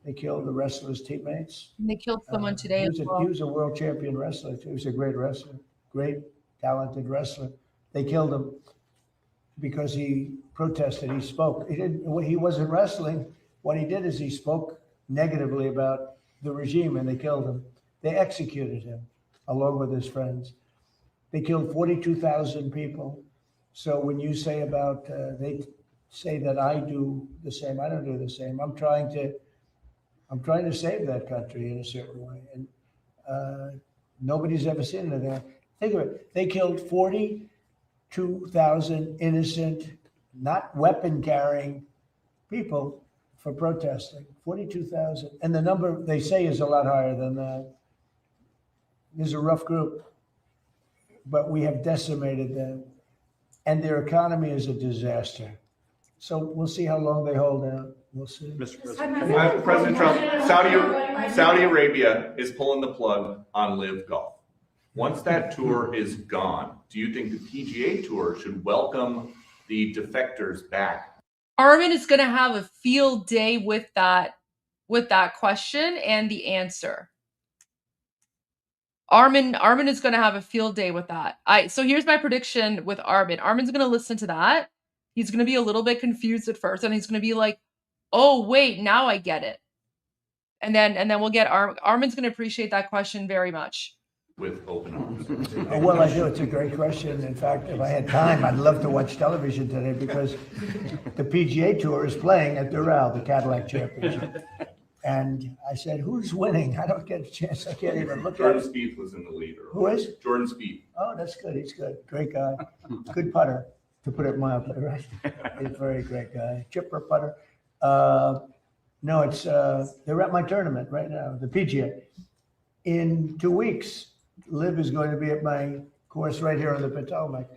[SPEAKER 20] They killed the wrestler's teammates.
[SPEAKER 15] And they killed someone today as well.
[SPEAKER 20] He was a world champion wrestler. He was a great wrestler, great, talented wrestler. They killed him because he protested. He spoke. He wasn't wrestling. What he did is he spoke negatively about the regime, and they killed him. They executed him along with his friends. They killed 42,000 people. So when you say about, they say that I do the same, I don't do the same. I'm trying to save that country in a certain way. And nobody's ever seen anything. Think of it. They killed 42,000 innocent, not weapon-carrying people for protesting. 42,000. And the number they say is a lot higher than that. There's a rough group, but we have decimated them. And their economy is a disaster. So we'll see how long they hold out. We'll see.
[SPEAKER 7] Mr. President. President Trump, Saudi Arabia is pulling the plug on Live Golf. Once that tour is gone, do you think the PGA Tour should welcome the defectors back?
[SPEAKER 15] Armin is going to have a field day with that question and the answer. Armin is going to have a field day with that. So here's my prediction with Armin. Armin's going to listen to that. He's going to be a little bit confused at first, and he's going to be like, "Oh wait, now I get it." And then we'll get Armin's going to appreciate that question very much.
[SPEAKER 7] With open arms.
[SPEAKER 20] Well, I do. It's a great question. In fact, if I had time, I'd love to watch television today because the PGA Tour is playing at the Rial, the Cadillac Championship. And I said, who's winning? I don't get a chance. I can't even look at
[SPEAKER 7] Jordan
[SPEAKER 20] it.
[SPEAKER 7] Spieth was in the lead.
[SPEAKER 20] Who is?
[SPEAKER 7] Jordan Spieth.
[SPEAKER 20] Oh, that's good. He's good. Great guy. Good putter, to put it mildly, right? He's a very great guy. Chipper putter. No, it's they're at my tournament right now, the PGA. In 2 weeks, Liv is going to be at my course right here on the Potomac.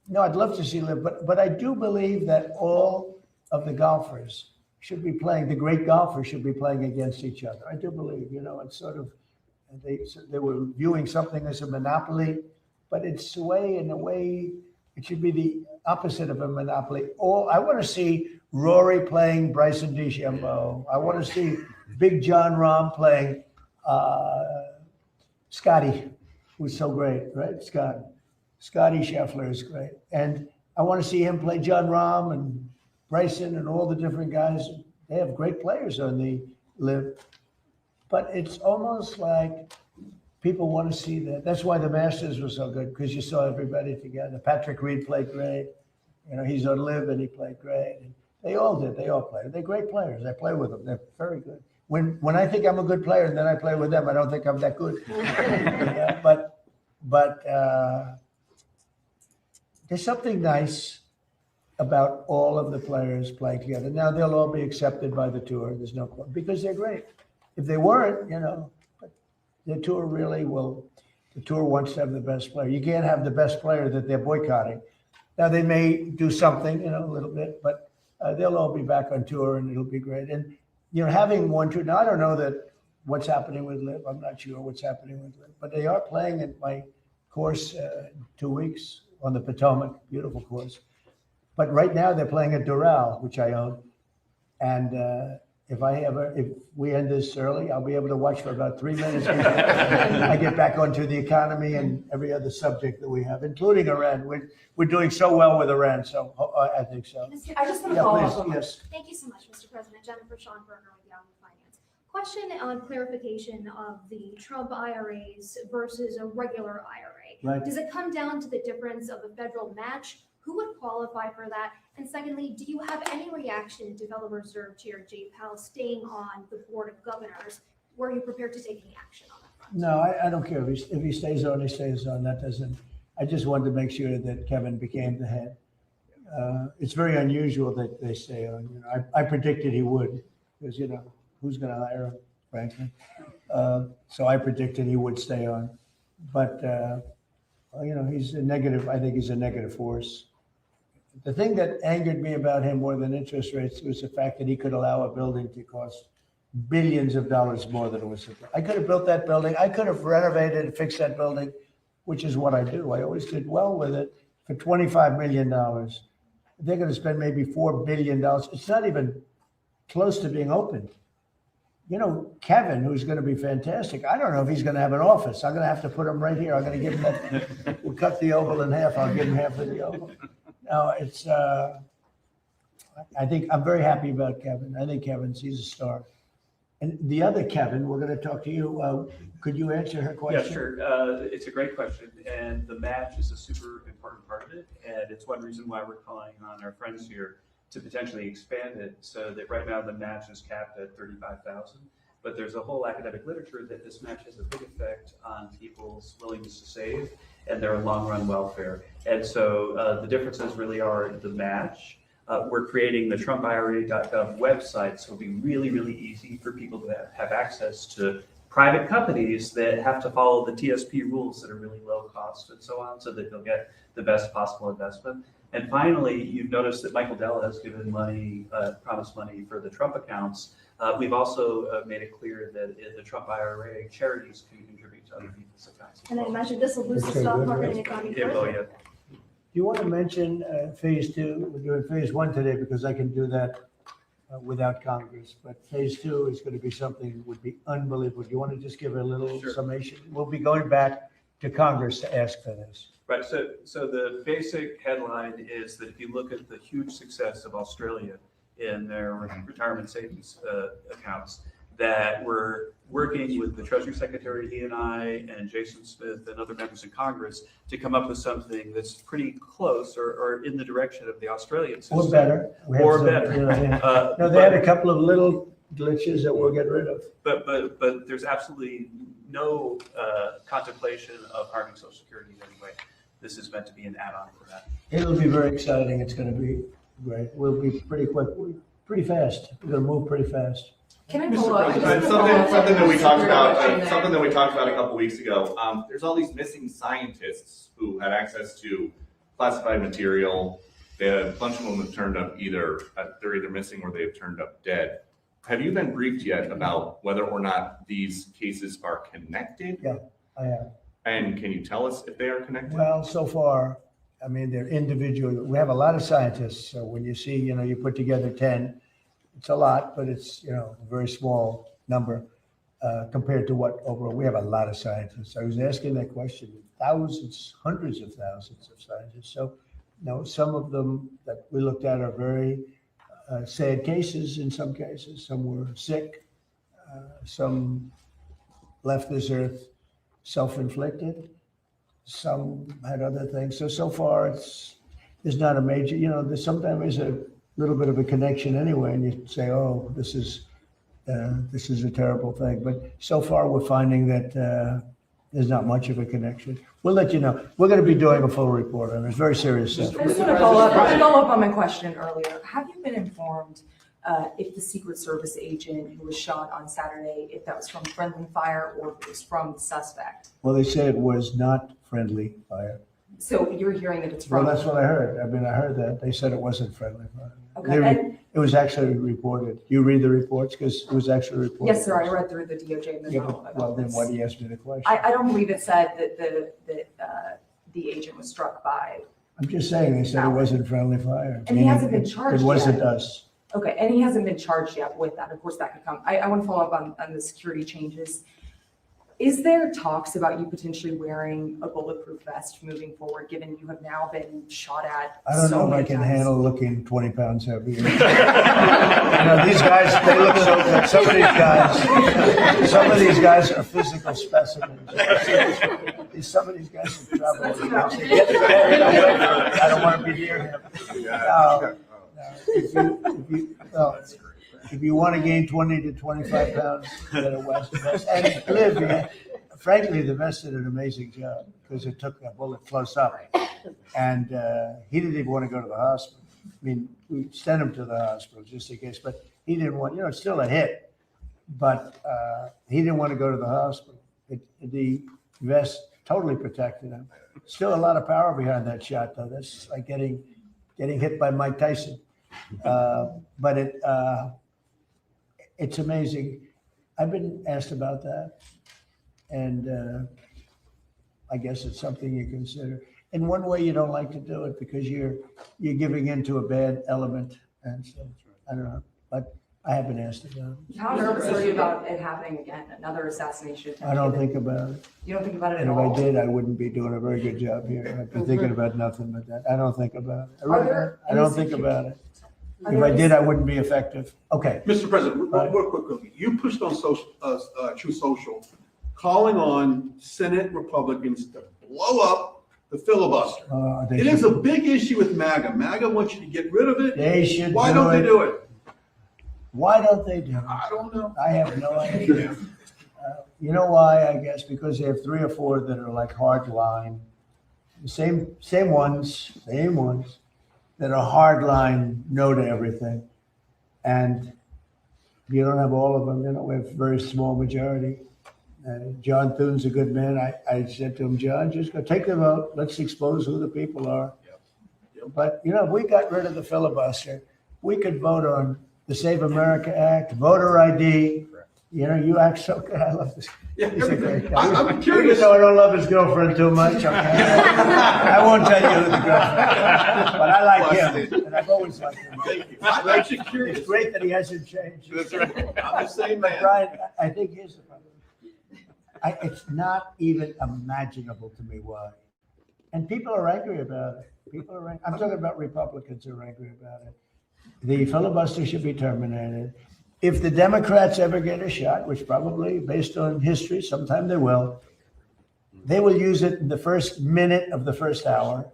[SPEAKER 20] No, I'd love to see Liv, but I do believe that all of the golfers should be playing, the great golfers should be playing against each other. I do believe, it's sort of, they were viewing something as a monopoly, but it's in a way, it should be the opposite of a monopoly. I want to see Rory playing Bryson DeChambeau. I want to see Big John Rahm playing Scotty, who's so great, right? Scotty Scheffler is great. And I want to see him play John Rahm and Bryson and all the different guys. They have great players on the Live. But it's almost like people want to see that. That's why the Masters was so good, because you saw everybody together. Patrick Reed played great. He's on Live and he played great. And they all did. They all played. They're great players. I play with them. They're very good. When I think I'm a good player and then I play with them, I don't think I'm that good. Yeah, but there's something nice about all of the players playing together. Now they'll all be accepted by the tour. There's no question, because they're great. If they weren't, but the tour really will. The tour wants to have the best player. You can't have the best player that they're boycotting. Now they may do something, a little bit, but they'll all be back on tour and it'll be great. And having one tour. Now I don't know that what's happening with Liv. I'm not sure what's happening with Liv, but they are playing at my course in 2 weeks on the Potomac. Beautiful course. But right now they're playing at Doral, which I own. And if we end this early, I'll be able to watch for about 3 minutes. I get back onto the economy and every other subject that we have, including Iran. We're doing so well with Iran, so I think so.
[SPEAKER 8] I just want to follow up on
[SPEAKER 20] yes.
[SPEAKER 8] Thank you so much, Mr. President. Jennifer Schonberger with Yahoo Finance. Question on clarification of the Trump IRAs versus a regular IRA.
[SPEAKER 20] Right.
[SPEAKER 8] Does it come down to the difference of a federal match? Who would qualify for that? And secondly, do you have any reaction to Federal Reserve Chair Jay Powell staying on the Board of Governors? Were you prepared to take any action on that front?
[SPEAKER 20] No, I don't care. If he stays on, he stays on. That doesn't, I just wanted to make sure that Kevin became the head. It's very unusual that they stay on. I predicted he would, because, who's going to hire him, frankly? So I predicted he would stay on. But, he's a negative, I think he's a negative force. The thing that angered me about him more than interest rates was the fact that he could allow a building to cost billions of dollars more than it was. I could have built that building. I could have renovated and fixed that building, which is what I do. I always did well with it, for $25 million. They're going to spend maybe $4 billion. It's not even close to being opened. Kevin, who's going to be fantastic, I don't know if he's going to have an office. I'm going to have to put him right here. I'm going to give him that. We'll cut the oval in half. I'll give him half of the oval. No, it's, I think I'm very happy about Kevin. I think he's a star. And the other Kevin, we're going to talk to you. Could you answer her question?
[SPEAKER 21] Yeah, sure. It's a great question. And the match is a super important part of it. And it's one reason why we're calling on our friends here to potentially expand it, so that right now the match is capped at $35,000. But there's a whole academic literature that this match has a big effect on people's willingness to save and their long-run welfare. And so the differences really are the match. We're creating the TrumpIRA.gov website, so it'll be really, really easy for people to have access to private companies that have to follow the TSP rules that are really low cost and so on, so that they'll get the best possible investment. And finally, you've noticed that Michael Dell has given money, promised money for the Trump accounts. We've also made it clear that in the Trump IRA, charities can contribute to other people's accounts.
[SPEAKER 8] And I imagine this will boost the stock market and the economy
[SPEAKER 21] Yeah, well,
[SPEAKER 8] further.
[SPEAKER 21] yeah.
[SPEAKER 20] Do you want to mention phase two? We're doing phase one today because I can do that without Congress. But phase two is going to be something that would be unbelievable. Do you want to just give a little summation? We'll be going back to Congress to ask for this.
[SPEAKER 21] Right, so the basic headline is that if you look at the huge success of Australia in their retirement savings accounts, that we're working with the Treasury Secretary, he and I, and Jason Smith and other members of Congress to come up with something that's pretty close or in the direction of the Australian system.
[SPEAKER 20] Or better. We have
[SPEAKER 21] Or
[SPEAKER 20] some-
[SPEAKER 21] better.
[SPEAKER 20] No, they had a couple of little glitches that we'll get rid of.
[SPEAKER 21] But there's absolutely no contemplation of harming Social Security in any way. This is meant to be an add-on for that.
[SPEAKER 20] It'll be very exciting. It's going to be great. We'll be pretty quick, pretty fast. We're going to move pretty fast.
[SPEAKER 3] Can I
[SPEAKER 7] Mr.
[SPEAKER 3] follow up?
[SPEAKER 7] President, something that we talked about, something that we talked about a couple weeks ago. There's all these missing scientists who had access to classified material. A bunch of them have turned up they're either missing or they've turned up dead. Have you been briefed yet about whether or not these cases are connected?
[SPEAKER 20] Yeah, I have.
[SPEAKER 7] And can you tell us if they are connected?
[SPEAKER 20] Well, so far, I mean, they're individual. We have a lot of scientists. So when you see, you put together 10, it's a lot, but it's, a very small number compared to what overall, we have a lot of scientists. I was asking that question, thousands, hundreds of thousands of scientists. So, some of them that we looked at are very sad cases in some cases. Some were sick. Some left this earth self-inflicted. Some had other things. So far, there's not a major, there's sometimes a little bit of a connection anyway, and you say, oh, this is a terrible thing. But so far, we're finding that there's not much of a connection. We'll let you know. We're going to be doing a full report on it. It's very serious stuff.
[SPEAKER 6] I just want to follow up on my question earlier. Have you been informed if the Secret Service agent who was shot on Saturday, if that was from friendly fire or if it was from the suspect?
[SPEAKER 20] Well, they said it was not friendly fire.
[SPEAKER 6] So you're hearing that it's from?
[SPEAKER 20] Well, that's what I heard. I mean, I heard that. They said it wasn't friendly fire.
[SPEAKER 6] Okay.
[SPEAKER 20] It was actually reported. You read the reports because it was actually reported.
[SPEAKER 6] Yes, sir. I read through the DOJ memo.
[SPEAKER 20] Yeah, but, well, then why do you ask me the question?
[SPEAKER 6] I don't believe it said that the agent was struck by.
[SPEAKER 20] I'm just saying, they said it wasn't friendly fire.
[SPEAKER 6] And he hasn't been charged
[SPEAKER 20] It wasn't
[SPEAKER 6] yet.
[SPEAKER 20] us.
[SPEAKER 6] Okay, and he hasn't been charged yet with that. Of course, that could come. I want to follow up on the security changes. Is there talks about you potentially wearing a bulletproof vest moving forward, given you have now been shot at
[SPEAKER 20] I don't
[SPEAKER 6] so
[SPEAKER 20] know if I
[SPEAKER 6] many
[SPEAKER 20] can
[SPEAKER 6] times?
[SPEAKER 20] handle looking 20 pounds heavier. These guys, they look so good. Some of these guys are physical specimens. Some of these guys are trouble. I don't want to be near him. No. If you want to gain 20 to 25 pounds, get a vest. And believe me, frankly, the vest did an amazing job because it took that bullet close up. And he didn't even want to go to the hospital. I mean, we sent him to the hospital just in case, but he didn't want, it's still a hit, but he didn't want to go to the hospital. The vest totally protected him. Still a lot of power behind that shot, though. That's like getting hit by Mike Tyson. But it's amazing. I've been asked about that, and I guess it's something you consider. In one way, you don't like to do it because you're giving into a bad element, and so I don't know. But I have been asked about it.
[SPEAKER 6] How nervous are you about it happening again? Another assassination attempt?
[SPEAKER 20] I don't think about it.
[SPEAKER 6] You don't think about it at
[SPEAKER 20] And if
[SPEAKER 6] all?
[SPEAKER 20] I did, I wouldn't be doing a very good job here. I've been thinking about nothing but that. I don't think about it. I don't think about it. If I did, I wouldn't be effective. Okay.
[SPEAKER 1] Mr. President, real quickly, you pushed on True Social, calling on Senate Republicans to blow up the filibuster. It is a big issue with MAGA. MAGA wants you to get rid of it.
[SPEAKER 20] They should.
[SPEAKER 1] Why don't they do it?
[SPEAKER 20] Why don't they do it?
[SPEAKER 1] I don't know.
[SPEAKER 20] I have no idea. You know why? I guess because they have 3 or 4 that are like hard line, the same ones that are hard line, no to everything, and you don't have all of them. We have a very small majority. John Thune's a good man. I said to him, John, just go take the vote. Let's expose who the people are. but you know, if we got rid of the filibuster, we could vote on the Save America Act, voter ID. You know, you act so good. I love this.
[SPEAKER 1] Yeah,
[SPEAKER 20] He's a great guy.
[SPEAKER 1] I'm curious.
[SPEAKER 20] Even though I don't love his girlfriend too much, okay? I won't tell you who the girlfriend is, but I like him, and I've always liked him.
[SPEAKER 1] Thank you. I'm actually curious.
[SPEAKER 20] It's great that he hasn't changed.
[SPEAKER 1] That's right. I'm the same
[SPEAKER 20] But
[SPEAKER 1] man.
[SPEAKER 20] Brian, I think here's the problem. It's not even imaginable to me why. And people are angry about it. People are angry. I'm talking about Republicans who are angry about it. The filibuster should be terminated. If the Democrats ever get a shot, which probably, based on history, sometime they will use it in the first minute of the first hour,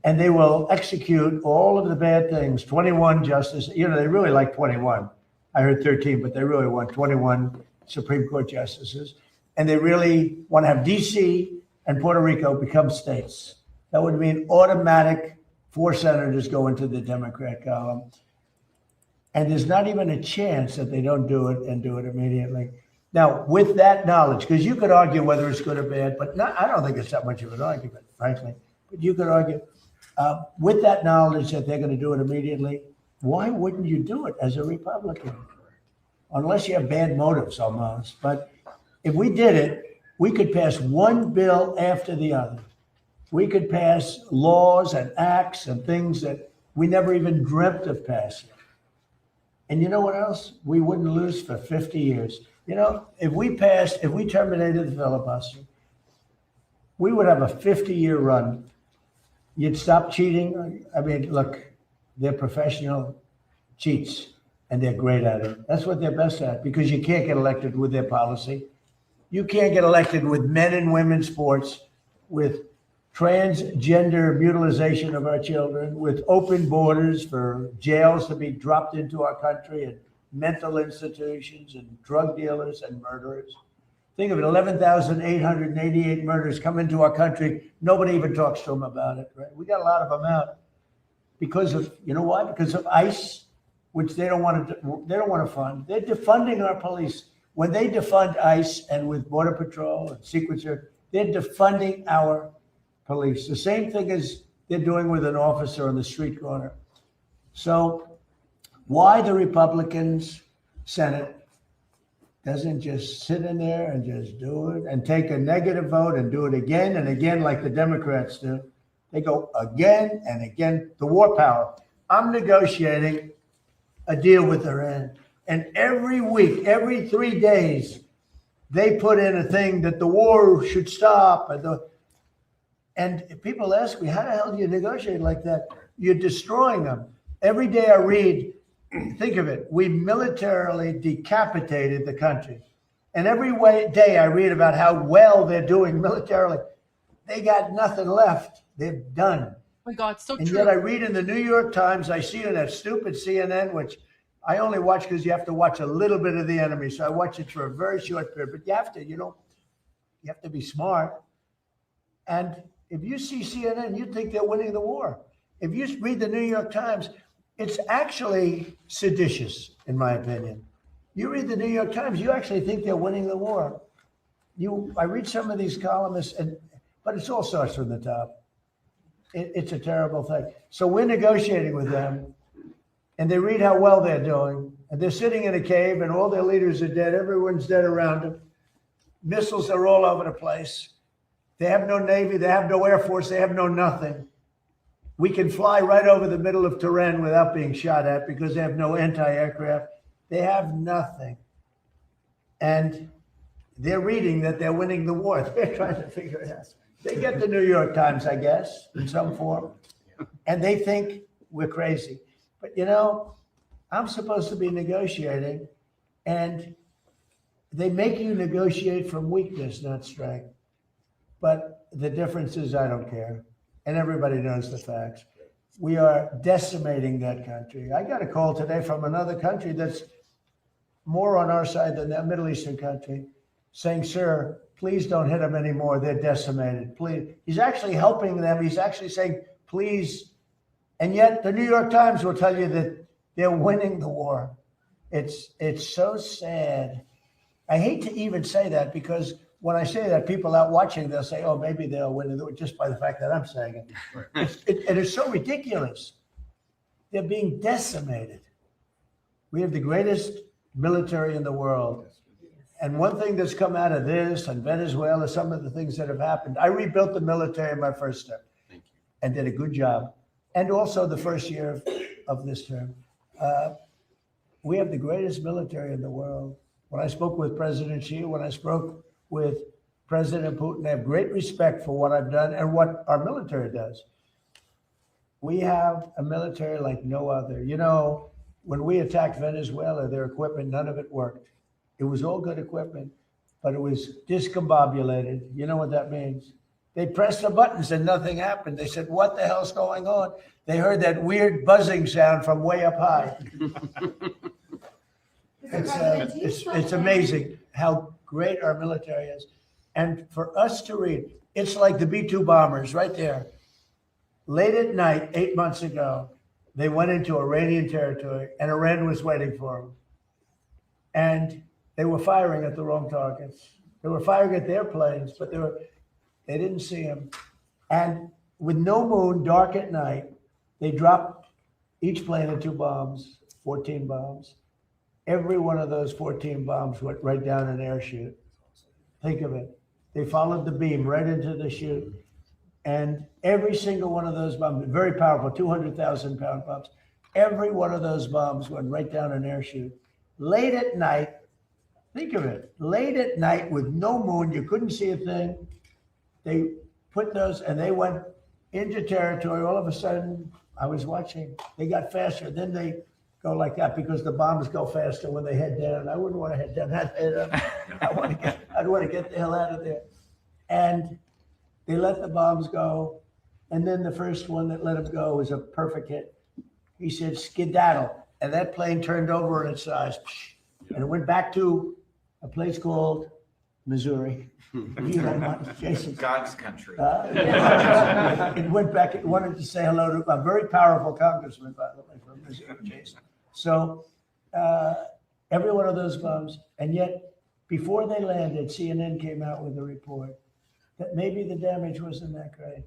[SPEAKER 20] and they will execute all of the bad things. 21 justices, you know, they really like 21. I heard 13, but they really want 21 Supreme Court justices. And they really want to have DC and Puerto Rico become states. That would mean automatic 4 senators go into the Democrat column. And there's not even a chance that they don't do it and do it immediately. Now, with that knowledge, because you could argue whether it's good or bad, but I don't think it's that much of an argument, frankly. But you could argue, with that knowledge that they're going to do it immediately, why wouldn't you do it as a Republican? Unless you have bad motives almost. But if we did it, we could pass one bill after the other. We could pass laws and acts and things that we never even dreamt of passing. And you know what else? We wouldn't lose for 50 years. You know, if we terminated the filibuster, we would have a 50-year run. You'd stop cheating. I mean, look, they're professional cheats, and they're great at it. That's what they're best at, because you can't get elected with their policy. You can't get elected with men and women's sports, with transgender mutilization of our children, with open borders for jails to be dropped into our country, and mental institutions, and drug dealers and murderers. Think of it, 11,888 murders come into our country. Nobody even talks to them about it, right? We got a lot of them out because of, you know why? Because of ICE, which they don't want to fund. They're defunding our police. When they defund ICE and with Border Patrol and Secret Service, they're defunding our police. The same thing as they're doing with an officer on the street corner. So why the Republicans Senate doesn't just sit in there and just do it and take a negative vote and do it again and again like the Democrats do. They go again and again. The war power. I'm negotiating a deal with Iran. And every week, every 3 days, they put in a thing that the war should stop. And people ask me, how the hell do you negotiate like that? You're destroying them. Every day I read, think of it, we militarily decapitated the country. And every day I read about how well they're doing militarily. They got nothing left. They're done.
[SPEAKER 15] Oh my God, so
[SPEAKER 20] and
[SPEAKER 15] true.
[SPEAKER 20] Yet I read in the New York Times, I see it in that stupid CNN, which I only watch because you have to watch a little bit of the enemy. So I watch it for a very short period, but you have to be smart. And if you see CNN, you think they're winning the war. If you read the New York Times, it's actually seditious, in my opinion. You read the New York Times, you actually think they're winning the war. I read some of these columnists, but it all starts from the top. It's a terrible thing. So we're negotiating with them, and they read how well they're doing, and they're sitting in a cave, and all their leaders are dead. Everyone's dead around them. Missiles are all over the place. They have no Navy. They have no Air Force. They have no nothing. We can fly right over the middle of Tehran without being shot at because they have no anti-aircraft. They have nothing. And they're reading that they're winning the war. They're trying to figure it out. They get the New York Times, I guess, in some form, and they think we're crazy. But, you know, I'm supposed to be negotiating, and they make you negotiate from weakness, not strength. But the difference is I don't care, and everybody knows the facts. We are decimating that country. I got a call today from another country that's more on our side than that Middle Eastern country, saying, sir, please don't hit them anymore. They're decimated. Please. He's actually helping them. He's actually saying, please. And yet the New York Times will tell you that they're winning the war. It's so sad. I hate to even say that because when I say that, people out watching, they'll say, oh, maybe they'll win it just by the fact that I'm saying it. It is so ridiculous. They're being decimated. We have the greatest military in the world. And one thing that's come out of this and Venezuela, some of the things that have happened, I rebuilt the military in my first term and did a good job. And also the first year of this term. We have the greatest military in the world. When I spoke with President Xi, when I spoke with President Putin, I have great respect for what I've done and what our military does. We have a military like no other. You know, when we attacked Venezuela, their equipment, none of it worked. It was all good equipment, but it was discombobulated. You know what that means? They pressed the buttons and nothing happened. They said, what the hell's going on? They heard that weird buzzing sound from way up high. It's amazing how great our military is. And for us to read, it's like the B-2 bombers right there. Late at night, 8 months ago, they went into Iranian territory and Iran was waiting for them. And they were firing at the wrong targets. They were firing at their planes, but they didn't see them. And with no moon, dark at night, they dropped each plane at 2 bombs, 14 bombs. Every one of those 14 bombs went right down an air chute. Think of it. They followed the beam right into the chute. And every single one of those bombs, very powerful, 200,000 pound bombs, every one of those bombs went right down an air chute. Late at night, think of it, late at night with no moon, you couldn't see a thing. They put those and they went into territory. All of a sudden, I was watching, they got faster. Then they go like that because the bombs go faster when they head down. I wouldn't want to head down. I'd want to get the hell out of there. And they let the bombs go. And then the first one that let them go was a perfect hit. He said, skedaddle. And that plane turned over in its size. And it went back to a place called Missouri. You don't mind, Jason.
[SPEAKER 11] God's country.
[SPEAKER 20] It went back, it wanted to say hello to a very powerful congressman, by the way, from Missouri, Jason. So every one of those bombs, and yet before they landed, CNN came out with a report that maybe the damage wasn't that great.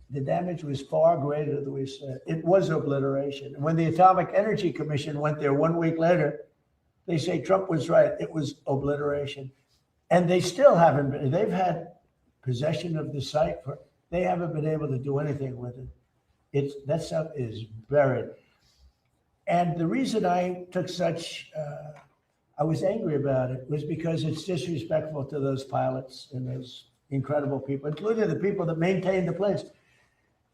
[SPEAKER 20] The damage was far greater than we said. It was obliteration. When the Atomic Energy Commission went there 1 week later, they say Trump was right. It was obliteration. And they still haven't been, they've had possession of the site for, they haven't been able to do anything with it. That stuff is buried. And the reason I took such, I was angry about it was because it's disrespectful to those pilots and those incredible people, including the people that maintain the planes.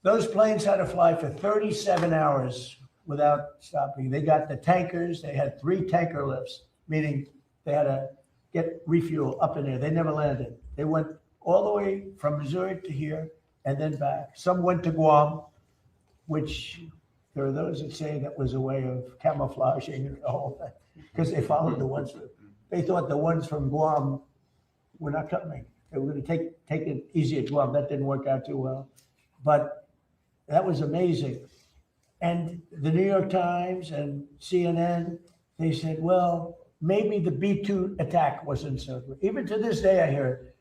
[SPEAKER 20] Those planes had to fly for 37 hours without stopping. They got the tankers. They had 3 tanker lifts, meaning they had to get refuel up in there. They never landed. They went all the way from Missouri to here and then back. Some went to Guam, which there are those that say that was a way of camouflaging the whole thing because they followed the ones. They thought the ones from Guam were not coming. They were going to take it easy at Guam. That didn't work out too well. But that was amazing. And the New York Times and CNN, they said, well, maybe the B-2 attack wasn't so good. Even to this day, I hear it,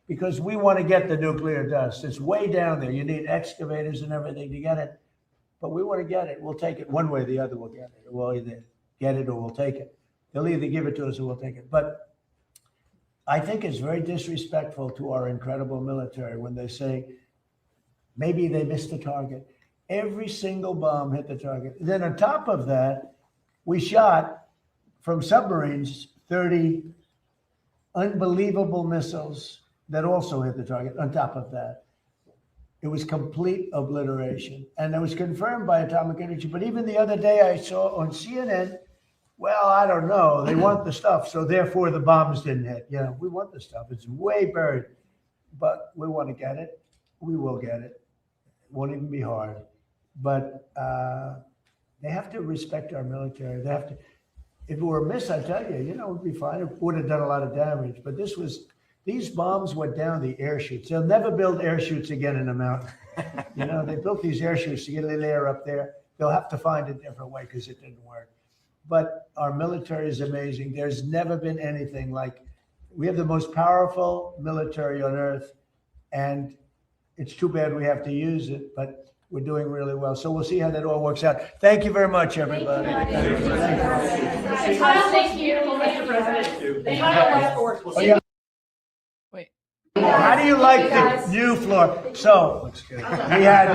[SPEAKER 20] because we want to get the nuclear dust. It's way down there. You need excavators and everything to get it. But we want to get it. We'll take it one way or the other. We'll get it. We'll either get it or we'll take it. They'll either give it to us or we'll take it. But I think it's very disrespectful to our incredible military when they say, maybe they missed the target. Every single bomb hit the target. Then on top of that, we shot from submarines 30 unbelievable missiles that also hit the target on top of that. It was complete obliteration. And it was confirmed by Atomic Energy. But even the other day I saw on CNN, well, I don't know. They want the stuff, so therefore the bombs didn't hit. Yeah, we want the stuff. It's way buried. But we want to get it. We will get it. It won't even be hard. But they have to respect our military. They have to. If it were a miss, I tell you, it would be fine. It would have done a lot of damage. But these bombs went down the air chutes. They'll never build air chutes again in the mountain. They built these air chutes to get a little air up there. They'll have to find a different way because it didn't work. But our military is amazing. There's never been anything like we have the most powerful military on earth, and it's too bad we have to use it, but we're doing really well. So we'll see how that all works out. Thank you very much, everybody.
[SPEAKER 5] Thank you, Mr. President.
[SPEAKER 20] Oh, yeah.
[SPEAKER 15] Wait.
[SPEAKER 20] How do you like the new floor? So we had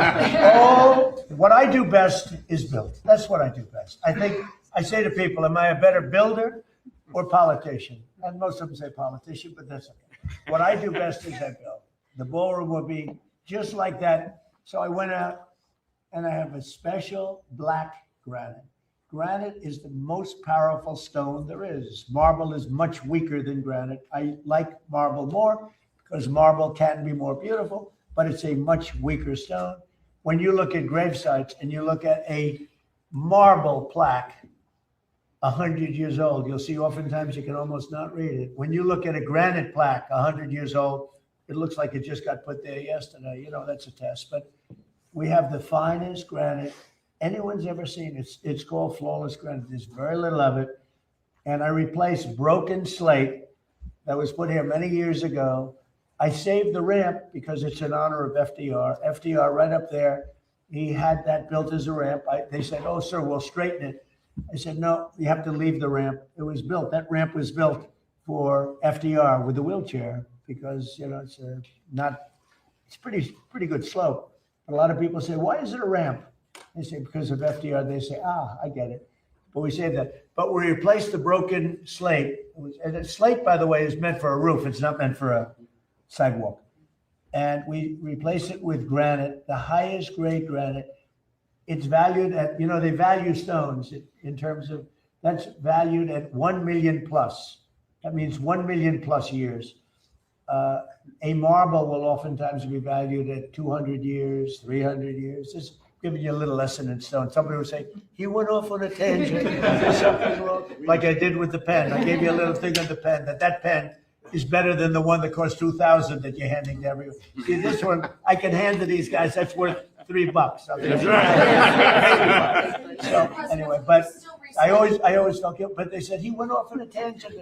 [SPEAKER 20] what I do best is build. That's what I do best. I think I say to people, am I a better builder or politician? And most of them say politician, but that's okay. What I do best is I build. The ballroom will be just like that. So I went out and I have a special black granite. Granite is the most powerful stone there is. Marble is much weaker than granite. I like marble more because marble can be more beautiful, but it's a much weaker stone. When you look at grave sites and you look at a marble plaque, 100 years old, you'll see oftentimes you can almost not read it. When you look at a granite plaque, 100 years old, it looks like it just got put there yesterday. You know, that's a test. But we have the finest granite anyone's ever seen. It's called flawless granite. There's very little of it. And I replaced broken slate that was put here many years ago. I saved the ramp because it's in honor of FDR. FDR right up there, he had that built as a ramp. They said, oh, sir, we'll straighten it. I said, no, you have to leave the ramp. It was built. That ramp was built for FDR with the wheelchair because, you know, it's pretty good slope. But a lot of people say, why is it a ramp? They say, because of FDR. They say, I get it. But we say that. But we replaced the broken slate. And the slate, by the way, is meant for a roof. It's not meant for a sidewalk. And we replace it with granite, the highest grade granite. It's valued at, you know, they value stones in terms of, that's valued at 1 million plus. That means 1 million plus years. A marble will oftentimes be valued at 200 years, 300 years. Just giving you a little lesson in stone. Somebody would say, he went off on a tangent. Something wrong? Like I did with the pen. I gave you a little thing on the pen, that pen is better than the one that costs $2,000 that you're handing to everyone. See, this one, I can hand to these guys, that's worth $3. That's right. So anyway, but I always felt guilty, but they said he went off on a tangent.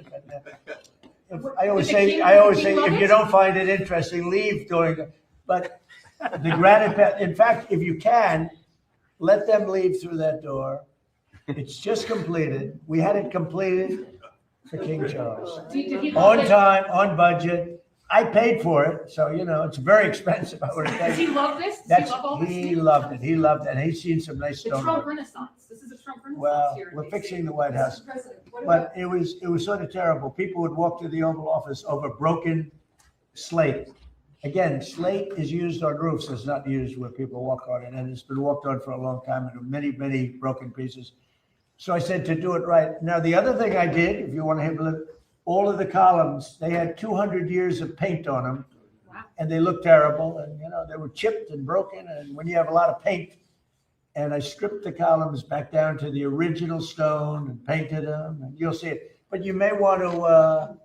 [SPEAKER 20] I always say, if you don't find it interesting, leave during it. But the granite, in fact, if you can, let them leave through that door. It's just completed. We had it completed for King Charles. On time, on budget. I paid for it, so you know it's very expensive.
[SPEAKER 5] Does he love this?
[SPEAKER 20] He loved it. He loved it. And he's seen some nice
[SPEAKER 5] The
[SPEAKER 20] stone.
[SPEAKER 5] Trump Renaissance. This is a Trump Renaissance
[SPEAKER 20] Well,
[SPEAKER 5] here.
[SPEAKER 20] we're fixing the White House, but it was sort of terrible. People would walk to the Oval Office over broken slate. Again, slate is used on roofs. It's not used where people walk on it, and it's been walked on for a long time and many broken pieces. So I said to do it right. Now, the other thing I did, if you want to have a look, all of the columns, they had 200 years of paint on them, and they looked terrible, and you know they were chipped and broken. And when you have a lot of paint, and I stripped the columns back down to the original stone and painted them, and you'll see it. But you may want to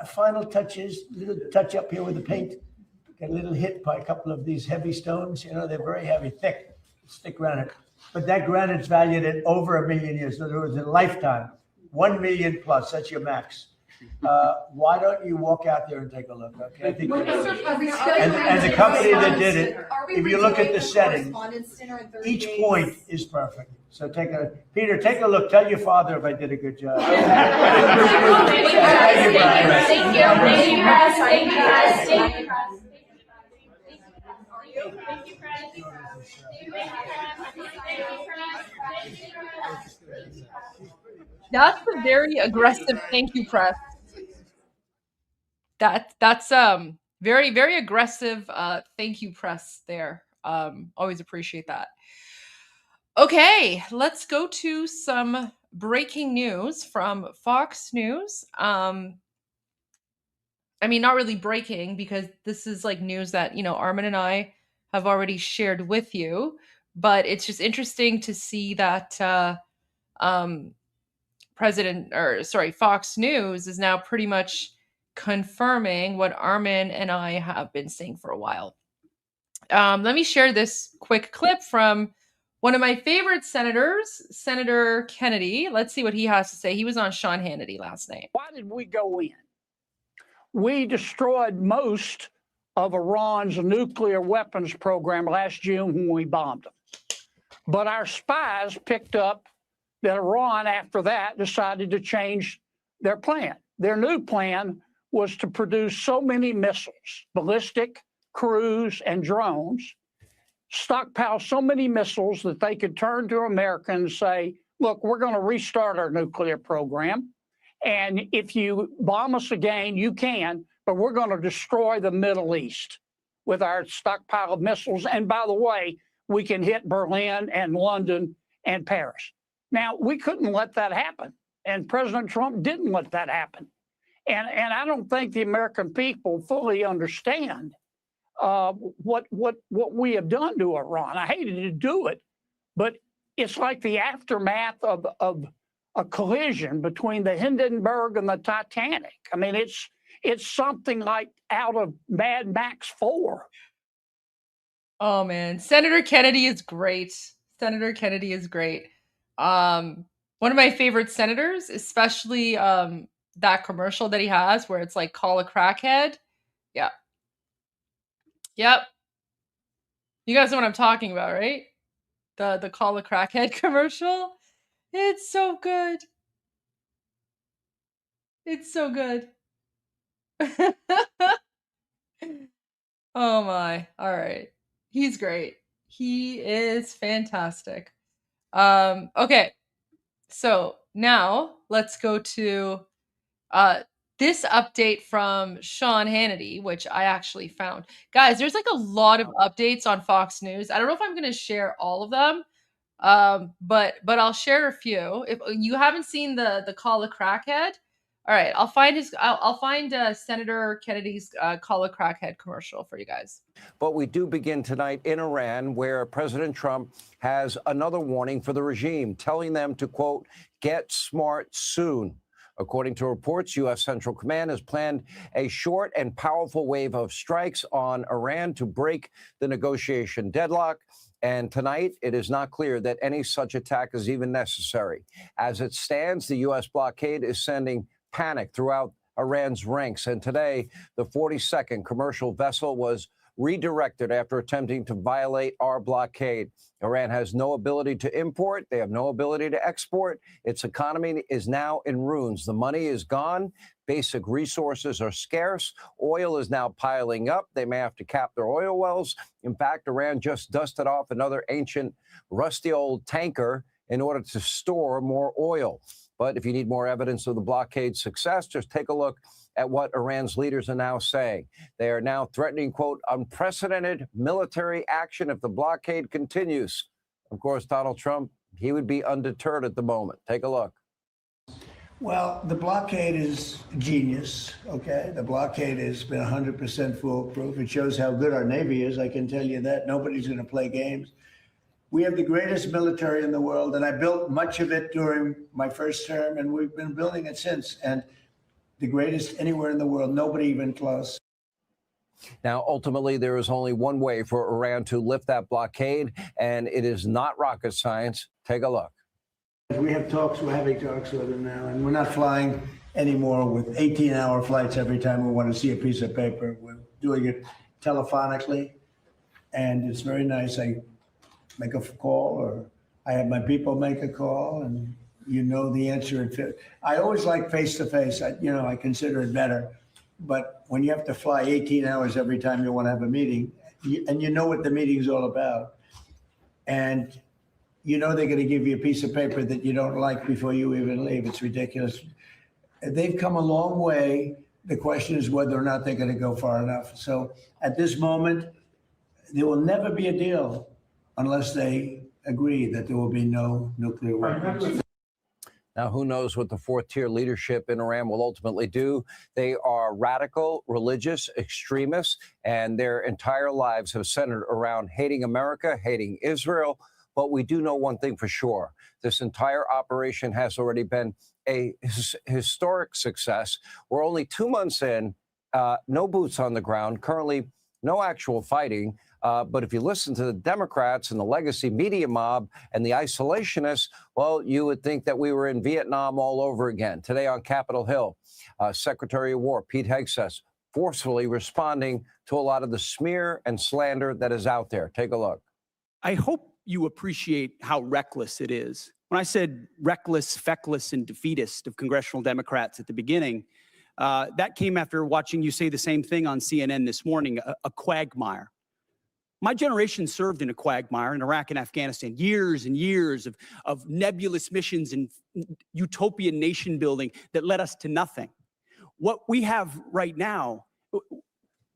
[SPEAKER 20] final touches, little touch up here with the paint. Get a little hit by a couple of these heavy stones. You know they're very heavy, thick granite. But that granite's valued at over 1 million years. In other words, in a lifetime, 1 million plus. That's your max. Why don't you walk out there and take a look? Okay, I think. And the company that did it, if you look at the settings, each point is perfect. So Peter, take a look. Tell your father if I did a good job.
[SPEAKER 5] Thank you, Brian. Thank you, guys. Thank you, guys. Thank you, guys.
[SPEAKER 15] That's a very aggressive thank you press. That's very, very aggressive thank you press there. Always appreciate that. Okay, let's go to some breaking news from Fox News. I mean, not really breaking because this is like news that, you know, Armin and I have already shared with you, but it's just interesting to see that Fox News is now pretty much confirming what Armin and I have been saying for a while. Let me share this quick clip from one of my favorite senators, Senator Kennedy. Let's see what he has to say. He was on Sean Hannity last night.
[SPEAKER 11] Why did we go in? we destroyed most of Iran's nuclear weapons program last June when we bombed them. But our spies picked up that Iran, after that, decided to change their plan. Their new plan was to produce so many missiles, ballistic, cruise, and drones, stockpile so many missiles that they could turn to America and say, look, we're going to restart our nuclear program. And if you bomb us again, you can, but we're going to destroy the Middle East with our stockpile of missiles. And by the way, we can hit Berlin and London and Paris. Now, we couldn't let that happen. And President Trump didn't let that happen. And I don't think the American people fully understand what we have done to Iran. I hated to do it, but it's like the aftermath of a collision between the Hindenburg and the Titanic. I mean, it's something like out of Mad Max 4.
[SPEAKER 15] Oh man, Senator Kennedy is great. Senator Kennedy is great. One of my favorite senators, especially that commercial that he has where it's like call a crackhead. Yeah. Yep. You guys know what I'm talking about, right? The call a crackhead commercial. It's so good. It's so good. Oh my. All right. He's great. He is fantastic. Okay. So now let's go to this update from Sean Hannity, which I actually found. Guys, there's like a lot of updates on Fox News. I don't know if I'm going to share all of them, but I'll share a few. If you haven't seen the call a crackhead, all right, I'll find Senator Kennedy's call a crackhead commercial for you guys.
[SPEAKER 12] But we do begin tonight in Iran, where President Trump has another warning for the regime, telling them to, quote, get smart soon. According to reports, U.S. Central Command has planned a short and powerful wave of strikes on Iran to break the negotiation deadlock. And tonight, it is not clear that any such attack is even necessary. As it stands, the U.S. blockade is sending panic throughout Iran's ranks. And today, the 42nd commercial vessel was redirected after attempting to violate our blockade. Iran has no ability to import. They have no ability to export. Its economy is now in ruins. The money is gone. Basic resources are scarce. Oil is now piling up. They may have to cap their oil wells. In fact, Iran just dusted off another ancient, rusty old tanker in order to store more oil. But if you need more evidence of the blockade's success, just take a look at what Iran's leaders are now saying. They are now threatening, quote, unprecedented military action if the blockade continues. Of course, Donald Trump, he would be undeterred at the moment. Take a look.
[SPEAKER 20] Well, the blockade is genius, okay? The blockade has been 100% foolproof. It shows how good our Navy is, I can tell you that. Nobody's going to play games. We have the greatest military in the world, and I built much of it during my first term, and we've been building it since. And the greatest anywhere in the world, nobody even close.
[SPEAKER 12] Now, ultimately, there is only one way for Iran to lift that blockade, and it is not rocket science. Take a look.
[SPEAKER 20] We have talks, we're having talks with them now, and we're not flying anymore with 18-hour flights every time we want to see a piece of paper. We're doing it telephonically, and it's very nice. I make a call, or I have my people make a call, and you know the answer. I always like face-to-face. I consider it better. But when you have to fly 18 hours every time you want to have a meeting, and you know what the meeting's all about, and you know they're going to give you a piece of paper that you don't like before you even leave. It's ridiculous. They've come a long way. The question is whether or not they're going to go far enough. So at this moment, there will never be a deal unless they agree that there will be no nuclear weapons.
[SPEAKER 12] Now, who knows what the fourth-tier leadership in Iran will ultimately do? They are radical, religious extremists, and their entire lives have centered around hating America, hating Israel. But we do know one thing for sure. This entire operation has already been a historic success. We're only 2 months in, no boots on the ground, currently no actual fighting. But if you listen to the Democrats and the legacy media mob and the isolationists, well, you would think that we were in Vietnam all over again. Today on Capitol Hill, Secretary of War Pete Hegseth forcefully responding to a lot of the smear and slander that is out there. Take a look.
[SPEAKER 2] I hope you appreciate how reckless it is. When I said reckless, feckless, and defeatist of congressional Democrats at the beginning, that came after watching you say the same thing on CNN this morning, a quagmire. My generation served in a quagmire in Iraq and Afghanistan, years and years of nebulous missions and utopian nation building that led us to nothing. What we have right now,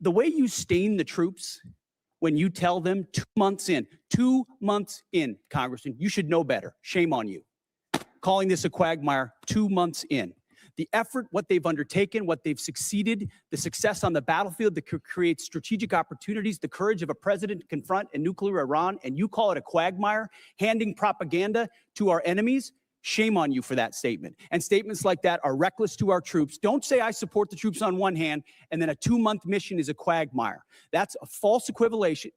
[SPEAKER 2] the way you stain the troops when you tell them 2 months in, Congressman, you should know better. Shame on you. Calling this a quagmire 2 months in. The effort, what they've undertaken, what they've succeeded, the success on the battlefield that could create strategic opportunities, the courage of a president to confront a nuclear Iran, and you call it a quagmire, handing propaganda to our enemies. Shame on you for that statement. And statements like that are reckless to our troops. Don't say I support the troops on one hand, and then a 2-month mission is a quagmire. That's a false equivalation.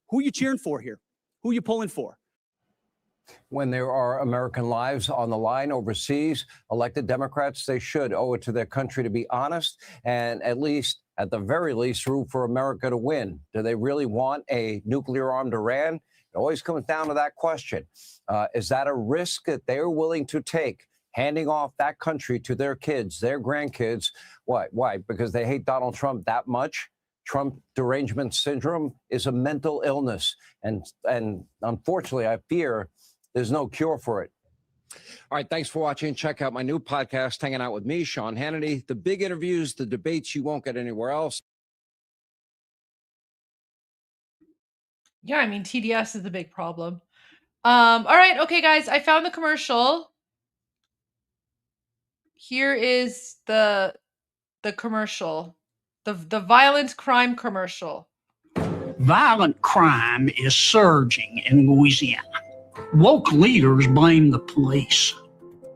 [SPEAKER 2] Who are you cheering for here? Who are you pulling for?
[SPEAKER 12] When there are American lives on the line overseas, elected Democrats, they should owe it to their country to be honest and at the very least, root for America to win. Do they really want a nuclear-armed Iran? It always comes down to that question. Is that a risk that they're willing to take, handing off that country to their kids, their grandkids? Why? Because they hate Donald Trump that much? Trump derangement syndrome is a mental illness. And unfortunately, I fear there's no cure for it. All right, thanks for watching. Check out my new podcast, Hanging Out with Me, Sean Hannity. The big interviews, the debates you won't get anywhere else.
[SPEAKER 15] Yeah, I mean, TDS is the big problem. All right, okay, guys, I found the commercial. Here is the commercial, the violent crime commercial.
[SPEAKER 11] Violent crime is surging in Louisiana. Woke leaders blame the police.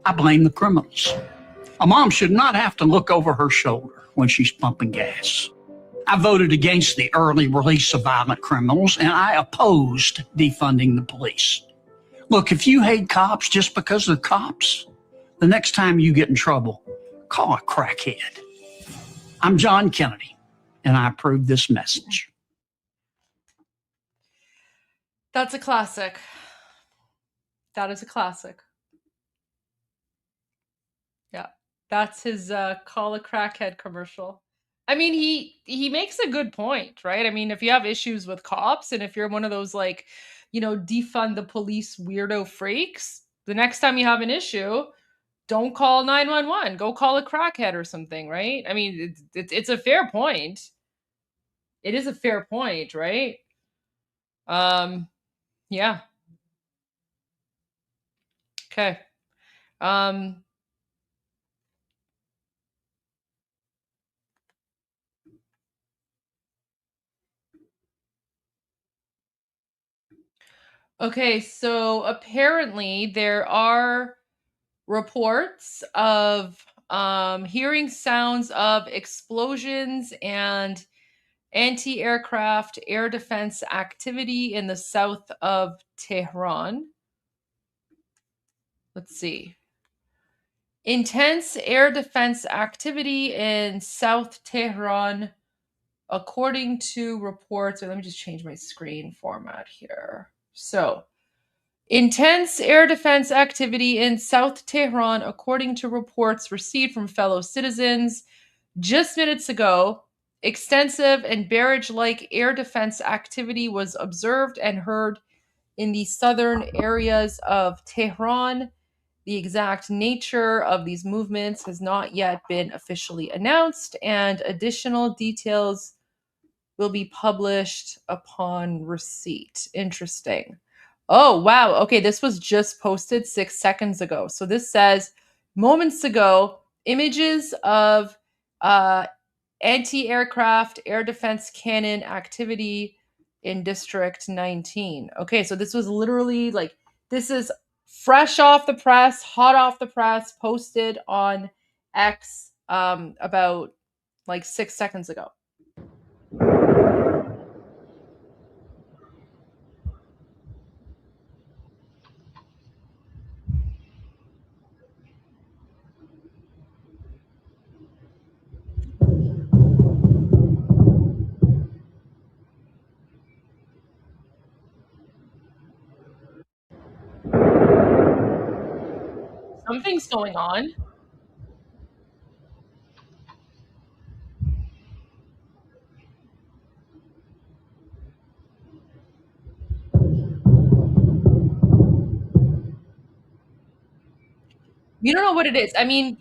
[SPEAKER 11] I blame the criminals. A mom should not have to look over her shoulder when she's pumping gas. I voted against the early release of violent criminals, and I opposed defunding the police. Look, if you hate cops just because they're cops, the next time you get in trouble, call a crackhead. I'm John Kennedy, and I approve this message.
[SPEAKER 15] That's a classic. That is a classic. Yeah, that's his call a crackhead commercial. I mean, he makes a good point, right? I mean, if you have issues with cops and if you're one of those like, defund the police weirdo freaks, the next time you have an issue, don't call 911. Go call a crackhead or something, right? I mean, it's a fair point. It is a fair point, right? Yeah. Okay. Okay, so apparently there are reports of hearing sounds of explosions and anti-aircraft air defense activity in the south of Tehran. Let's see. Intense air defense activity in South Tehran, according to reports. Let me just change my screen format here. So, intense air defense activity in South Tehran, according to reports received from fellow citizens just minutes ago. Extensive and barrage-like air defense activity was observed and heard in the southern areas of Tehran. The exact nature of these movements has not yet been officially announced, and additional details will be published upon receipt. Interesting. Oh, wow. Okay, this was just posted 6 seconds ago. So this says, moments ago, images of anti-aircraft air defense cannon activity in District 19. Okay, so this was literally this is fresh off the press, hot off the press, posted on X about 6 seconds ago. Something's going on. You don't know what it is. I mean,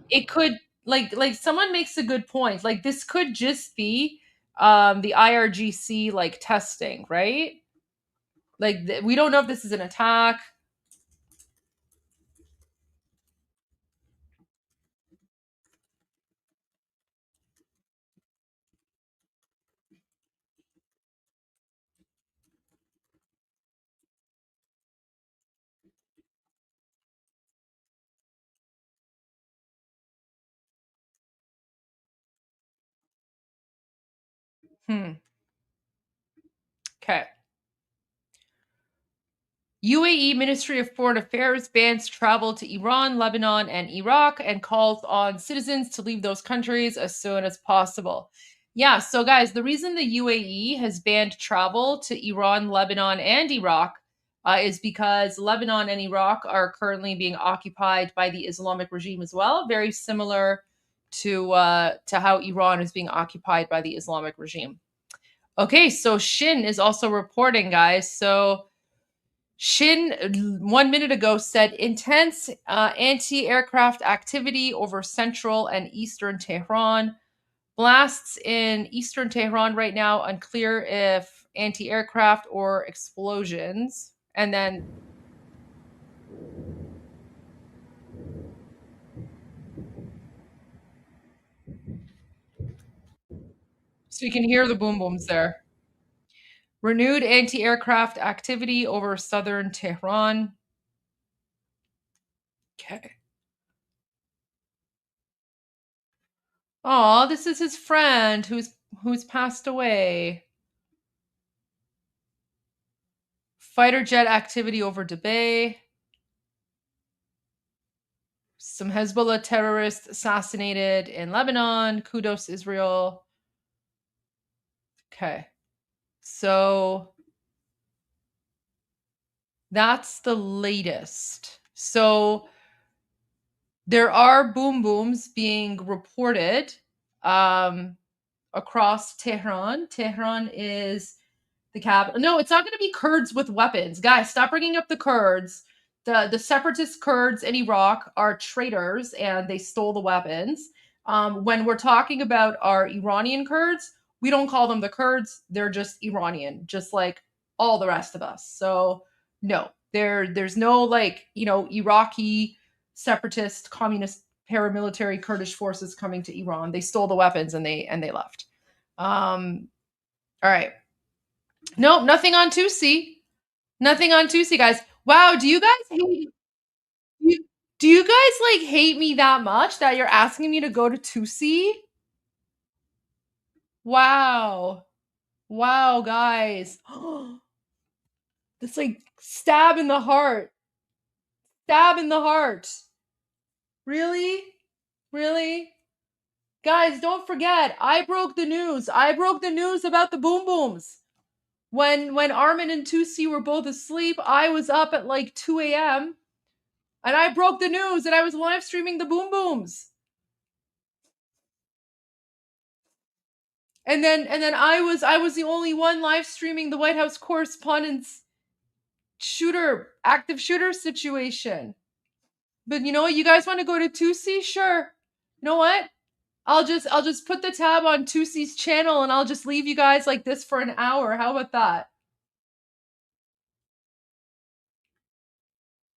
[SPEAKER 15] it could like someone makes a good point. Like this could just be the IRGC like testing, right? Like we don't know if this is an attack. Okay. UAE Ministry of Foreign Affairs bans travel to Iran, Lebanon, and Iraq and calls on citizens to leave those countries as soon as possible. Yeah, so guys, the reason the UAE has banned travel to Iran, Lebanon, and Iraq is because Lebanon and Iraq are currently being occupied by the Islamic regime as well, very similar to how Iran is being occupied by the Islamic regime. Okay, so Shin is also reporting, guys. So Shin 1 minute ago said intense anti-aircraft activity over central and eastern Tehran. Blasts in eastern Tehran right now, unclear if anti-aircraft or explosions. And then so you can hear the boom booms there. Renewed anti-aircraft activity over southern Tehran. Okay. Oh, this is his friend who's passed away. Fighter jet activity over Dubai. Some Hezbollah terrorists assassinated in Lebanon. Kudos, Israel. Okay. So that's the latest. So there are boom booms being reported across Tehran. Tehran is the capital. No, it's not going to be Kurds with weapons. Guys, stop bringing up the Kurds. The separatist Kurds in Iraq are traitors and they stole the weapons. When we're talking about our Iranian Kurds, we don't call them the Kurds. They're just Iranian, just like all the rest of us. So no, there's no like, Iraqi separatist communist paramilitary Kurdish forces coming to Iran. They stole the weapons and they left. All right. Nope, nothing on Tusi. Nothing on Tusi, guys. Wow, do you guys hate hate me that much that you're asking me to go to Tusi? Wow. Wow, guys. It's like stab in the heart. Stab in the heart. Really? Really? Guys, don't forget, I broke the news. I broke the news about the boom booms. When Armin and Tusi were both asleep, I was up at like 2 a.m. and I broke the news and I was live streaming the boom booms. And then I was the only one live streaming the White House Correspondents' active shooter situation. But you know what? You guys want to go to Tusi? Sure. You know what? I'll just put the tab on Tusi's channel and I'll just leave you guys like this for an hour. How about that?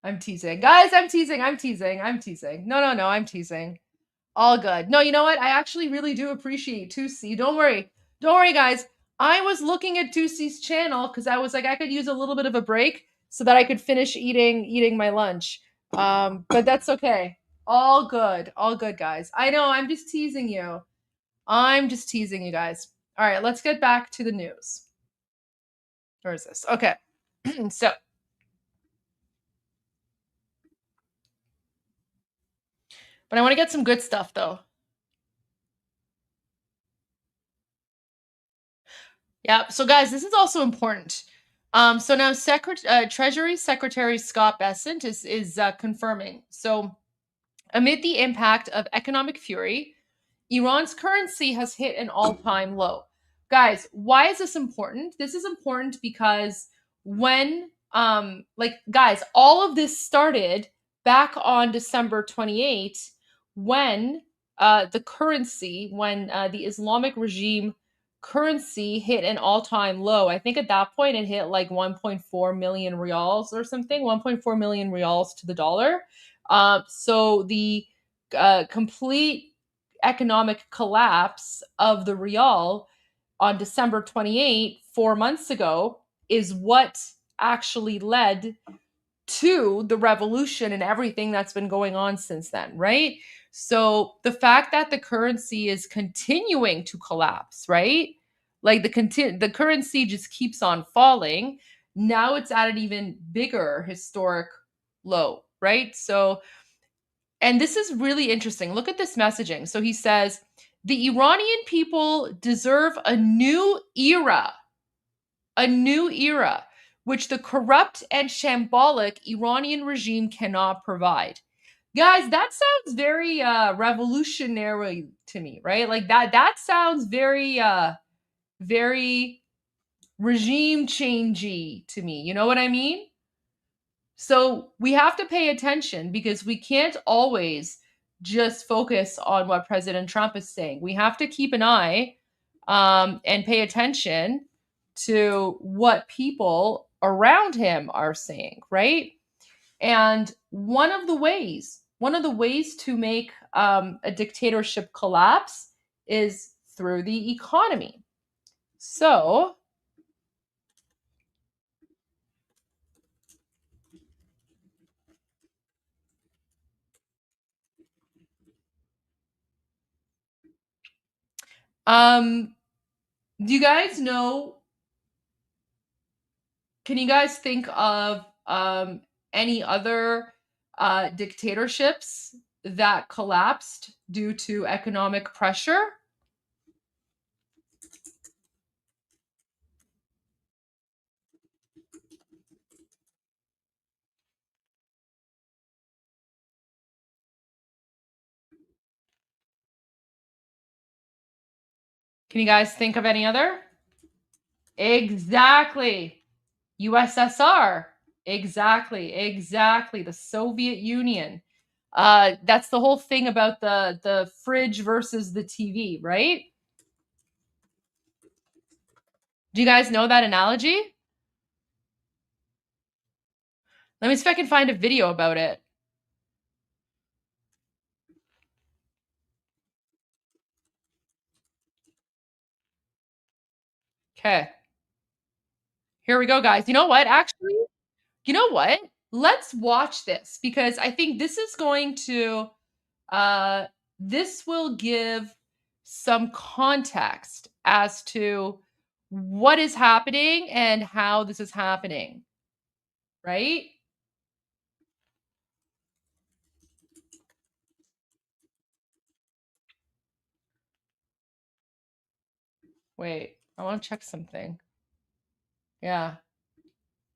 [SPEAKER 15] I'm teasing. Guys, I'm teasing. No, I'm teasing. All good. No, you know what? I actually really do appreciate Tusi. Don't worry. Don't worry, guys. I was looking at Tusi's channel because I was like, I could use a little bit of a break so that I could finish eating my lunch. But that's okay. All good. All good, guys. I know, I'm just teasing you. I'm just teasing you guys. All right, let's get back to the news. Where is this? Okay. So but I want to get some good stuff, though. Yeah, so guys, this is also important. So now Treasury Secretary Scott Bessent is confirming. So amid the impact of economic fury, Iran's currency has hit an all-time low. Guys, why is this important? This is important because when guys, all of this started back on December 28th when the Islamic regime currency hit an all-time low. I think at that point it hit like 1.4 million reals or something, 1.4 million reals to the dollar. So the complete economic collapse of the Rial on December 28, 4 months ago, is what actually led to the revolution and everything that's been going on since then, right? So the fact that the currency is continuing to collapse, right? Like the currency just keeps on falling. Now it's at an even bigger historic low, right? So, and this is really interesting. Look at this messaging. So he says, the Iranian people deserve a new era, which the corrupt and shambolic Iranian regime cannot provide. Guys, that sounds very revolutionary to me, right? Like that sounds very very regime changey to me. You know what I mean? So we have to pay attention because we can't always just focus on what President Trump is saying. We have to keep an eye and pay attention to what people around him are saying, right? And one of the ways to make a dictatorship collapse is through the economy. So do you guys know, can you guys think of any other dictatorships that collapsed due to economic pressure? Can you guys think of any other? Exactly. USSR. Exactly. The Soviet Union. That's the whole thing about the fridge versus the TV, right? Do you guys know that analogy? Let me see if I can find a video about it. Okay. Here we go, guys. You know what? Actually, you know what? Let's watch this because I think this is going to this will give some context as to what is happening and how this is happening. Right? Wait, I want to check something. Yeah.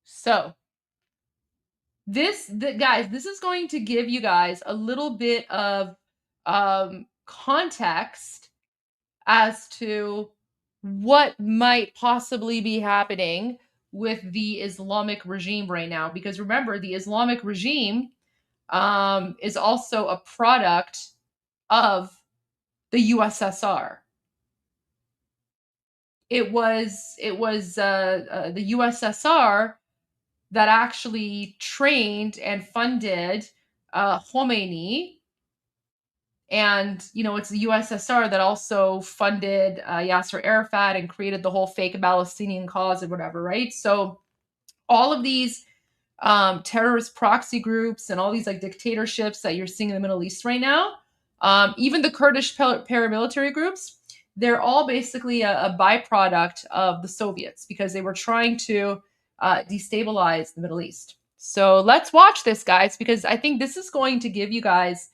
[SPEAKER 15] So, guys, this is going to give you guys a little bit of context as to what might possibly be happening with the Islamic regime right now. Because remember, the Islamic regime is also a product of the USSR. It was the USSR that actually trained and funded Khomeini. And, you know, it's the USSR that also funded Yasser Arafat and created the whole fake Palestinian cause and whatever, right? So all of these terrorist proxy groups and all these like dictatorships that you're seeing in the Middle East right now, even the Kurdish paramilitary groups, they're all basically a byproduct of the Soviets because they were trying to destabilize the Middle East. So let's watch this, guys, because I think this is going to give you guys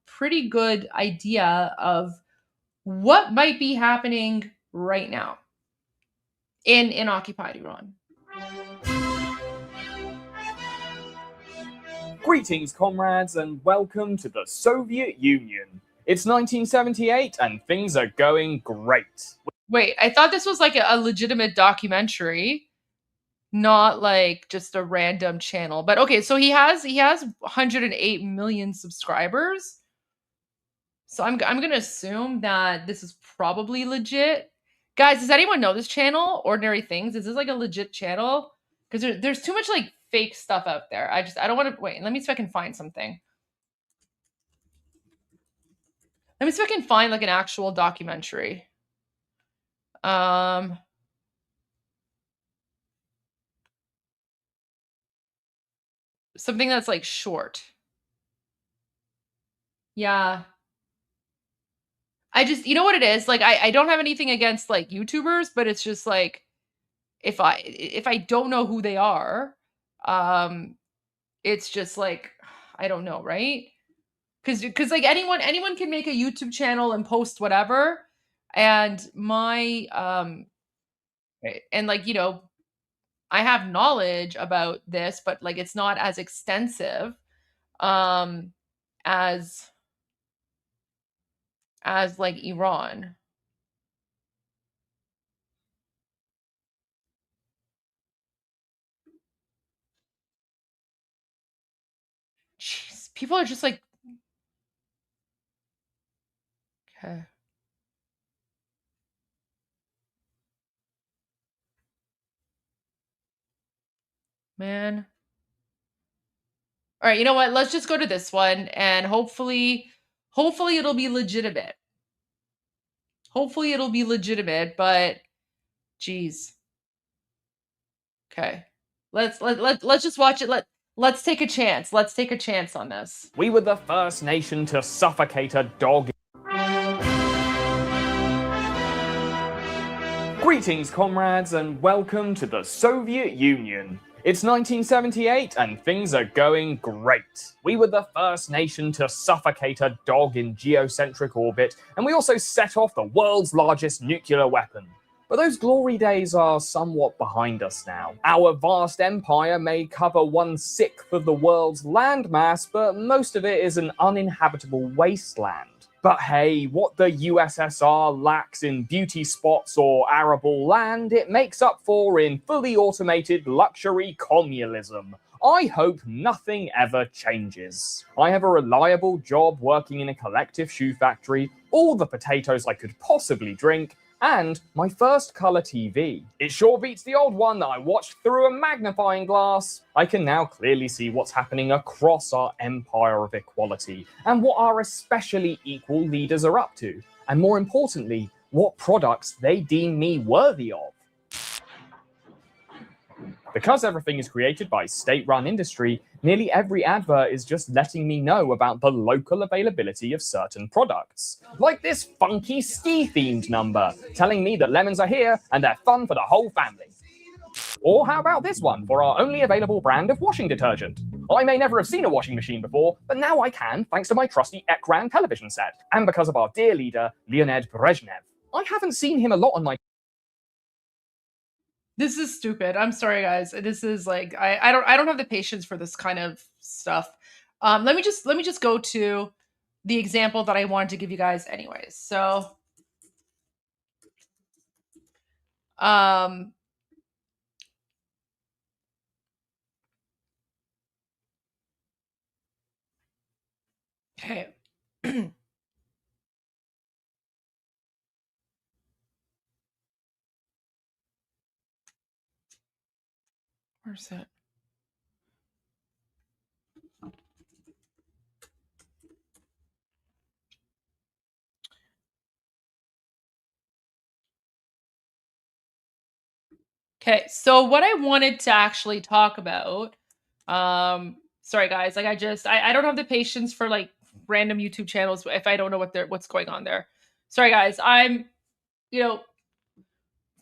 [SPEAKER 15] pretty good idea of what might be happening right now in occupied Iran.
[SPEAKER 9] Greetings, comrades, and welcome to the Soviet Union. It's 1978 and things are going great.
[SPEAKER 15] Wait, I thought this was like a legitimate documentary, not like just a random channel. But okay, so he has 108 million subscribers. So I'm gonna assume that this is probably legit. Guys, does anyone know this channel? Ordinary Things? Is this like a legit channel? Because there's too much like fake stuff out there. I don't want to wait. Let me see if I can find something. Let me see if I can find like an actual documentary. Something that's like short. Yeah. I just, you know what it is? Like, I don't have anything against like YouTubers, but it's just like, if I don't know who they are, it's just like, I don't know, right? Because like anyone can make a YouTube channel and post whatever. And and like, you know, I have knowledge about this, but like it's not as extensive as like Iran. Jeez, people are just like, okay. Man. All right, you know what? Let's just go to this one and hopefully it'll be legitimate. Hopefully it'll be legitimate, but geez. Okay. Let's just watch it. Let's take a chance. Let's take a chance on this.
[SPEAKER 9] We were the first nation to suffocate a dog. Greetings, comrades, and welcome to the Soviet Union. It's 1978 and things are going great. We were the first nation to suffocate a dog in geocentric orbit, and we also set off the world's largest nuclear weapon. But those glory days are somewhat behind us now. Our vast empire may cover 1/6 of the world's landmass, but most of it is an uninhabitable wasteland. But hey, what the USSR lacks in beauty spots or arable land, it makes up for in fully automated luxury communalism. I hope nothing ever changes. I have a reliable job working in a collective shoe factory, all the potatoes I could possibly drink, and my first colour TV. It sure beats the old one that I watched through a magnifying glass. I can now clearly see what's happening across our empire of equality and what our especially equal leaders are up to, and more importantly, what products they deem me worthy of. Because everything is created by state-run industry, nearly every advert is just letting me know about the local availability of certain products. Like this funky ski-themed number, telling me that lemons are here and they're fun for the whole family. Or how about this one for our only available brand of washing detergent? I may never have seen a washing machine before, but now I can thanks to my trusty Ekran television set, and because of our dear leader, Leonid Brezhnev. I haven't seen him a lot on my...
[SPEAKER 15] This is stupid. I'm sorry, guys. This is like I don't have the patience for this kind of stuff. Let me just go to the example that I wanted to give you guys anyways. So okay. Where's it? Okay, so what I wanted to actually talk about, sorry guys, like I don't have the patience for like random YouTube channels if I don't know what's going on there. Sorry guys, I'm, you know,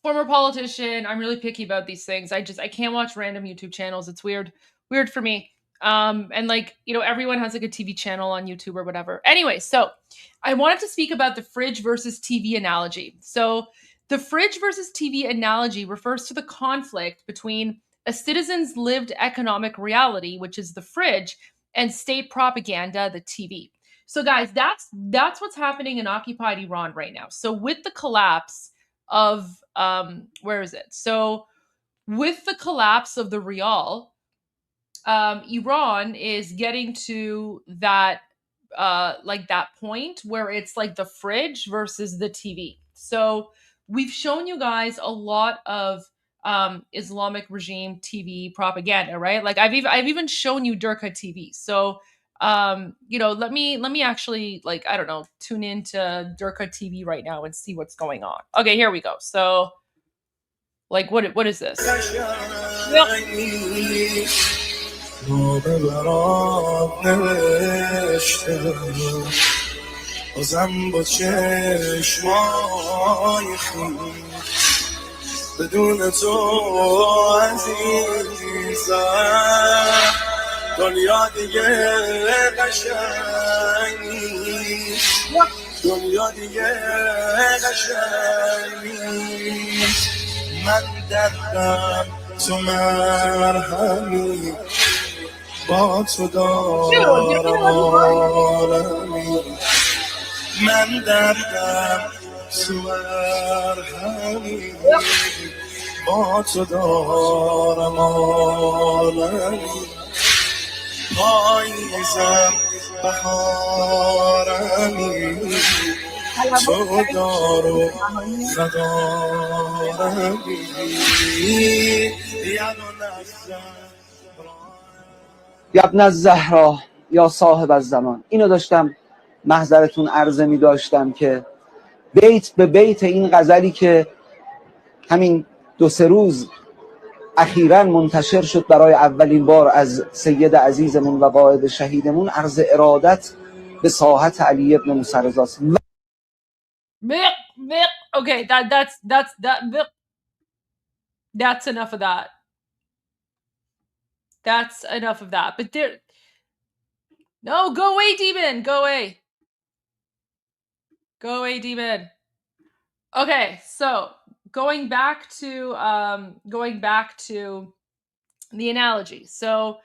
[SPEAKER 15] former politician. I'm really picky about these things. I can't watch random YouTube channels. It's weird for me. And like, you know, everyone has like a TV channel on YouTube or whatever. Anyway, so I wanted to speak about the fridge versus TV analogy. So the fridge versus TV analogy refers to the conflict between a citizen's lived economic reality, which is the fridge, and state propaganda, the TV. So guys, that's what's happening in occupied Iran right now. So with the collapse of where is it? So with the collapse of the Rial, Iran is getting to that like that point where it's like the fridge versus the TV. So we've shown you guys a lot of Islamic regime TV propaganda, right? Like I've even shown you Durka TV. So you know, let me actually, like, I don't know, tune into Durka TV right now and see what's going on. Okay, here we go. So like what is this?
[SPEAKER 10] بازم با چشمای خون بدون تو عزیزم دنیا دیگه قشنگ نیست دنیا دیگه قشنگ نیست من دردم تو مرهمی با تو دارم عالمی من دردم تو مرهمی با تو دارم عالمی پاییزم بهارمی تو دارو ندارمی
[SPEAKER 13] یا ابن الزهرا یا صاحب الزمان. اینو داشتم محضرتون عرضه می داشتم که بیت به بیت این غزلی که همین 2-3 روز اخیراً منتشر شد برای اولین بار از سید عزیزمون و قائد شهیدمون، عرض ارادت به ساحت علی ابن موسی رضاست.
[SPEAKER 15] Okay, that's enough of that. That's enough of that. But there, no, go away, demon. Go away. Go away, demon. Okay, so going back to the analogy. So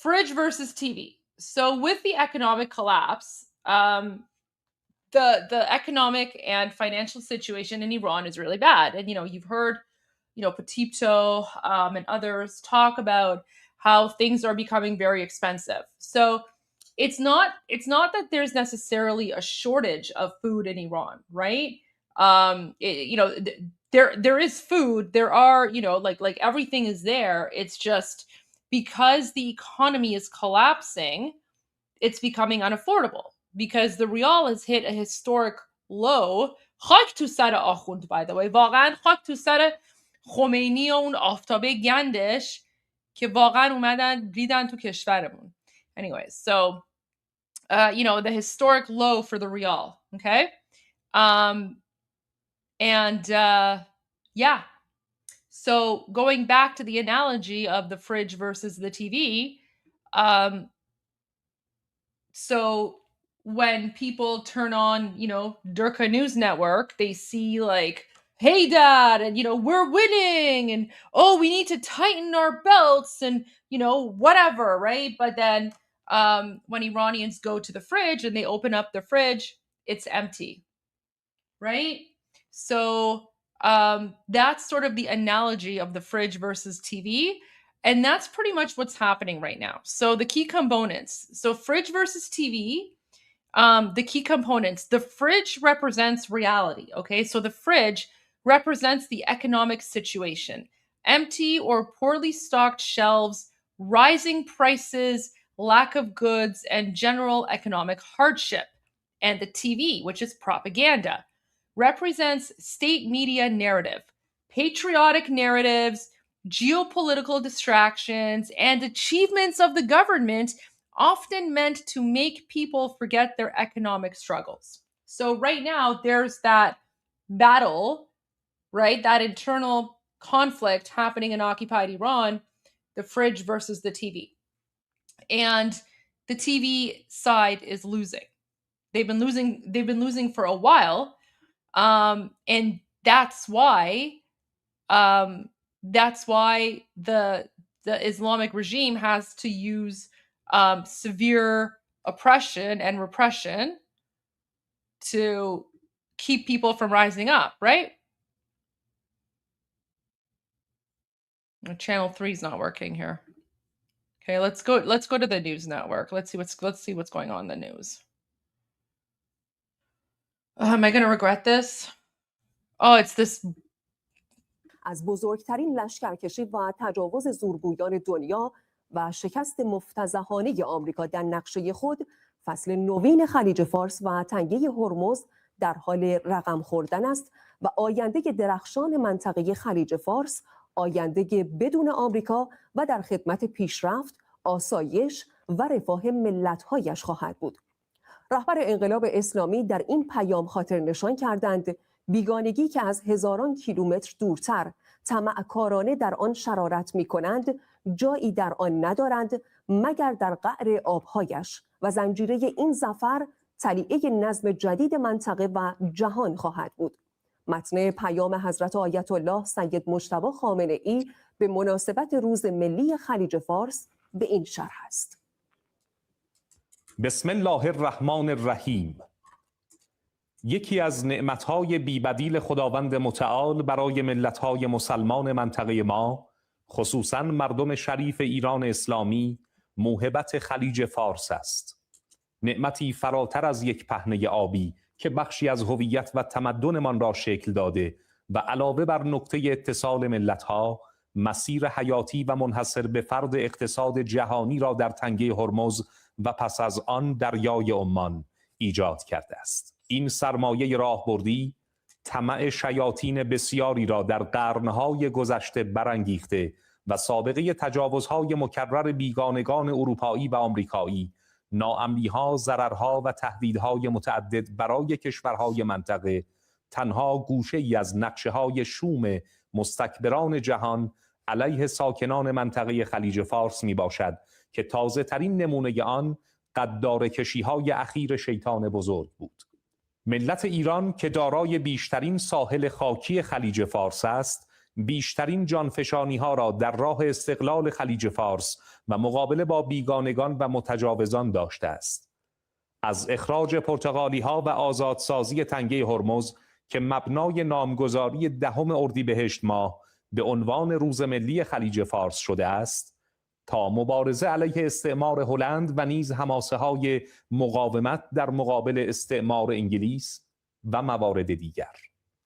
[SPEAKER 15] fridge versus TV. So with the economic collapse, the economic and financial situation in Iran is really bad. And, you know, you've heard, you know, Petito and others talk about how things are becoming very expensive. So it's not that there's necessarily a shortage of food in Iran, right? You know, there is food. There are, you know, like everything is there. It's just because the economy is collapsing, it's becoming unaffordable because the Rial has hit a historic low. خاک تو سر آخوند, by the way. واقعا خاک تو سر خمینی و اون آفتابه گندش که واقعا اومدن ریدن تو کشورمون. Anyways, so you know, the historic low for the Rial, okay? Yeah. So going back to the analogy of the fridge versus the TV, so when people turn on, you know, Durka News Network, they see like, hey dad, and, you know, we're winning, and, oh, we need to tighten our belts, and, you know, whatever, right? But then when Iranians go to the fridge and they open up the fridge, it's empty, right? So that's sort of the analogy of the fridge versus TV. And that's pretty much what's happening right now. So the key components. So fridge versus TV, the key components. The fridge represents reality, okay? So the fridge represents the economic situation. Empty or poorly stocked shelves, rising prices, lack of goods, and general economic hardship. And the TV, which is propaganda, represents state media narrative, patriotic narratives, geopolitical distractions, and achievements of the government, often meant to make people forget their economic struggles. So right now, there's that battle, right? That internal conflict happening in occupied Iran, the fridge versus the TV. And the TV side is losing. They've been losing for a while. And that's why the the Islamic regime has to use severe oppression and repression to keep people from rising up, right? Channel 3 is not working here. Okay, let's go to the news network. Let's see what's going on in the news. Am I going to regret this? Oh, it's this.
[SPEAKER 14] از بزرگترین لشکرکشی و تجاوز زورگویان دنیا و شکست مفتضحانه آمریکا در نقشه خود، فصل نوین خلیج فارس و تنگه هرمز در حال رقم خوردن است و آینده درخشان منطقه خلیج فارس، آینده بدون آمریکا و در خدمت پیشرفت، آسایش و رفاه ملت‌هایش خواهد بود. رهبر انقلاب اسلامی در این پیام خاطر نشان کردند بیگانگی که از هزاران کیلومتر دورتر طمعکارانه در آن شرارت می‌کنند، جایی در آن ندارند مگر در قعر آبهایش و زنجیره این ظفر طلیعه نظم جدید منطقه و جهان خواهد بود. متن پیام حضرت آیت الله سید مجتبی خامنه‌ای به مناسبت روز ملی خلیج فارس به این شرح است:
[SPEAKER 17] بسم الله الرحمن الرحیم. یکی از نعمتهای بی‌بدیل خداوند متعال برای ملت‌های مسلمان منطقه ما، خصوصاً مردم شریف ایران اسلامی، موهبت خلیج فارس است. نعمتی فراتر از یک پهنه آبی که بخشی از هویت و تمدنمان را شکل داده و علاوه بر نقطه اتصال ملت‌ها، مسیر حیاتی و منحصر به فرد اقتصاد جهانی را در تنگه هرمز و پس از آن دریای عمان ایجاد کرده است. این سرمایه راهبردی طمع شیاطین بسیاری را در قرنهای گذشته برانگیخته و سابقه تجاوزهای مکرر بیگانگان اروپایی و آمریکایی، ناامنی‌ها، ضررها و تهدیدهای متعدد برای کشورهای منطقه تنها گوشه‌ای از نقشه‌های شوم مستکبران جهان علیه ساکنان منطقه خلیج فارس می باشد که تازه ترین نمونه آن قدار کشی‌های اخیر شیطان بزرگ بود. ملت ایران که دارای بیشترین ساحل خاکی خلیج فارس است، بیشترین جانفشانی‌ها را در راه استقلال خلیج فارس و مقابله با بیگانگان و متجاوزان داشته است. از اخراج پرتغالی‌ها و آزادسازی تنگه هرمز که مبنای نامگذاری 10 اردیبهشت ماه به عنوان روز ملی خلیج فارس شده است، تا مبارزه علیه استعمار هلند و نیز حماسه‌های مقاومت در مقابل استعمار انگلیس و موارد دیگر.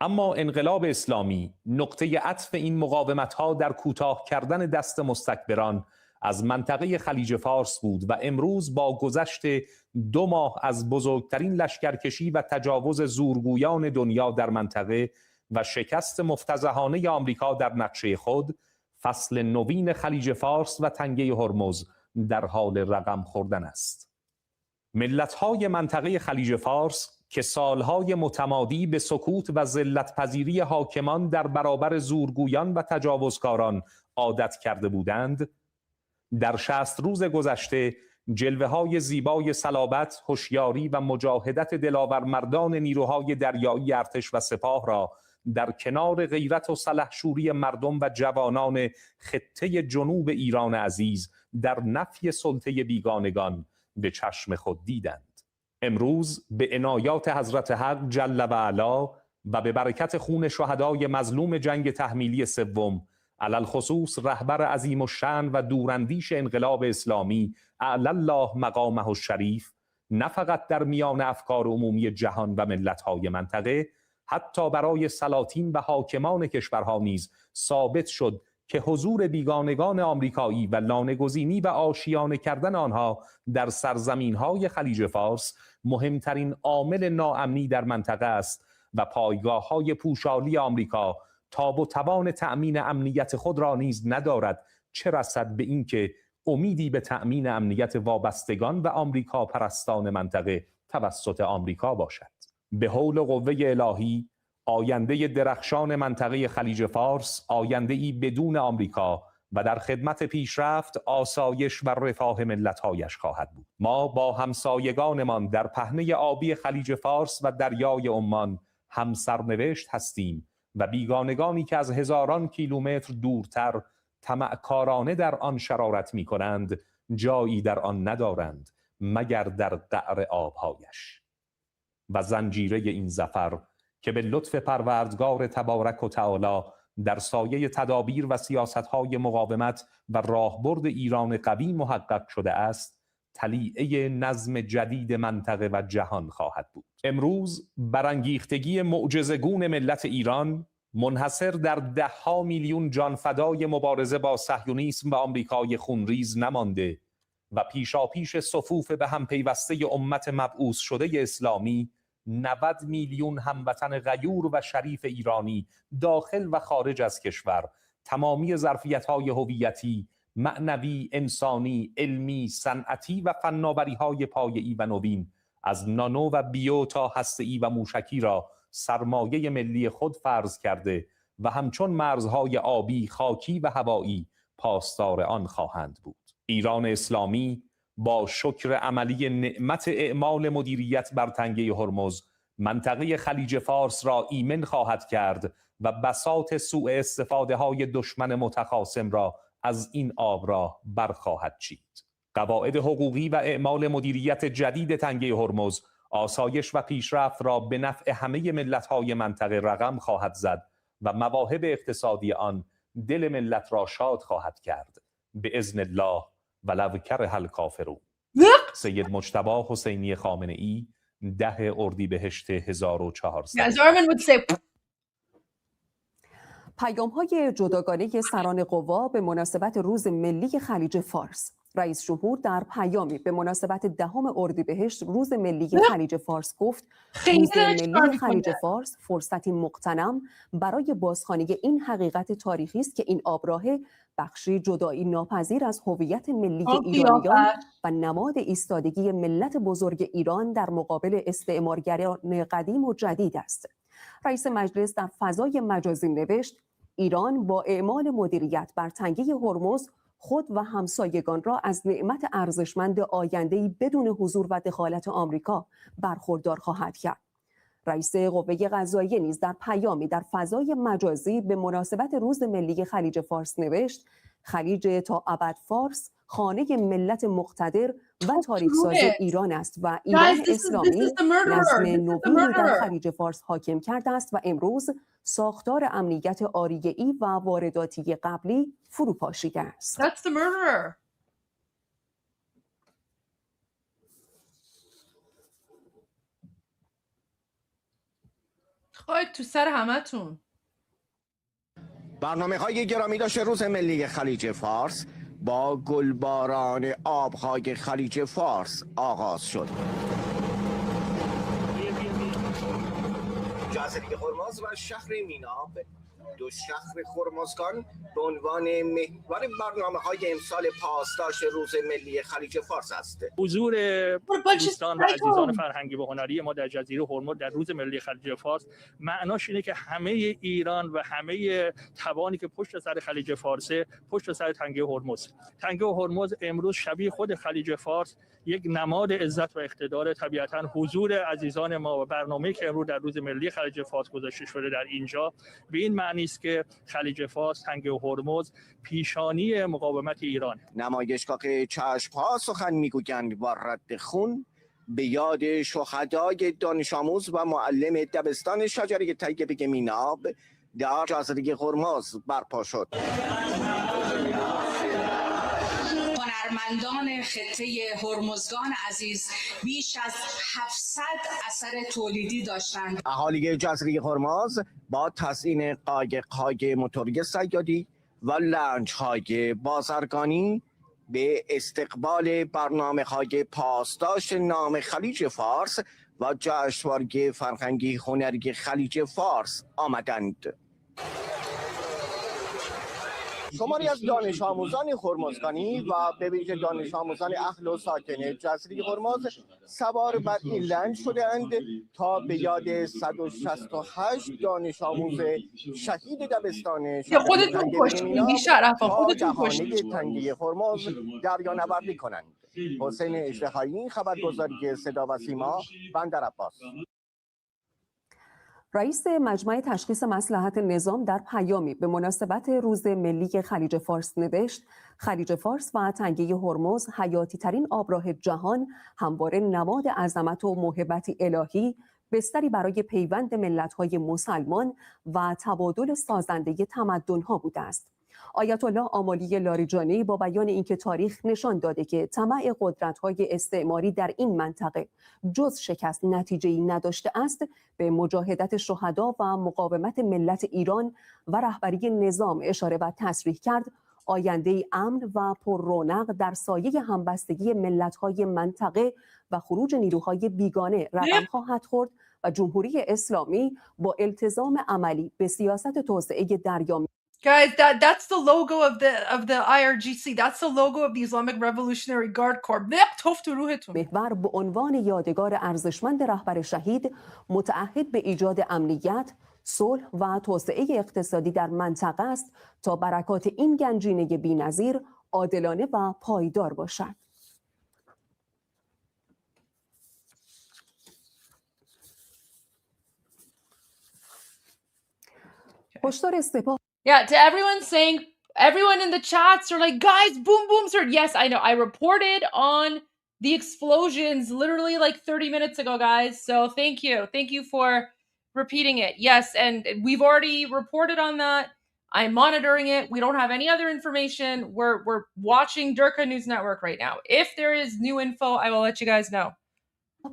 [SPEAKER 17] اما انقلاب اسلامی نقطه عطف این مقاومت‌ها در کوتاه کردن دست مستکبران از منطقه خلیج فارس بود و امروز با گذشت 2 ماه از بزرگترین لشکرکشی و تجاوز زورگویان دنیا در منطقه و شکست مفتضحانه آمریکا در نقشه خود، فصل نوین خلیج فارس و تنگه هرمز در حال رقم خوردن است. ملت‌های منطقه خلیج فارس که سالهای متمادی به سکوت و ذلت‌پذیری حاکمان در برابر زورگویان و تجاوزکاران عادت کرده بودند، در 60 روز گذشته جلوه‌های زیبای صلابت، هوشیاری و مجاهدت دلاور مردان نیروهای دریایی ارتش و سپاه را در کنار غیرت و سلحشوری مردم و جوانان خطه جنوب ایران عزیز در نفی سلطه بیگانگان به چشم خود دیدند. امروز به عنایات حضرت حق جل و علا و به برکت خون شهدای مظلوم جنگ تحمیلی سوم، علل خصوص رهبر عظیم الشأن و دوراندیش انقلاب اسلامی اعلی الله مقامه الشریف، نه فقط در میان افکار عمومی جهان و ملت‌های منطقه، حتی برای سلاطین و حاکمان کشورها نیز ثابت شد که حضور بیگانگان آمریکایی و لانه‌گزینی و آشیانه کردن آنها در سرزمین‌های خلیج فارس مهمترین عامل ناامنی در منطقه است و پایگاه‌های پوشالی آمریکا تاب و توان تأمین امنیت خود را نیز ندارد، چه رسد به اینکه امیدی به تأمین امنیت وابستگان و آمریکا پرستان منطقه توسط آمریکا باشد. به حول و قوه الهی، آینده درخشان منطقه خلیج فارس آینده‌ای بدون آمریکا و در خدمت پیشرفت، آسایش و رفاه ملت‌هایش خواهد بود. ما با همسایگانمان در پهنه آبی خلیج فارس و دریای عمان هم سرنوشت هستیم و بیگانگانی که از هزاران کیلومتر دورتر طمعکارانه در آن شرارت می کنند جایی در آن ندارند مگر در قعر آبهایش. و زنجیره این ظفر که به لطف پروردگار تبارک و تعالی در سایه تدابیر و سیاست‌های مقاومت و راهبرد ایران قوی محقق شده است، تلیعه نظم جدید منطقه و جهان خواهد بود. امروز برانگیختگی معجزه‌گون ملت ایران منحصر در ده‌ها میلیون جانفدای مبارزه با صهیونیسم و آمریکای خونریز نمانده و پیشاپیش صفوف به هم پیوسته امت مبعوث شده اسلامی 90 میلیون هموطن غیور و شریف ایرانی داخل و خارج از کشور تمامی ظرفیت‌های هویتی، معنوی، انسانی، علمی، صنعتی و فناوری‌های پایه‌ای و نوین از نانو و بیو تا هسته‌ای و موشکی را سرمایه ملی خود فرض کرده و همچون مرزهای آبی، خاکی و هوایی پاسدار آن خواهند بود. ایران اسلامی با شکر عملی نعمت اعمال مدیریت بر تنگه هرمز منطقه خلیج فارس را ایمن خواهد کرد و بساط سوء استفاده های دشمن متخاصم را از این آبراه برخواهد چید. قواعد حقوقی و اعمال مدیریت جدید تنگه هرمز آسایش و پیشرفت را به نفع همه ملت‌های منطقه رقم خواهد زد و مواهب اقتصادی آن دل ملت را شاد خواهد کرد. به اذن الله ولو کره الکافرون. سید مجتبی حسینی خامنه‌ای 10 اردیبهشت 1400.
[SPEAKER 14] پیام‌های جداگانه سران قوا به مناسبت روز ملی خلیج فارس. رئیس جمهور در پیامی به مناسبت 10 اردیبهشت روز ملی خلیج فارس گفت روز ملی خلیج فارس فرصتی مغتنم برای بازخوانی این حقیقت تاریخی است که این آبراه بخشی جدایی ناپذیر از هویت ملی ایرانیان و نماد ایستادگی ملت بزرگ ایران در مقابل استعمارگران قدیم و جدید است. رئیس مجلس در فضای مجازی نوشت ایران با اعمال مدیریت بر تنگه هرمز خود و همسایگان را از نعمت ارزشمند آینده‌ای بدون حضور و دخالت آمریکا برخوردار خواهد کرد. رئیس قوه قضاییه نیز در پیامی در فضای مجازی به مناسبت روز ملی خلیج فارس نوشت خلیج تا ابد فارس خانه ملت مقتدر و تاریخ‌ساز ایران است و ایران اسلامی نظم نوینی در خلیج فارس حاکم کرده است و امروز ساختار امنیت عاریه‌ای و وارداتی قبلی فروپاشیده است.
[SPEAKER 15] That's the murderer. خواهد تو سر همتون.
[SPEAKER 18] برنامه‌های گرامی داشته روز ملی خلیج فارس با گلباران آبهای خلیج فارس آغاز شد. جزیره هرمز و شهر میناب، دو شهر هرمزگان به عنوان محور برنامه‌های امسال پاسداشت روز ملی خلیج فارس است.
[SPEAKER 19] حضور دوستان و عزیزان فرهنگی و هنری ما در جزیره هرمز در روز ملی خلیج فارس معناش اینه که همه ایران و همه توانی که پشت سر خلیج فارسه پشت سر تنگه هرمز. تنگه هرمز امروز شبیه خود خلیج فارس یک نماد عزت و اقتدار. طبیعتاً حضور عزیزان ما و برنامه‌ای که امروز در روز ملی خلیج فارس گذاشته شده در اینجا به این معنی است که خلیج فارس، تنگه هرمز پیشانی مقاومت ایران.
[SPEAKER 18] نمایشگاه چشم‌ها سخن می‌گویند با رد خون به یاد شهدای دانش آموز و معلم دبستان شجره طیبه میناب در جزیره هرمز برپا شد.
[SPEAKER 23] هنرمندان خطه هرمزگان عزیز بیش از 700 اثر تولیدی داشتند.
[SPEAKER 18] اهالی جزیره هرمز با تزیین قایق‌های موتوری صیادی و لنج‌های بازرگانی به استقبال برنامه‌های پاسداشت نام خلیج فارس و جشنواره فرهنگی هنری خلیج فارس آمدند. شماری از دانش آموزان هرمزگانی و به ویژه دانش آموزان اهل و ساکن جزیره هرمز سوار بر این لنج شده‌اند تا به یاد 168 دانش آموز شهید دبستان
[SPEAKER 15] خودتون کشتین بی شرفا، خودتون کشتین
[SPEAKER 18] تنگه هرمز دریانوردی کنند. حسین اژدهایی، خبرگزاری صدا و سیما، بندر عباس.
[SPEAKER 14] رئیس مجمع تشخیص مصلحت نظام در پیامی به مناسبت روز ملی خلیج فارس نوشت: خلیج فارس و تنگه هرمز حیاتی ترین آبراه جهان، همواره نماد عظمت و موهبت الهی، بستری برای پیوند ملت‌های مسلمان و تبادل سازنده تمدن‌ها بوده است. آیت الله آمالی لاریجانی با بیان اینکه تاریخ نشان داده که طمع قدرت‌های استعماری در این منطقه جز شکست نتیجه‌ای نداشته است، به مجاهدت شهدا و مقاومت ملت ایران و رهبری نظام اشاره و تصریح کرد: آینده امن و پر رونق در سایه همبستگی ملت‌های منطقه و خروج نیروهای بیگانه رقم خواهد خورد و جمهوری اسلامی با التزام عملی به سیاست توسعه دریایی.
[SPEAKER 15] Guys, that's the logo of the IRGC. That's the logo of the Islamic Revolutionary Guard Corps.
[SPEAKER 14] محور به عنوان یادگار ارزشمند رهبر شهید، متعهد به ایجاد امنیت، صلح و توسعه اقتصادی در منطقه است تا برکات این گنجینه بی‌نظیر عادلانه و پایدار باشد. هشدار سپاه.
[SPEAKER 15] Yeah, to everyone saying, everyone in the chats are like, guys, boom, boom, sir. Yes, I know. I reported on the explosions literally like 30 minutes ago, guys. So thank you. Thank you for repeating it. Yes, and we've already reported on that. I'm monitoring it. We don't have any other information. We're watching Durka News Network right now. If there is new info, I will let you guys know.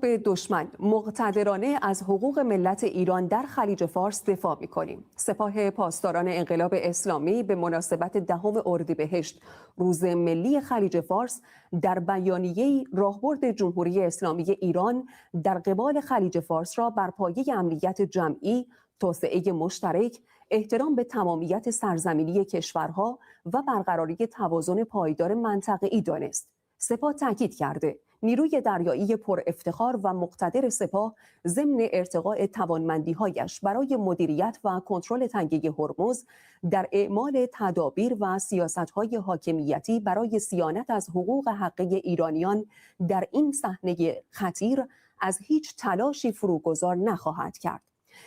[SPEAKER 14] به دشمن مقتدرانه از حقوق ملت ایران در خلیج فارس دفاع می‌کنیم. سپاه پاسداران انقلاب اسلامی به مناسبت 10 اردیبهشت روز ملی خلیج فارس در بیانیه‌ای راهبرد جمهوری اسلامی ایران در قبال خلیج فارس را بر پایه امنیت جمعی، توسعه مشترک، احترام به تمامیت سرزمینی کشورها و برقراری توازن پایدار منطقه‌ای دانست. سپاه تاکید کرده نیروی دریایی پر افتخار و مقتدر سپاه ضمن ارتقاء توانمندی‌هایش برای مدیریت و کنترل تنگه هرمز در اعمال تدابیر و سیاست‌های حاکمیتی برای صیانت از حقوق حقه ایرانیان در این صحنه خطیر از هیچ تلاشی فروگذار نخواهد کرد.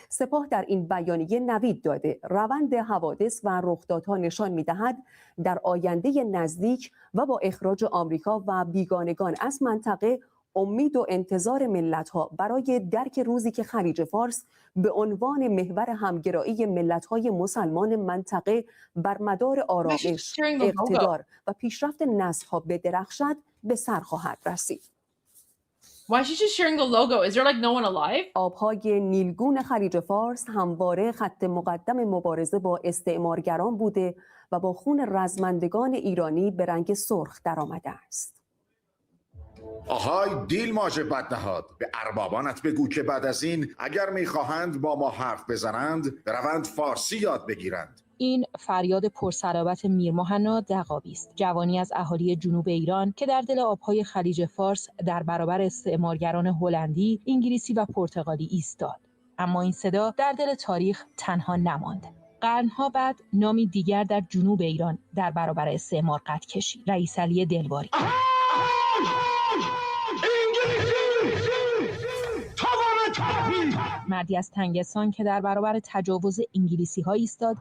[SPEAKER 14] سپاه در این بیانیه نوید داده روند حوادث و رخدادها نشان می‌دهد در آینده نزدیک و با اخراج آمریکا و بیگانگان از منطقه، امید و انتظار ملت‌ها برای درک روزی که خلیج فارس به عنوان محور همگرایی ملت‌های مسلمان منطقه بر مدار آرامش، اقتدار و پیشرفت نسل‌ها بدرخشد به سر خواهد رسید.
[SPEAKER 15] Why is she just sharing the logo? Is there like no one alive?
[SPEAKER 14] آبهای نیلگون خلیج فارس همواره خط مقدم مبارزه با استعمارگران بوده و با خون رزمندگان ایرانی به رنگ سرخ درآمده است.
[SPEAKER 4] آهای دیل ماژ بدنهاد، به اربابانت بگو که بعد از این اگر میخواهند با ما حرف بزنند بروند فارسی یاد بگیرند.
[SPEAKER 16] این فریاد پرصلابت میرمحنا دغابی است، جوانی از اهالی جنوب ایران که در دل آبهای خلیج فارس در برابر استعمارگران هلندی، انگلیسی و پرتغالی ایستاد. اما این صدا در دل تاریخ تنها نماند. قرنها بعد نامی دیگر در جنوب ایران در برابر استعمار قد کشید: رئیس علی دلواری. مردی از تنگستان که در برابر تجاوز انگلیسی‌ها ایستاد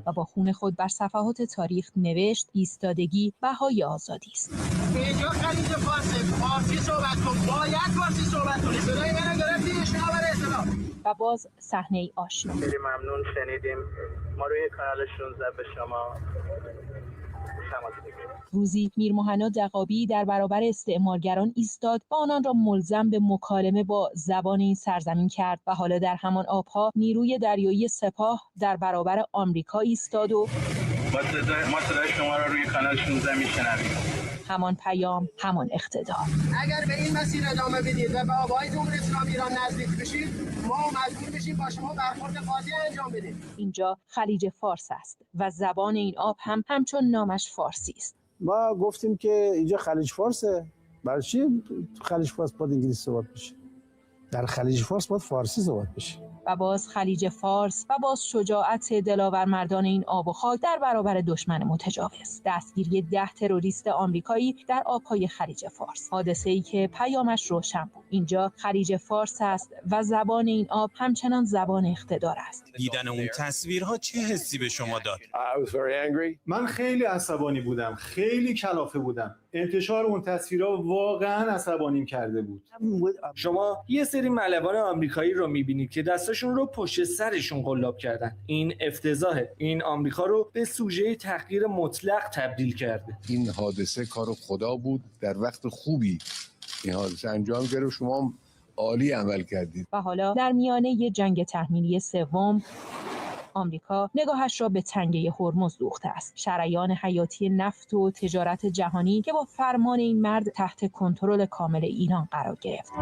[SPEAKER 16] و با خون خود بر صفحات تاریخ نوشت: ایستادگی بهای آزادی است.
[SPEAKER 22] اینجا خلیج فارسی صحبت کن، باید فارسی صحبت کنی. صدای منو گرفتی؟ شما برای اطلاع.
[SPEAKER 16] و باز صحنه‌ای آشنا.
[SPEAKER 22] خیلی ممنون، شنیدیم. ما روی کانال 16 به شما
[SPEAKER 16] روزی میرمحنا دغابی در برابر استعمارگران ایستاد و آنان را ملزم به مکالمه با زبان این سرزمین کرد و حالا در همان آبها نیروی دریایی سپاه در برابر آمریکا ایستاد و
[SPEAKER 22] ما صدای شما را روی کانال 16 میشنویم.
[SPEAKER 16] همان پیام، همان اقتدار.
[SPEAKER 22] اگر به این مسیر ادامه بدید و به آبهای جمهوری اسلامی ایران نزدیک بشید، ما مجبور میشیم با شما برخورد قاضی انجام بدیم.
[SPEAKER 16] اینجا خلیج فارس است و زبان این آب هم همچون نامش فارسی است.
[SPEAKER 24] ما گفتیم که اینجا خلیج فارسه. برای چی خلیج فارس باید انگلیسی صحبت بشه؟ در خلیج فارس باید فارسی صحبت بشه.
[SPEAKER 16] و باز خلیج فارس و باز شجاعت دلاور مردان این آب و خاک در برابر دشمن متجاوز. دستگیری 10 تروریست آمریکایی در آبهای خلیج فارس. حادثه‌ای که پیامش روشن بود. اینجا خلیج فارس است و زبان این آب همچنان زبان اقتدار است.
[SPEAKER 3] دیدن اون تصویرها چه حسی به شما داد؟
[SPEAKER 7] من خیلی عصبانی بودم، خیلی کلافه بودم. انتشار اون تصویرها واقعا عصبانیم کرده بود.
[SPEAKER 8] شما یه سری ملوان آمریکایی رو می‌بینید که دستاشون رو پشت سرشون قلاب کردن. این افتضاحه. این آمریکا رو به سوژه تحقیر مطلق تبدیل کرده.
[SPEAKER 21] این حادثه کار خدا بود، در وقت خوبی این حادثه انجام گرفت. شما عالی عمل کردید.
[SPEAKER 16] و حالا در میانه جنگ تحمیلی سوم آمریکا نگاهش را به تنگه هرمز دوخته است. شریان حیاتی نفت و تجارت جهانی که با فرمان این مرد تحت کنترل کامل ایران قرار گرفت.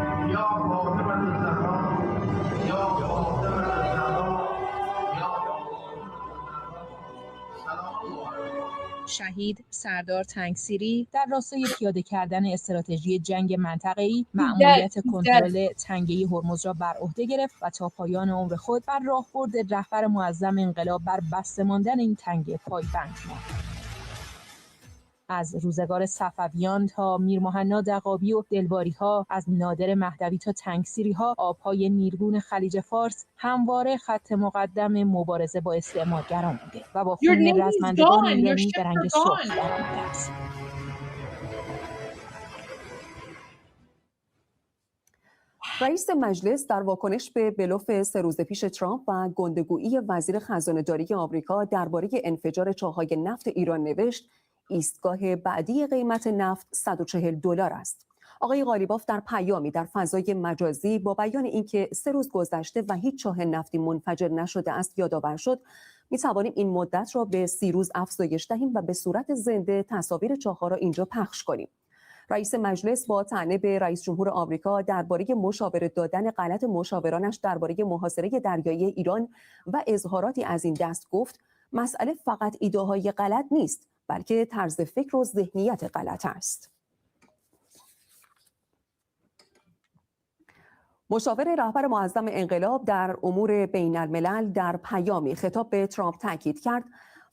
[SPEAKER 16] شهید سردار تنگسیری در راستای پیاده کردن استراتژی جنگ منطقه‌ای مأموریت کنترل تنگه هرمز را بر عهده گرفت و تا پایان عمر خود بر راهبرد رهبر معظم انقلاب بر بسته ماندن این تنگه پایبند ماند. از روزگار صفویان تا میرمحنا دقابی و دلواری‌ها، از نادر مهدوی تا تنگسیری‌ها، آب‌های نیلگون خلیج فارس همواره خط مقدم مبارزه با استعمارگران بوده و با خون رزمندگان ایرانی به رنگ سرخ درآمده است.
[SPEAKER 14] رئیس مجلس در واکنش به بلوف 3 روز پیش ترامپ و گندگویی وزیر خزانه‌داری آمریکا درباره انفجار چاه‌های نفت ایران نوشت ایستگاه بعدی قیمت نفت $140 است. آقای قالیباف در پیامی در فضای مجازی با بیان اینکه 3 روز گذشته و هیچ چاه نفتی منفجر نشده است یادآور شد می توانیم این مدت را به 30 روز افزایش دهیم و به صورت زنده تصاویر چاه‌ها را اینجا پخش کنیم. رئیس مجلس با طعنه به رئیس جمهور آمریکا درباره مشاوره دادن غلط مشاورانش درباره محاصره دریایی ایران و اظهاراتی از این دست گفت مسئله فقط ایده‌های غلط نیست بلکه طرز فکر و ذهنیت غلط است. مشاور رهبر معظم انقلاب در امور بین الملل در پیامی خطاب به ترامپ تاکید کرد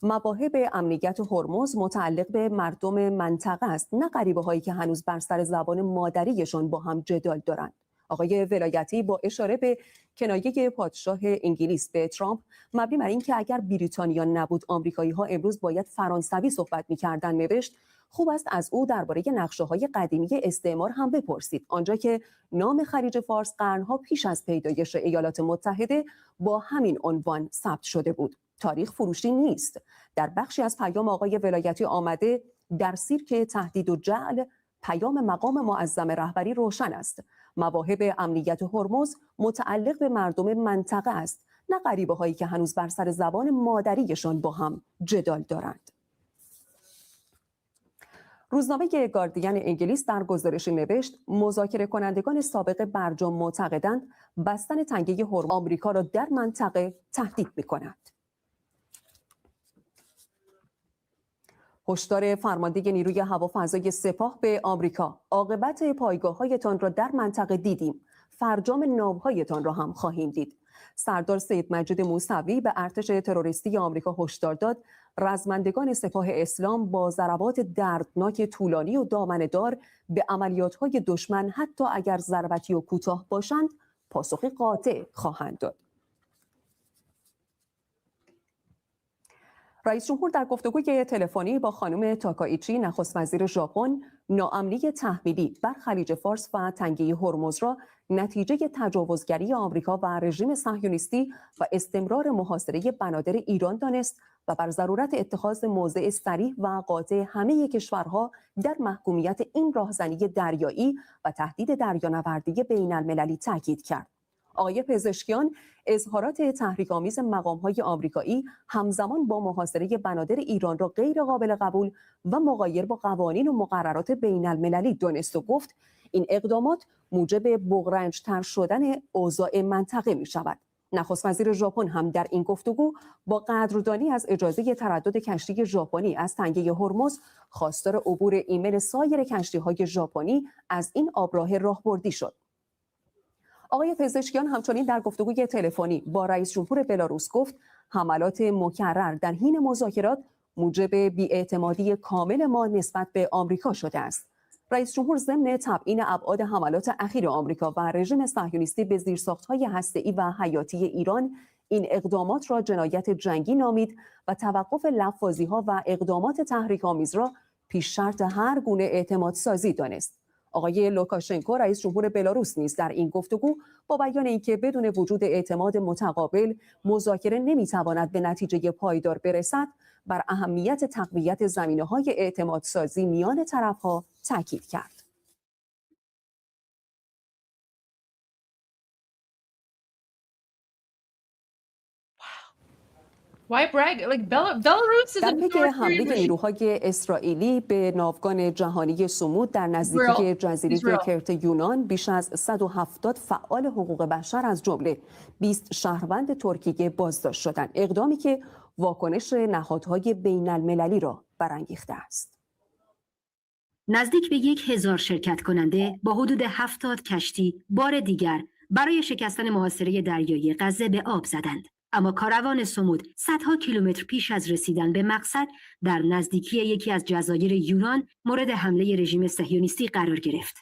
[SPEAKER 14] مواهب امنیت هرمز متعلق به مردم منطقه است نه غریبه‌هایی که هنوز بر سر زبان مادریشان با هم جدال دارند. آقای ولایتی با اشاره به کنایه پادشاه انگلیس به ترامپ مبنی بر اینکه اگر بریتانیا نبود آمریکایی‌ها امروز باید فرانسوی صحبت می‌کردند نوشت خوب است از او درباره نقشه‌های قدیمی استعمار هم بپرسید آنجا که نام خلیج فارس قرن‌ها پیش از پیدایش ایالات متحده با همین عنوان ثبت شده بود. تاریخ فروشی نیست. در بخشی از پیام آقای ولایتی آمده در سیرک تهدید و جعل پیام مقام معظم رهبری روشن است. مواهب امنیت هرمز متعلق به مردم منطقه است نه غریبه‌هایی که هنوز بر سر زبان مادریشان با هم جدال دارند. روزنامه گاردین انگلیس در گزارشی نوشت مذاکره کنندگان سابق برجام معتقدند بستن تنگه هرمز آمریکا را در منطقه تهدید می‌کند. هشدار فرمانده نیروی هوافضای سپاه به آمریکا عاقبت پایگاه‌هایتان را در منطقه دیدیم فرجام ناوهایتان را هم خواهیم دید. سردار سید مجید موسوی به ارتش تروریستی آمریکا هشدار داد رزمندگان سپاه اسلام با ضربات دردناک طولانی و دامنه‌دار به عملیات‌های دشمن حتی اگر ضربتی و کوتاه باشند پاسخی قاطع خواهند داد. رئیس جمهور در گفتگوی تلفنی با خانم تاکائیچی نخست وزیر ژاپن ناامنی تحمیلی بر خلیج فارس و تنگه هرمز را نتیجه تجاوزگری آمریکا و رژیم صهیونیستی و استمرار محاصره بنادر ایران دانست و بر ضرورت اتخاذ موضع صریح و قاطع همه کشورها در محکومیت این راهزنی دریایی و تهدید دریانوردی بین المللی تاکید کرد. آقای پزشکیان اظهارات تحریک‌آمیز مقام‌های آمریکایی همزمان با محاصره بنادر ایران را غیر قابل قبول و مغایر با قوانین و مقررات بین المللی دانست و گفت این اقدامات موجب بغرنج‌تر شدن اوضاع منطقه می‌شود. نخست وزیر ژاپن هم در این گفتگو با قدردانی از اجازه تردد کشتی ژاپنی از تنگه هرمز خواستار عبور ایمن سایر کشتی‌های ژاپنی از این آبراه راهبردی شد. آقای پزشکیان همچنین در گفتگوی تلفنی با رئیس جمهور بلاروس گفت حملات مکرر در حین مذاکرات موجب بی‌اعتمادی کامل ما نسبت به آمریکا شده است. رئیس جمهور ضمن تبیین ابعاد حملات اخیر آمریکا و رژیم صهیونیستی به زیرساخت‌های هسته‌ای و حیاتی ایران این اقدامات را جنایت جنگی نامید و توقف لفاظی‌ها و اقدامات تحریک‌آمیز را پیش شرط هر گونه اعتمادسازی دانست. آقای لوکاشنکو رئیس جمهور بلاروس نیز در این گفتگو با بیان اینکه بدون وجود اعتماد متقابل مذاکره نمیتواند به نتیجه پایدار برسد، بر اهمیت تقویت زمینه‌های اعتمادسازی میان طرف‌ها تاکید کرد.
[SPEAKER 15] Why brag? Like Belarus is
[SPEAKER 14] در پی حمله نیروهای اسرائیلی به ناوگان جهانی سمود در نزدیکی جزیره کرت یونان، بیش از 170 فعال حقوق بشر از جمله 20 شهروند ترکیه بازداشت شدند، اقدامی که واکنش نهادهای بین المللی را برانگیخته است.
[SPEAKER 1] نزدیک به 1000 شرکت کننده با حدود 70 کشتی بار دیگر برای شکستن محاصره دریایی غزه به آب زدند. اما کاروان سمود صدها کیلومتر پیش از رسیدن به مقصد در نزدیکی یکی از جزایر یونان مورد حمله رژیم صهیونیستی قرار گرفت.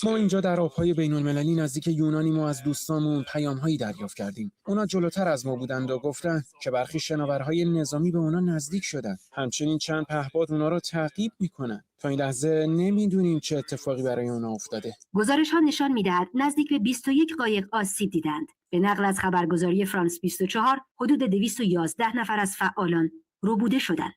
[SPEAKER 5] ما اینجا در آبهای بین المللی نزدیک یونانیم و از دوستامون پیام‌هایی دریافت کردیم. اونا جلوتر از ما بودند و گفتن که برخی شناورهای نظامی به اونا نزدیک شدن. همچنین چند پهپاد اونا رو تعقیب میکنن. تا این لحظه نمیدونیم چه اتفاقی برای اونا افتاده.
[SPEAKER 1] گزارش‌ها نشان می‌دهد نزدیک به 21 قایق آسیب دیدند. به نقل از خبرگزاری فرانس 24 حدود 211 نفر از فعالان ربوده شدند.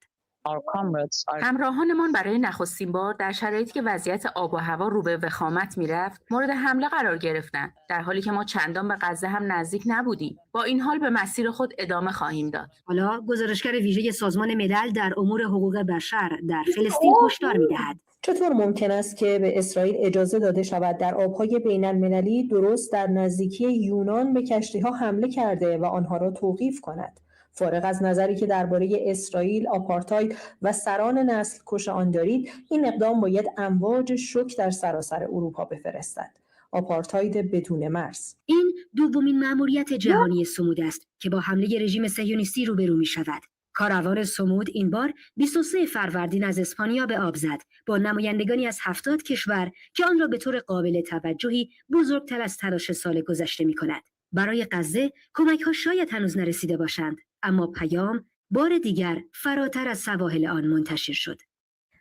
[SPEAKER 16] همراهانمان برای نخستین بار در شرایطی که وضعیت آب و هوا رو به وخامت میرفت مورد حمله قرار گرفتند، در حالی که ما چندان به غزه هم نزدیک نبودیم. با این حال به مسیر خود ادامه خواهیم داد.
[SPEAKER 1] حالا گزارشگر ویژه سازمان ملل در امور حقوق بشر در فلسطین هشدار می‌دهد.
[SPEAKER 6] چطور ممکن است که به اسرائیل اجازه داده شود در آبهای بین المللی درست در نزدیکی یونان به کشتی‌ها حمله کرده و آنها را توقیف کند؟ فارغ از نظری که درباره اسرائیل، آپارتاید و سران نسل کش آن دارید، این اقدام باید امواج شوک در سراسر اروپا بفرستد. آپارتاید بدون مرز.
[SPEAKER 1] این دومین مأموریت جهانی سمود است که با حمله رژیم صهیونیستی روبرو می‌شود. کاروان سمود این بار 23 فروردین از اسپانیا به آب زد با نمایندگانی از 70 کشور که آن را به طور قابل توجهی بزرگتر از تلاش سال گذشته می‌کند. برای غزه کمک‌ها شاید هنوز نرسیده باشند، اما پیام بار دیگر فراتر از سواحل آن منتشر شد.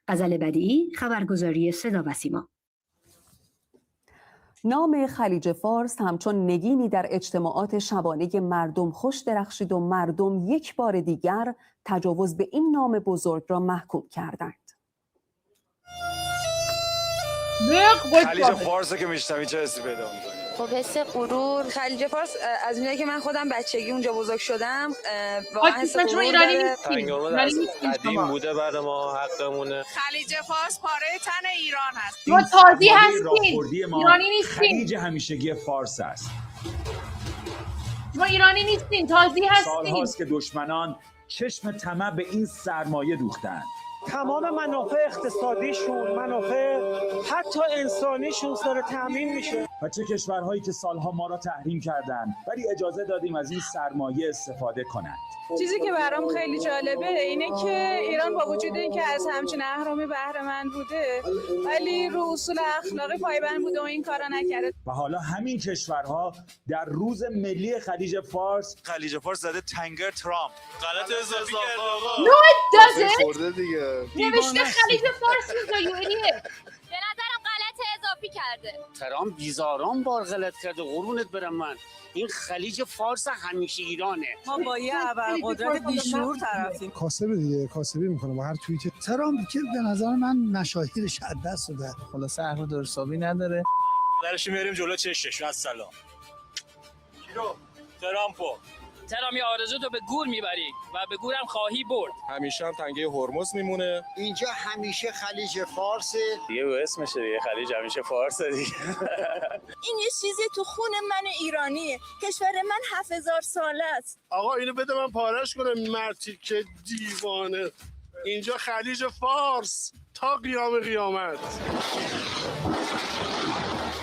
[SPEAKER 1] غزل بدیعی، خبرگزاری صدا و سیما.
[SPEAKER 14] نام خلیج فارس همچون نگینی در اجتماعات شبانه مردم خوش درخشید و مردم یک بار دیگر تجاوز به این نام بزرگ را محکوم کردند.
[SPEAKER 20] خلیج فارس که میشنوی چه حسی پیدا می‌کنی؟
[SPEAKER 25] خب حس غرور. خلیج فارس از اونجایی که من خودم بچگی اونجا بزرگ شدم
[SPEAKER 15] واقعا حس غرور داره.
[SPEAKER 20] قدیم بوده برای ما حقمونه.
[SPEAKER 26] خلیج فارس پاره تن ایران هست.
[SPEAKER 15] ما تازی هستیم، ایرانی نیستیم.
[SPEAKER 27] خلیج همیشگی فارس است.
[SPEAKER 15] ما ایرانی نیستیم، تازی هستیم.
[SPEAKER 27] سالهاست که دشمنان چشم طمع به این سرمایه دوختند.
[SPEAKER 28] تمام منافع اقتصادیشون، منافع حتی انسانیشون داره تامین میشه.
[SPEAKER 27] و چه کشورهایی که سالها ما را تحریم کردند ولی اجازه دادیم از این سرمایه استفاده کنند.
[SPEAKER 26] چیزی که برام خیلی جالبه اینه که ایران با وجود اینکه از همچین اهرامی بهره مند بوده ولی رو اصول اخلاقی پایبند بوده و این کارا نکرده.
[SPEAKER 27] و حالا همین کشورها در روز ملی خلیج فارس
[SPEAKER 20] زده تنگر ترامپ. غلط اضافی کرده آقا.
[SPEAKER 15] No it doesn't.
[SPEAKER 20] خورده دیگه.
[SPEAKER 15] نوشته خلیج فارس میذاره.
[SPEAKER 29] به نظرم غلط اضافی کرده.
[SPEAKER 30] ترامپ بیزاران بار غلط کرده قرونت برم من. این خلیج فارس همیشه ایرانه.
[SPEAKER 26] ما با یه ابرقدرت بیشعور طرفیم.
[SPEAKER 24] کاسبه دیگه، کاسبی میکنه با هر توییت. ترامپ که به نظر من مشاهیرش از دست داده.
[SPEAKER 31] خلاصه حرف درستابی نداره.
[SPEAKER 20] درش میاریم جلو چشش. السلام. ترامپو.
[SPEAKER 32] ترام یا آرزو تو به گور میبری و به گورم خواهی برد.
[SPEAKER 20] همیشه هم تنگه هرمز میمونه.
[SPEAKER 30] اینجا همیشه خلیج فارسه.
[SPEAKER 20] دیگه به اسمشه دیگه، خلیج همیشه فارسه دیگه.
[SPEAKER 26] این یه چیزی تو خون من ایرانیه. کشور من 7000 ساله است.
[SPEAKER 22] آقا اینو بده من پارش کنم. مرتی که دیوانه. اینجا خلیج فارس تا قیام قیامت.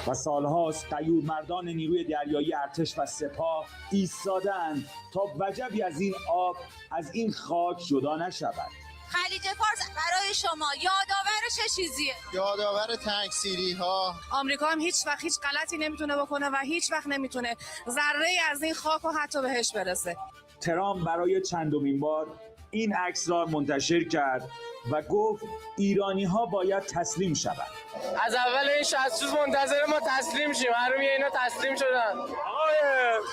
[SPEAKER 27] و سالهاست غیور مردان نیروی دریایی ارتش و سپاه ایستادند تا وجبی از این آب از این خاک جدا نشود.
[SPEAKER 29] خلیج فارس برای شما یادآور چه چیزیه؟
[SPEAKER 22] یادآور تنگسیری ها.
[SPEAKER 26] آمریکا هم هیچ وقت هیچ غلطی نمیتونه بکنه و هیچ وقت نمیتونه ذره‌ای از این خاک و حتی بهش برسه.
[SPEAKER 27] ترامپ برای چندمین بار این عکس را منتشر کرد و گفت ایرانی ها باید تسلیم شوند.
[SPEAKER 22] از اول این 60 روز منتظر ما تسلیم شیم. معلومه اینا تسلیم شدن.
[SPEAKER 27] آقای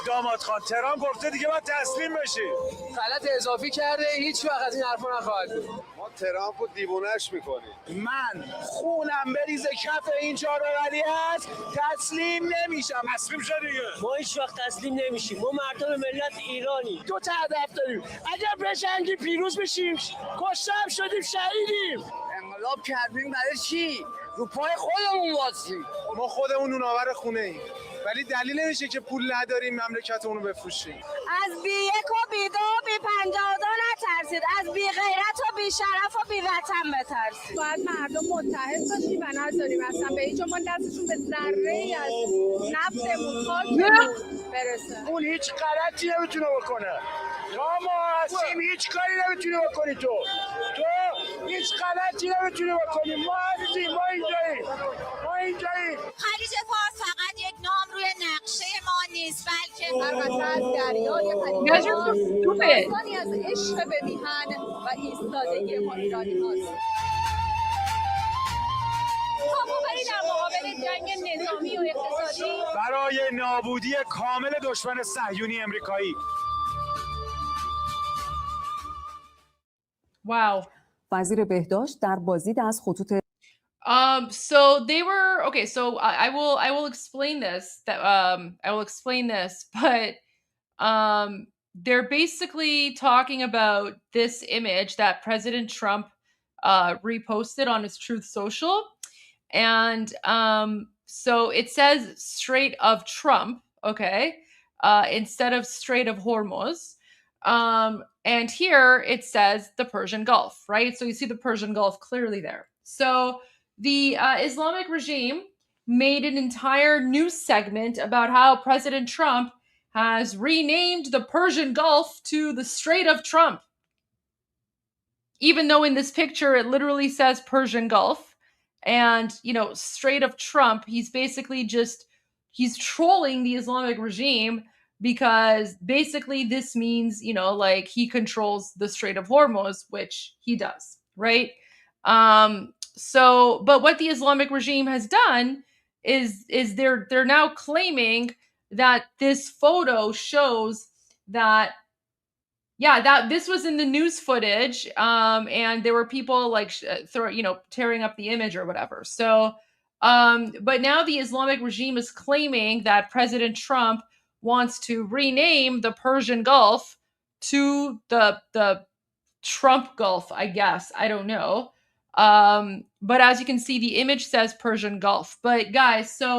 [SPEAKER 27] داماد خان، ترامپ گفته دیگه باید تسلیم بشیم.
[SPEAKER 22] غلط اضافی کرده، هیچ وقت از این حرفا نخواهد بود.
[SPEAKER 21] ما ترامپو دیوونه‌اش میکنیم.
[SPEAKER 27] من خونم بریز کف این چهارراه است، تسلیم نمیشم. تسلیم شد دیگه.
[SPEAKER 22] ما هیچ وقت تسلیم نمیشیم. ما مردم ملت ایرانی. دو تا هدف داریم. اگر بجنگیم پیروز بشیم، کشته هم شدیم شهیدیم.
[SPEAKER 30] انقلاب کردیم برای چی؟ رو پای خودمون واسیم.
[SPEAKER 7] ما خودمون نونآور خونه ایم، ولی دلیل نمیشه که پول نداریم مملکتمون رو بفروشیم.
[SPEAKER 26] از بی یک و بی دو و بی 52 نترسید، از بی غیرت و بی شرف و بی وطن بترسید. باید مردم متحد باشیم و نذاریم اصلا به هیچ عنوان دستشون به ذره‌ای از نفتمون خاکمون برسه.
[SPEAKER 27] اون هیچ غلطی نمیتونه بکنه. ما هستیم، هیچ کاری نمیتونی بکنی تو هیچ غلطی نمیتونی بکنی. ما هستیم، ما اینجاییم.
[SPEAKER 29] خلیج فارس فقط یک نام روی نقشه ما نیست، بلکه البته دریای خلیج فارس داستانی از عشق به میهن و ایستادگی ما ایرانی هاست. تاباوری در مقابل جنگ نظامی و اقتصادی
[SPEAKER 27] برای نابودی کامل دشمن صهیونی امریکایی.
[SPEAKER 15] Wow.
[SPEAKER 14] وزیر بهداشت در بازدید از خطوط
[SPEAKER 15] So they were okay. So I will explain this. I will explain this, but they're basically talking about this image that President Trump reposted on his Truth Social, and so it says Strait of Trump, okay, instead of Strait of Hormuz. And here it says the Persian Gulf, right? So you see the Persian Gulf clearly there. So the Islamic regime made an entire news segment about how President Trump has renamed the Persian Gulf to the Strait of Trump. Even though in this picture it literally says Persian Gulf and, you know, Strait of Trump, he's basically he's trolling the Islamic regime because basically this means, you know, like he controls the Strait of Hormuz, which he does, right? But what the Islamic regime has done is they're now claiming that this photo shows that, yeah, that this was in the news footage, and there were people like tearing up the image or whatever. So, but now the Islamic regime is claiming that President Trump wants to rename the Persian Gulf to the Trump Gulf, I guess. I don't know. But as you can see, the image says Persian Gulf. But guys, so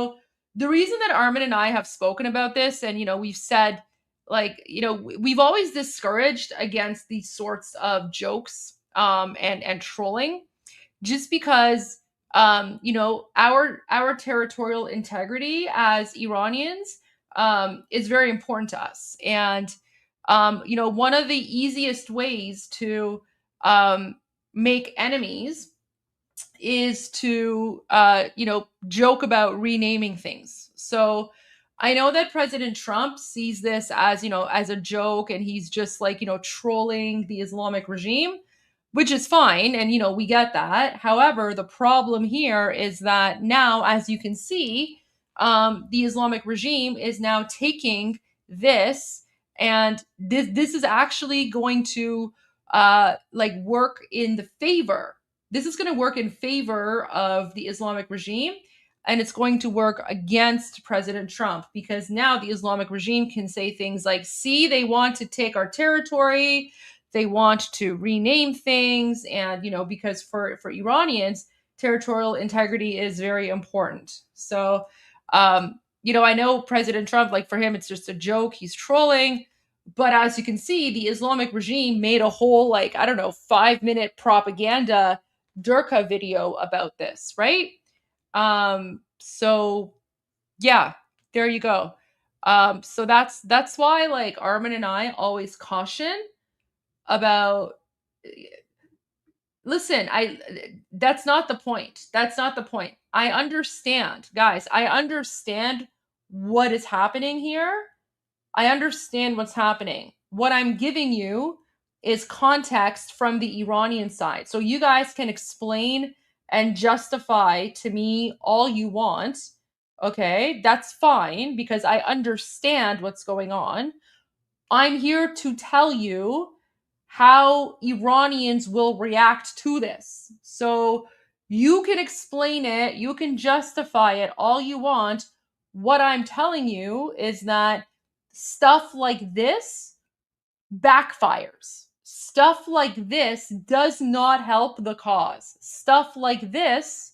[SPEAKER 15] the reason that Armin and I have spoken about this, and, you know, we've said, like, you know, we've always discouraged against these sorts of jokes and trolling, just because, you know, our territorial integrity as Iranians is very important to us. And, you know, one of the easiest ways to make enemies is to, you know, joke about renaming things. So I know that President Trump sees this as, you know, as a joke, and he's just like, you know, trolling the Islamic regime, which is fine. And, you know, we get that. However, the problem here is that now, as you can see, the Islamic regime is now taking this, and this is actually going to like work in the favor. This is going to work in favor of the Islamic regime, and it's going to work against President Trump, because now the Islamic regime can say things like, see, they want to take our territory, they want to rename things, and, you know, because for Iranians, territorial integrity is very important. So, you know, I know President Trump, like, for him, it's just a joke, he's trolling. But as you can see, the Islamic regime made a whole, like, I don't know, 5-minute propaganda Durka video about this, right? So yeah, there you go. So that's why, like, Armin and I always caution about listen, that's not the point. That's not the point. I understand, guys. I understand what is happening here. I understand what's happening. What I'm giving you is context from the Iranian side. So you guys can explain and justify to me all you want. Okay, that's fine because I understand what's going on. I'm here to tell you how Iranians will react to this. So you can explain it, you can justify it all you want. What I'm telling you is that stuff like this backfires. Stuff like this does not help the cause. Stuff like this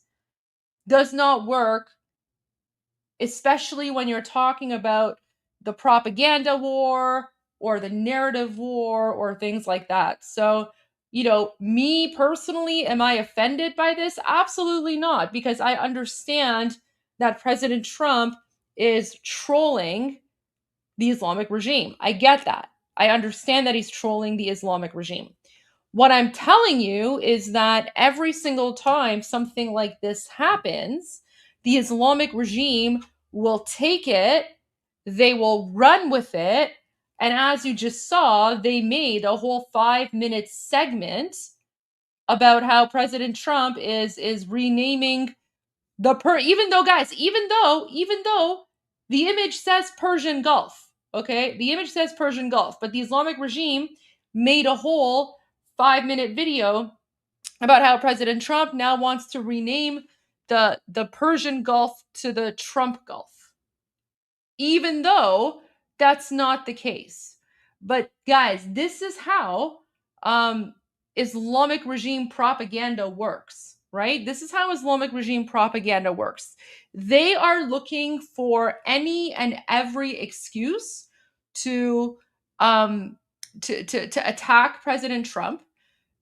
[SPEAKER 15] does not work, especially when you're talking about the propaganda war or the narrative war or things like that. So, me personally, am I offended by this? Absolutely not, because I understand that President Trump is trolling the Islamic regime. I get that. I understand that he's trolling the Islamic regime. What I'm telling you is that every single time something like this happens, the Islamic regime will take it, they will run with it, and as you just saw, they made a whole 5-minute segment about how President Trump is renaming even though the image says Persian Gulf, okay? The image says Persian Gulf, but the Islamic regime made a whole 5-minute video about how President Trump now wants to rename the Persian Gulf to the Trump Gulf, even though that's not the case. But guys, this is how Islamic regime propaganda works, right? This is how Islamic regime propaganda works. They are looking for any and every excuse to attack President Trump.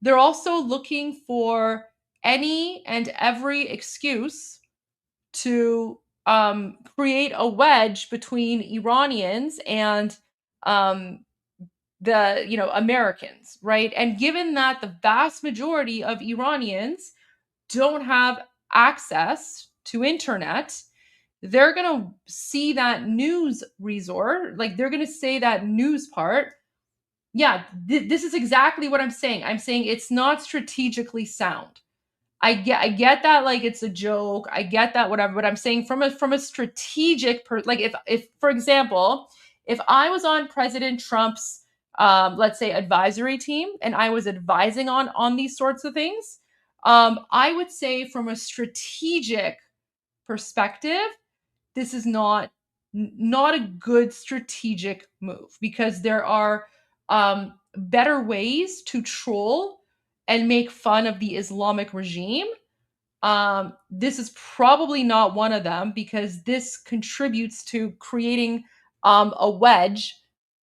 [SPEAKER 15] They're also looking for any and every excuse to create a wedge between Iranians and Americans, right? And given that the vast majority of Iranians don't have access to internet, they're going to see that news resort, like they're going to say that news part. Yeah, this is exactly what I'm saying. I'm saying it's not strategically sound. I get that, like it's a joke. I get that, whatever. But I'm saying from a strategic, if for example, if I was on President Trump's, let's say, advisory team, and I was advising on these sorts of things, I would say from a strategic perspective, this is not a good strategic move, because there are better ways to troll and make fun of the Islamic regime. This is probably not one of them, because this contributes to creating a wedge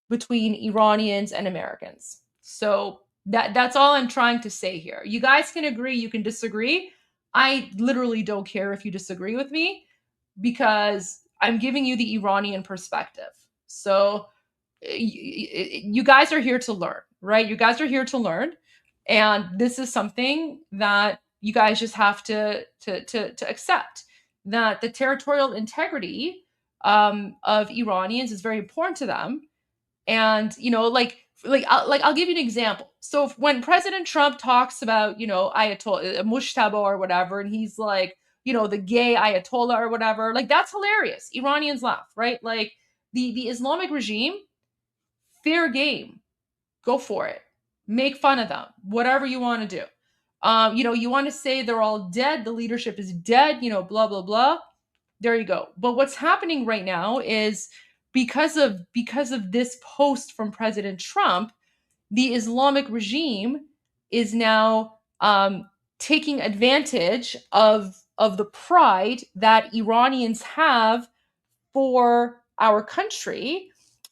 [SPEAKER 15] between Iranians and Americans. So that's all I'm trying to say here. You guys can agree, you can disagree. I literally don't care if you disagree with me, because I'm giving you the Iranian perspective. So you guys are here to learn, right? You guys are here to learn. And this is something that you guys just have to accept, that the territorial integrity of Iranians is very important to them. And, I'll give you an example. So when President Trump talks about, Ayatollah Mushtaba or whatever, and he's like, the gay Ayatollah or whatever, like that's hilarious. Iranians laugh, right? Like the Islamic regime, fair game, go for it. Make fun of them, whatever you want to do. You want to say they're all dead, the leadership is dead, blah, blah, blah. There you go. But what's happening right now is because of this post from President Trump, the Islamic regime is now taking advantage of the pride that Iranians have for our country,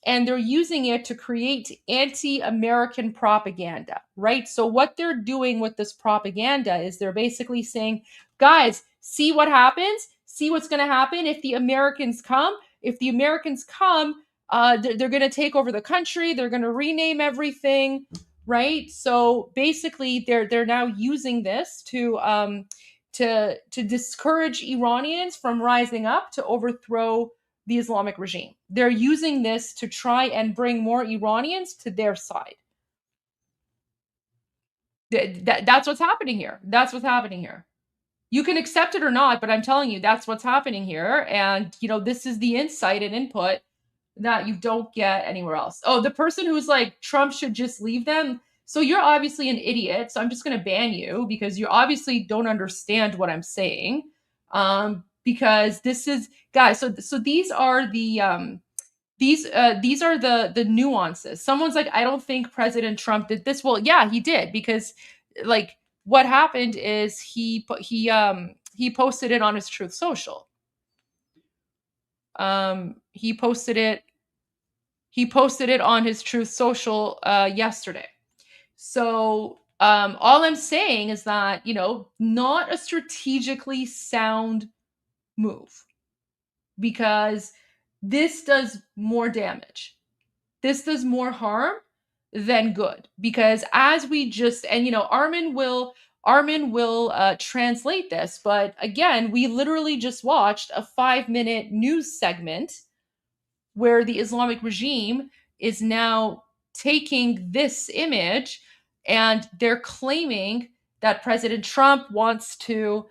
[SPEAKER 15] and they're using it to create anti-American propaganda, right? So what they're doing with this propaganda is they're basically saying, guys, see what happens? See what's going to happen if the Americans come? If the Americans come, they're going to take over the country. They're going to rename everything, right? So basically, they're now using this to discourage Iranians from rising up to overthrow the Islamic regime. They're using this to try and bring more Iranians to their side. That's what's happening here. That's what's happening here. You can accept it or not, but I'm telling you, that's what's happening here. And, this is the insight and input that you don't get anywhere else. Oh, the person who's like, Trump should just leave them. So you're obviously an idiot. So I'm just going to ban you because you obviously don't understand what I'm saying. Because this is, guys, so these are the, these are the nuances. Someone's like, I don't think President Trump did this. Well, yeah, he did, because like what happened is he posted it on his Truth Social. He posted it on his Truth Social yesterday. So all I'm saying is that, not a strategically sound move, because this does more damage. This does more harm than good, because as we just, and Armin will translate this, but again, we literally just watched a 5-minute news segment where the Islamic regime is now taking this image and they're claiming that President Trump wants to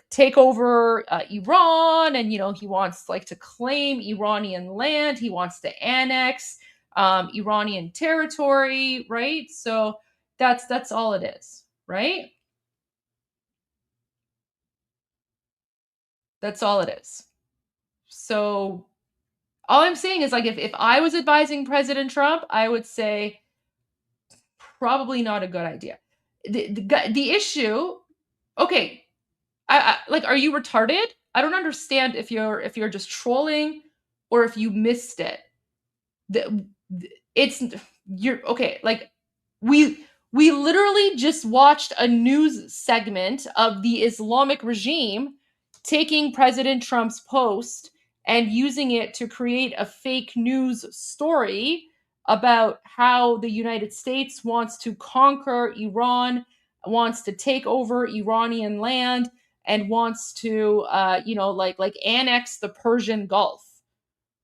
[SPEAKER 15] take over Iran, and he wants to claim Iranian land, he wants to annex Iranian territory, right? So that's all it is, right? That's all it is. So all I'm saying is, if I was advising President Trump, I would say probably not a good idea. The issue, okay, I are you retarded? I don't understand if you're just trolling or if you missed it. You're okay. We literally just watched a news segment of the Islamic regime taking President Trump's post and using it to create a fake news story about how the United States wants to conquer Iran, wants to take over Iranian land, and wants to, annex the Persian Gulf.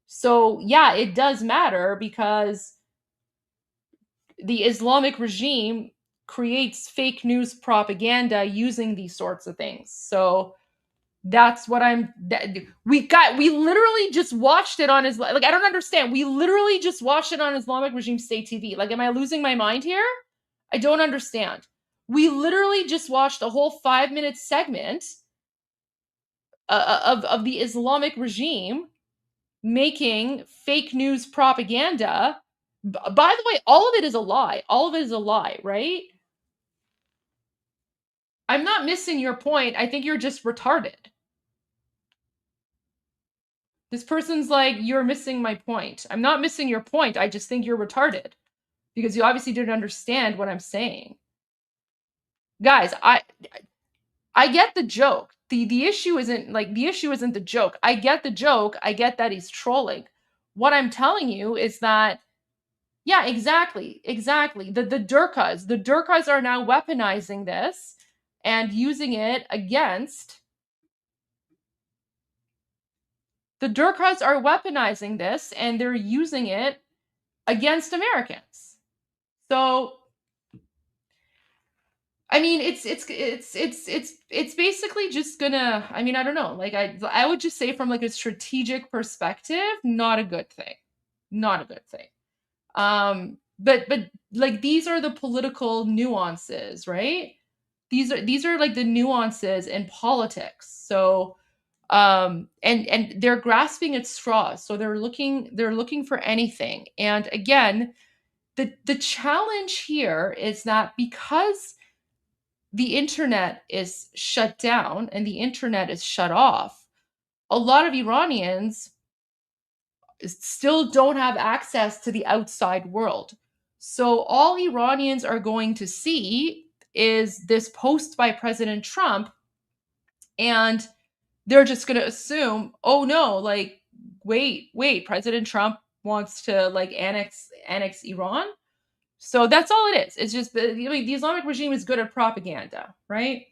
[SPEAKER 15] So yeah, it does matter, because the Islamic regime creates fake news propaganda using these sorts of things. So that's what we literally just watched it on I don't understand. We literally just watched it on Islamic regime state TV. Am I losing my mind here? I don't understand. We literally just watched a whole 5-minute segment of the Islamic regime making fake news propaganda. By the way, all of it is a lie. All of it is a lie, right? I'm not missing your point. I think you're just retarded. This person's like, you're missing my point. I'm not missing your point. I just think you're retarded, because you obviously didn't understand what I'm saying. Guys, I get the joke. The issue isn't the joke. I get the joke. I get that he's trolling. What I'm telling you is that, yeah, exactly. The Durkas are now weaponizing this and using it against. The Durkas are weaponizing this and they're using it against Americans. So, I mean, it's basically just gonna, I mean, I don't know. I would just say from a strategic perspective, not a good thing. Not a good thing. But these are the political nuances, right? These are the nuances in politics. So, and they're grasping at straws. So they're looking for anything. And again, the challenge here is that because the internet is shut down and the internet is shut off, a lot of Iranians still don't have access to the outside world. So all Iranians are going to see is this post by President Trump, and they're just going to assume, oh no, wait, President Trump wants to like annex Iran. So that's all it is. It's just the Islamic regime is good at propaganda, right?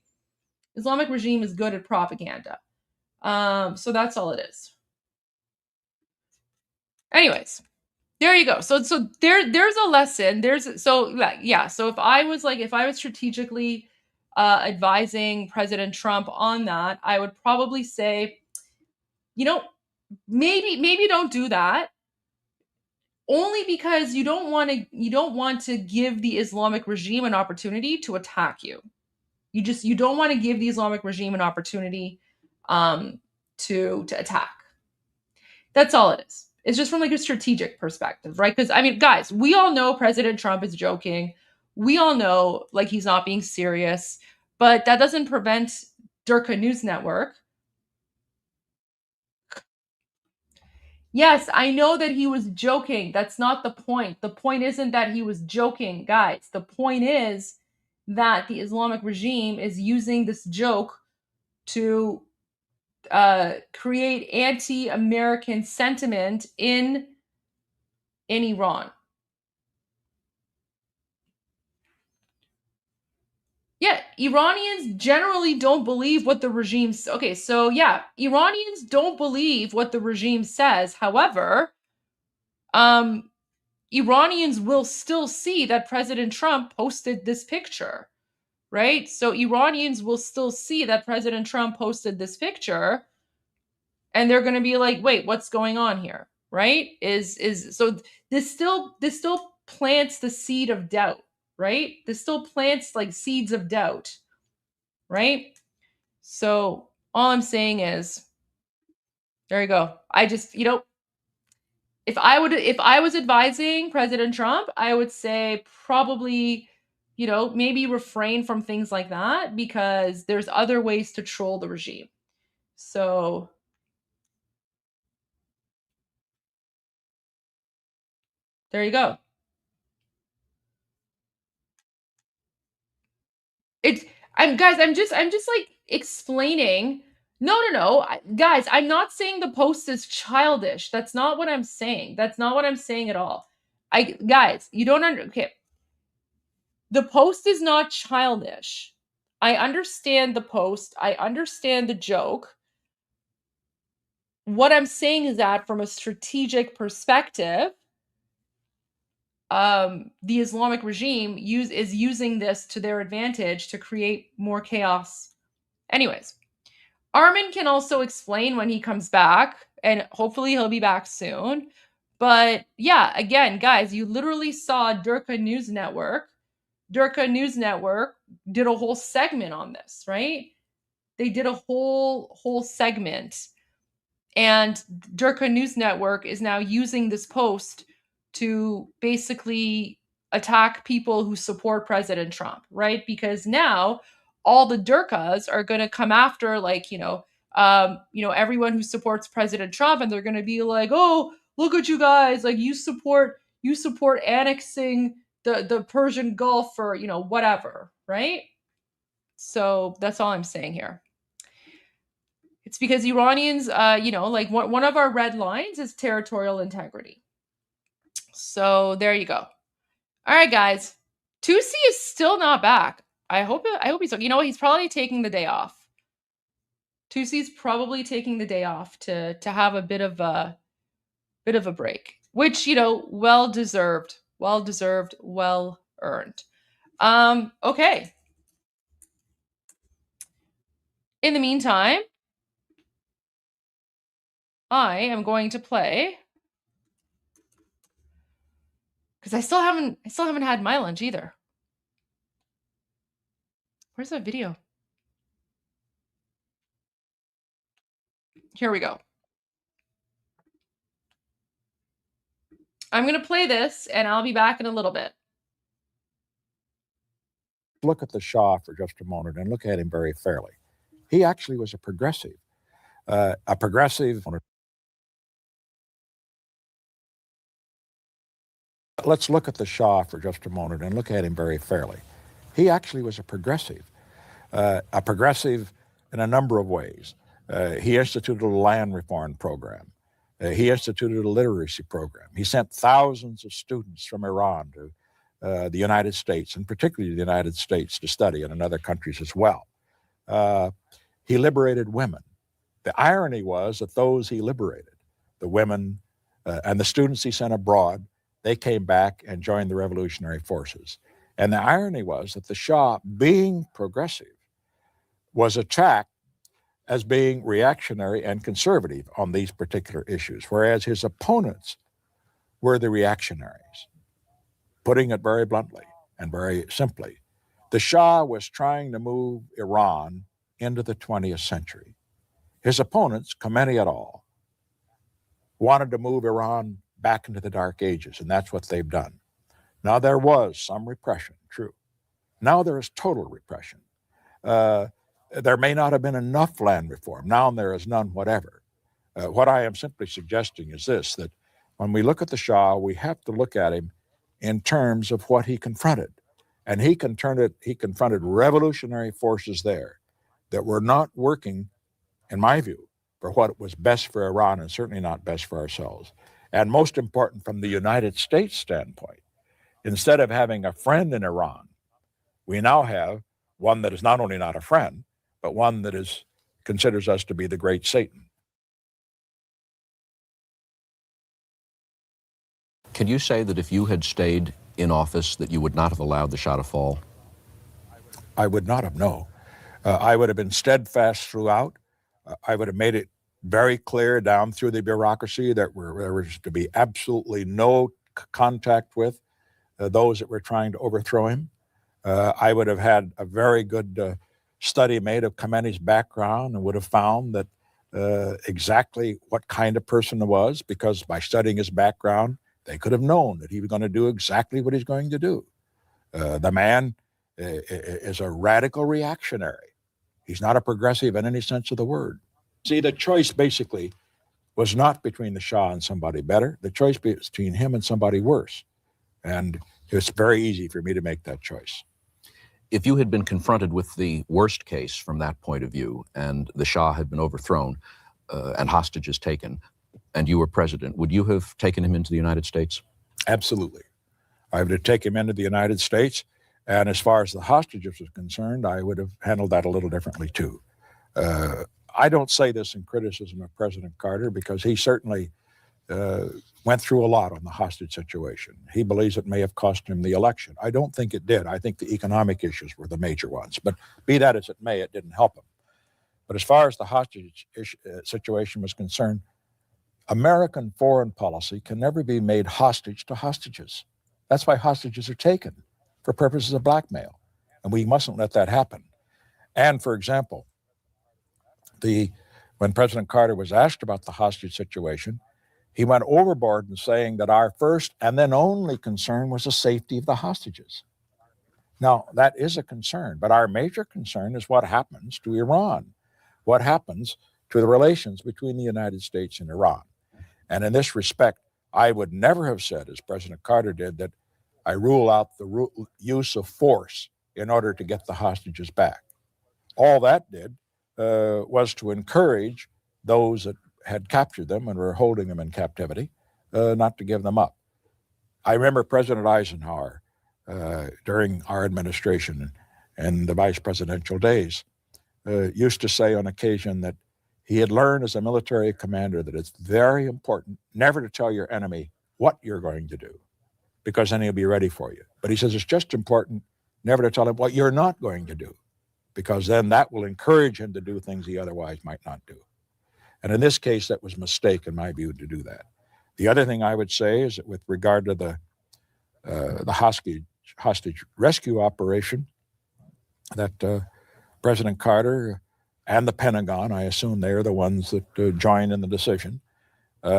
[SPEAKER 15] Islamic regime is good at propaganda. So that's all it is. Anyways, there you go. So there's a lesson. So if I was strategically advising President Trump on that, I would probably say, maybe don't do that. Only because you don't want to give the Islamic regime an opportunity to attack you. You don't want to give the Islamic regime an opportunity to attack. That's all it is. It's just from like a strategic perspective, right? Because I mean, guys, we all know President Trump is joking. We all know like he's not being serious, but that doesn't prevent Durka News Network. Yes, I know that he was joking. That's not the point. The point isn't that he was joking, guys. The point is that the Islamic regime is using this joke to create anti-American sentiment in Iran. Yeah, Iranians generally don't believe what the regime... Okay, so yeah, Iranians don't believe what the regime says. However, Iranians will still see that President Trump posted this picture, right? So Iranians will still see that President Trump posted this picture, and they're going to be like, wait, what's going on here, right? So this still plants the seed of doubt, right? This still plants like seeds of doubt, right? So all I'm saying is, there you go. I just, if I was advising President Trump, I would say probably, maybe refrain from things like that because there's other ways to troll the regime. So there you go. I'm just like explaining. No. Guys, I'm not saying the post is childish. That's not what I'm saying. That's not what I'm saying at all. Guys, you don't okay. The post is not childish. I understand the post. I understand the joke. What I'm saying is that from a strategic perspective, the Islamic regime is using this to their advantage to create more chaos. Anyways, Armin can also explain when he comes back, and hopefully he'll be back soon. But yeah, again, guys, you literally saw Durka News Network. Durka News Network did a whole segment on this, right? They did a whole segment. And Durka News Network is now using this post to basically attack people who support President Trump, right? Because now all the Durkas are going to come after, everyone who supports President Trump, and they're going to be like, "Oh, look at you guys! Like you support annexing the Persian Gulf or whatever," right? So that's all I'm saying here. It's because Iranians, one of our red lines is territorial integrity. So there you go. All right, guys. Tusi is still not back. I hope he's. He's probably taking the day off. Tusi's probably taking the day off to have a bit of a break, which well deserved, well earned. Okay. In the meantime, I am going to play, because I still haven't had my lunch either. Where's that video? Here we go. I'm going to play this, and I'll be back in a little bit.
[SPEAKER 2] Look at the Shah for just a moment and look at him very fairly. He actually was a progressive. Let's look at the Shah for just a moment and look at him very fairly. He actually was a progressive in a number of ways. He instituted a land reform program. He instituted a literacy program. He sent thousands of students from Iran to the United States, and particularly the United States, to study, and in other countries as well. He liberated women. The irony was that those he liberated, the women and the students he sent abroad, they came back and joined the revolutionary forces. And the irony was that the Shah, being progressive, was attacked as being reactionary and conservative on these particular issues, whereas his opponents were the reactionaries. Putting it very bluntly and very simply, the Shah was trying to move Iran into the 20th century. His opponents, Khomeini et al., wanted to move Iran back into the Dark Ages, and that's what they've done. Now, there was some repression, true. Now there is total repression. There may not have been enough land reform. Now there is none whatever. What I am simply suggesting is this, that when we look at the Shah, we have to look at him in terms of what he confronted. And he confronted revolutionary forces there that were not working, in my view, for what was best for Iran and certainly not best for ourselves. And most important, from the United States standpoint, instead of having a friend in Iran, we now have one that is not only not a friend, but one that considers us to be the great Satan.
[SPEAKER 3] Can you say that if you had stayed in office that you would not have allowed the Shah to fall?
[SPEAKER 2] I would not have, no. I would have been steadfast throughout. I would have made it very clear down through the bureaucracy that there was to be absolutely no contact with those that were trying to overthrow him. I would have had a very good study made of Khomeini's background and would have found that exactly what kind of person he was, because by studying his background, they could have known that he was going to do exactly what he's going to do. The man is a radical reactionary. He's not a progressive in any sense of the word. See, the choice basically was not between the Shah and somebody better. The choice was between him and somebody worse. And it's very easy for me to make that choice.
[SPEAKER 3] If you had been confronted with the worst case from that point of view, and the Shah had been overthrown and hostages taken, and you were president, would you have taken him into the United States?
[SPEAKER 2] Absolutely. I would have taken him into the United States. And as far as the hostages are concerned, I would have handled that a little differently too. I don't say this in criticism of President Carter, because he certainly went through a lot on the hostage situation. He believes it may have cost him the election. I don't think it did. I think the economic issues were the major ones. But be that as it may, it didn't help him. But as far as the hostage situation was concerned, American foreign policy can never be made hostage to hostages. That's why hostages are taken, for purposes of blackmail. And we mustn't let that happen. And for example, when President Carter was asked about the hostage situation, he went overboard in saying that our first and then only concern was the safety of the hostages. Now, that is a concern, but our major concern is what happens to Iran, what happens to the relations between the United States and Iran. And in this respect, I would never have said, as President Carter did, that I rule out the use of force in order to get the hostages back. All that did was to encourage those that had captured them and were holding them in captivity, not to give them up. I remember President Eisenhower, during our administration and the vice presidential days, used to say on occasion that he had learned as a military commander that it's very important never to tell your enemy what you're going to do, because then he'll be ready for you. But he says it's just important never to tell him what you're not going to do, because then that will encourage him to do things he otherwise might not do. And in this case, that was a mistake, in my view, to do that. The other thing I would say is that with regard to the hostage rescue operation, that President Carter and the Pentagon, I assume they're the ones that joined in the decision,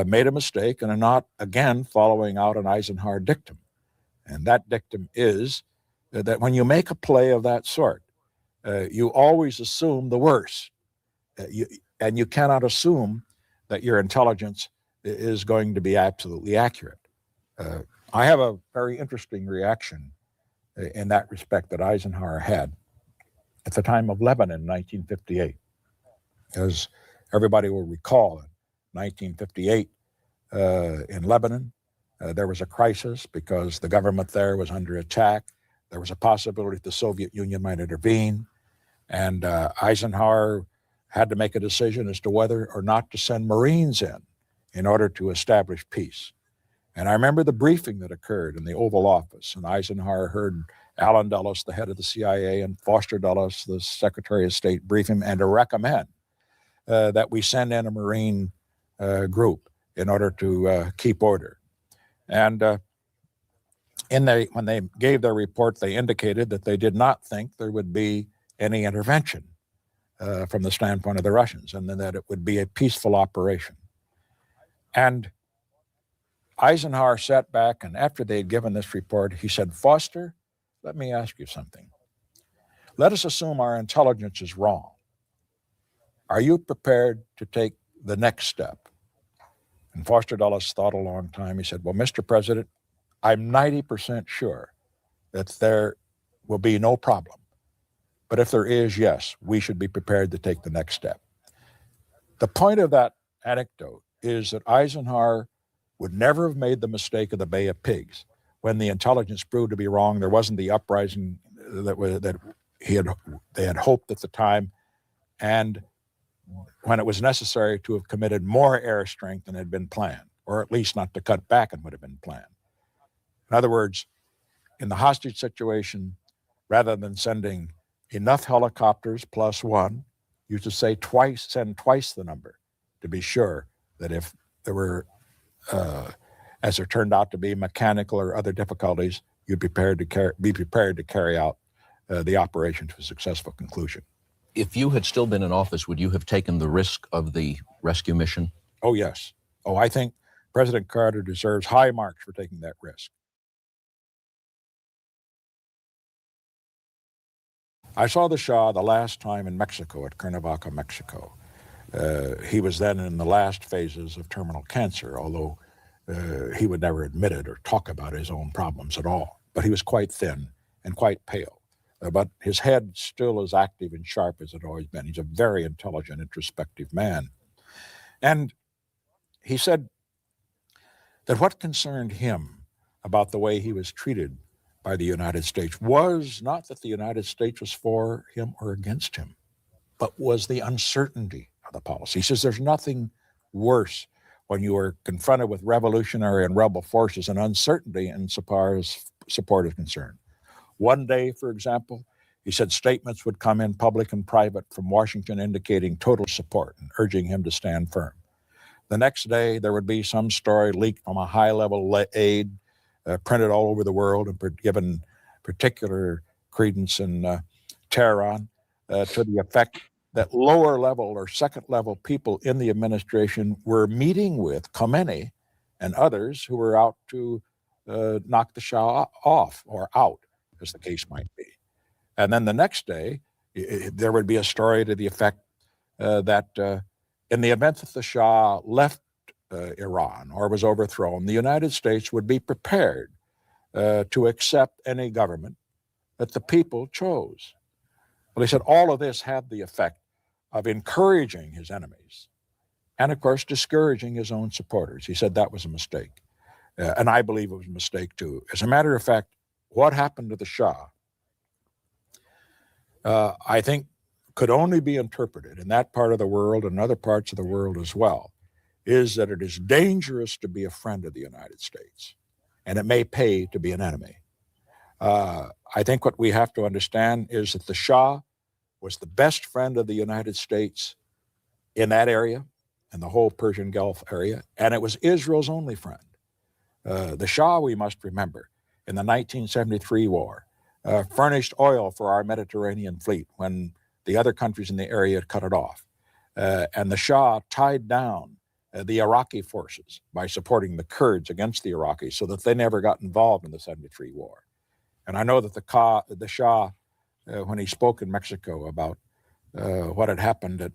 [SPEAKER 2] made a mistake and are not, again, following out an Eisenhower dictum. And that dictum is that when you make a play of that sort, you always assume the worst. And you cannot assume that your intelligence is going to be absolutely accurate. I have a very interesting reaction in that respect that Eisenhower had at the time of Lebanon in 1958. As everybody will recall, in 1958, in Lebanon. There was a crisis because the government there was under attack. There was a possibility the Soviet Union might intervene. And Eisenhower had to make a decision as to whether or not to send Marines in order to establish peace. And I remember the briefing that occurred in the Oval Office, and Eisenhower heard Allen Dulles, the head of the CIA, and Foster Dulles, the Secretary of State, brief him and to recommend that we send in a Marine group in order to keep order. And when they gave their report, they indicated that they did not think there would be any intervention from the standpoint of the Russians, and that it would be a peaceful operation. And Eisenhower sat back, and after they had given this report, he said, "Foster, let me ask you something. Let us assume our intelligence is wrong. Are you prepared to take the next step?" And Foster Dulles thought a long time. He said, "Well, Mr. President, I'm 90% sure that there will be no problem. But if there is, yes, we should be prepared to take the next step." The point of that anecdote is that Eisenhower would never have made the mistake of the Bay of Pigs. When the intelligence proved to be wrong, there wasn't the uprising that they had hoped at the time, and when it was necessary to have committed more air strength than had been planned, or at least not to cut back on what had been planned. In other words, in the hostage situation, rather than sending enough helicopters plus one, you should say send twice the number to be sure that if there were, as there turned out to be, mechanical or other difficulties, you'd be prepared to carry out the operation to a successful conclusion.
[SPEAKER 3] If you had still been in office, would you have taken the risk of the rescue mission?
[SPEAKER 2] Oh, yes. Oh, I think President Carter deserves high marks for taking that risk. I saw the Shah the last time in Mexico, at Cuernavaca, Mexico. He was then in the last phases of terminal cancer, although he would never admit it or talk about his own problems at all. But he was quite thin and quite pale. But his head still as active and sharp as it always been. He's a very intelligent, introspective man. And he said that what concerned him about the way he was treated by the United States was not that the United States was for him or against him, but was the uncertainty of the policy. He says there's nothing worse when you are confronted with revolutionary and rebel forces and uncertainty insofar as support is concerned. One day, for example, he said statements would come in, public and private, from Washington indicating total support and urging him to stand firm. The next day, there would be some story leaked from a high-level aide, printed all over the world and given particular credence in Tehran, to the effect that lower-level or second-level people in the administration were meeting with Khomeini and others who were out to knock the Shah off or out, as the case might be. And then the next day, there would be a story to the effect that in the event that the Shah left Iran or was overthrown, the United States would be prepared to accept any government that the people chose. Well, he said all of this had the effect of encouraging his enemies and, of course, discouraging his own supporters. He said that was a mistake. And I believe it was a mistake, too. As a matter of fact, what happened to the Shah, I think, could only be interpreted in that part of the world and other parts of the world as well, is that it is dangerous to be a friend of the United States, and it may pay to be an enemy. I think what we have to understand is that the Shah was the best friend of the United States in that area, in the whole Persian Gulf area, and it was Israel's only friend. The Shah, we must remember, in the 1973 war, furnished oil for our Mediterranean fleet when the other countries in the area had cut it off. And the Shah tied down the Iraqi forces by supporting the Kurds against the Iraqis so that they never got involved in the 73 war. And I know that the Shah, when he spoke in Mexico about what had happened,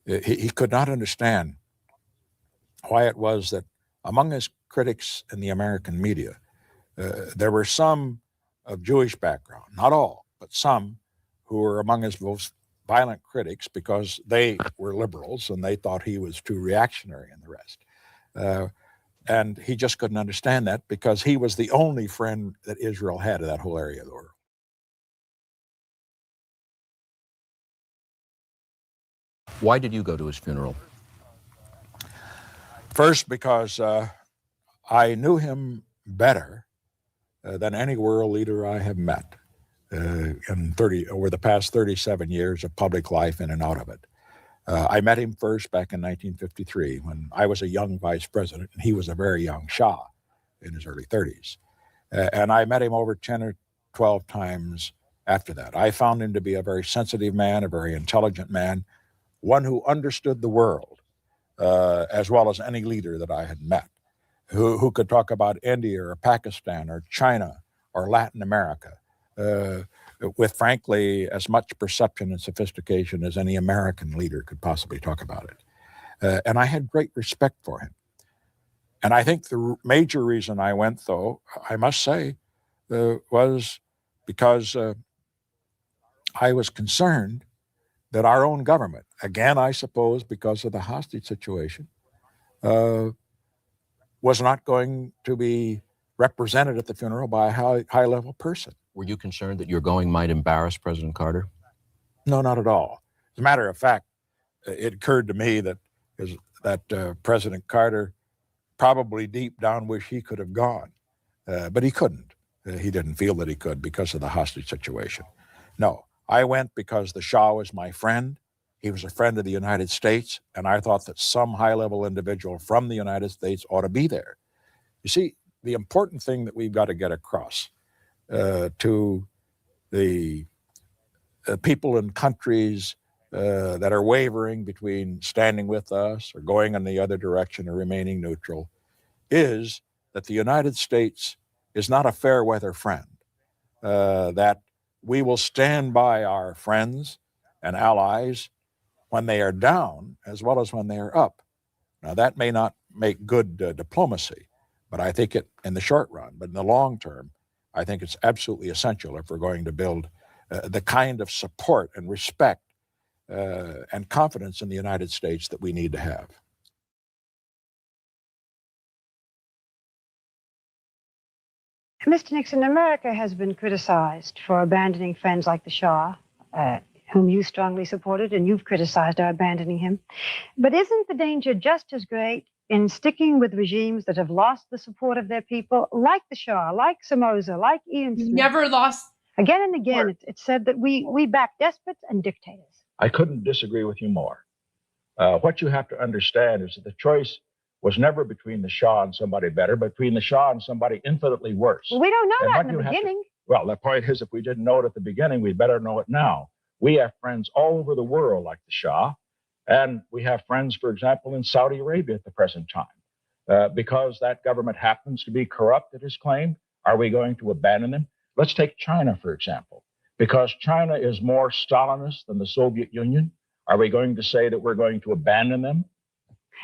[SPEAKER 2] he could not understand why it was that among his critics in the American media, there were some of Jewish background, not all, but some who were among his most violent critics because they were liberals and they thought he was too reactionary and the rest. And he just couldn't understand that because he was the only friend that Israel had in that whole area of the world.
[SPEAKER 3] Why did you go to his funeral?
[SPEAKER 2] First, because I knew him better than any world leader I have met over the past 37 years of public life in and out of it. I met him first back in 1953 when I was a young vice president and he was a very young Shah in his early 30s. And I met him over 10 or 12 times after that. I found him to be a very sensitive man, a very intelligent man, one who understood the world as well as any leader that I had met, who could talk about India or Pakistan or China or Latin America with, frankly, as much perception and sophistication as any American leader could possibly talk about it. And I had great respect for him. And I think the major reason I went, though, I must say, was because I was concerned that our own government, again, I suppose, because of the hostage situation, was not going to be represented at the funeral by a high-level person.
[SPEAKER 3] Were you concerned that your going might embarrass President Carter?
[SPEAKER 2] No, not at all. As a matter of fact, it occurred to me that President Carter probably deep down wished he could have gone, but he couldn't. He didn't feel that he could because of the hostage situation. No, I went because the Shah was my friend. He was a friend of the United States, and I thought that some high-level individual from the United States ought to be there. You see, the important thing that we've got to get across to the people in countries that are wavering between standing with us or going in the other direction or remaining neutral is that the United States is not a fair weather friend, that we will stand by our friends and allies when they are down as well as when they are up. Now, that may not make good diplomacy, but I think it in the short run, but in the long term, I think it's absolutely essential if we're going to build the kind of support and respect and confidence in the United States that we need to have.
[SPEAKER 4] Mr. Nixon, America has been criticized for abandoning friends like the Shah, whom you strongly supported, and you've criticized our abandoning him. But isn't the danger just as great in sticking with regimes that have lost the support of their people, like the Shah, like Somoza, like Ian Smith?
[SPEAKER 15] Never lost.
[SPEAKER 4] Again and again, it's said that we back despots and dictators.
[SPEAKER 2] I couldn't disagree with you more. What you have to understand is that the choice was never between the Shah and somebody better, but between the Shah and somebody infinitely worse.
[SPEAKER 4] Well, we don't know
[SPEAKER 2] And
[SPEAKER 4] that
[SPEAKER 2] what
[SPEAKER 4] in
[SPEAKER 2] you
[SPEAKER 4] the
[SPEAKER 2] have to-
[SPEAKER 4] beginning.
[SPEAKER 2] Well, the point is, if we didn't know it at the beginning, we'd better know it now. We have friends all over the world like the Shah, and we have friends, for example, in Saudi Arabia at the present time. Because that government happens to be corrupt, it is claimed, are we going to abandon them? Let's take China, for example. Because China is more Stalinist than the Soviet Union, are we going to say that we're going to abandon them?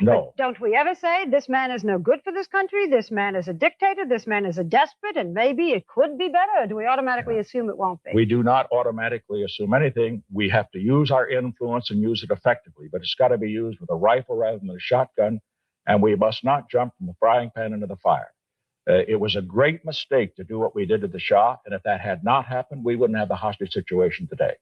[SPEAKER 2] No.
[SPEAKER 4] But don't we ever say this man is no good for this country, this man is a dictator, this man is a despot, and maybe it could be better? Or do we automatically assume it won't be?
[SPEAKER 2] We do not automatically assume anything. We have to use our influence and use it effectively, but it's got to be used with a rifle rather than a shotgun, and we must not jump from the frying pan into the fire. It was a great mistake to do what we did to the Shah, and if that had not happened, we wouldn't have the hostage situation today.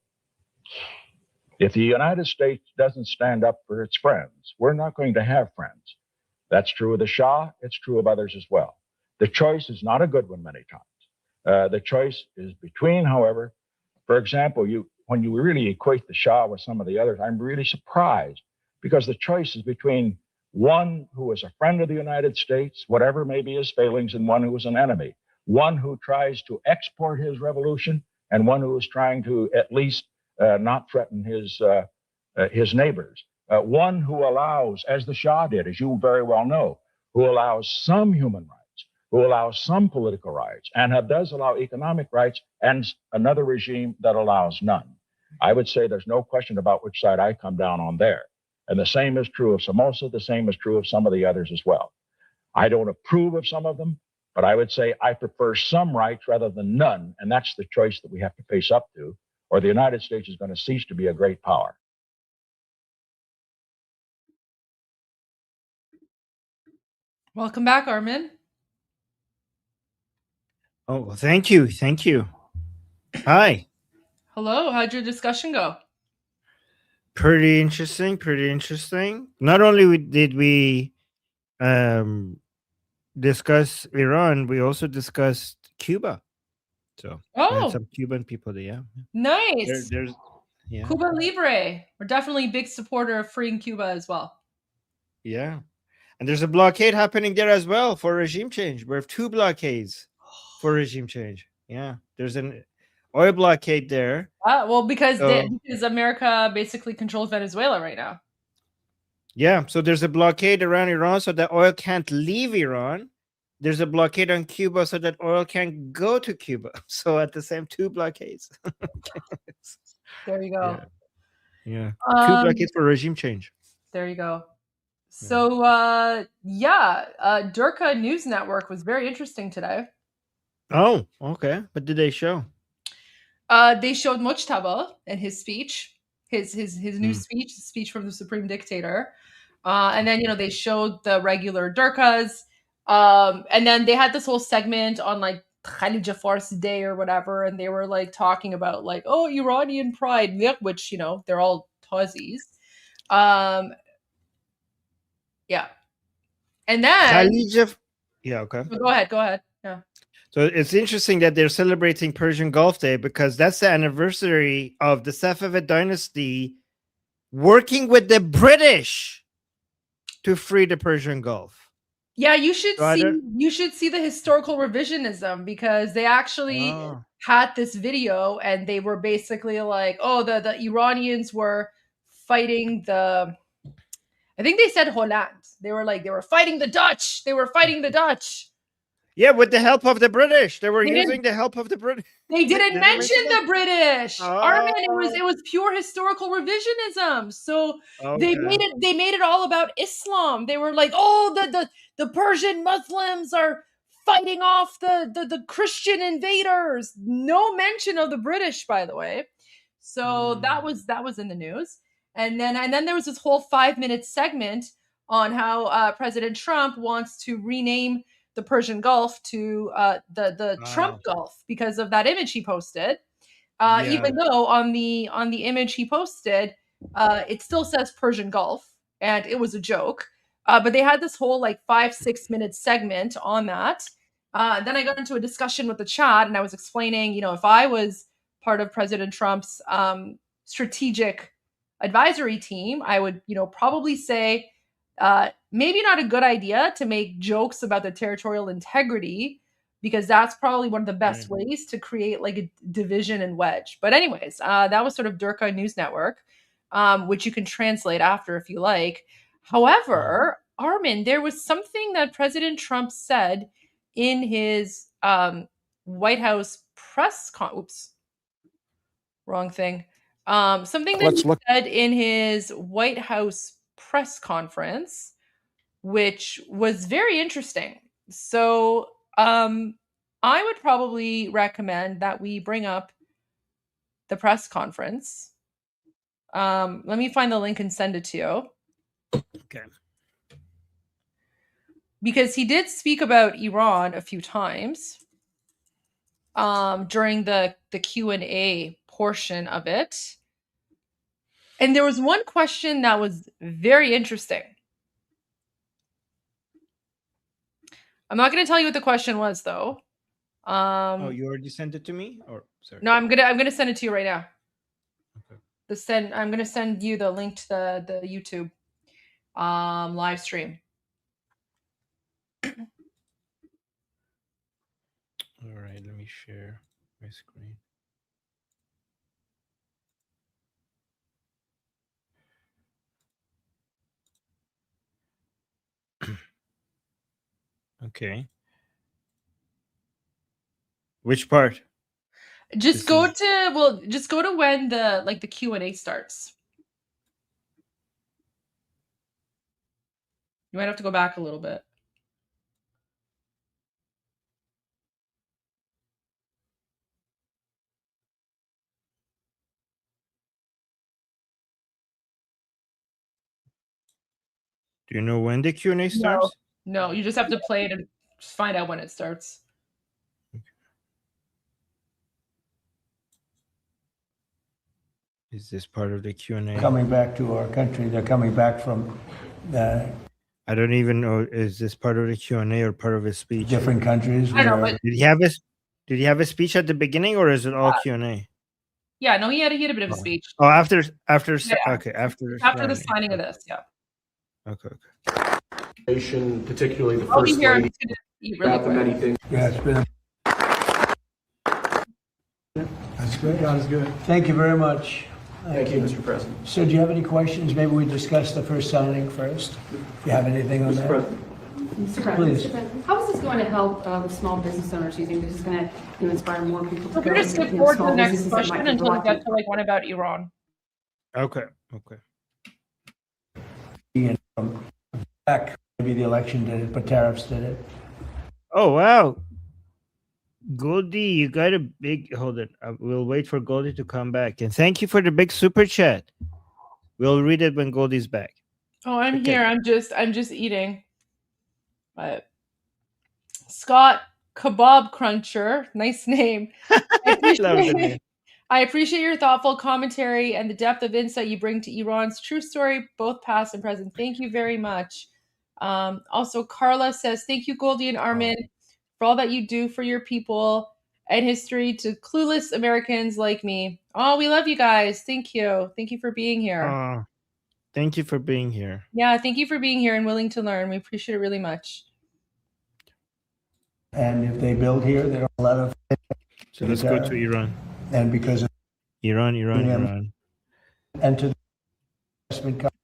[SPEAKER 2] If the United States doesn't stand up for its friends, we're not going to have friends. That's true of the Shah. It's true of others as well. The choice is not a good one many times. The choice is between, however, for example, when you really equate the Shah with some of the others, I'm really surprised because the choice is between one who is a friend of the United States, whatever may be his failings, and one who is an enemy. One who tries to export his revolution and one who is trying to at least not threaten his neighbors. One who allows, as the Shah did, as you very well know, who allows some human rights, who allows some political rights, and does allow economic rights, and another regime that allows none. I would say there's no question about which side I come down on there. And the same is true of Somoza, the same is true of some of the others as well. I don't approve of some of them, but I would say I prefer some rights rather than none, and that's the choice that we have to face up to, or the United States is going to cease to be a great power.
[SPEAKER 15] Welcome back, Armin.
[SPEAKER 5] Oh, well, thank you. Thank you. Hi.
[SPEAKER 15] Hello. How'd your discussion go?
[SPEAKER 5] Pretty interesting. Pretty interesting. Not only did we discuss Iran, we also discussed Cuba. So we had
[SPEAKER 15] Oh,
[SPEAKER 5] some Cuban people there. Yeah.
[SPEAKER 15] nice.
[SPEAKER 5] There's yeah.
[SPEAKER 15] Cuba Libre. We're definitely a big supporter of freeing Cuba as well.
[SPEAKER 5] Yeah. And there's a blockade happening there as well for regime change. We have 2 blockades for regime change. Yeah. There's an oil blockade there.
[SPEAKER 15] Well, because
[SPEAKER 5] So-
[SPEAKER 15] because America basically controls Venezuela right now.
[SPEAKER 5] Yeah, so there's a blockade around Iran so that oil can't leave Iran. There's a blockade on Cuba so that oil can't go to Cuba. So at the same 2 blockades.
[SPEAKER 15] There you go.
[SPEAKER 5] Yeah. 2 blockades for regime change.
[SPEAKER 15] There you go. So Durka News Network was very interesting today.
[SPEAKER 5] Oh, okay. What did they show?
[SPEAKER 15] They showed Mujtaba and his speech, his new speech from the Supreme Dictator, and then they showed the regular Durkas, and then they had this whole segment on like Khalija Fars Day or whatever, and they were like talking about like Iranian pride, which they're all Tazis. Yeah, and then
[SPEAKER 5] Yeah, okay.
[SPEAKER 15] Go ahead. Yeah.
[SPEAKER 5] So it's interesting that they're celebrating Persian Gulf Day because that's the anniversary of the Safavid dynasty working with the British to free the Persian Gulf.
[SPEAKER 15] Yeah, you should see the historical revisionism because they actually had this video and they were basically like, the Iranians were fighting I think they said Holland. They were fighting the Dutch. They were fighting the Dutch.
[SPEAKER 5] Yeah, with the help of the British. They were using the help of the British.
[SPEAKER 15] They didn't mention the British. Armin, it was pure historical revisionism. So they made it all about Islam. They were like, the Persian Muslims are fighting off the Christian invaders. No mention of the British, by the way. So that was in the news. And then there was this whole 5-minute segment on how President Trump wants to rename the Persian Gulf to the Trump Gulf because of that image he posted. Even though on the image he posted, it still says Persian Gulf, and it was a joke. But they had this whole 5-6 minute segment on that. Then I got into a discussion with the chat, and I was explaining, if I was part of President Trump's strategic advisory team, I would, probably say, maybe not a good idea to make jokes about the territorial integrity, because that's probably one of the best ways to create like a division and wedge. But anyways, that was sort of Durka News Network, which you can translate after if you like. However, Armin, there was something that President Trump said in his White House press wrong thing. Something that he said in his White House press conference, which was very interesting. So I would probably recommend that we bring up the press conference. Let me find the link and send it to you.
[SPEAKER 5] Okay.
[SPEAKER 15] Because he did speak about Iran a few times during the Q&A portion of it. And there was one question that was very interesting. I'm not going to tell you what the question was, though.
[SPEAKER 5] You already sent it to me, or sorry?
[SPEAKER 15] No, I'm gonna send it to you right now. Okay. I'm gonna send you the link to the YouTube live stream.
[SPEAKER 5] All right, let me share my screen. Okay. Which part?
[SPEAKER 15] Just go to when the Q&A starts. You might have to go back a little bit.
[SPEAKER 5] Do you know when the Q&A starts?
[SPEAKER 15] No, you just have to play it and find out when it starts.
[SPEAKER 5] Is this part of the Q&A?
[SPEAKER 6] Coming back to our country, they're coming back from
[SPEAKER 5] I don't even know. Is this part of the Q&A or part of his speech?
[SPEAKER 6] different countries.
[SPEAKER 15] I know,
[SPEAKER 6] where-
[SPEAKER 15] but
[SPEAKER 5] Did he have a speech at the beginning, or is it all Q&A?
[SPEAKER 15] yeah, no, he had a bit of a speech
[SPEAKER 5] Oh, after
[SPEAKER 15] Yeah.
[SPEAKER 5] okay, after
[SPEAKER 15] after the signing of this. Yeah,
[SPEAKER 5] Okay.
[SPEAKER 8] Particularly the
[SPEAKER 15] I'll be
[SPEAKER 8] first
[SPEAKER 15] here. I'm
[SPEAKER 8] lady,
[SPEAKER 15] just gonna eat really
[SPEAKER 8] about the many
[SPEAKER 15] quick.
[SPEAKER 8] things.
[SPEAKER 6] Yeah, it's been. That's good. Sounds good. Thank you very much.
[SPEAKER 8] Thank you, Mr. President.
[SPEAKER 6] So, do you have any questions? Maybe we discuss the first signing first. If you have anything on
[SPEAKER 8] Mr.
[SPEAKER 6] that,
[SPEAKER 8] President.
[SPEAKER 9] Mr. President,
[SPEAKER 6] Please.
[SPEAKER 9] Mr. President, how is this going to help with small business owners? Do you think this is going to inspire more people to
[SPEAKER 15] We're
[SPEAKER 9] go
[SPEAKER 15] gonna
[SPEAKER 9] into,
[SPEAKER 15] skip forward to
[SPEAKER 9] small
[SPEAKER 15] the next
[SPEAKER 9] businesses that might
[SPEAKER 15] question
[SPEAKER 9] be
[SPEAKER 15] until we get
[SPEAKER 9] reluctant?
[SPEAKER 15] to like one about Iran.
[SPEAKER 5] Okay. Okay.
[SPEAKER 6] and back maybe the election did it, but tariffs did it.
[SPEAKER 5] Oh wow, Goldie, you got a big. Hold it. We'll wait for Goldie to come back, and thank you for the big super chat. We'll read it when Goldie's back.
[SPEAKER 15] Oh, I'm
[SPEAKER 5] Okay.
[SPEAKER 15] here. I'm just eating. But Scott Kebab Cruncher, nice name. I
[SPEAKER 5] Love the name.
[SPEAKER 15] appreciate, I appreciate your thoughtful commentary and the depth of insight you bring to Iran's true story, both past and present. Thank you very much. Also, Carla says, thank you, Goldie and Armin, for all that you do for your people and history to clueless Americans like me. Oh, we love you guys. Thank you. Thank you for being here.
[SPEAKER 5] Oh, thank you for being here.
[SPEAKER 15] Yeah, thank you for being here and willing to learn. We appreciate it really much.
[SPEAKER 6] And if they build here, there are a lot of.
[SPEAKER 5] So let's go to Iran.
[SPEAKER 6] And because of
[SPEAKER 5] Iran.
[SPEAKER 6] and to the investment company.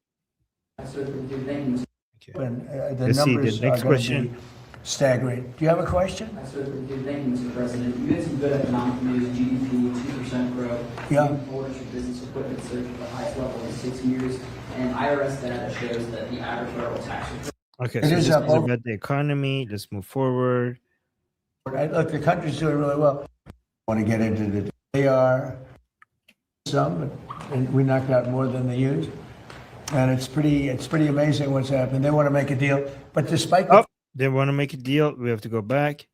[SPEAKER 6] And the
[SPEAKER 5] Let's see, the
[SPEAKER 6] numbers
[SPEAKER 5] next
[SPEAKER 6] are going to
[SPEAKER 5] question.
[SPEAKER 6] be staggering. Do you have a question?
[SPEAKER 10] Thank you, Mr. President. You had some good economic news, GDP, 2% growth.
[SPEAKER 6] Yeah.
[SPEAKER 10] Orders for business equipment surged at the highest level in 6 years. And IRS data shows that the average federal tax return.
[SPEAKER 5] Okay,
[SPEAKER 6] It
[SPEAKER 5] so
[SPEAKER 6] is
[SPEAKER 5] this is
[SPEAKER 6] up over-
[SPEAKER 5] about the economy. Let's move forward.
[SPEAKER 6] Right, look, the country's doing really well. I want to get into the. They are some, but and we knocked out more than they used, and it's pretty amazing what's happened. They want to make a deal, but despite the
[SPEAKER 5] They want to make a deal. We have to go back.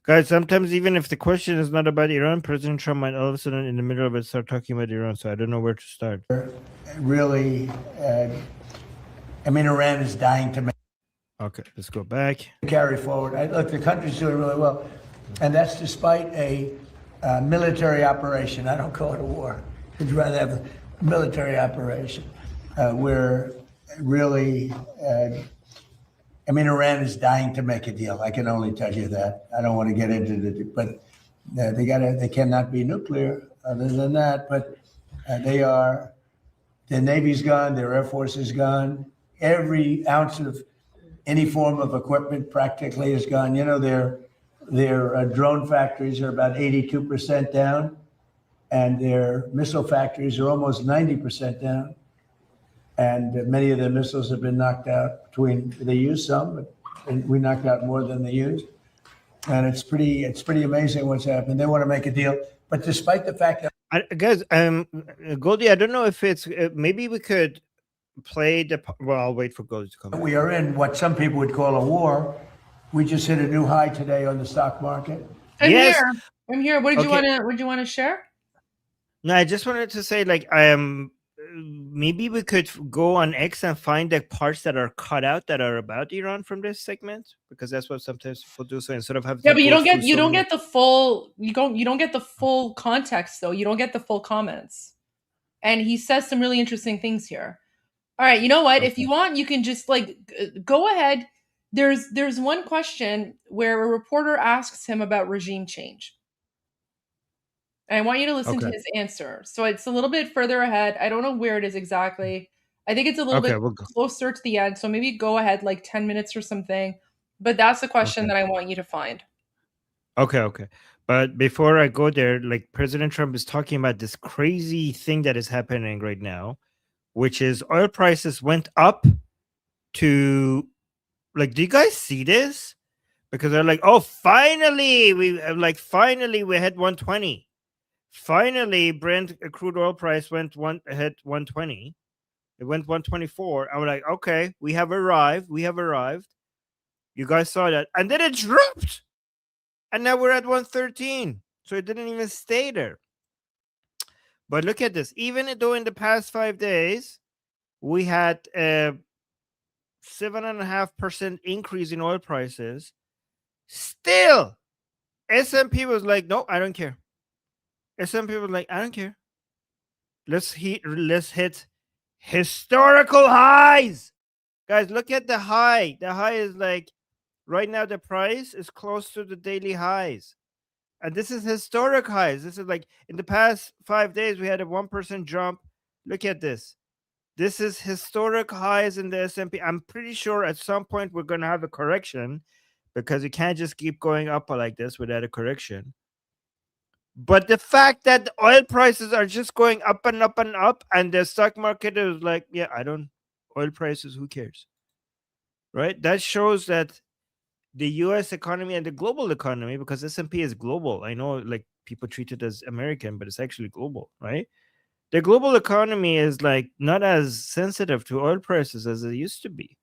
[SPEAKER 5] Guys, sometimes even if the question is not about Iran, President Trump might all of a sudden in the middle of it start talking about Iran. So I don't know where to start.
[SPEAKER 6] really, I mean, Iran is dying to make.
[SPEAKER 5] Okay, let's go back.
[SPEAKER 6] Carry forward. Look, the country's doing really well, and that's despite a military operation. I don't call it a war. I'd rather have a military operation where really, I mean, Iran is dying to make a deal. I can only tell you that. I don't want to get into the, but they cannot be nuclear. Other than that, but their Navy's gone, their Air Force is gone. Every ounce of any form of equipment practically is gone. You know, their drone factories are about 82% down, and their missile factories are almost 90% down. And many of their missiles have been knocked out. They used some, but we knocked out more than they used. And it's pretty amazing what's happened. They want to make a deal, but despite the fact that
[SPEAKER 5] Guys, Goldie, I don't know if it's maybe we could play the. Well, I'll wait for Goldie to come back.
[SPEAKER 6] we are in what some people would call a war, we just hit a new high today on the stock market.
[SPEAKER 15] I'm
[SPEAKER 5] Yes.
[SPEAKER 15] here. I'm here. What did
[SPEAKER 5] Okay.
[SPEAKER 15] you want to share?
[SPEAKER 5] No, I just wanted to say, like, maybe we could go on X and find the parts that are cut out that are about Iran from this segment, because that's what sometimes people do. So instead of having
[SPEAKER 15] Yeah,
[SPEAKER 5] to
[SPEAKER 15] but you
[SPEAKER 5] go
[SPEAKER 15] don't get
[SPEAKER 5] through
[SPEAKER 15] you
[SPEAKER 5] so
[SPEAKER 15] don't
[SPEAKER 5] many-
[SPEAKER 15] get the full you don't get the full context though. You don't get the full comments. And he says some really interesting things here. All right, you know what? If you want, you can just go ahead. There's one question where a reporter asks him about regime change. And I want you to listen to
[SPEAKER 5] Okay.
[SPEAKER 15] his answer. So it's a little bit further ahead. I don't know where it is exactly. I think it's a little
[SPEAKER 5] Okay,
[SPEAKER 15] bit
[SPEAKER 5] we'll go.
[SPEAKER 15] closer to the end. So maybe go ahead like 10 minutes or something. But that's the question that I want you to find.
[SPEAKER 5] Okay. But before I go there, like President Trump is talking about this crazy thing that is happening right now, which is oil prices went up to, like, do you guys see this? Because they're like, oh, finally we hit 120. Finally, Brent crude oil price hit 120. It went 124. I'm like, okay, we have arrived. You guys saw that. And then it dropped. And now we're at 113. So it didn't even stay there. But look at this. Even though in the past 5 days, we had a 7.5% increase in oil prices, still S&P was like, no, I don't care. S&P was like, I don't care. Let's hit historical highs. Guys, look at the high. The high is like, right now the price is close to the daily highs. And this is historic highs. This is like, in the past 5 days, we had a 1% jump. Look at this. This is historic highs in the S&P. I'm pretty sure at some point we're going to have a correction, because you can't just keep going up like this without a correction. But the fact that the oil prices are just going up and up and up, and the stock market is like, yeah, oil prices, who cares? Right? That shows that the US economy and the global economy, because S&P is global. I know like people treat it as American, but it's actually global, right? The global economy is like not as sensitive to oil prices as it used to be.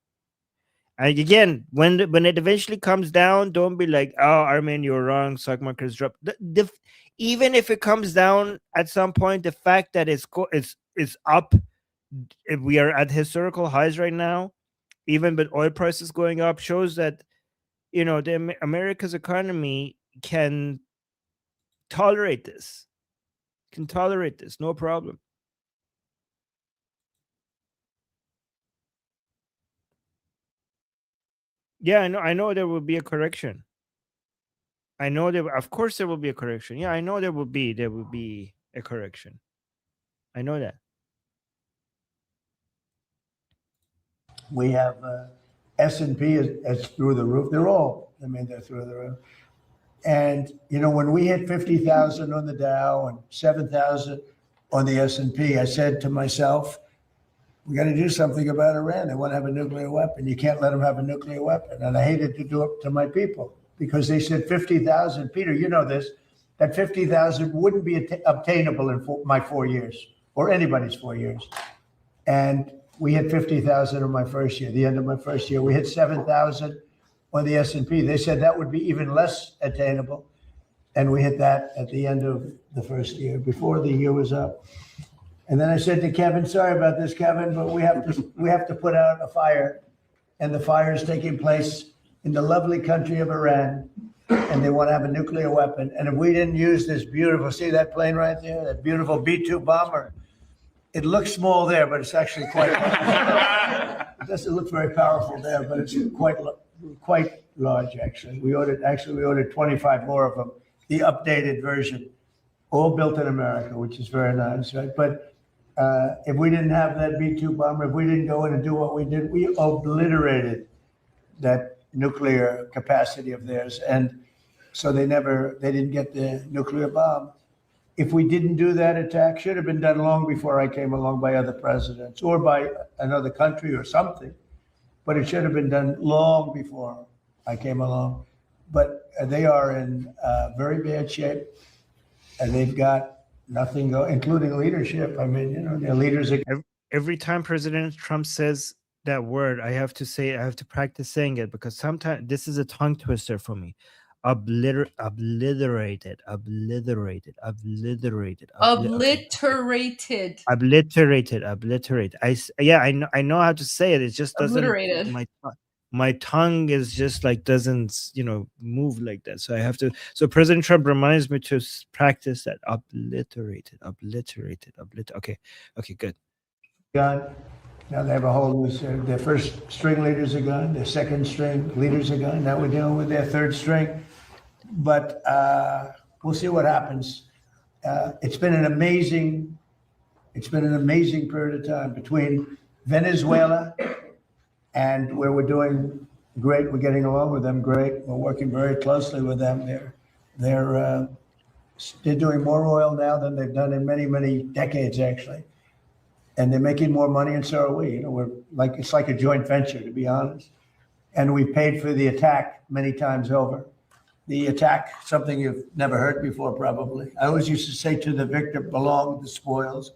[SPEAKER 5] And again, when it eventually comes down, don't be like, oh, Armin, you're wrong. Stock market's dropped. Even if it comes down at some point, the fact that it's up, if we are at historical highs right now, even with oil prices going up, shows that, you know, America's economy can tolerate this. No problem. Yeah, I know there will be a correction. Of course there will be a correction. Yeah, I know there will be a correction. I know that.
[SPEAKER 6] We have S&P is through the roof. They're through the roof. And, you know, when we hit 50,000 on the Dow and 7,000 on the S&P, I said to myself, we got to do something about Iran. They want to have a nuclear weapon. You can't let them have a nuclear weapon. And I hated to do it to my people, because they said 50,000. Peter, you know this, that 50,000 wouldn't be obtainable in my 4 years, or anybody's 4 years. And we hit 50,000 in my first year. The end of my first year, we hit 7,000 on the S&P. They said that would be even less attainable. And we hit that at the end of the first year, before the year was up. And then I said to Kevin, sorry about this, Kevin, but we have to put out a fire. And the fire is taking place in the lovely country of Iran. And they want to have a nuclear weapon. And if we didn't use this beautiful, see that plane right there, that beautiful B-2 bomber, it looks small there, but it's actually quite, it doesn't look very powerful there, but it's quite large, actually. We ordered 25 more of them, the updated version, all built in America, which is very nice, right? But if we didn't have that B-2 bomber, if we didn't go in and do what we did, we obliterated that nuclear capacity of theirs. And so they didn't get the nuclear bomb. If we didn't do that attack, should have been done long before I came along by other presidents or by another country or something, but it should have been done long before I came along. But they are in very bad shape, and they've got nothing, including leadership. I mean, you know, their leaders are...
[SPEAKER 5] Every time President Trump says that word, I have to practice saying it, because sometimes this is a tongue twister for me. Obliterated. I know how to say it. It just doesn't.
[SPEAKER 15] Obliterated.
[SPEAKER 5] My tongue is just like doesn't, you know, move like that. So I have to. So President Trump reminds me to practice that. Obliterated. Okay, good.
[SPEAKER 6] Gone. Now they have a whole new. Their first string leaders are gone. Their second string leaders are gone. Now we're dealing with their third string. But we'll see what happens. It's been an amazing period of time between Venezuela and where we're doing great. We're getting along with them great. We're working very closely with them. They're doing more oil now than they've done in many, many decades, actually. And they're making more money, and so are we. You know, it's like a joint venture, to be honest. And we paid for the attack many times over. The attack, something you've never heard before, probably. I always used to say to the victor belong the spoils,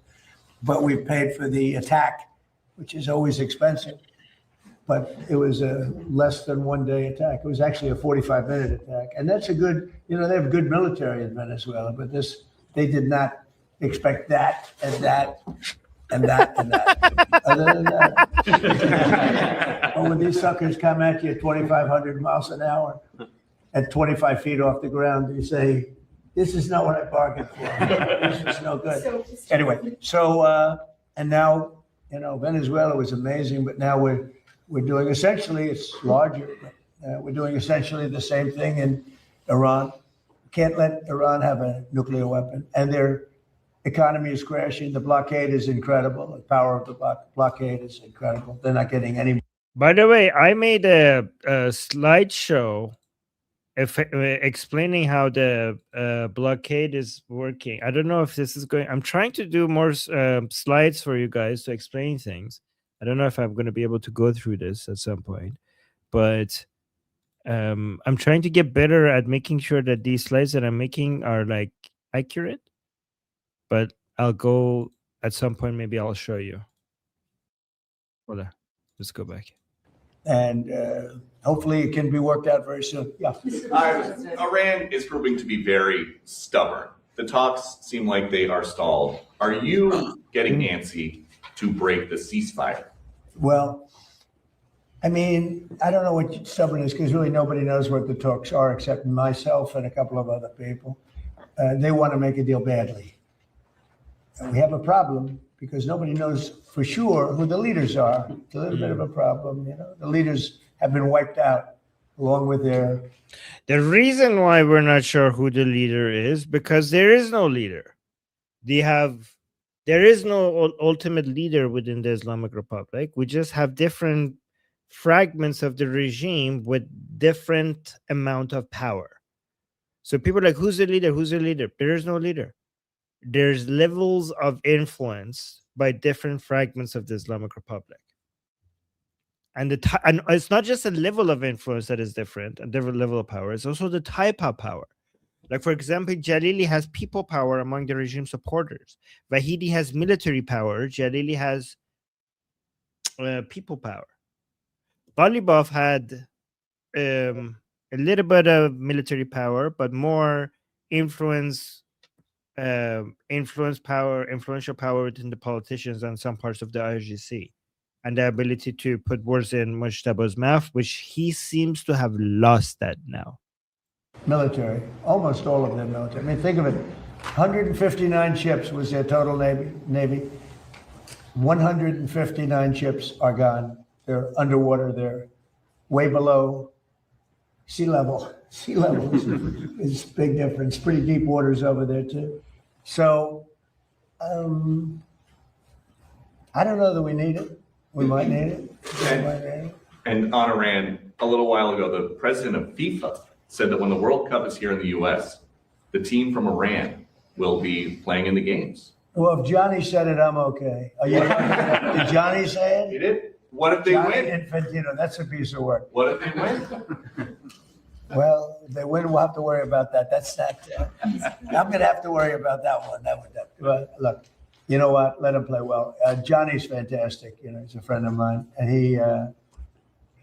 [SPEAKER 6] but we paid for the attack, which is always expensive. but it was a less than 1 day attack. It was actually a 45-minute attack. And that's a good, they have good military in Venezuela, but they did not expect that and that and that and that. Other than that, when these suckers come at you at 2,500 miles an hour at 25 feet off the ground, you say, this is not what I bargained for. This is no good. Anyway, so, and now, Venezuela was amazing, but now we're doing essentially, it's larger, we're doing essentially the same thing in Iran. Can't let Iran have a nuclear weapon, and their economy is crashing. The blockade is incredible. The power of the blockade is incredible. They're not getting any.
[SPEAKER 5] By the way, I made a slideshow explaining how the blockade is working. I don't know if this is going. I'm trying to do more slides for you guys to explain things. I don't know if I'm going to be able to go through this at some point, but I'm trying to get better at making sure that these slides that I'm making are like accurate. But I'll go at some point. Maybe I'll show you. Hold on. Let's go back.
[SPEAKER 6] And hopefully it can be worked out very soon. Yeah.
[SPEAKER 1] Iran is proving to be very stubborn. The talks seem like they are stalled. Are you getting antsy to break the ceasefire?
[SPEAKER 6] Well, I mean, I don't know what stubborn is, because really nobody knows what the talks are except myself and a couple of other people. They want to make a deal badly. And we have a problem because nobody knows for sure who the leaders are. It's a little bit of a problem, The leaders have been wiped out along with their.
[SPEAKER 5] The reason why we're not sure who the leader is because there is no leader. There is no ultimate leader within the Islamic Republic. We just have different fragments of the regime with different amount of power. So people are like, who's the leader? Who's the leader? There is no leader. There's levels of influence by different fragments of the Islamic Republic. And it's not just a level of influence that is different, a different level of power. It's also the type of power. Like, for example, Jalili has people power among the regime supporters. Vahidi has military power. Jalili has people power. Ghalibaf had a little bit of military power, but more influential power within the politicians and some parts of the IRGC, and the ability to put words in Mujtaba's mouth, which he seems to have lost that now.
[SPEAKER 6] Military, almost all of them military. I mean, think of it, 159 ships was their total Navy. 159 ships are gone. They're underwater. They're way below sea level. Sea level is a big difference. Pretty deep waters over there, too. So, I don't know that we need it. We might need it.
[SPEAKER 1] And on Iran, a little while ago, the president of FIFA said that when the World Cup is here in the U.S., the team from Iran will be playing in the games.
[SPEAKER 6] Well, if Johnny said it, I'm okay. Did Johnny say it?
[SPEAKER 1] He did. What if they
[SPEAKER 6] Johnny
[SPEAKER 1] win?
[SPEAKER 6] Infantino, that's a piece of work.
[SPEAKER 1] What if they win?
[SPEAKER 6] Well, if they win, we'll have to worry about that. That's not. I'm going to have to worry about that one. But look, you know what? Let him play well. Johnny's fantastic. He's a friend of mine, and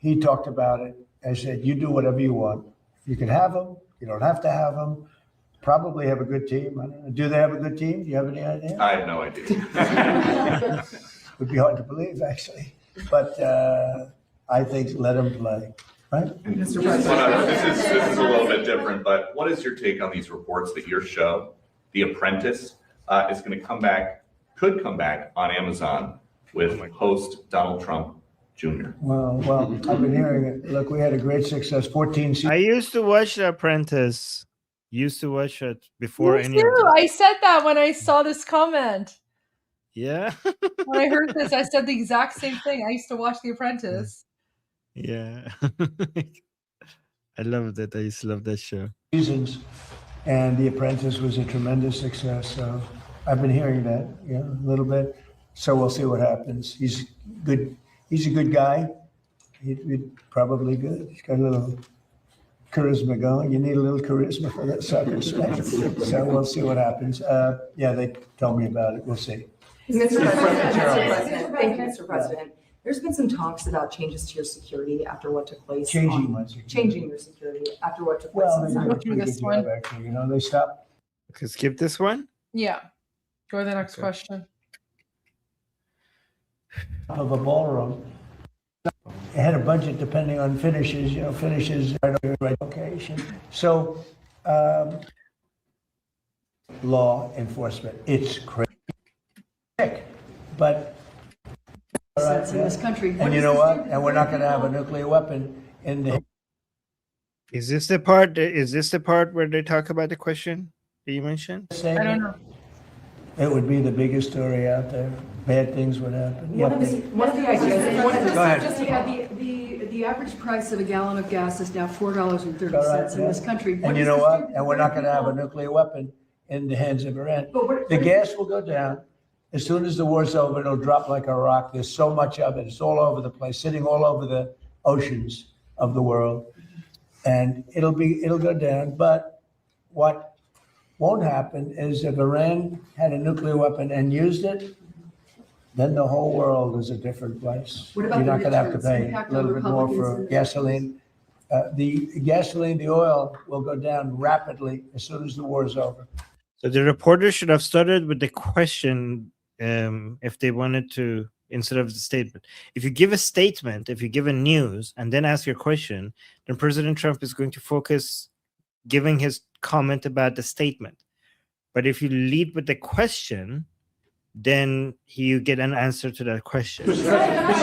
[SPEAKER 6] he talked about it. I said, you do whatever you want. You can have them. You don't have to have them. Probably have a good team. I don't know. Do they have a good team? Do you have any idea?
[SPEAKER 1] I have no idea.
[SPEAKER 6] Would be hard to believe, actually. But I think let him play. Right?
[SPEAKER 1] Mr. President. This is a little bit different, but what is your take on these reports that your show, The Apprentice, is going to could come back on Amazon with host Donald Trump Jr.?
[SPEAKER 6] Well, I've been hearing it. Look, we had a great success, 14 seasons.
[SPEAKER 5] I used to watch The Apprentice. Used to watch it before
[SPEAKER 15] Me
[SPEAKER 5] any
[SPEAKER 15] too.
[SPEAKER 5] of this.
[SPEAKER 15] I said that when I saw this comment.
[SPEAKER 5] Yeah.
[SPEAKER 15] When I heard this, I said the exact same thing. I used to watch The Apprentice.
[SPEAKER 5] Yeah. I loved it. I used to love that show.
[SPEAKER 6] Seasons, and The Apprentice was a tremendous success. So I've been hearing that, a little bit. So we'll see what happens. He's good. He's a good guy. He's probably good. He's got a little charisma going. You need a little charisma for that sucker. So we'll see what happens. Yeah, they told me about it. We'll see.
[SPEAKER 14] Mr. President, thank you, Mr. President.
[SPEAKER 8] There's been some talks about changes to your security after what took place.
[SPEAKER 6] Changing my security.
[SPEAKER 8] Changing your security after what took place.
[SPEAKER 6] Well,
[SPEAKER 8] in
[SPEAKER 6] they did a
[SPEAKER 8] Saudi.
[SPEAKER 6] pretty good job, actually. You know, they stopped.
[SPEAKER 5] Let's skip this one.
[SPEAKER 15] Yeah. Go to the next question.
[SPEAKER 6] Of a ballroom. It had a budget depending on finishes, you know, finishes right location. So, law enforcement, it's crazy, but
[SPEAKER 8] Sense in this country.
[SPEAKER 6] and you know what? And we're not going to have a nuclear weapon in the.
[SPEAKER 5] Is this the part? Is this the part where they talk about the question that you mentioned?
[SPEAKER 15] I don't know.
[SPEAKER 6] It would be the biggest story out there. Bad things would happen.
[SPEAKER 8] One of the ideas.
[SPEAKER 6] Go ahead.
[SPEAKER 8] Just the average price of a gallon of gas is now $4.30 in this country.
[SPEAKER 6] And you know what? And we're not going to have a nuclear weapon in the hands of Iran. The gas will go down. As soon as the war's over, it'll drop like a rock. There's so much of it. It's all over the place, sitting all over the oceans of the world. And it'll go down. But what won't happen is if Iran had a nuclear weapon and used it, then the whole world is a different place.
[SPEAKER 8] What about
[SPEAKER 6] You're not
[SPEAKER 8] the
[SPEAKER 6] going to have to
[SPEAKER 8] deterrence
[SPEAKER 6] pay
[SPEAKER 8] impact
[SPEAKER 6] a little
[SPEAKER 8] on
[SPEAKER 6] bit more
[SPEAKER 8] Republicans
[SPEAKER 6] for
[SPEAKER 8] in-
[SPEAKER 6] gasoline. The oil will go down rapidly as soon as the war is over.
[SPEAKER 5] So the reporter should have started with the question if they wanted to, instead of the statement. If you give a statement, if you give a news, and then ask your question, then President Trump is going to focus giving his comment about the statement. But if you lead with the question, then you get an answer to that question.
[SPEAKER 8] Can I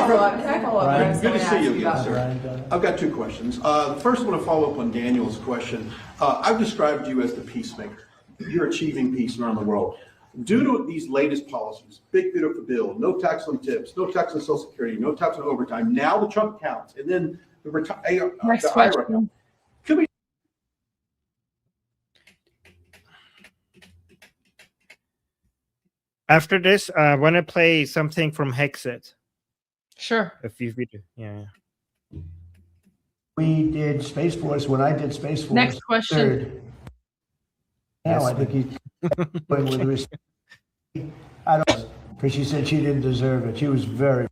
[SPEAKER 8] follow up?
[SPEAKER 6] Ryan,
[SPEAKER 11] Good to see you again,
[SPEAKER 8] About-
[SPEAKER 11] sir. I've got two questions. The first, I want to follow up on Daniel's question. I've described you as the peacemaker. You're achieving peace around the world. Due to these latest policies, big beautiful bill, no tax on tips, no tax on Social Security, no tax on overtime, now the Trump counts, and then the
[SPEAKER 15] Next
[SPEAKER 11] the IRA.
[SPEAKER 15] question.
[SPEAKER 11] Could we
[SPEAKER 5] After this, I want to play something from Hexet.
[SPEAKER 15] Sure.
[SPEAKER 5] If you do, yeah.
[SPEAKER 6] We did Space Force, when I did Space Force.
[SPEAKER 15] Next question.
[SPEAKER 6] Third. Now, I think he's going with respect. I don't know, because she said she didn't deserve it. She was very,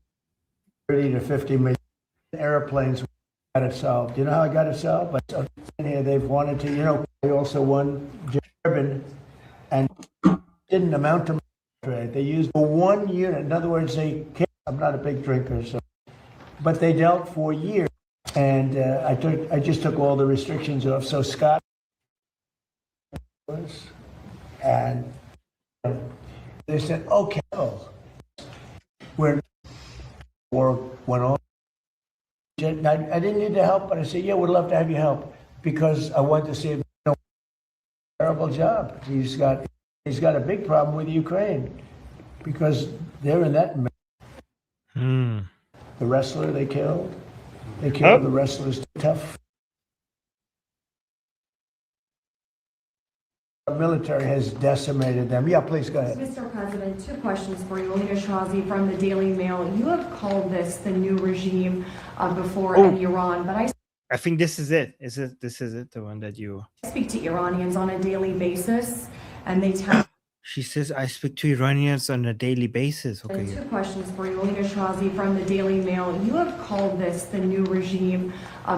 [SPEAKER 6] 30 to 50 million airplanes got it solved. You know how I got it solved? But in here, they've wanted to, you know, they also won Durban and didn't amount to much. They used for one unit. In other words, I'm not a big drinker, so, but they dealt for years. And I just took all the restrictions off. So Scott was, and they said, okay, war went on. I didn't need the help, but I said, yeah, we'd love to have you help because I want to see if terrible job. He's got a big problem with Ukraine because they're in that. The wrestler they killed. They killed the wrestlers. Tough. The military has decimated them. Yeah, please go ahead.
[SPEAKER 12] Mr. President, two questions for you. Alina Shazi from the Daily Mail. You have called this the new regime before in Iran, but
[SPEAKER 5] I think this is it. This is it, the one that you...
[SPEAKER 12] I speak to Iranians on a daily basis, and they tell
[SPEAKER 5] She says, I speak to Iranians on a daily basis. Okay.
[SPEAKER 12] two questions for you. Alina Shazi from the Daily Mail. You have called this the new regime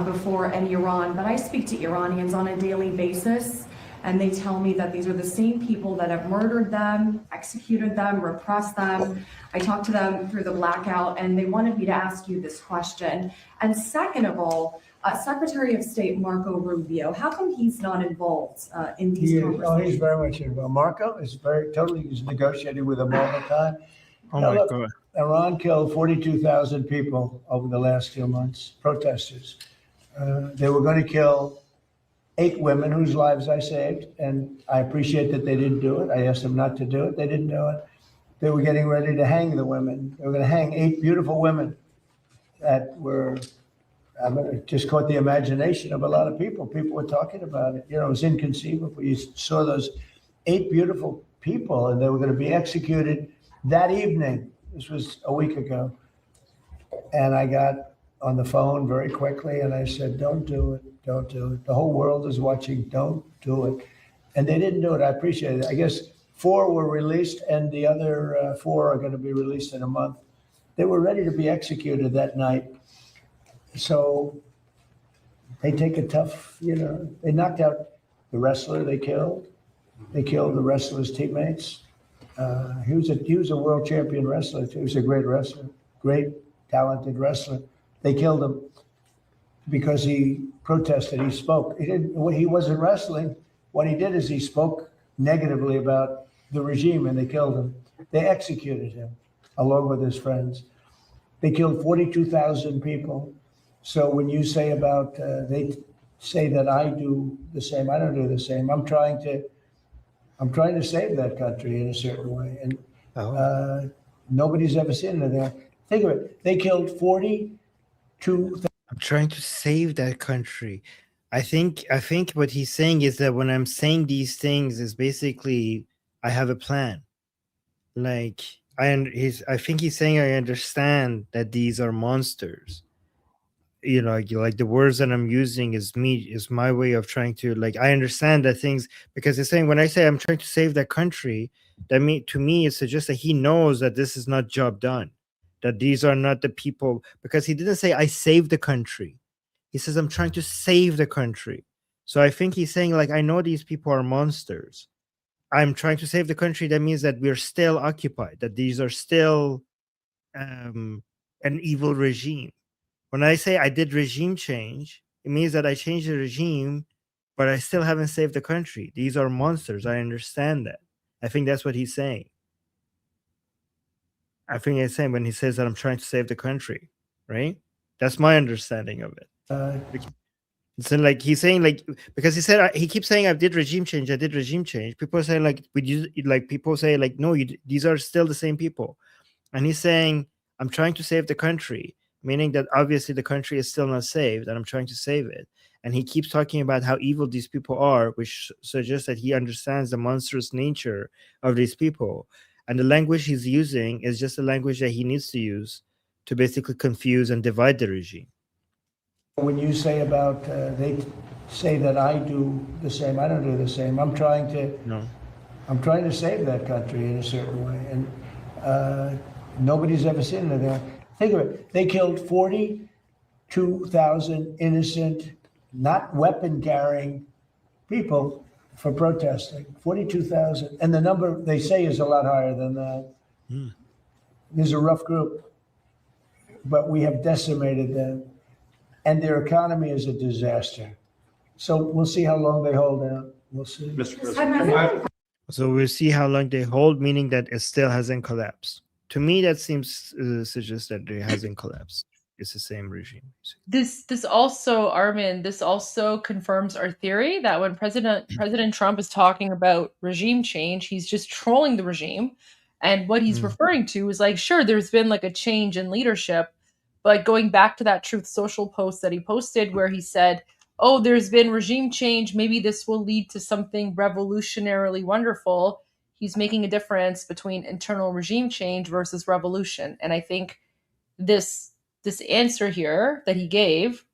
[SPEAKER 12] before in Iran, but I speak to Iranians on a daily basis, and they tell me that these are the same people that have murdered them, executed them, repressed them. I talked to them through the blackout, and they wanted me to ask you this question. And second of all, Secretary of State Marco Rubio, how come he's not involved in these conversations?
[SPEAKER 6] He's very much involved. Marco is he's negotiating with them all the time.
[SPEAKER 5] Oh
[SPEAKER 6] Now,
[SPEAKER 5] my
[SPEAKER 6] look,
[SPEAKER 5] God.
[SPEAKER 6] Iran killed 42,000 people over the last few months, protesters. They were going to kill 8 women whose lives I saved, and I appreciate that they didn't do it. I asked them not to do it. They didn't do it. They were getting ready to hang the women. They were going to hang 8 beautiful women that were, it just caught the imagination of a lot of people. People were talking about it. You know, it was inconceivable. You saw those 8 beautiful people, and they were going to be executed that evening. This was a week ago. And I got on the phone very quickly, and I said, don't do it. Don't do it. The whole world is watching. Don't do it. And they didn't do it. I appreciate it. I guess 4 were released, and the other 4 are going to be released in a month. They were ready to be executed that night. So they take a tough, they knocked out the wrestler they killed. They killed the wrestler's teammates. He was a world champion wrestler. He was a great wrestler, great, talented wrestler. They killed him because he protested. He spoke. He wasn't wrestling. What he did is he spoke negatively about the regime, and they killed him. They executed him along with his friends. They killed 42,000 people. So when you say about, they say that I do the same, I don't do the same. I'm trying to save that country in a certain way. And nobody's ever seen anything. Think of it. They killed 42,000.
[SPEAKER 5] I'm trying to save that country. I think what he's saying is that when I'm saying these things is basically I have a plan. Like I think he's saying I understand that these are monsters. Like the words that I'm using is my way of trying to, like, I understand that things, because he's saying when I say I'm trying to save that country, to me it suggests that he knows that this is not job done, that these are not the people, because he didn't say I saved the country. He says I'm trying to save the country. So I think he's saying, like, I know these people are monsters. I'm trying to save the country. That means that we're still occupied, that these are still an evil regime. When I say I did regime change, it means that I changed the regime, but I still haven't saved the country. These are monsters. I understand that. I think that's what he's saying. I think he's saying when he says that I'm trying to save the country, right? That's my understanding of it. So like he's saying, like, because he said he keeps saying I did regime change. People are saying, like, people say, like, no, these are still the same people, and he's saying I'm trying to save the country, meaning that obviously the country is still not saved, and I'm trying to save it. And he keeps talking about how evil these people are, which suggests that he understands the monstrous nature of these people. And the language he's using is just the language that he needs to use to basically confuse and divide the regime.
[SPEAKER 6] When you say about, they say that I do the same, I don't do the same. I'm trying to save that country in a certain way. And nobody's ever seen anything. Think of it. They killed 42,000 innocent, not weapon-carrying people for protesting. 42,000. And the number they say is a lot higher than that. There's a rough group, but we have decimated them. And their economy is a disaster. So we'll see how long they hold out. We'll see.
[SPEAKER 11] Mr. President.
[SPEAKER 5] So we'll see how long they hold, meaning that it still hasn't collapsed. To me, that seems suggests that it hasn't collapsed. It's the same regime.
[SPEAKER 15] This also, Armin, this also confirms our theory that when President Trump is talking about regime change, he's just trolling the regime. And what he's referring to is, like, sure, there's been like a change in leadership, but going back to that Truth Social post that he posted where he said, oh, there's been regime change, maybe this will lead to something revolutionarily wonderful. He's making a difference between internal regime change versus revolution. And I think this answer here that he gave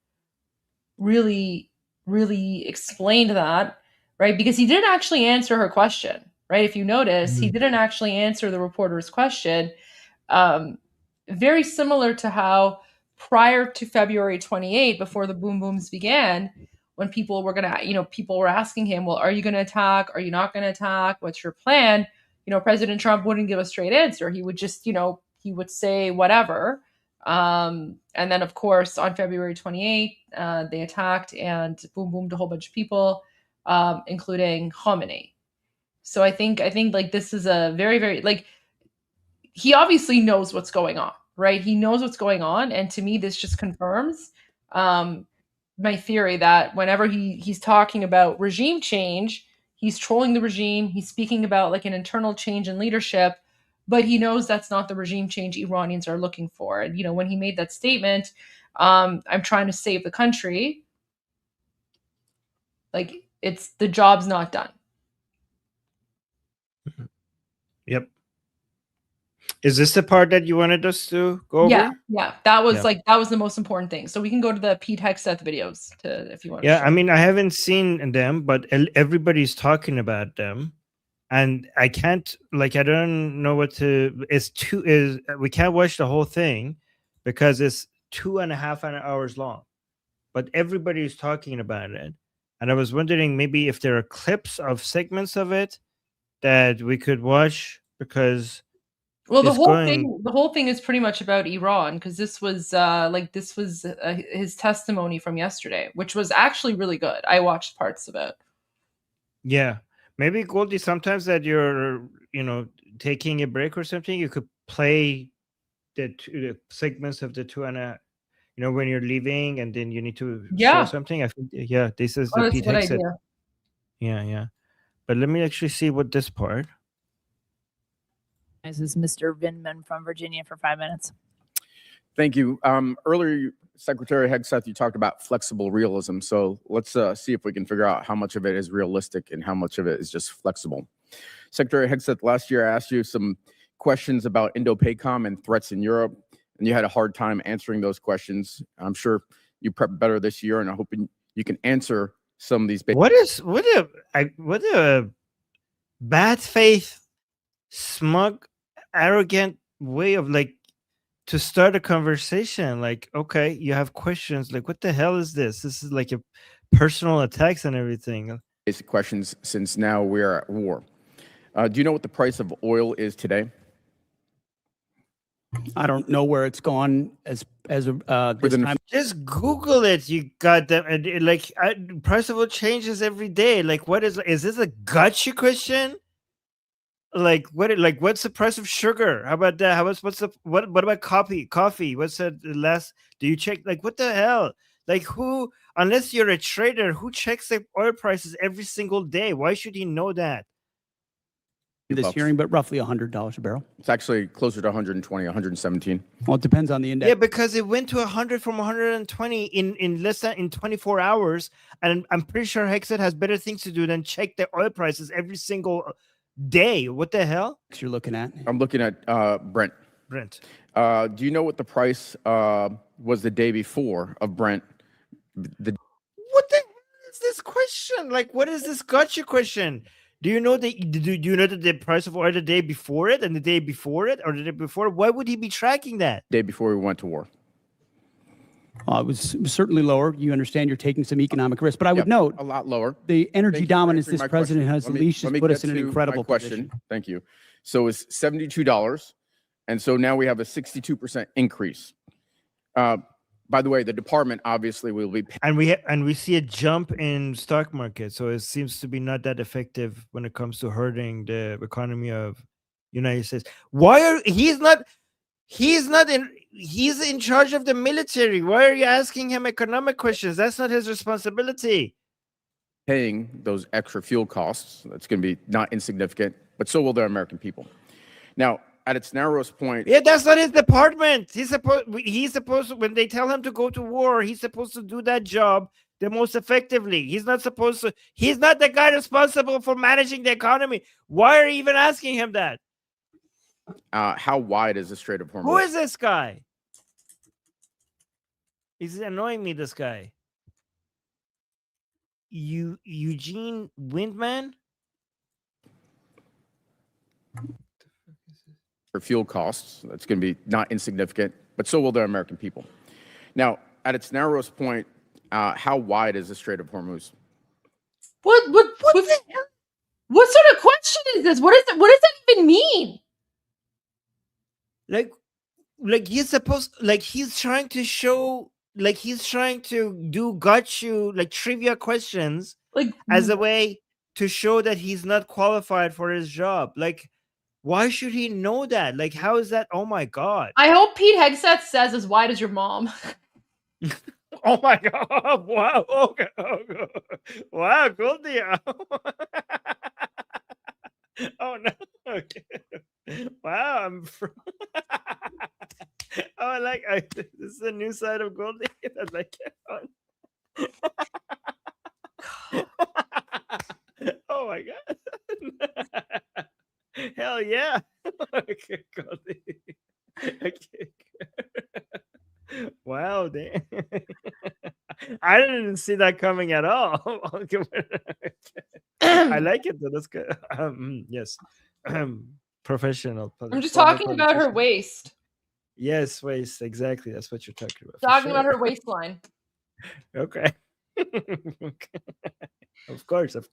[SPEAKER 15] really, really explained that, right? Because he didn't actually answer her question, right? If you notice, he didn't actually answer the reporter's question. Very similar to how prior to February 28, before the boom booms began, when people were people were asking him, well, are you going to attack? Are you not going to attack? What's your plan? President Trump wouldn't give a straight answer. He would just, he would say whatever. And then, of course, on February 28, they attacked and boom, boomed a whole bunch of people, including Khomeini. So I think like this is a very, very, like, he obviously knows what's going on, right? He knows what's going on. And to me, this just confirms my theory that whenever he's talking about regime change, he's trolling the regime. He's speaking about like an internal change in leadership, but he knows that's not the regime change Iranians are looking for. And, when he made that statement, I'm trying to save the country, like, the job's not done.
[SPEAKER 5] Yep. Is this the part that you wanted us to go over?
[SPEAKER 15] Yeah. That was that was the most important thing. So we can go to the Pete Hegseth videos if you want.
[SPEAKER 5] Yeah, I mean, I haven't seen them, but everybody's talking about them. and I can't, like, I don't know what to. We can't watch the whole thing because it's 2.5 hours long, but everybody is talking about it, and I was wondering maybe if there are clips of segments of it that we could watch, because
[SPEAKER 15] Well, the
[SPEAKER 5] it's
[SPEAKER 15] whole
[SPEAKER 5] going.
[SPEAKER 15] thing is pretty much about Iran, because this was his testimony from yesterday, which was actually really good. I watched parts of it.
[SPEAKER 5] Yeah, maybe Goldie, sometimes that you're, taking a break or something, you could play the segments of the 2.5. When you're leaving and then you need to show
[SPEAKER 15] Yeah.
[SPEAKER 5] something. I think, yeah, this is
[SPEAKER 15] Oh,
[SPEAKER 5] the
[SPEAKER 15] that's a
[SPEAKER 5] Pete
[SPEAKER 15] good
[SPEAKER 5] Hegseth.
[SPEAKER 15] idea.
[SPEAKER 5] Yeah. But let me actually see what this part.
[SPEAKER 13] This is Mr. Vindman from Virginia for 5 minutes.
[SPEAKER 16] Thank you. Earlier, Secretary Hegseth, you talked about flexible realism. So let's see if we can figure out how much of it is realistic and how much of it is just flexible. Secretary Hegseth, last year I asked you some questions about Indo-PACOM and threats in Europe, and you had a hard time answering those questions. I'm sure you prepped better this year, and I'm hoping you can answer some of these.
[SPEAKER 5] What a bad faith, smug, arrogant way of to start a conversation. Like, okay, you have questions. Like, what the hell is this? This is like a personal attacks and everything.
[SPEAKER 16] Basic questions, since now we are at war. Do you know what the price of oil is today?
[SPEAKER 17] I don't know where it's gone as this time.
[SPEAKER 5] Just Google it. You got them. Price of oil changes every day. Like, what is this a gotcha question? What's the price of sugar? How about that? What about coffee? What's the last? Do you check? Like, what the hell? Like, who, unless you're a trader, who checks the oil prices every single day? Why should he know that?
[SPEAKER 17] This hearing, but roughly $100 a barrel.
[SPEAKER 16] It's actually closer to 120, 117.
[SPEAKER 17] Well, it depends on the index.
[SPEAKER 5] Yeah, because it went to 100 from 120 in less than 24 hours, and I'm pretty sure Hegseth has better things to do than check the oil prices every single day. What the hell?
[SPEAKER 17] You're looking at?
[SPEAKER 16] I'm looking at Brent.
[SPEAKER 5] Brent.
[SPEAKER 16] Do you know what the price was the day before of Brent?
[SPEAKER 5] What the hell is this question? Like, what is this gotcha question? Do you know that the price of oil the day before it and the day before it or the day before? Why would he be tracking that?
[SPEAKER 16] Day before we went to war.
[SPEAKER 17] It was certainly lower. You understand you're taking some economic risk, but I would note
[SPEAKER 16] a lot lower.
[SPEAKER 17] The energy dominance this
[SPEAKER 16] my
[SPEAKER 17] president
[SPEAKER 16] question.
[SPEAKER 17] has unleashed has put us in an incredible
[SPEAKER 16] question. Thank you. So it's $72, and so now we have a 62% increase. By the way, the department obviously will be.
[SPEAKER 5] And we see a jump in stock market, so it seems to be not that effective when it comes to hurting the economy of United States. He's in charge of the military. Why are you asking him economic questions? That's not his responsibility.
[SPEAKER 16] Paying those extra fuel costs, that's going to be not insignificant, but so will the American people. Now, at its narrowest point.
[SPEAKER 5] Yeah, that's not his department. He's supposed to, when they tell him to go to war, he's supposed to do that job the most effectively. He's not the guy responsible for managing the economy. Why are you even asking him that?
[SPEAKER 16] How wide is the Strait of Hormuz?
[SPEAKER 5] Who is this guy? He's annoying me, this guy. Eugene Windman?
[SPEAKER 16] For fuel costs, that's going to be not insignificant, but so will the American people. Now, at its narrowest point, how wide is the Strait of Hormuz?
[SPEAKER 15] What sort of question is this? What does that even mean?
[SPEAKER 5] He's trying to do trivia questions as a way to show that he's not qualified for his job. Why should he know that? How is that? Oh my God.
[SPEAKER 15] I hope Pete Hegseth says as wide as your mom.
[SPEAKER 5] Oh my God. Wow. Okay. Wow, Goldie. Oh no. Okay. Wow, this is a new side of Goldie. I like it. Oh my God. Hell yeah. Okay, Goldie. Okay. Wow, damn. I didn't see that coming at all. I like it. Though. That's good. Yes. Professional.
[SPEAKER 15] I'm just
[SPEAKER 5] former
[SPEAKER 15] talking about her
[SPEAKER 5] politician.
[SPEAKER 15] waist.
[SPEAKER 5] Yes, waist. Exactly. That's what you're talking about. for
[SPEAKER 15] Talking about
[SPEAKER 5] sure.
[SPEAKER 15] her waistline.
[SPEAKER 5] Okay. Of course. Okay.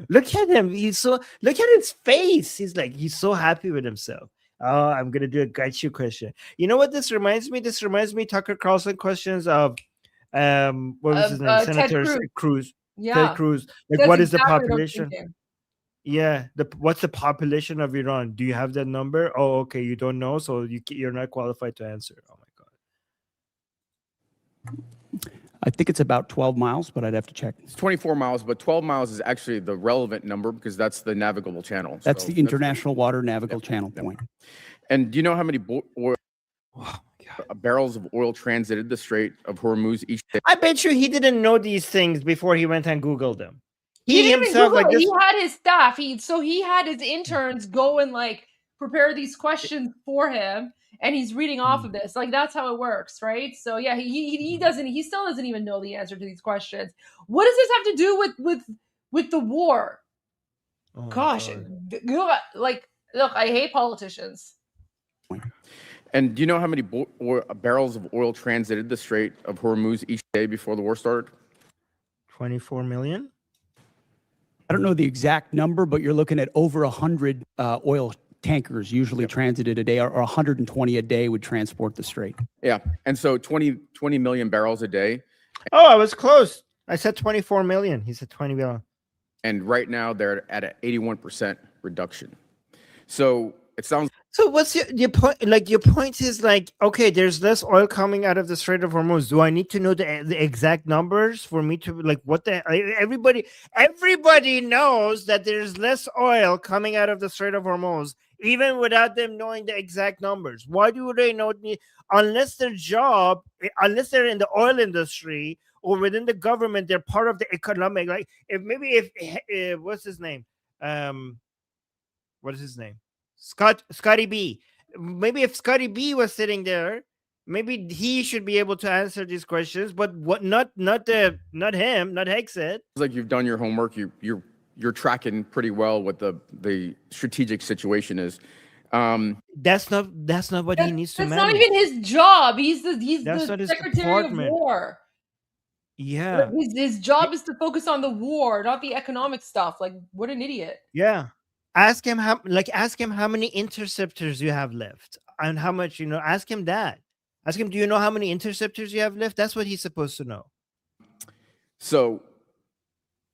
[SPEAKER 5] Look at him. Look at his face. He's so happy with himself. Oh, I'm gonna do a got you question. You know what this reminds me? This reminds me Tucker Carlson questions of what was his name?
[SPEAKER 15] Ted
[SPEAKER 5] Senator Cruz.
[SPEAKER 15] Yeah.
[SPEAKER 5] Ted Cruz. Like,
[SPEAKER 15] That's
[SPEAKER 5] what is
[SPEAKER 15] exactly
[SPEAKER 5] the
[SPEAKER 15] what I'm
[SPEAKER 5] population?
[SPEAKER 15] thinking.
[SPEAKER 5] Yeah, what's the population of Iran? Do you have that number? Oh, okay, you don't know, so you're not qualified to answer. Oh my God.
[SPEAKER 17] I think it's about 12 miles, but I'd have to check.
[SPEAKER 16] It's 24 miles, but 12 miles is actually the relevant number because that's the navigable channel.
[SPEAKER 17] That's
[SPEAKER 16] So
[SPEAKER 17] the International Water Navigable Channel point.
[SPEAKER 16] And do you know how many barrels of oil transited the Strait of Hormuz each day?
[SPEAKER 5] I bet you he didn't know these things before he went and Googled them.
[SPEAKER 15] He didn't
[SPEAKER 5] himself,
[SPEAKER 15] Google
[SPEAKER 5] like
[SPEAKER 15] it.
[SPEAKER 5] this.
[SPEAKER 15] He had his staff. He had his interns go and like prepare these questions for him, and he's reading off of this. Like that's how it works, right? So yeah, he still doesn't even know the answer to these questions. What does this have to do with the war?
[SPEAKER 5] Oh,
[SPEAKER 15] Gosh, like look, I hate politicians.
[SPEAKER 16] And do you know how many barrels of oil transited the Strait of Hormuz each day before the war started?
[SPEAKER 5] 24 million?
[SPEAKER 17] I don't know the exact number, but you're looking at over 100 oil tankers usually transited a day, or 120 a day would transport the strait.
[SPEAKER 16] Yeah, and so 20 million barrels a day.
[SPEAKER 5] Oh, I was close. I said 24 million. He said 20 million.
[SPEAKER 16] And right now they're at an 81% reduction. So it sounds.
[SPEAKER 5] So what's your point? Like your point is like, okay, there's less oil coming out of the Strait of Hormuz. Do I need to know the exact numbers for me to like what the everybody knows that there's less oil coming out of the Strait of Hormuz, even without them knowing the exact numbers. Why do they know unless their job, unless they're in the oil industry or within the government, they're part of the economic. Like if what's his name? What is his name? Scotty B. Maybe if Scotty B was sitting there, maybe he should be able to answer these questions. But what? Not him, not Hexet.
[SPEAKER 16] It's like you've done your homework. You're tracking pretty well what the strategic situation is.
[SPEAKER 5] That's not what he needs to manage.
[SPEAKER 15] That's not even his job. He's the
[SPEAKER 5] his
[SPEAKER 15] Secretary of War.
[SPEAKER 5] Yeah.
[SPEAKER 15] His job is to focus on the war, not the economic stuff. Like, what an idiot.
[SPEAKER 5] Yeah. Ask him how many interceptors you have left and how much, ask him that. Ask him, do you know how many interceptors you have left? That's what he's supposed to know.
[SPEAKER 16] So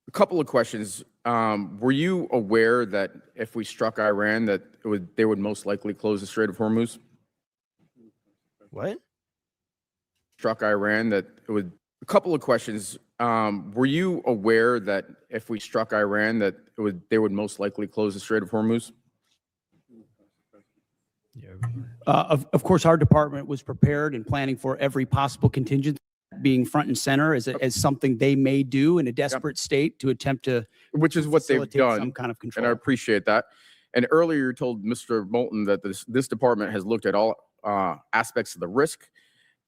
[SPEAKER 16] a couple of questions. Were you aware that if we struck Iran, that they would most likely close the Strait of Hormuz?
[SPEAKER 5] What?
[SPEAKER 16] Struck Iran, that it would. A couple of questions. Were you aware that if we struck Iran, that they would most likely close the Strait of Hormuz?
[SPEAKER 17] Of course, our department was prepared and planning for every possible contingency, being front and center as something they may do in a desperate state to attempt to,
[SPEAKER 16] which is what they've done,
[SPEAKER 17] some kind of control.
[SPEAKER 16] And I appreciate that. And earlier you told Mr. Moulton that this department has looked at all aspects of the risk,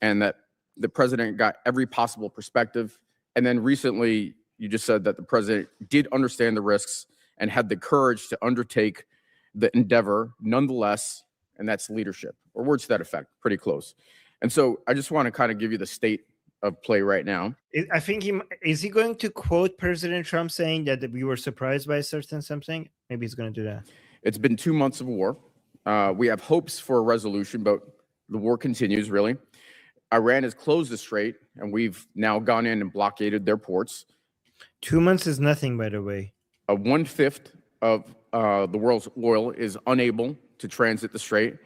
[SPEAKER 16] and that the president got every possible perspective. And then recently, you just said that the president did understand the risks and had the courage to undertake the endeavor nonetheless, and that's leadership, or words to that effect, pretty close. And so I just want to kind of give you the state of play right now.
[SPEAKER 5] I think is he going to quote President Trump saying that we were surprised by a certain something? Maybe he's going to do that.
[SPEAKER 16] It's been 2 months of war. We have hopes for a resolution, but the war continues, really. Iran has closed the strait, and we've now gone in and blockaded their ports.
[SPEAKER 5] 2 months is nothing, by the way.
[SPEAKER 16] 1/5 of the world's oil is unable to transit the strait,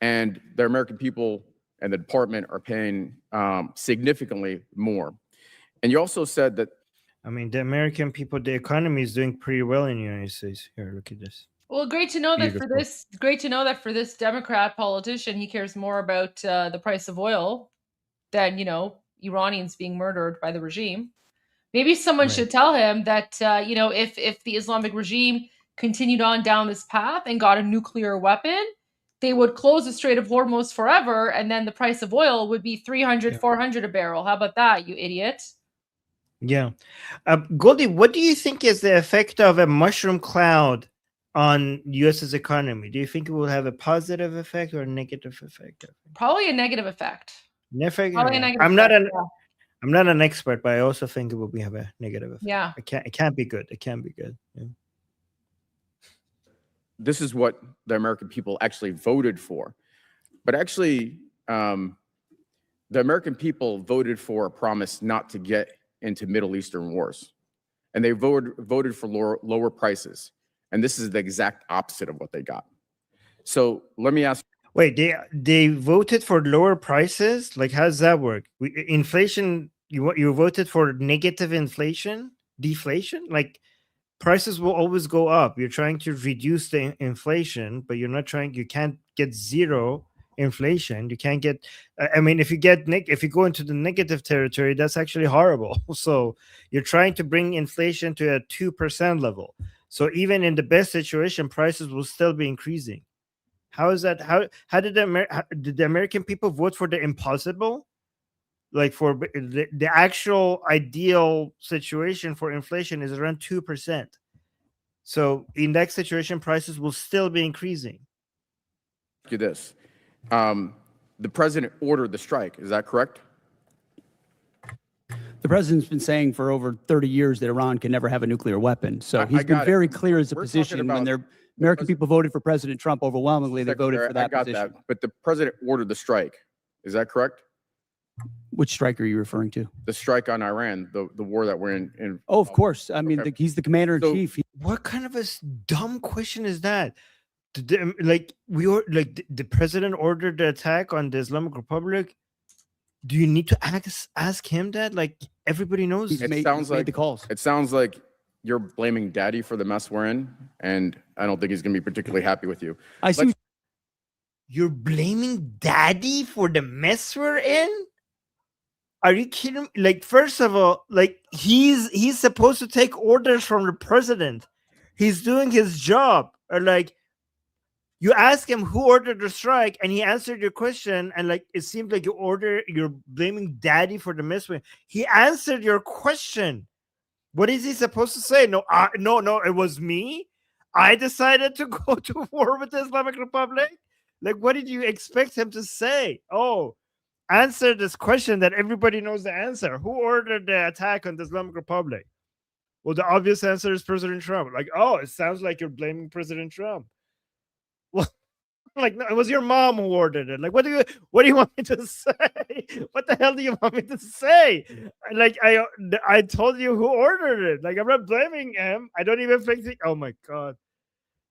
[SPEAKER 16] and the American people and the department are paying significantly more. And you also said that.
[SPEAKER 5] I mean, the American people, the economy is doing pretty well in the United States. Here, look at this.
[SPEAKER 15] Well, great to know that for this Democrat politician, he cares more about the price of oil than, Iranians being murdered by the regime. Maybe someone should tell him that, if the Islamic regime continued on down this path and got a nuclear weapon, they would close the Strait of Hormuz forever, and then the price of oil would be 300, 400 a barrel. How about that, you idiot?
[SPEAKER 5] Yeah. Goldie, what do you think is the effect of a mushroom cloud on US's economy? Do you think it will have a positive effect or a negative effect?
[SPEAKER 15] Probably a negative effect. Probably a negative
[SPEAKER 5] I'm not
[SPEAKER 15] effect.
[SPEAKER 5] an I'm not an expert, but I also think it will have a negative effect.
[SPEAKER 15] Yeah.
[SPEAKER 5] It can't be good. It can't be good. Yeah.
[SPEAKER 16] This is what the American people actually voted for. But actually, the American people voted for a promise not to get into Middle Eastern wars. And they voted for lower prices. And this is the exact opposite of what they got. So let me ask.
[SPEAKER 5] Wait, they voted for lower prices? Like, how does that work? Inflation, you voted for negative inflation? Deflation? Like, prices will always go up. You're trying to reduce the inflation, but you can't get zero inflation. You can't get, I mean, if you go into the negative territory, that's actually horrible. So you're trying to bring inflation to a 2% level. So even in the best situation, prices will still be increasing. How is that? How did the American people vote for the impossible? Like, for the actual ideal situation for inflation is around 2%. So in that situation, prices will still be increasing.
[SPEAKER 16] Do this. The president ordered the strike. Is that correct?
[SPEAKER 17] The president's been saying for over 30 years that Iran can never have a nuclear weapon. So he's been very clear as a position. When the American people voted for President Trump overwhelmingly, they voted for that position.
[SPEAKER 16] But the president ordered the strike. Is that correct?
[SPEAKER 17] Which strike are you referring to?
[SPEAKER 16] The strike on Iran, the war that we're in.
[SPEAKER 17] Oh, of course. I mean, he's the commander in chief.
[SPEAKER 5] What kind of a dumb question is that? The president ordered the attack on the Islamic Republic. Do you need to ask him that? Like, everybody knows.
[SPEAKER 16] It sounds like
[SPEAKER 17] the calls.
[SPEAKER 16] It sounds like you're blaming Daddy for the mess we're in, and I don't think he's going to be particularly happy with you.
[SPEAKER 17] I see.
[SPEAKER 5] You're blaming Daddy for the mess we're in? Are you kidding? Like, first of all, like, he's supposed to take orders from the president. He's doing his job. Or like, you ask him who ordered the strike, and he answered your question, and like, it seemed like you're blaming Daddy for the mess. He answered your question. What is he supposed to say? No, it was me. I decided to go to war with the Islamic Republic. Like, what did you expect him to say? Oh, answer this question that everybody knows the answer. Who ordered the attack on the Islamic Republic? Well, the obvious answer is President Trump. Like, oh, it sounds like you're blaming President Trump. Well, like, no, it was your mom who ordered it. Like, what do you want me to say? What the hell do you want me to say? Like, I told you who ordered it. Like, I'm not blaming him. I don't even think. Oh my god.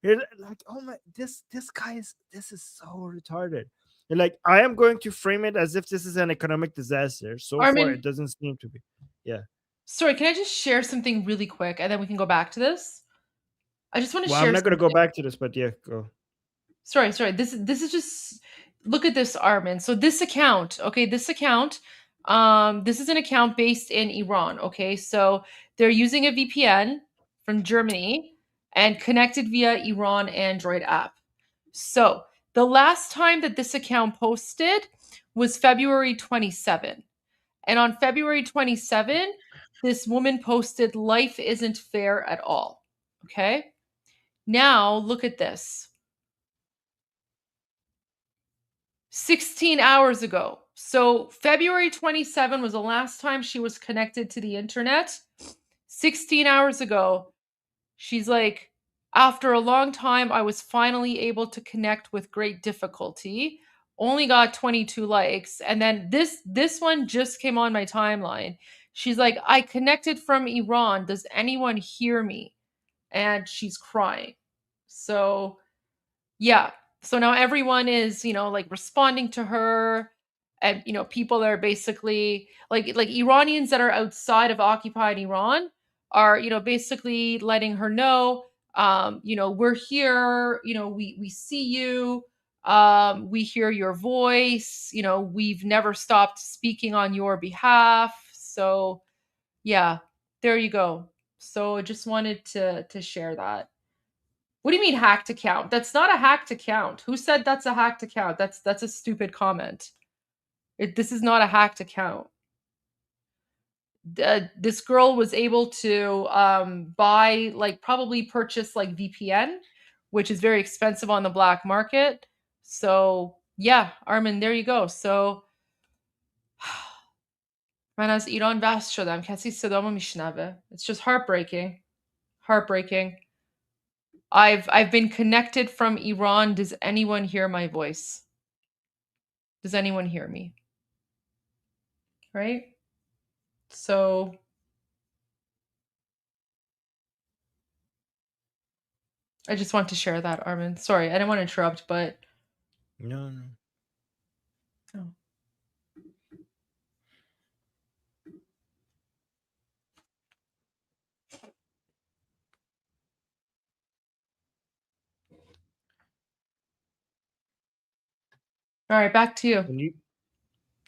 [SPEAKER 5] You're like, oh my, this is so retarded. You're like, I am going to frame it as if this is an economic disaster. So far, it doesn't seem to be. Yeah.
[SPEAKER 15] Sorry, can I just share something really quick, and then we can go back to this? I just want to share.
[SPEAKER 5] I'm not going to go back to this, but yeah, go.
[SPEAKER 15] Sorry. This is just, look at this, Armin. So this account, okay, this is an account based in Iran. Okay, so they're using a VPN from Germany and connected via Iran Android app. So the last time that this account posted was February 27. And on February 27, this woman posted, "Life isn't fair at all." Okay. Now look at this. 16 hours ago. So February 27 was the last time she was connected to the internet. 16 hours ago, she's like, after a long time, I was finally able to connect with great difficulty. Only got 22 likes. And then this one just came on my timeline. She's like, I connected from Iran. Does anyone hear me? And she's crying. So yeah. So now everyone is, like, responding to her, and, people are basically like Iranians that are outside of occupied Iran are, basically letting her know, we're here, we see you, we hear your voice, we've never stopped speaking on your behalf. So yeah, there you go. So I just wanted to share that. What do you mean hacked account? That's not a hacked account. Who said that's a hacked account? That's a stupid comment. This is not a hacked account. this girl was able to buy, like, probably purchase like VPN, which is very expensive on the black market. So yeah, Armin, there you go. So من از ایران وصل شدم. کسی صدامو میشنوه. It's just heartbreaking. Heartbreaking. I've been connected from Iran. Does anyone hear my voice? Does anyone hear me? Right? So I just want to share that, Armin. Sorry, I didn't want to interrupt, but
[SPEAKER 5] No.
[SPEAKER 15] Oh. All right, back to you.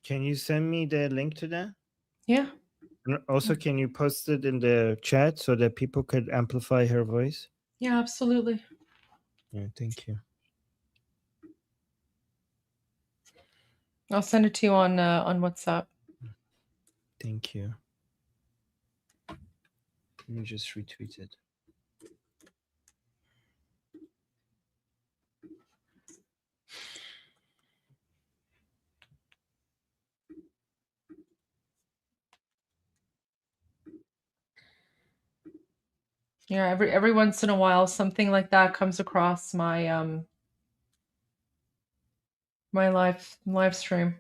[SPEAKER 5] Can you send me the link to that?
[SPEAKER 15] Yeah.
[SPEAKER 5] And also, can you post it in the chat so that people could amplify her voice?
[SPEAKER 15] Yeah, absolutely.
[SPEAKER 5] Yeah, thank you.
[SPEAKER 15] I'll send it to you on WhatsApp.
[SPEAKER 5] Thank you. Let me just retweet it.
[SPEAKER 15] Yeah, every once in a while something like that comes across my my live stream.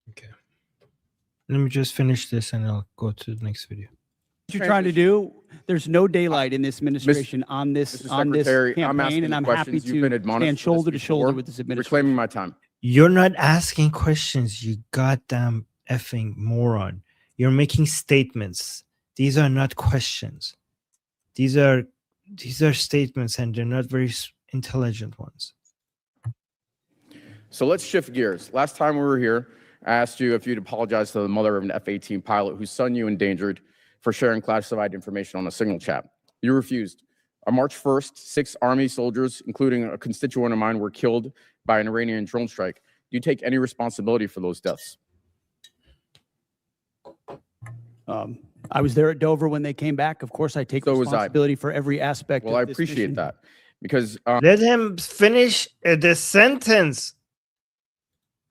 [SPEAKER 5] Okay. Let me just finish this and I'll go to the next video.
[SPEAKER 17] What you're trying to do, there's no daylight in this administration on this
[SPEAKER 16] Secretary, I'm
[SPEAKER 17] campaign,
[SPEAKER 16] asking
[SPEAKER 17] and I'm
[SPEAKER 16] questions.
[SPEAKER 17] happy
[SPEAKER 16] You've been
[SPEAKER 17] to
[SPEAKER 16] admonished
[SPEAKER 17] stand
[SPEAKER 16] for this
[SPEAKER 17] shoulder to shoulder
[SPEAKER 16] before.
[SPEAKER 17] with this administration.
[SPEAKER 16] Reclaiming my time.
[SPEAKER 5] You're not asking questions, you goddamn effing moron. You're making statements. These are not questions. These are statements, and they're not very intelligent ones.
[SPEAKER 16] So let's shift gears. Last time we were here, I asked you if you'd apologize to the mother of an F-18 pilot whose son you endangered for sharing classified information on a signal chat. You refused. On March 1st, 6 Army soldiers, including a constituent of mine, were killed by an Iranian drone strike. Do you take any responsibility for those deaths?
[SPEAKER 17] I was there at Dover when they came back. Of course, I take responsibility for every aspect.
[SPEAKER 16] Well, I appreciate that because
[SPEAKER 5] let him finish the sentence.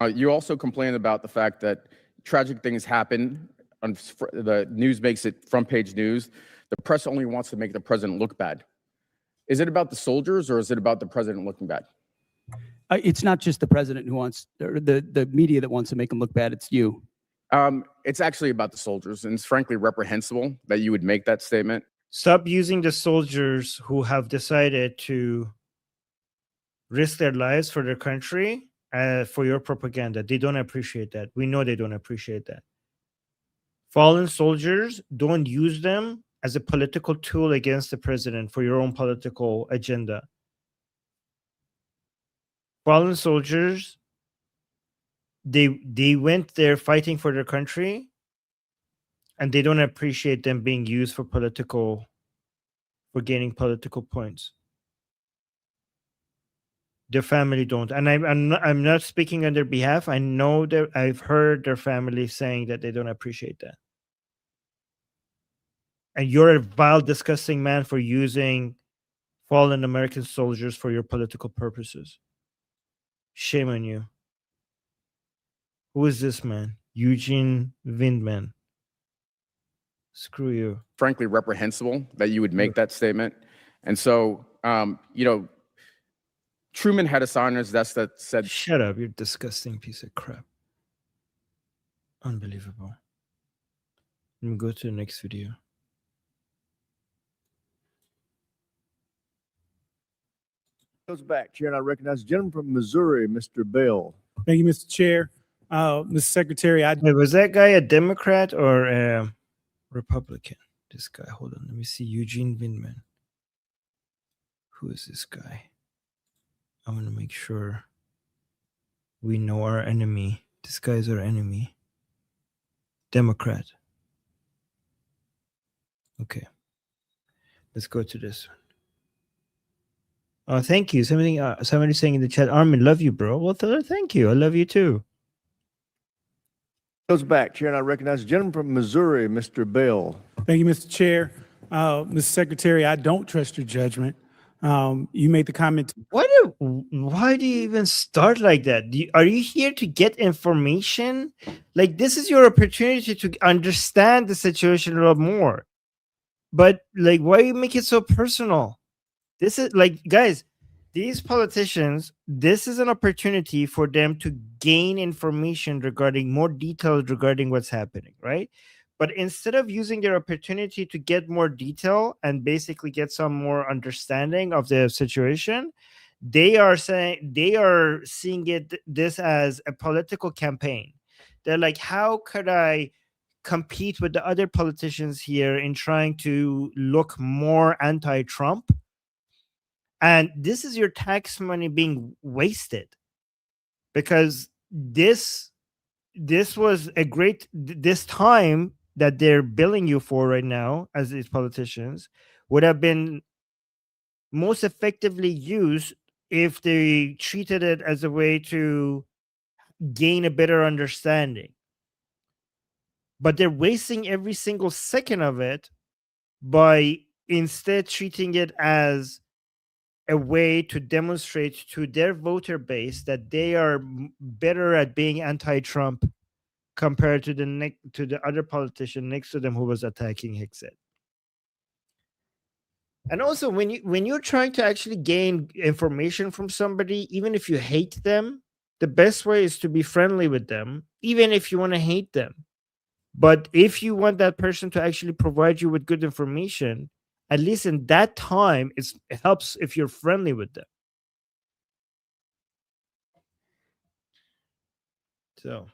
[SPEAKER 16] You also complained about the fact that tragic things happen. The news makes it front page news. The press only wants to make the president look bad. Is it about the soldiers or is it about the president looking bad?
[SPEAKER 17] It's not just the president who wants, or the media that wants to make him look bad. It's you.
[SPEAKER 16] It's actually about the soldiers, and it's frankly reprehensible that you would make that statement.
[SPEAKER 5] Stop using the soldiers who have decided to risk their lives for their country for your propaganda. They don't appreciate that. We know they don't appreciate that. Fallen soldiers, don't use them as a political tool against the president for your own political agenda. Fallen soldiers, they went there fighting for their country, and they don't appreciate them being used for gaining political points. Their family don't, and I'm not speaking on their behalf. I know that I've heard their family saying that they don't appreciate that. And you're a vile, disgusting man for using fallen American soldiers for your political purposes. Shame on you. Who is this man? Eugene Vindman. Screw you.
[SPEAKER 16] Frankly, reprehensible that you would make that statement. And so, Truman had a sign on his desk that said,
[SPEAKER 5] "Shut up, you disgusting piece of crap." Unbelievable. Let me go to the next video.
[SPEAKER 18] Goes back, Chair, and I recognize the gentleman from Missouri, Mr. Bell.
[SPEAKER 19] Thank you, Mr. Chair. Mr. Secretary,
[SPEAKER 5] Wait, was that guy a Democrat or a Republican? This guy, hold on, let me see. Eugene Vindman. Who is this guy? I want to make sure we know our enemy. This guy's our enemy. Democrat. Okay. Let's go to this one. Oh, thank you. Somebody's saying in the chat, Armin, love you, bro. Well, thank you. I love you too.
[SPEAKER 18] Goes back, Chair, and I recognize the gentleman from Missouri, Mr. Bell.
[SPEAKER 19] Thank you, Mr. Chair. Mr. Secretary, I don't trust your judgment. You made the comment.
[SPEAKER 5] Why do you even start like that? Are you here to get information? Like, this is your opportunity to understand the situation a lot more. But like, why you make it so personal? This is like, guys, these politicians, this is an opportunity for them to gain information regarding more details regarding what's happening, right? But instead of using their opportunity to get more detail and basically get some more understanding of the situation, they are seeing this as a political campaign. They're like, how could I compete with the other politicians here in trying to look more anti-Trump? And this is your tax money being wasted, because this was a great, this time that they're billing you for right now as these politicians would have been most effectively used if they treated it as a way to gain a better understanding. But they're wasting every single second of it by instead treating it as a way to demonstrate to their voter base that they are better at being anti-Trump compared to the other politician next to them who was attacking Hicksett. And also, when you're trying to actually gain information from somebody, even if you hate them, the best way is to be friendly with them, even if you want to hate them. But if you want that person to actually provide you with good information, at least in that time, it helps if you're friendly with them. So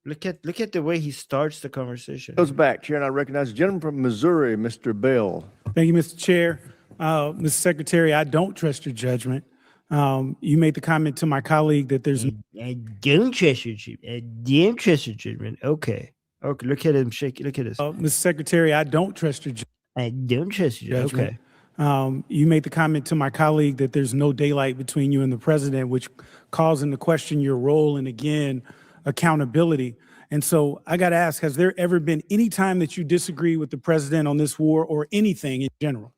[SPEAKER 5] look at the way he starts the conversation.
[SPEAKER 18] Goes back, Chair, and I recognize the gentleman from Missouri, Mr. Bell.
[SPEAKER 19] Thank you, Mr. Chair. Mr. Secretary, I don't trust your judgment. You made the comment to my colleague that there's...
[SPEAKER 5] I don't trust your judgment. I don't trust your judgment. Okay. Okay, look at him shake. Look at this.
[SPEAKER 19] Mr. Secretary, I don't trust your judgment.
[SPEAKER 5] I don't trust your judgment.
[SPEAKER 19] Okay. You made the comment to my colleague that there's no daylight between you and the president, which calls into question your role and, again, accountability. And so I got to ask, has there ever been any time that you disagree with the president on this war or anything in general?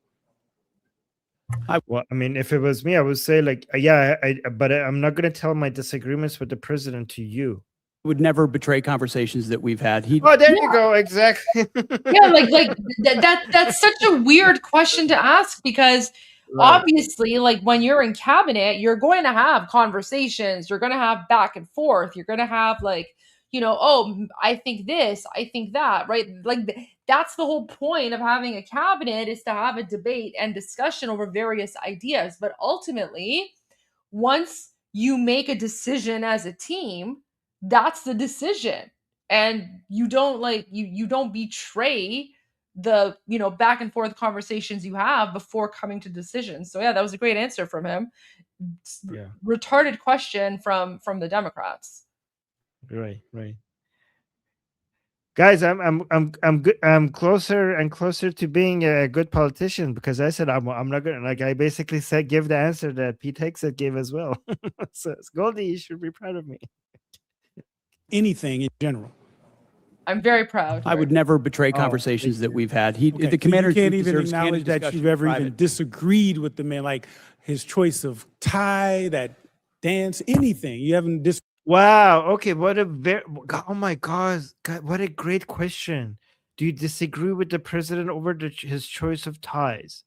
[SPEAKER 5] Well, I mean, if it was me, I would say like, yeah, but I'm not going to tell my disagreements with the president to you.
[SPEAKER 17] Would never betray conversations that we've had.
[SPEAKER 5] Oh, there you go. Exactly.
[SPEAKER 15] Yeah, like that's such a weird question to ask, because obviously, like, when you're in cabinet, you're going to have conversations, you're going to have back and forth, you're going to have like, oh, I think this, I think that, right? Like, that's the whole point of having a cabinet, is to have a debate and discussion over various ideas. But ultimately, once you make a decision as a team, that's the decision. And you don't you don't betray the, back and forth conversations you have before coming to decisions. So yeah, that was a great answer from him.
[SPEAKER 5] Yeah.
[SPEAKER 15] Retarded question from the Democrats.
[SPEAKER 5] Right. Guys, I'm closer and closer to being a good politician, because I said I'm not gonna, like, I basically said give the answer that Pete Hegseth gave as well. So Goldie, you should be proud of me.
[SPEAKER 19] Anything in general.
[SPEAKER 15] I'm very proud.
[SPEAKER 17] I would never betray conversations that we've had. The commander
[SPEAKER 19] you can't even
[SPEAKER 17] deserves
[SPEAKER 19] acknowledge
[SPEAKER 17] candid
[SPEAKER 19] that you've
[SPEAKER 17] discussion
[SPEAKER 19] ever
[SPEAKER 17] in private.
[SPEAKER 19] even disagreed with the man, like his choice of tie, that dance, anything. You haven't dis.
[SPEAKER 5] Wow. Okay. Oh my God. What a great question. Do you disagree with the president over his choice of ties?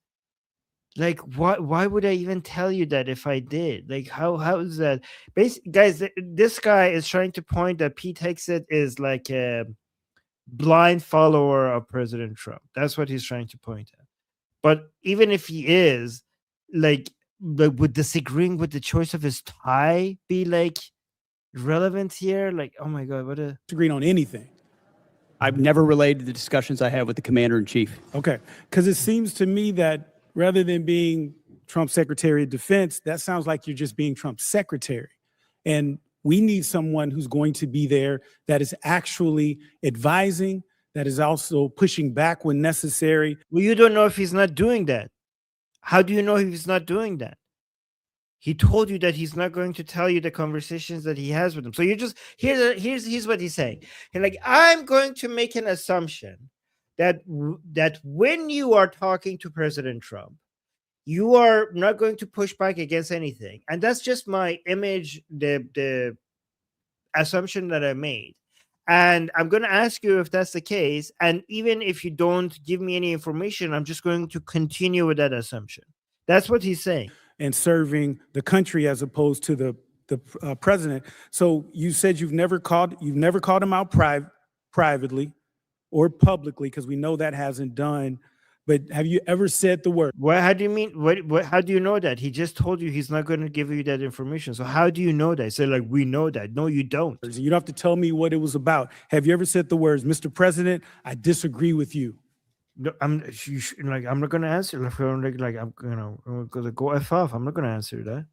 [SPEAKER 5] Like, why would I even tell you that if I did? Like, how is that? Basically, guys, this guy is trying to point that Pete Hegseth is like a blind follower of President Trump. That's what he's trying to point at. But even if he is, like would disagreeing with the choice of his tie be like relevant here? Like, oh my God, what a...
[SPEAKER 19] Disagreeing on anything.
[SPEAKER 17] I've never relayed the discussions I had with the commander in chief.
[SPEAKER 19] Okay. Because it seems to me that rather than being Trump's Secretary of Defense, that sounds like you're just being Trump's secretary. And We need someone who's going to be there that is actually advising, that is also pushing back when necessary.
[SPEAKER 5] Well, you don't know if he's not doing that. How do you know if he's not doing that? He told you that he's not going to tell you the conversations that he has with him. So you just here's what he's saying. He's like, I'm going to make an assumption that when you are talking to President Trump, you are not going to push back against anything. And that's just my image, the assumption that I made. And I'm going to ask you if that's the case. And even if you don't give me any information, I'm just going to continue with that assumption. That's what he's saying.
[SPEAKER 19] And serving the country as opposed to the president. So you said you've never called him out privately or publicly, because we know that hasn't done. But have you ever said the word?
[SPEAKER 5] What? How do you mean? What? How do you know that? He just told you he's not going to give you that information. So how do you know that? So like, we know that. No, you don't.
[SPEAKER 19] You don't have to tell me what it was about. Have you ever said the words, Mr. President, I disagree with you?
[SPEAKER 5] No, I'm not going to answer. I'm going to go F off. I'm not going to answer that.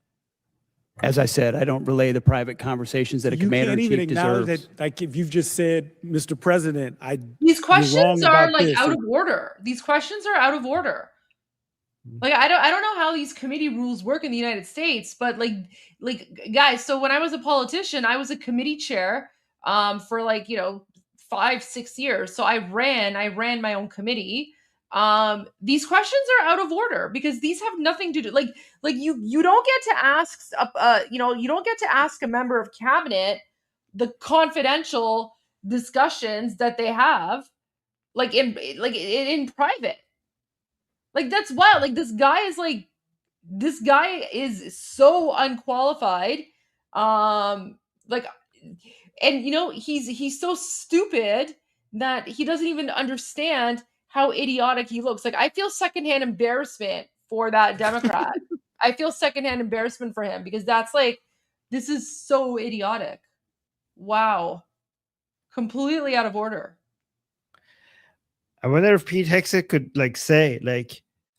[SPEAKER 17] As I said, I don't relay the private conversations that a commander-in-chief
[SPEAKER 19] You can't even acknowledge
[SPEAKER 17] deserves.
[SPEAKER 19] that, like if you've just said, Mr. President,
[SPEAKER 15] These questions are like
[SPEAKER 19] this.
[SPEAKER 15] out of order. These questions are out of order. Like I don't know how these committee rules work in the United States, but like guys, so when I was a politician, I was a committee chair for 5-6 years. So I ran my own committee. These questions are out of order because these have nothing to do like you don't get to ask you don't get to ask a member of cabinet the confidential discussions that they have in private. Like that's wild. Like this guy is so unqualified. And he's so stupid that he doesn't even understand how idiotic he looks. Like I feel secondhand embarrassment for that Democrat. I feel secondhand embarrassment for him because this is so idiotic. Wow. Completely out of order.
[SPEAKER 5] I wonder if Pete Hegseth could say,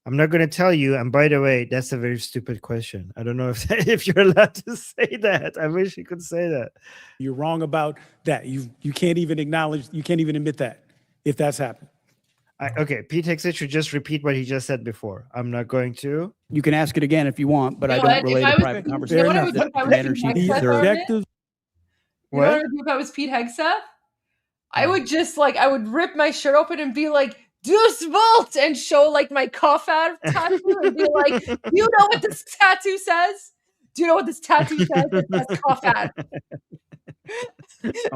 [SPEAKER 5] I'm not going to tell you. And by the way, that's a very stupid question. I don't know if you're allowed to say that. I wish you could say that.
[SPEAKER 19] You're wrong about that. You can't even acknowledge, you can't even admit that if that's happened.
[SPEAKER 5] Okay, Pete Hegseth should just repeat what he just said before. I'm not going to.
[SPEAKER 17] You can ask it again if you want, but I don't relay the private conversations that commander-in-chief deserves.
[SPEAKER 15] What I would do if I was Pete Hegseth? I would just I would rip my shirt open and be like, "Dus Volt," and show my Kafar tattoo and be like, "Do you know what this tattoo says? Do you know what this tattoo says? It says Kafar."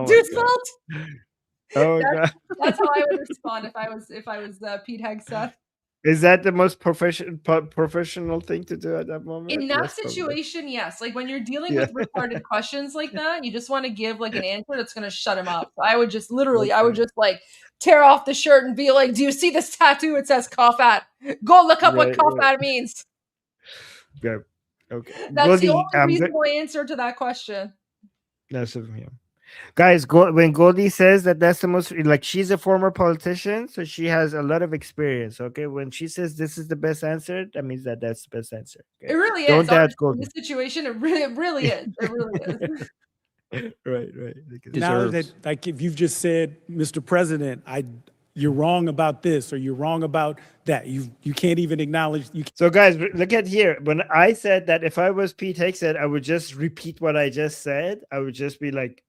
[SPEAKER 15] Dus Volt.
[SPEAKER 5] Oh God.
[SPEAKER 15] That's how I would respond if I was Pete Hegseth.
[SPEAKER 5] Is that the most professional thing to do at that moment?
[SPEAKER 15] In that situation, yes. Like when you're dealing with retarded questions like that, you just want to give an answer that's going to shut him up. So I would just tear off the shirt and be like, "Do you see this tattoo? It says Kafat. Go look up what Kafat means."
[SPEAKER 5] Yeah. Okay.
[SPEAKER 15] That's the only reasonable answer to that question.
[SPEAKER 5] That's it. Yeah. Guys, when Goldie says that's the most, she's a former politician, so she has a lot of experience. Okay, when she says this is the best answer, that means that's the best answer. Okay?
[SPEAKER 15] It really
[SPEAKER 5] Don't
[SPEAKER 15] is.
[SPEAKER 5] doubt
[SPEAKER 15] In this situation, it really is. It really is.
[SPEAKER 5] Right.
[SPEAKER 19] Now that if you've just said, Mr. President, you're wrong about this or you're wrong about that. You can't even acknowledge.
[SPEAKER 5] So guys, look at here. When I said that if I was Pete Hegseth, I would just repeat what I just said. I would just be like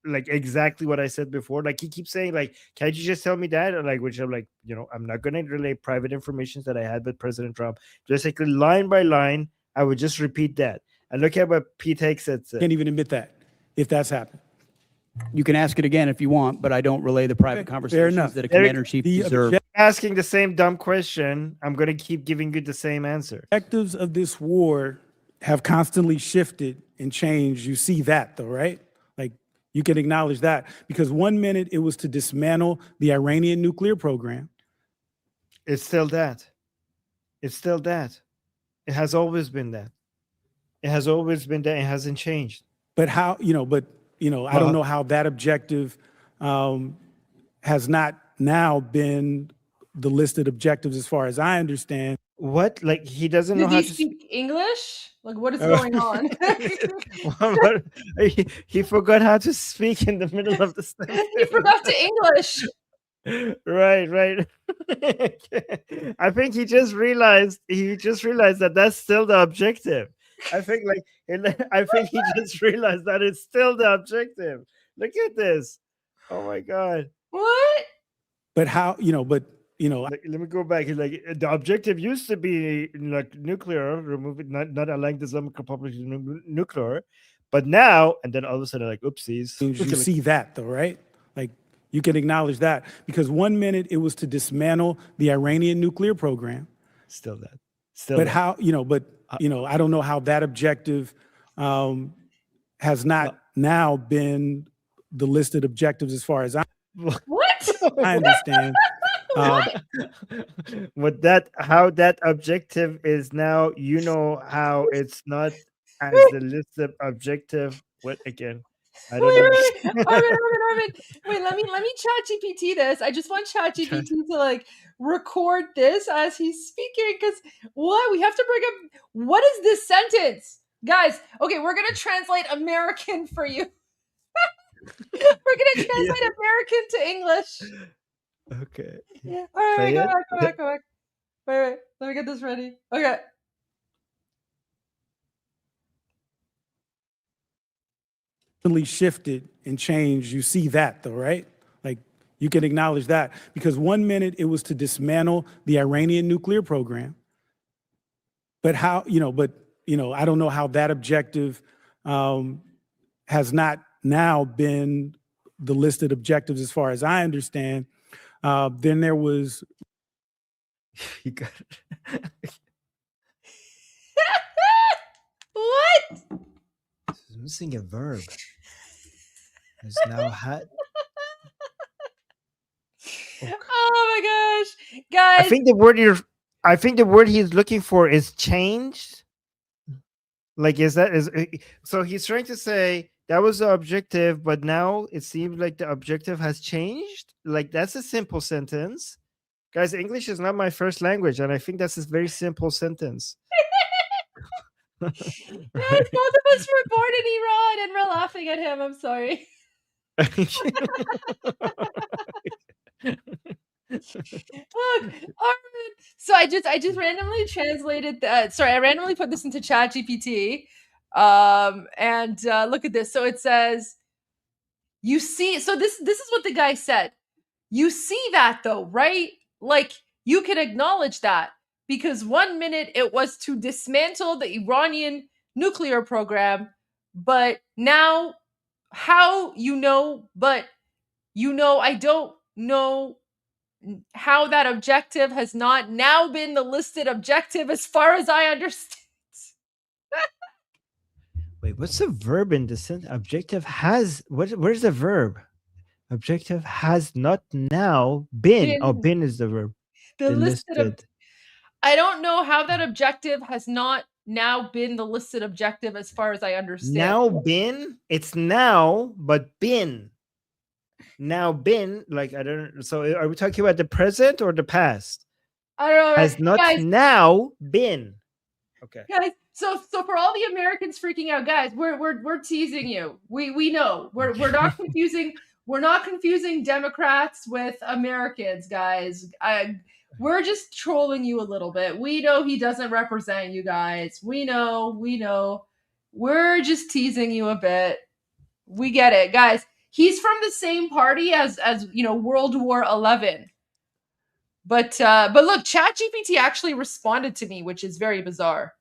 [SPEAKER 5] exactly what I said before. He keeps saying can't you just tell me that? Or which I'm I'm not going to relay private information that I had with President Trump. Just line by line, I would just repeat that. And look at what Pete Hegseth said.
[SPEAKER 19] Can't even admit that if that's happened.
[SPEAKER 17] You can ask it again if you want, but I don't relay the private conversations that a commander-in-chief deserves.
[SPEAKER 5] Asking the same dumb question, I'm going to keep giving you the same answer.
[SPEAKER 19] Objectives of this war have constantly shifted and changed. You see that though, right? You can acknowledge that because 1 minute it was to dismantle the Iranian nuclear program.
[SPEAKER 5] It's still that. It's still that. It has always been that. It has always been that. It hasn't changed.
[SPEAKER 19] But how, I don't know how that objective has not now been the listed objectives as far as I understand.
[SPEAKER 5] What? Like he doesn't know
[SPEAKER 15] Does
[SPEAKER 5] how
[SPEAKER 15] he
[SPEAKER 5] to
[SPEAKER 15] speak English? Like, what is going on?
[SPEAKER 5] he forgot how to speak in the middle of the sentence.
[SPEAKER 15] He forgot to English.
[SPEAKER 5] Right. I think he just realized that that's still the objective. I think he just realized that it's still the objective. Look at this. Oh my god.
[SPEAKER 15] What?
[SPEAKER 19] But how,
[SPEAKER 5] Like, let me go back. He's like, the objective used to be like nuclear, remove it, not allowing the Islamic Republic to nuclear, but now, and then all of a sudden, like, oopsies.
[SPEAKER 19] you see that though, right? Like you can acknowledge that because 1 minute it was to dismantle the Iranian nuclear program.
[SPEAKER 5] Still that.
[SPEAKER 19] But how, I don't know how that objective has not now been the listed objectives as far as I understand.
[SPEAKER 5] How that objective is now, how it's not as the listed objective. What again? I don't know.
[SPEAKER 15] Armin. Wait, let me chat GPT this. I just want chat GPT to like record this as he's speaking because what we have to bring up. What is this sentence, guys? Okay, we're gonna translate American for you. We're gonna translate American to English.
[SPEAKER 5] Okay.
[SPEAKER 15] Yeah. All right, go back. Wait. Let me get this ready. Okay.
[SPEAKER 19] Shifted and changed. You see that though, right? Like you can acknowledge that because 1 minute it was to dismantle the Iranian nuclear program. But how, I don't know how that objective has not now been the listed objectives as far as I understand. Then there was.
[SPEAKER 5] You got it.
[SPEAKER 15] What?
[SPEAKER 5] It's missing a verb. It's now had.
[SPEAKER 15] Oh my gosh, guys!
[SPEAKER 5] I think the word he's looking for is changed. Like, so he's trying to say that was the objective, but now it seems like the objective has changed. Like that's a simple sentence, guys. English is not my first language, and I think that's a very simple sentence.
[SPEAKER 15] Guys, both of us were born in Iran, and we're laughing at him. I'm sorry. Look, Armin. So I just randomly translated that. Sorry, I randomly put this into ChatGPT. And look at this. So it says, you see. So this is what the guy said. You see that though, right? Like you can acknowledge that because 1 minute it was to dismantle the Iranian nuclear program, but now how I don't know how that objective has not now been the listed objective as far as I understand.
[SPEAKER 5] Wait, what's the verb in the sentence? Objective has where's the verb? Objective has not now been. Oh, been is the verb.
[SPEAKER 15] The listed. I don't know how that objective has not now been the listed objective as far as I understand.
[SPEAKER 5] Now been? It's now, but been. Now been, like I don't know. So are we talking about the present or the past?
[SPEAKER 15] I don't know.
[SPEAKER 5] Has not now been. Okay.
[SPEAKER 15] Guys, so for all the Americans freaking out, guys, we're teasing you. We know. We're not confusing. We're not confusing Democrats with Americans, guys. We're just trolling you a little bit. We know he doesn't represent you guys. We know. We're just teasing you a bit. We get it, guys. He's from the same party as World War XI. But look, ChatGPT actually responded to me, which is very bizarre.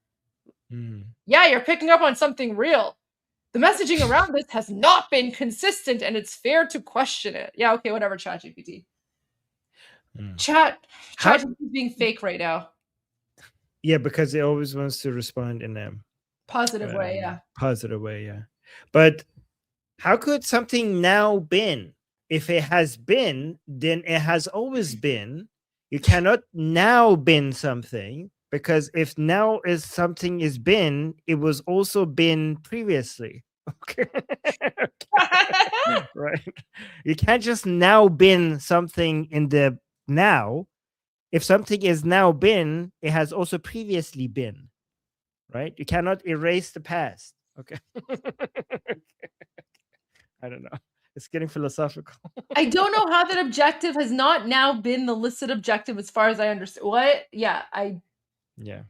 [SPEAKER 15] Yeah, you're picking up on something real. The messaging around this has not been consistent, and it's fair to question it. Yeah, okay, whatever, ChatGPT. ChatGPT is being fake right now.
[SPEAKER 5] Yeah, because it always wants to respond in a
[SPEAKER 15] positive way, yeah.
[SPEAKER 5] Positive way, yeah. But how could something now been? If it has been, then it has always been. You cannot now been something, because if now is something is been, it was also been previously. Okay. Right. You can't just now been something in the now. if something is now been, it has also previously been, right? You cannot erase the past. Okay. I don't know. It's getting philosophical.
[SPEAKER 15] I don't know how that objective has not now been the listed objective as far as I understand. What? Yeah,
[SPEAKER 5] Yeah.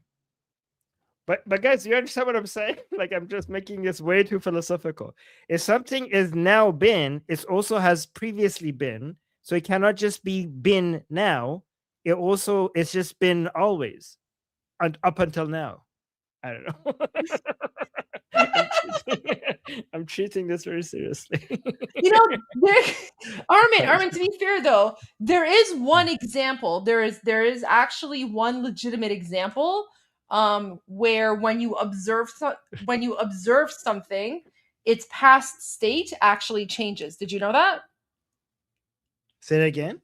[SPEAKER 5] But guys, you understand what I'm saying? Like, I'm just making this way too philosophical. If something is now been, it also has previously been. So it cannot just be been now. It's just been always and up until now. I don't know. I'm treating this very seriously.
[SPEAKER 15] you know, Armin, to be fair though, there is one example. There is actually one legitimate example where when you observe something, its past state actually changes. Did you know that?
[SPEAKER 5] Say it again.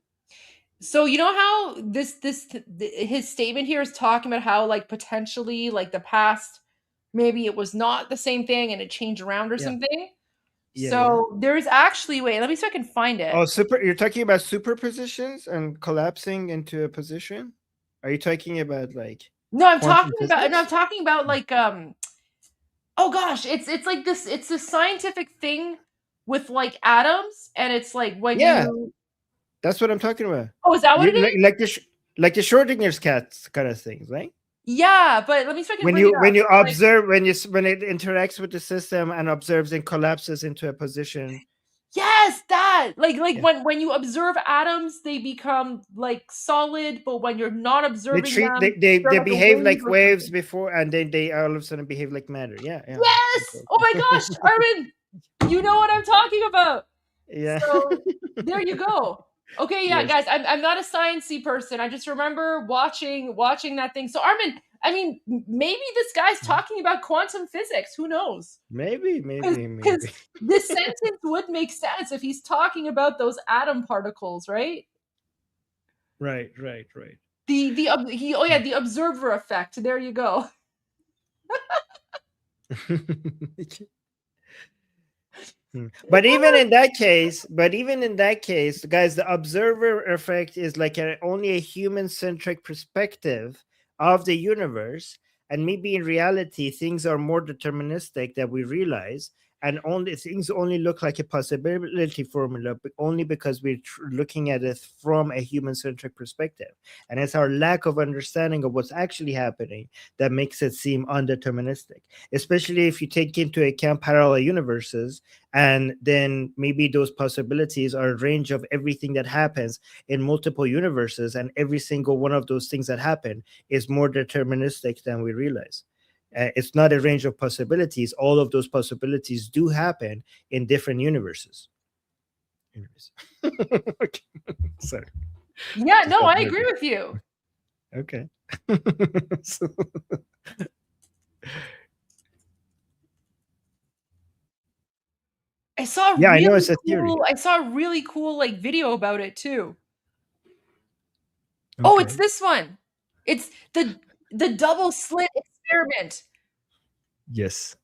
[SPEAKER 15] So you know how his statement here is talking about how like potentially like the past, maybe it was not the same thing and it changed around or something.
[SPEAKER 5] Yeah,
[SPEAKER 15] so there's actually, wait, let me see if I can find it.
[SPEAKER 5] Oh, you're talking about superpositions and collapsing into a position? Are you talking about like
[SPEAKER 15] No, I'm
[SPEAKER 5] quantum
[SPEAKER 15] talking about like oh gosh, it's like this, it's a scientific thing with like atoms, and it's like when you
[SPEAKER 5] that's what I'm talking about.
[SPEAKER 15] Oh, is that what it is?
[SPEAKER 5] Like the Schrodinger's cat kind of things, right?
[SPEAKER 15] Yeah, but let me see if I can
[SPEAKER 5] When
[SPEAKER 15] bring it
[SPEAKER 5] you
[SPEAKER 15] up.
[SPEAKER 5] observe when it interacts with the system and observes and collapses into a position.
[SPEAKER 15] Yes, that like when you observe atoms, they become like solid, but when you're not observing them,
[SPEAKER 5] they
[SPEAKER 15] they're like a
[SPEAKER 5] behave
[SPEAKER 15] wave
[SPEAKER 5] like
[SPEAKER 15] or
[SPEAKER 5] waves
[SPEAKER 15] something.
[SPEAKER 5] before, and then they all of a sudden behave like matter. Yeah.
[SPEAKER 15] Yes. Oh my gosh, Armin, you know what I'm talking about.
[SPEAKER 5] Yeah.
[SPEAKER 15] So there you go. Okay, yeah,
[SPEAKER 5] Yes.
[SPEAKER 15] guys, I'm not a sciencey person. I just remember watching that thing. So Armin, I mean, maybe this guy's talking about quantum physics. Who knows?
[SPEAKER 5] Maybe.
[SPEAKER 15] Because this sentence would make sense if he's talking about those atom particles, right?
[SPEAKER 5] Right.
[SPEAKER 15] The observer effect. There you go.
[SPEAKER 5] But even in that case, guys, the observer effect is like only a human-centric perspective of the universe, and maybe in reality things are more deterministic than we realize, and things only look like a possibility formula, but only because we're looking at it from a human-centric perspective, and it's our lack of understanding of what's actually happening that makes it seem undeterministic, especially if you take into account parallel universes, and then maybe those possibilities are a range of everything that happens in multiple universes, and every single one of those things that happen is more deterministic than we realize. It's not a range of possibilities. All of those possibilities do happen in different universes. Okay. Sorry.
[SPEAKER 15] Yeah, no, I agree with you.
[SPEAKER 5] Okay.
[SPEAKER 15] I saw
[SPEAKER 5] Yeah, I know it's a theory.
[SPEAKER 15] I saw a really cool like video about it too. Oh, it's this one. It's the double slit experiment.
[SPEAKER 5] Yes.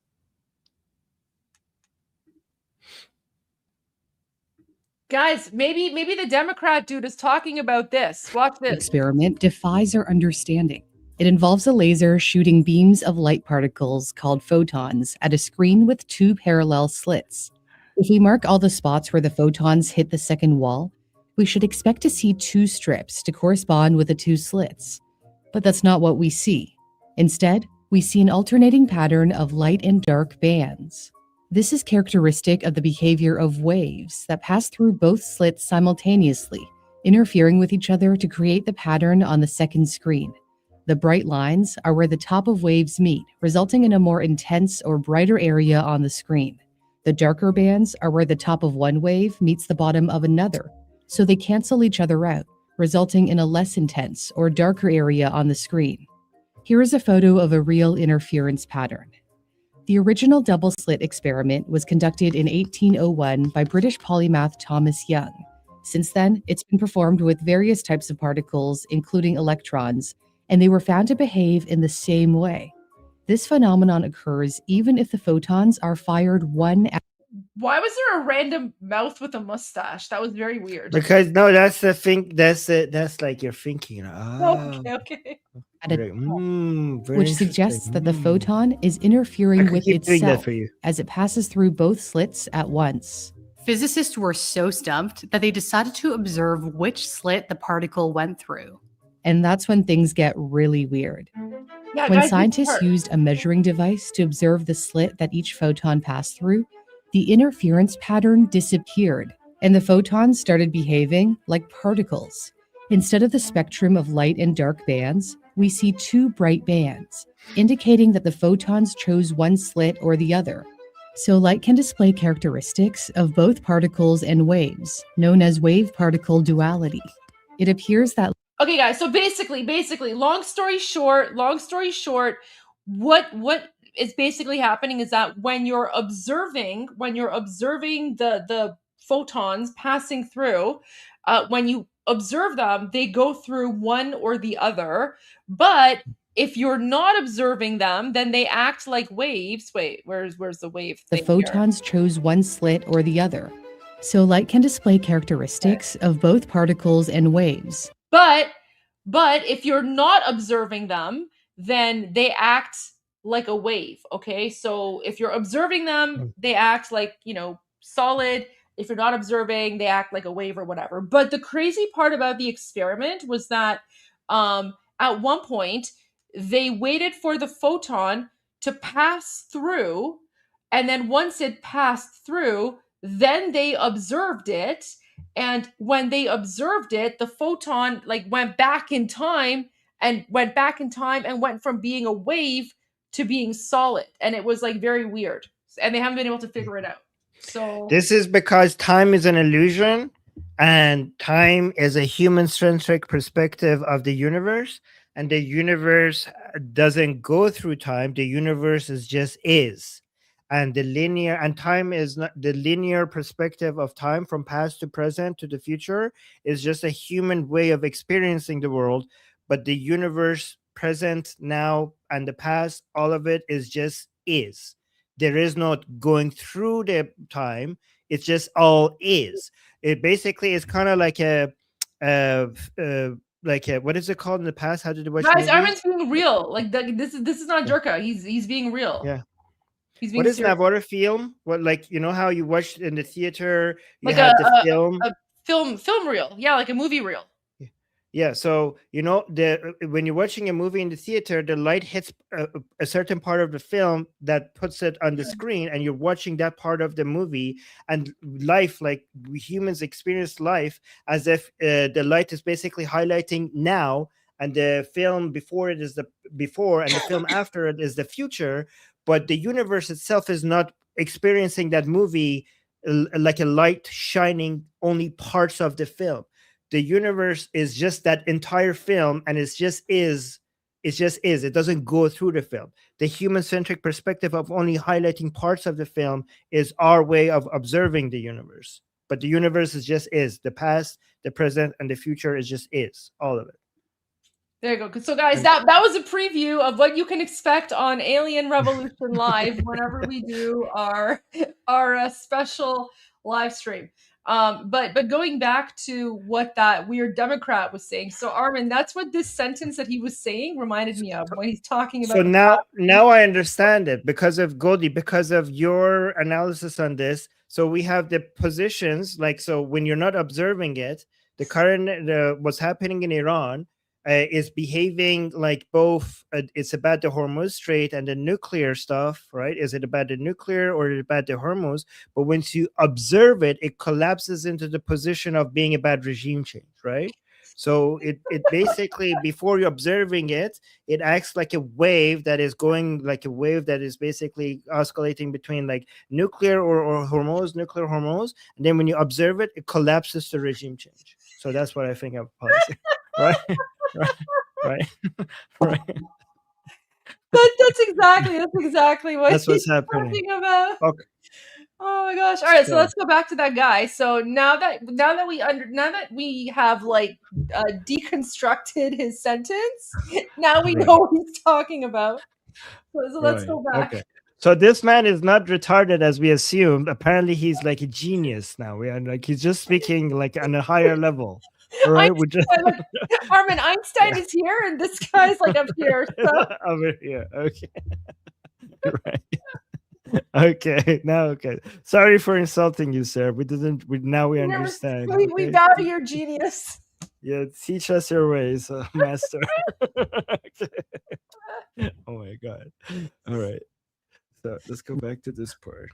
[SPEAKER 15] Guys, maybe the Democrat dude is talking about this. Watch this.
[SPEAKER 7] Experiment defies our understanding. It involves a laser shooting beams of light particles called photons at a screen with two parallel slits. If we mark all the spots where the photons hit the second wall, we should expect to see two strips to correspond with the two slits. But that's not what we see. Instead, we see an alternating pattern of light and dark bands. This is characteristic of the behavior of waves that pass through both slits simultaneously, interfering with each other to create the pattern on the second screen. The bright lines are where the top of waves meet, resulting in a more intense or brighter area on the screen. The darker bands are where the top of one wave meets the bottom of another, so they cancel each other out, resulting in a less intense or darker area on the screen. Here is a photo of a real interference pattern. The original double slit experiment was conducted in 1801 by British polymath Thomas Young. Since then, it's been performed with various types of particles, including electrons, and they were found to behave in the same way. This phenomenon occurs even if the photons are fired one after
[SPEAKER 15] Why was there a random mouth with a mustache? That was very weird.
[SPEAKER 5] Because no, that's the thing. That's like you're thinking.
[SPEAKER 15] Okay.
[SPEAKER 7] Which suggests that the photon is interfering with
[SPEAKER 5] keep doing that
[SPEAKER 7] itself
[SPEAKER 5] for you.
[SPEAKER 7] as it passes through both slits at once. Physicists were so stumped that they decided to observe which slit the particle went through. And that's when things get really weird.
[SPEAKER 15] Yeah,
[SPEAKER 7] When
[SPEAKER 15] guys,
[SPEAKER 7] scientists used a measuring device to observe the slit that each photon passed through, the interference pattern disappeared, and the photons started behaving like particles. Instead of the spectrum of light and dark bands, we see two bright bands, indicating that the photons chose one slit or the other. So light can display characteristics of both particles and waves, known as wave-particle duality. It appears that
[SPEAKER 15] Okay, guys. So basically, long story short, what is basically happening is that when you're observing the photons passing through, when you observe them, they go through one or the other. But if you're not observing them, then they act like waves. Wait, where's the wave
[SPEAKER 7] the
[SPEAKER 15] thing here?
[SPEAKER 7] photons chose one slit or the other. So light can display characteristics of both particles and waves.
[SPEAKER 15] But if you're not observing them, then they act like a wave. Okay, so if you're observing them, they act like, solid. If you're not observing, they act like a wave or whatever. But the crazy part about the experiment was that at one point they waited for the photon to pass through, and then once it passed through, then they observed it. And when they observed it, the photon went back in time and went from being a wave to being solid. And it was very weird. And they haven't been able to figure it out. So
[SPEAKER 5] This is because time is an illusion, and time is a human-centric perspective of the universe. And the universe doesn't go through time. The universe just is. And time is not the linear perspective of time from past to present to the future is just a human way of experiencing the world. But the universe, present, now, and the past, all of it is. There is not going through the time. It's just all is. It basically is kind of like what is it called in the past? How did it watch?
[SPEAKER 15] guys, Armin's being real. This is not Jerka. He's being real.
[SPEAKER 5] Yeah.
[SPEAKER 15] He's being
[SPEAKER 5] What is
[SPEAKER 15] serious.
[SPEAKER 5] that? What a film? What, how you watched in the theater? You
[SPEAKER 15] Like
[SPEAKER 5] had the film.
[SPEAKER 15] a film reel. Yeah, like a movie reel.
[SPEAKER 5] Yeah, so when you're watching a movie in the theater, the light hits a certain part of the film that puts it on the screen, and you're watching that part of the movie. And life, like we humans experience life as if the light is basically highlighting now, and the film before it is the before, and the film after it is the future. But the universe itself is not experiencing that movie like a light shining only parts of the film. The universe is just that entire film, and it just is. It doesn't go through the film. The human-centric perspective of only highlighting parts of the film is our way of observing the universe. But the universe is. The past, the present, and the future is. All of it.
[SPEAKER 15] There you go. So guys, that was a preview of what you can expect on Alien Revolution Live whenever we do our special live stream. But going back to what that weird Democrat was saying. So Armin, that's what this sentence that he was saying reminded me of when he's talking about.
[SPEAKER 5] So now I understand it because of Goldie, because of your analysis on this. So we have the positions, so when you're not observing it, the current what's happening in Iran is behaving like both. It's about the Hormuz Strait and the nuclear stuff, right? Is it about the nuclear or is it about the Hormuz? But once you observe it, it collapses into the position of being about regime change, right? So it basically, before you're observing it, it acts like a wave that is going, like a wave that is basically oscillating between nuclear or Hormuz, nuclear Hormuz. And then when you observe it, it collapses to regime change. So that's what I think of policy, right? Right.
[SPEAKER 15] That's exactly what
[SPEAKER 5] that's what's happening.
[SPEAKER 15] Talking about.
[SPEAKER 5] Okay.
[SPEAKER 15] Oh my gosh! All right, so let's go back to that guy. So now that we have deconstructed his sentence, now we know what he's talking about. So let's go back.
[SPEAKER 5] Okay. So this man is not retarded as we assumed. Apparently, he's like a genius now. We are like he's just speaking like on a higher level. All right, we just
[SPEAKER 15] Armin Einstein is here, and this guy's like up here. So.
[SPEAKER 5] over here. Okay, right. Okay, now okay. Sorry for insulting you, sir. We didn't. Now we understand.
[SPEAKER 15] We bow to your genius.
[SPEAKER 5] Yeah, teach us your ways, master. Okay. Oh my god. All right. So let's go back to this part.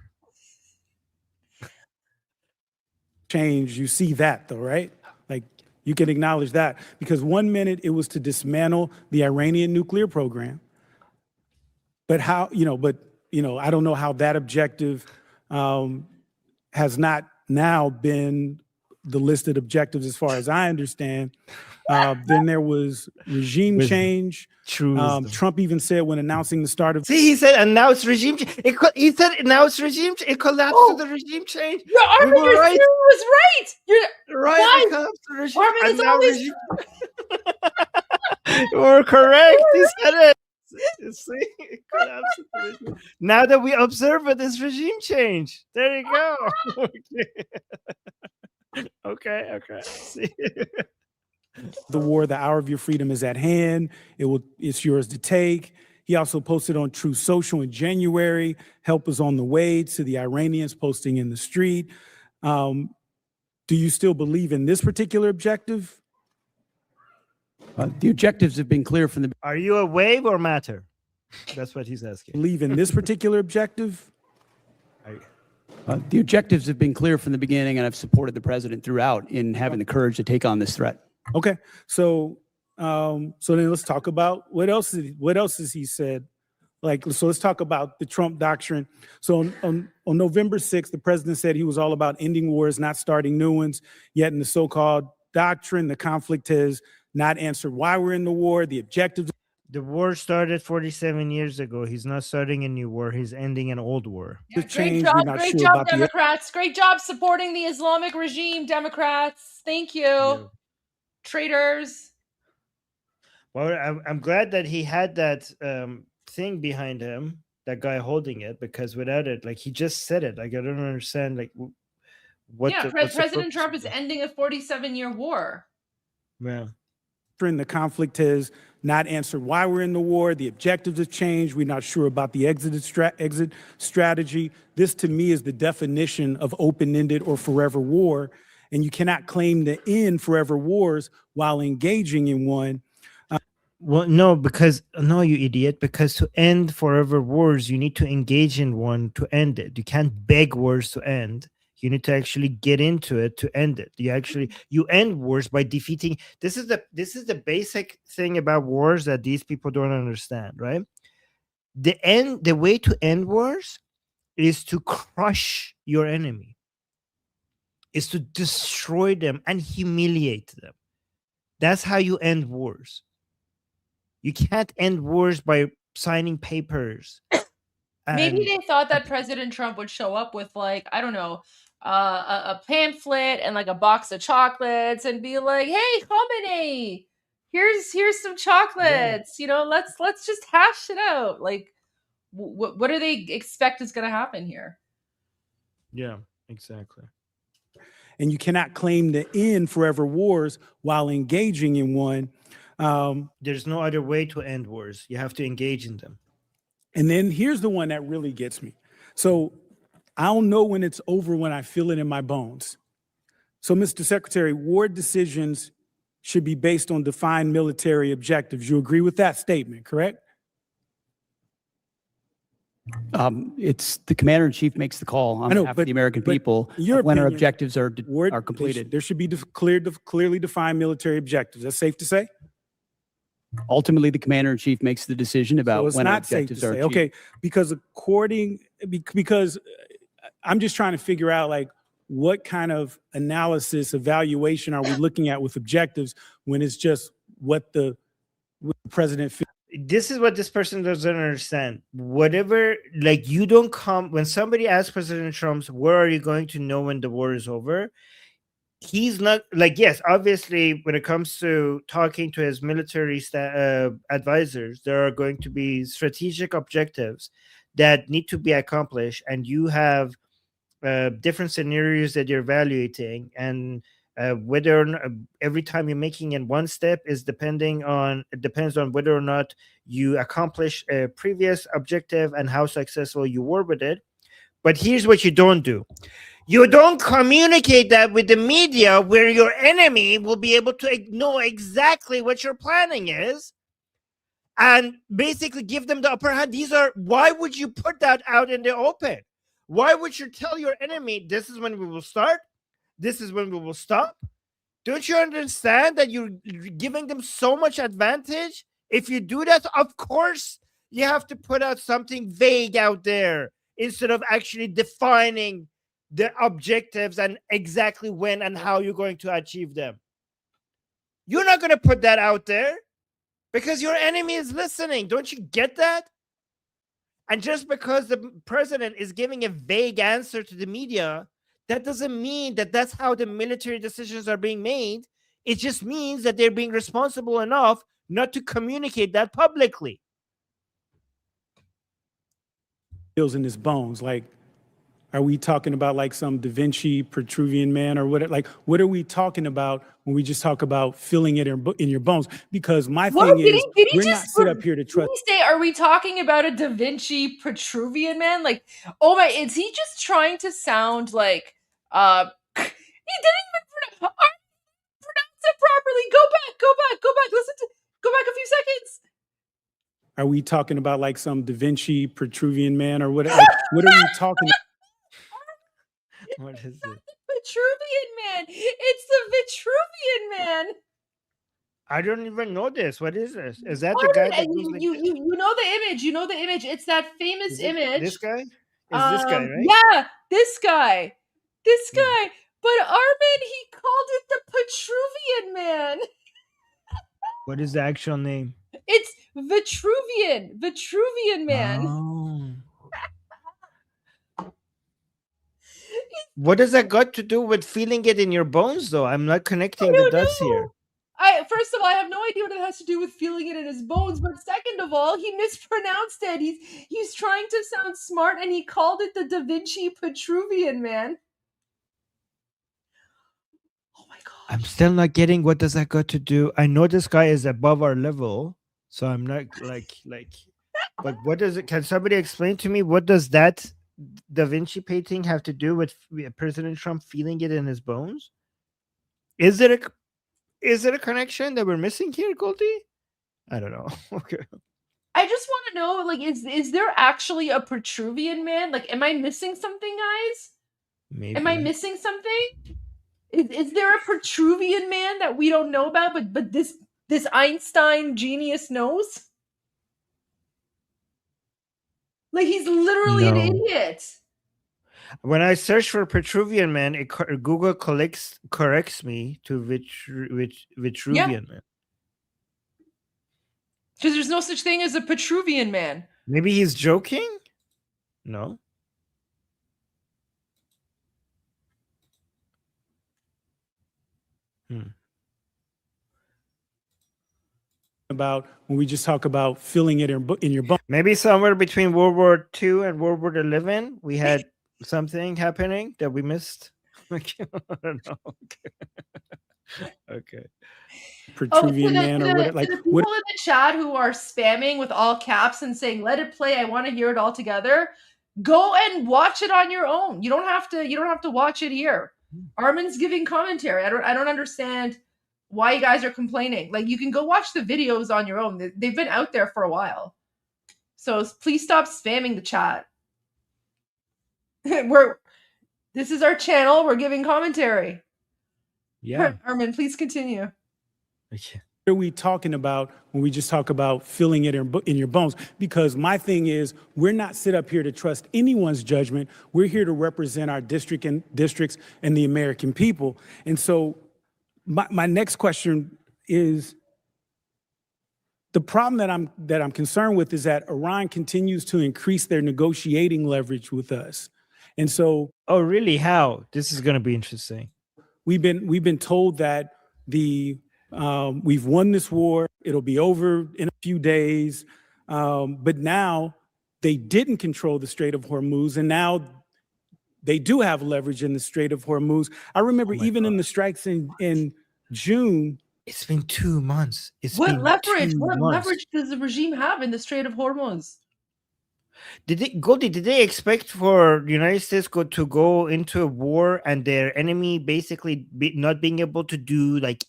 [SPEAKER 19] Change, you see that though, right? Like you can acknowledge that because 1 minute it was to dismantle the Iranian nuclear program. But how, I don't know how that objective has not now been the listed objectives as far as I understand. Then there was regime change.
[SPEAKER 5] True.
[SPEAKER 19] Trump even said when announcing the start of...
[SPEAKER 5] See, he said announced regime change. He said announced regime change. It collapsed to the regime change.
[SPEAKER 15] Your Armin,
[SPEAKER 5] we were right.
[SPEAKER 15] was right. You're
[SPEAKER 5] right. It collapsed to the regime.
[SPEAKER 15] Armin is always...
[SPEAKER 5] You were correct. He said it. See, it collapsed to the regime. Now that we observe it, it's regime change. There you go. Okay. See.
[SPEAKER 19] The war, the hour of your freedom is at hand. It's yours to take. He also posted on True Social in January, help is on the way to the Iranians posting in the street. Do you still believe in this particular objective?
[SPEAKER 17] The objectives have been clear from the...
[SPEAKER 5] Are you a wave or matter? That's what he's asking.
[SPEAKER 19] Believe in this particular objective?
[SPEAKER 17] The objectives have been clear from the beginning, and I've supported the president throughout in having the courage to take on this threat.
[SPEAKER 19] Okay, so then let's talk about what else has he said? So let's talk about the Trump doctrine. So on November 6th, the president said he was all about ending wars, not starting new ones. Yet in the so-called doctrine, the conflict has not answered why we're in the war, the objectives.
[SPEAKER 5] The war started 47 years ago. He's not starting a new war. He's ending an old war.
[SPEAKER 15] Yeah, great job, Democrats. Great job supporting the Islamic regime, Democrats. Thank you. Yeah. Traitors.
[SPEAKER 5] Well, I'm glad that he had that thing behind him, that guy holding it, because without it, like he just said it. Like I don't understand, like what.
[SPEAKER 15] Yeah, President Trump is ending a 47-year war.
[SPEAKER 19] Yeah. The conflict has not answered why we're in the war. The objectives have changed. We're not sure about the exit strategy. This, to me, is the definition of open-ended or forever war. And you cannot claim to end forever wars while engaging in one.
[SPEAKER 5] Well, no, you idiot, because to end forever wars, you need to engage in one to end it. You can't beg wars to end. You need to actually get into it to end it. You end wars by defeating. This is the basic thing about wars that these people don't understand, right? The way to end wars is to crush your enemy, is to destroy them and humiliate them. That's how you end wars. You can't end wars by signing papers.
[SPEAKER 15] Maybe they thought that President Trump would show up with, like, I don't know, a pamphlet and like a box of chocolates and be like, "Hey, Khomeini, here's some chocolates. Yeah. Let's just hash it out." Like, what do they expect is going to happen here?
[SPEAKER 5] Yeah, exactly.
[SPEAKER 19] And you cannot claim to end forever wars while engaging in one.
[SPEAKER 5] There's no other way to end wars. You have to engage in them.
[SPEAKER 19] And then here's the one that really gets me. So I'll know when it's over when I feel it in my bones. So, Mr. Secretary, war decisions should be based on defined military objectives. You agree with that statement, correct?
[SPEAKER 17] It's the commander-in-chief makes the call on behalf of the American people when our objectives are completed.
[SPEAKER 19] There should be clearly defined military objectives. That's safe to say?
[SPEAKER 17] Ultimately, the commander-in-chief makes the decision about when our objectives are achieved.
[SPEAKER 19] Okay, because I'm just trying to figure out, like, what kind of analysis, evaluation are we looking at with objectives when it's just what the president feels?
[SPEAKER 5] This is what this person doesn't understand. Whatever, like, you don't come when somebody asks President Trump, where are you going to know when the war is over? He's not like, yes, obviously, when it comes to talking to his military advisors, there are going to be strategic objectives that need to be accomplished, and you have different scenarios that you're evaluating, and whether or not, every time you're making in one step depends on whether or not you accomplish a previous objective and how successful you were with it. But here's what you don't do. You don't communicate that with the media, where your enemy will be able to know exactly what your planning is and basically give them the upper hand. Why would you put that out in the open? Why would you tell your enemy, this is when we will start, this is when we will stop? Don't you understand that you're giving them so much advantage? If you do that, of course, you have to put out something vague out there instead of actually defining the objectives and exactly when and how you're going to achieve them. You're not going to put that out there because your enemy is listening. Don't you get that? And just because the president is giving a vague answer to the media, that doesn't mean that that's how the military decisions are being made. It just means that they're being responsible enough not to communicate that publicly.
[SPEAKER 19] Feels in his bones. Like, are we talking about like some Da Vinci Petruvian man or what? Like, what are we talking about when we just talk about feeling it in your bones? Because my thing is, we're not sit up here to trust.
[SPEAKER 15] Did he say, are we talking about a Da Vinci Petruvian man? Like, oh my, is he just trying to sound like, he didn't even pronounce it properly. Go back, listen to, go back a few seconds.
[SPEAKER 19] Are we talking about like some Da Vinci Petruvian man or what? Like, what are we talking about?
[SPEAKER 5] What is it?
[SPEAKER 15] Vitruvian man. It's the Vitruvian man.
[SPEAKER 5] I don't even know this. What is this? Is that the guy that goes like
[SPEAKER 15] you know the image? You know the image. It's that famous image.
[SPEAKER 5] This guy? Is this guy, right?
[SPEAKER 15] Yeah, this guy. This guy. But Armin, he called it the Petruvian man.
[SPEAKER 5] What is the actual name?
[SPEAKER 15] It's Vitruvian man.
[SPEAKER 5] Oh. What does that got to do with feeling it in your bones, though? I'm not connecting the dots here.
[SPEAKER 15] First of all, I have no idea what it has to do with feeling it in his bones. But second of all, he mispronounced it. He's trying to sound smart, and he called it the Da Vinci Petruvian man. Oh my god!
[SPEAKER 5] I'm still not getting what does that got to do. I know this guy is above our level, so I'm not like. But what does it? Can somebody explain to me what does that Da Vinci painting have to do with President Trump feeling it in his bones? Is it a connection that we're missing here, Goldie? I don't know. Okay.
[SPEAKER 15] I just want to know, like, is there actually a Petruvian man? Like, am I missing something, guys?
[SPEAKER 5] Maybe.
[SPEAKER 15] Am I missing something? Is there a Petruvian man that we don't know about, but this Einstein genius knows? Like, he's literally an idiot.
[SPEAKER 5] When I search for Petruvian man, Google corrects me to Vitruvian man.
[SPEAKER 15] Because there's no such thing as a Petruvian man.
[SPEAKER 5] Maybe he's joking? No.
[SPEAKER 19] About when we just talk about feeling it in your bones.
[SPEAKER 5] Maybe somewhere between World War II and World War XI, we had something happening that we missed. Okay, I don't know. Okay.
[SPEAKER 19] Petruvian man or what? Like
[SPEAKER 15] the people in the chat who are spamming with all caps and saying "Let it play," I want to hear it all together. Go and watch it on your own. You don't have to watch it here. Armin's giving commentary. I don't understand why you guys are complaining. Like, you can go watch the videos on your own. They've been out there for a while. So please stop spamming the chat. This is our channel. We're giving commentary.
[SPEAKER 5] Yeah.
[SPEAKER 15] Armin, please continue.
[SPEAKER 19] What are we talking about when we just talk about feeling it in your bones? Because my thing is, we're not sit up here to trust anyone's judgment. We're here to represent our districts and the American people. And so my next question is, the problem that I'm concerned with is that Iran continues to increase their negotiating leverage with us. And so,
[SPEAKER 5] oh really? How? This is going to be interesting.
[SPEAKER 19] We've been told that we've won this war. It'll be over in a few days. But now they didn't control the Strait of Hormuz, and now they do have leverage in the Strait of Hormuz. I remember even in the strikes in June.
[SPEAKER 5] It's been 2 months.
[SPEAKER 15] What leverage does the regime have in the Strait of Hormuz?
[SPEAKER 5] Goldie, did they expect for the United States to go into a war and their enemy basically not being able to do like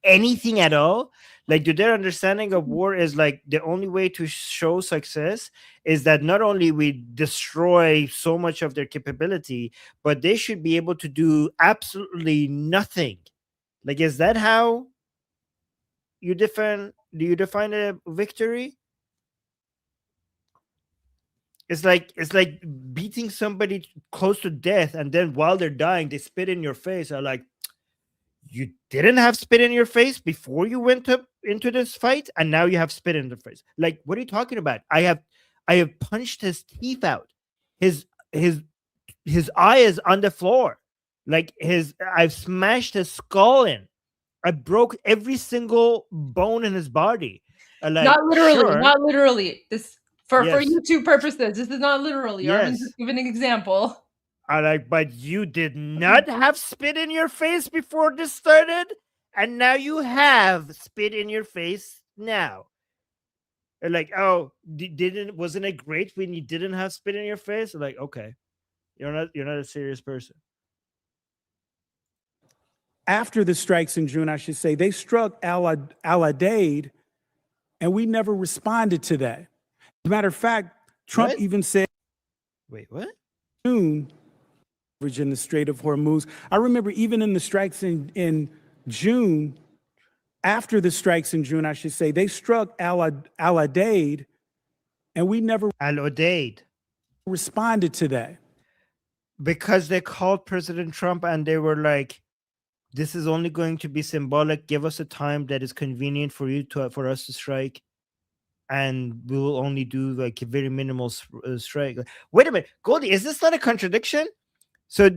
[SPEAKER 5] anything at all? Like, do their understanding of war is like the only way to show success is that not only we destroy so much of their capability, but they should be able to do absolutely nothing. Like, is that how you define a victory? It's like beating somebody close to death, and then while they're dying, they spit in your face. I'm like, you didn't have spit in your face before you went into this fight, and now you have spit in the face. Like, what are you talking about? I have punched his teeth out. His eye is on the floor. Like I've smashed his skull in. I broke every single bone in his body. Like,
[SPEAKER 15] not literally,
[SPEAKER 5] sure.
[SPEAKER 15] not literally. This for
[SPEAKER 5] Yes.
[SPEAKER 15] YouTube purposes. This is not literally.
[SPEAKER 5] Yes.
[SPEAKER 15] I'm just giving an example.
[SPEAKER 5] But you did not have spit in your face before this started, and now you have spit in your face now. Like, oh, wasn't it great when you didn't have spit in your face? Like, okay, you're not a serious person.
[SPEAKER 19] After the strikes in June, I should say, they struck Al-Udeid, and we never responded to that. As a matter of fact, Trump even said,
[SPEAKER 5] "Wait, what?"
[SPEAKER 19] June, in the Strait of Hormuz. I remember even in the strikes in June, after the strikes in June, I should say, they struck Al-Udeid, and we never responded to that.
[SPEAKER 5] Because they called President Trump and they were like, this is only going to be symbolic. Give us a time that is convenient for us to strike, and we will only do like a very minimal strike. Wait a minute, Goldie, is this not a contradiction? So,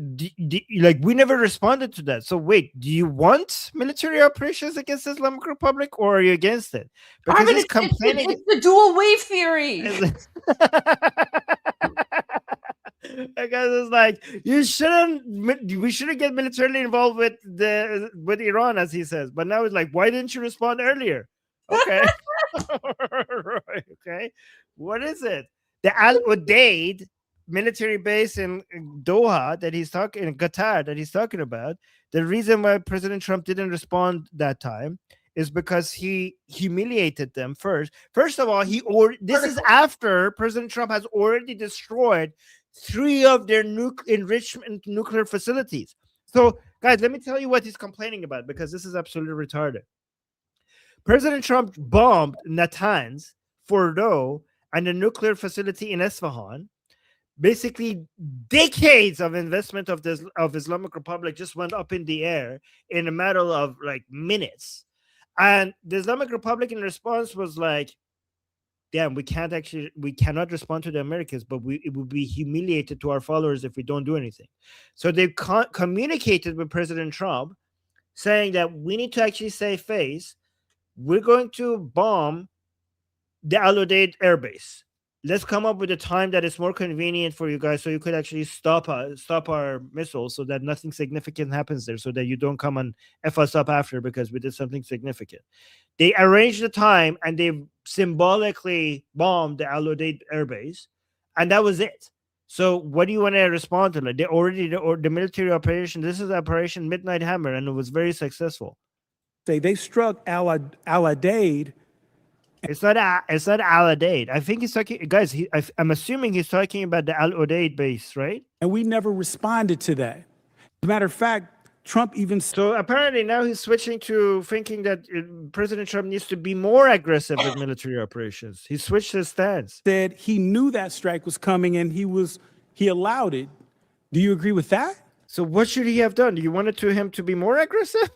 [SPEAKER 5] like, we never responded to that. So, wait, do you want military operations against the Islamic Republic, or are you against it? Because
[SPEAKER 15] Armin, it's the dual wave theory.
[SPEAKER 5] Because it's like we shouldn't get militarily involved with Iran, as he says. But now it's like, why didn't you respond earlier? Okay. Right, okay. What is it? The Al-Udeid military base in Doha that he's talking in Qatar that he's talking about. The reason why President Trump didn't respond that time is because he humiliated them first. First of all, this is after President Trump has already destroyed 3 of their enrichment nuclear facilities. So, guys, let me tell you what he's complaining about, because this is absolutely retarded. President Trump bombed Natanz, Fordo, and the nuclear facility in Isfahan. Basically, decades of investment of Islamic Republic just went up in the air in a matter of like minutes. And the Islamic Republic in response was like, damn, we cannot respond to the Americans, but it would be humiliated to our followers if we don't do anything. So they communicated with President Trump saying that we need to actually save face. We're going to bomb the Al-Udeid airbase. Let's come up with a time that is more convenient for you guys, so you could actually stop our missiles, so that nothing significant happens there, so that you don't come and F us up after because we did something significant. They arranged the time and they symbolically bombed the Al-Udeid airbase, and that was it. So what do you want to respond to? Like, the military operation, this is Operation Midnight Hammer, and it was very successful.
[SPEAKER 19] They struck Al-Udeid.
[SPEAKER 5] It's not Al-Udeid. I think he's talking, guys. I'm assuming he's talking about the Al-Udeid base, right?
[SPEAKER 19] And we never responded to that. As a matter of fact, Trump even...
[SPEAKER 5] So apparently now he's switching to thinking that President Trump needs to be more aggressive with military operations. He switched his stance.
[SPEAKER 19] Said he knew that strike was coming and he allowed it. Do you agree with that?
[SPEAKER 5] So what should he have done? You wanted him to be more aggressive?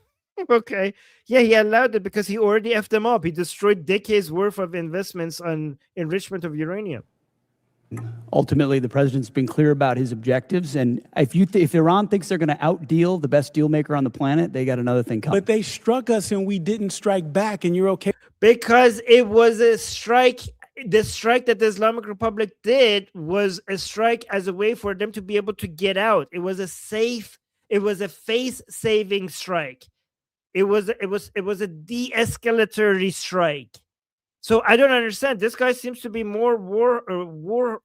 [SPEAKER 5] Okay. Yeah, he allowed it because he already effed them up. He destroyed decades worth of investments on enrichment of uranium.
[SPEAKER 17] Ultimately, the president's been clear about his objectives. And if Iran thinks they're going to outdeal the best deal maker on the planet, they got another thing coming.
[SPEAKER 19] But they struck us and we didn't strike back, and you're okay.
[SPEAKER 5] Because it was a strike the strike that the Islamic Republic did was a strike as a way for them to be able to get out. It was a face-saving strike. It was a de-escalatory strike. So I don't understand. This guy seems to be more war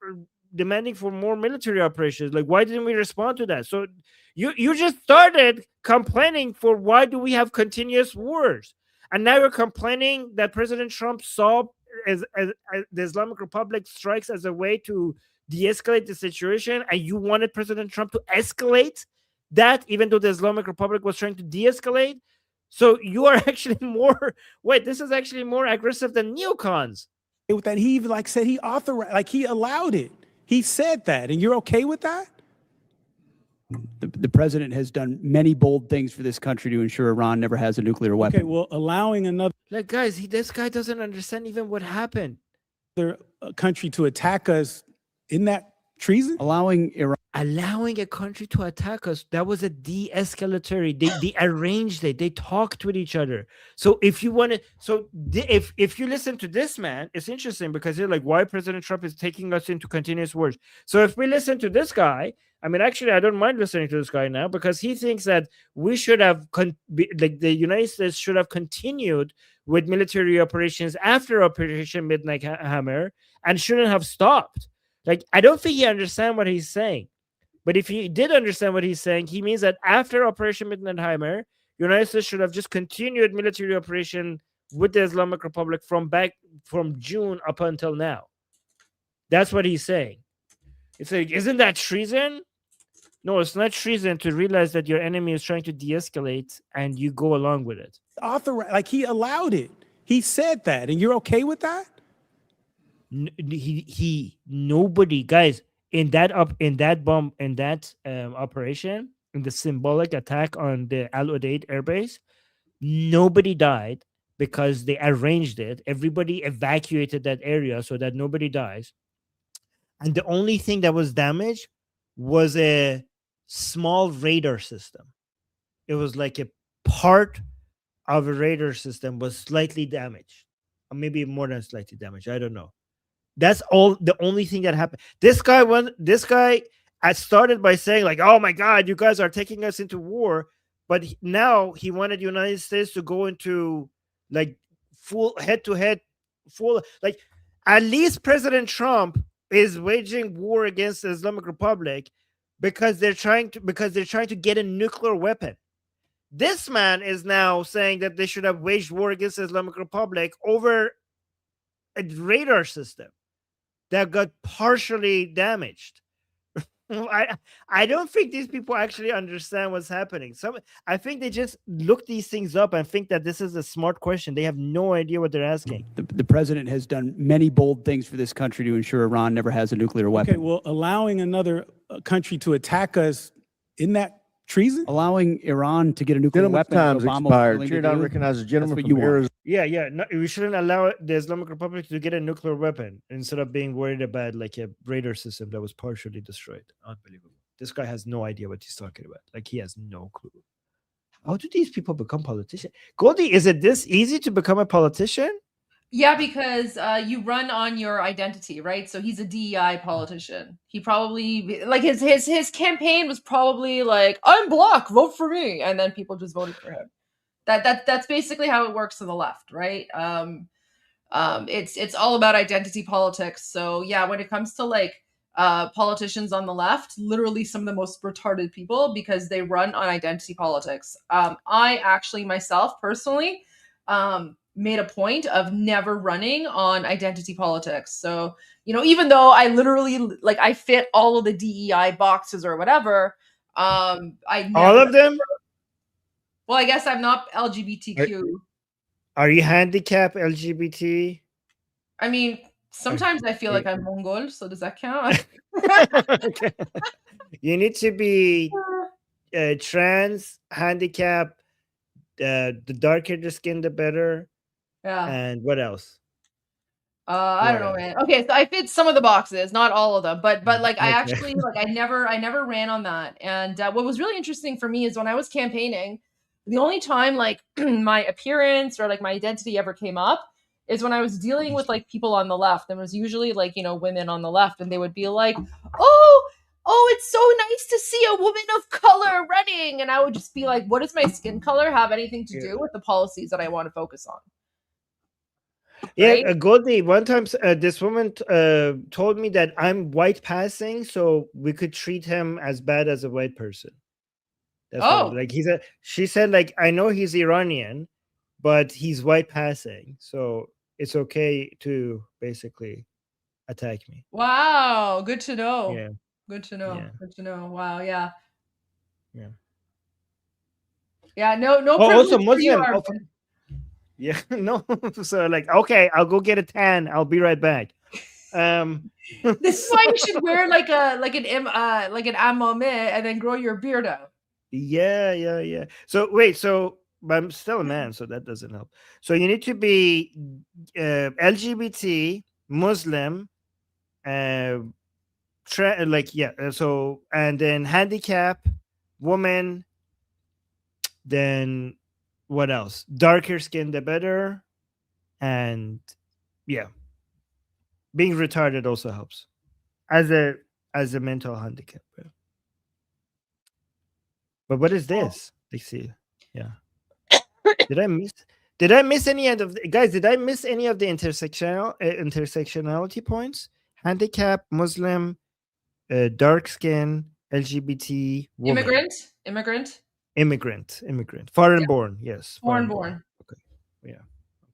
[SPEAKER 5] demanding for more military operations. Like, why didn't we respond to that? So you just started complaining for why do we have continuous wars, and now you're complaining that President Trump saw as the Islamic Republic strikes as a way to de-escalate the situation, and you wanted President Trump to escalate that, even though the Islamic Republic was trying to de-escalate. So you are actually more. Wait, this is actually more aggressive than neocons.
[SPEAKER 19] That he even like said he authorized, like he allowed it. He said that, and you're okay with that?
[SPEAKER 17] The president has done many bold things for this country to ensure Iran never has a nuclear weapon.
[SPEAKER 19] Okay, well, allowing another
[SPEAKER 5] Like, guys, this guy doesn't understand even what happened.
[SPEAKER 19] country to attack us, isn't that treason?
[SPEAKER 17] Allowing
[SPEAKER 5] a country to attack us, that was a de-escalatory. They arranged it. They talked with each other. So if you want to, if you listen to this man, it's interesting because you're like, why President Trump is taking us into continuous wars. So if we listen to this guy, I mean, actually, I don't mind listening to this guy now because he thinks that we should have, the United States should have continued with military operations after Operation Midnight Hammer and shouldn't have stopped. Like, I don't think he understands what he's saying. But if he did understand what he's saying, he means that after Operation Midnight Hammer, United States should have just continued military operation with the Islamic Republic from June up until now. That's what he's saying. It's like, isn't that treason? No, it's not treason to realize that your enemy is trying to de-escalate and you go along with it.
[SPEAKER 19] Like he allowed it. He said that, and you're okay with that?
[SPEAKER 5] Nobody, guys, in that operation, in the symbolic attack on the Al Udeid airbase, nobody died because they arranged it. Everybody evacuated that area so that nobody dies. And the only thing that was damaged was a small radar system. It was like a part of a radar system was slightly damaged, or maybe more than slightly damaged. I don't know. That's all. The only thing that happened. This guy started by saying like, "Oh my God, you guys are taking us into war," but now he wanted the United States to go into like full head-to-head, full like. At least President Trump is waging war against the Islamic Republic because they're trying to get a nuclear weapon. This man is now saying that they should have waged war against the Islamic Republic over a radar system that got partially damaged. I don't think these people actually understand what's happening. I think they just look these things up and think that this is a smart question. They have no idea what they're asking.
[SPEAKER 17] The president has done many bold things for this country to ensure Iran never has a nuclear weapon.
[SPEAKER 19] Okay, well, allowing another country to attack us, isn't that treason?
[SPEAKER 17] Allowing Iran to get a nuclear
[SPEAKER 18] Gentleman's
[SPEAKER 17] weapon.
[SPEAKER 18] time's
[SPEAKER 17] Obama was
[SPEAKER 18] expired.
[SPEAKER 17] willing to
[SPEAKER 18] Chair now
[SPEAKER 17] do,
[SPEAKER 18] recognizes a gentleman
[SPEAKER 17] that's what
[SPEAKER 18] from
[SPEAKER 17] you want.
[SPEAKER 18] Arizona.
[SPEAKER 5] Yeah. No, we shouldn't allow the Islamic Republic to get a nuclear weapon instead of being worried about like a radar system that was partially destroyed. Unbelievable. This guy has no idea what he's talking about. Like, he has no clue. How do these people become politicians? Goldie, is it this easy to become a politician?
[SPEAKER 15] Yeah, because you run on your identity, right? So he's a DEI politician. He probably like his campaign was probably like, I'm black, vote for me, and then people just voted for him. That's basically how it works to the left, right? It's all about identity politics. So yeah, when it comes to like politicians on the left, literally some of the most retarded people because they run on identity politics. I actually myself personally made a point of never running on identity politics. So, you know, even though I literally like I fit all of the DEI boxes or whatever, I never,
[SPEAKER 5] all of them.
[SPEAKER 15] Well, I guess I'm not LGBTQ.
[SPEAKER 5] Are you handicapped LGBT?
[SPEAKER 15] I mean, sometimes I feel like I'm Mongol, so does that count?
[SPEAKER 5] Okay. You need to be trans, handicap, the darker the skin, the better.
[SPEAKER 15] Yeah.
[SPEAKER 5] And what else?
[SPEAKER 15] I don't know, man. Okay, so I fit some of the boxes, not all of them, but like I actually like I never ran on that. And what was really interesting for me is when I was campaigning, the only time like my appearance or like my identity ever came up is when I was dealing with like people on the left, and it was usually like, you know, women on the left, and they would be like, oh, it's so nice to see a woman of color running. And I would just be like, what does my skin color have anything to do with the policies that I want to focus on?
[SPEAKER 5] Yeah,
[SPEAKER 15] Right?
[SPEAKER 5] Goldie, one time this woman told me that I'm white passing, so we could treat him as bad as a white person. That's what, like she said, like, I know he's Iranian, but he's white passing, so it's okay to basically attack me.
[SPEAKER 15] Wow, good to know.
[SPEAKER 5] Yeah.
[SPEAKER 15] Good to know.
[SPEAKER 5] Yeah.
[SPEAKER 15] Good to know. Wow, yeah.
[SPEAKER 5] Yeah.
[SPEAKER 15] Yeah, no
[SPEAKER 5] Oh, also
[SPEAKER 15] privilege for you,
[SPEAKER 5] Muslim.
[SPEAKER 15] Arvin.
[SPEAKER 5] Yeah, no. So like, okay, I'll go get a tan. I'll be right back.
[SPEAKER 15] This is why you should wear like an amame and then grow your beard out.
[SPEAKER 5] Yeah. So wait, so I'm still a man, so that doesn't help. So you need to be LGBT, Muslim, so and then handicap, woman, then what else? Darker skin the better, and yeah, being retarded also helps as a mental handicap. But what is this? Let's see. Yeah. Did I miss any of the guys? Did I miss any of the intersectionality points? Handicap, Muslim, dark skin, LGBT, woman. Immigrant, foreign born. Yes,
[SPEAKER 15] Foreign born.
[SPEAKER 5] Okay. Yeah.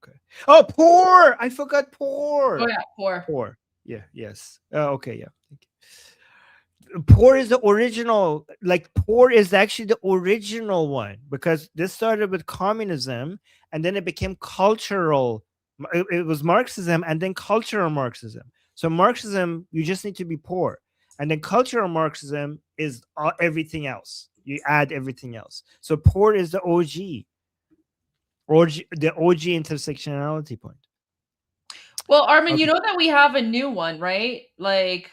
[SPEAKER 5] Okay. Oh, poor. I forgot poor.
[SPEAKER 15] Oh yeah, poor.
[SPEAKER 5] Poor. Yeah. Yes. Okay. Yeah. Thank you. Poor is the original. Like poor is actually the original one, because this started with communism and then it became cultural. It was Marxism and then cultural Marxism. So Marxism, you just need to be poor, and then cultural Marxism is everything else. You add everything else. So poor is the OG, the OG intersectionality point.
[SPEAKER 15] Well, Armin, you know that we have a new one, right? Like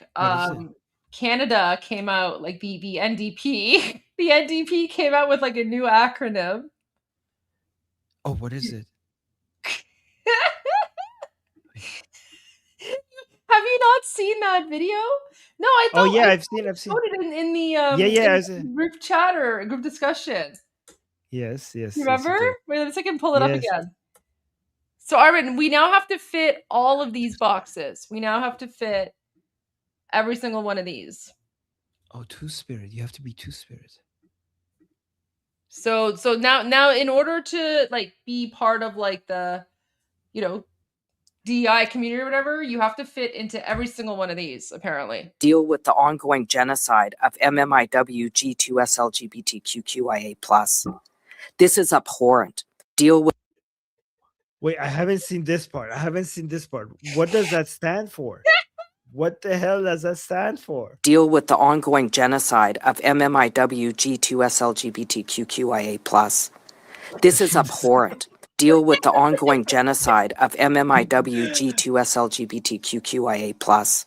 [SPEAKER 15] Canada came out, like the NDP. The NDP came out with like a new acronym.
[SPEAKER 5] Oh, what is it?
[SPEAKER 15] Have you not seen that video? No, I thought.
[SPEAKER 5] Oh yeah, I've seen.
[SPEAKER 15] Put it in the group chat or group discussion.
[SPEAKER 5] Yes.
[SPEAKER 15] Remember? Wait, let's see if I can pull it up again. So, Armin, we now have to fit all of these boxes. We now have to fit every single one of these.
[SPEAKER 5] Oh, two-spirit. You have to be two-spirit.
[SPEAKER 15] So now in order to like be part of like the, you know, DEI community or whatever, you have to fit into every single one of these, apparently.
[SPEAKER 20] Deal with the ongoing genocide of MMIW G2SLGBTQIA+. This is abhorrent. Deal with...
[SPEAKER 5] Wait, I haven't seen this part. What does that stand for? What the hell does that stand for?
[SPEAKER 20] Deal with the ongoing genocide of MMIW G2SLGBTQIA+. This is abhorrent. Deal with the ongoing genocide of MMIW G2SLGBTQIA+.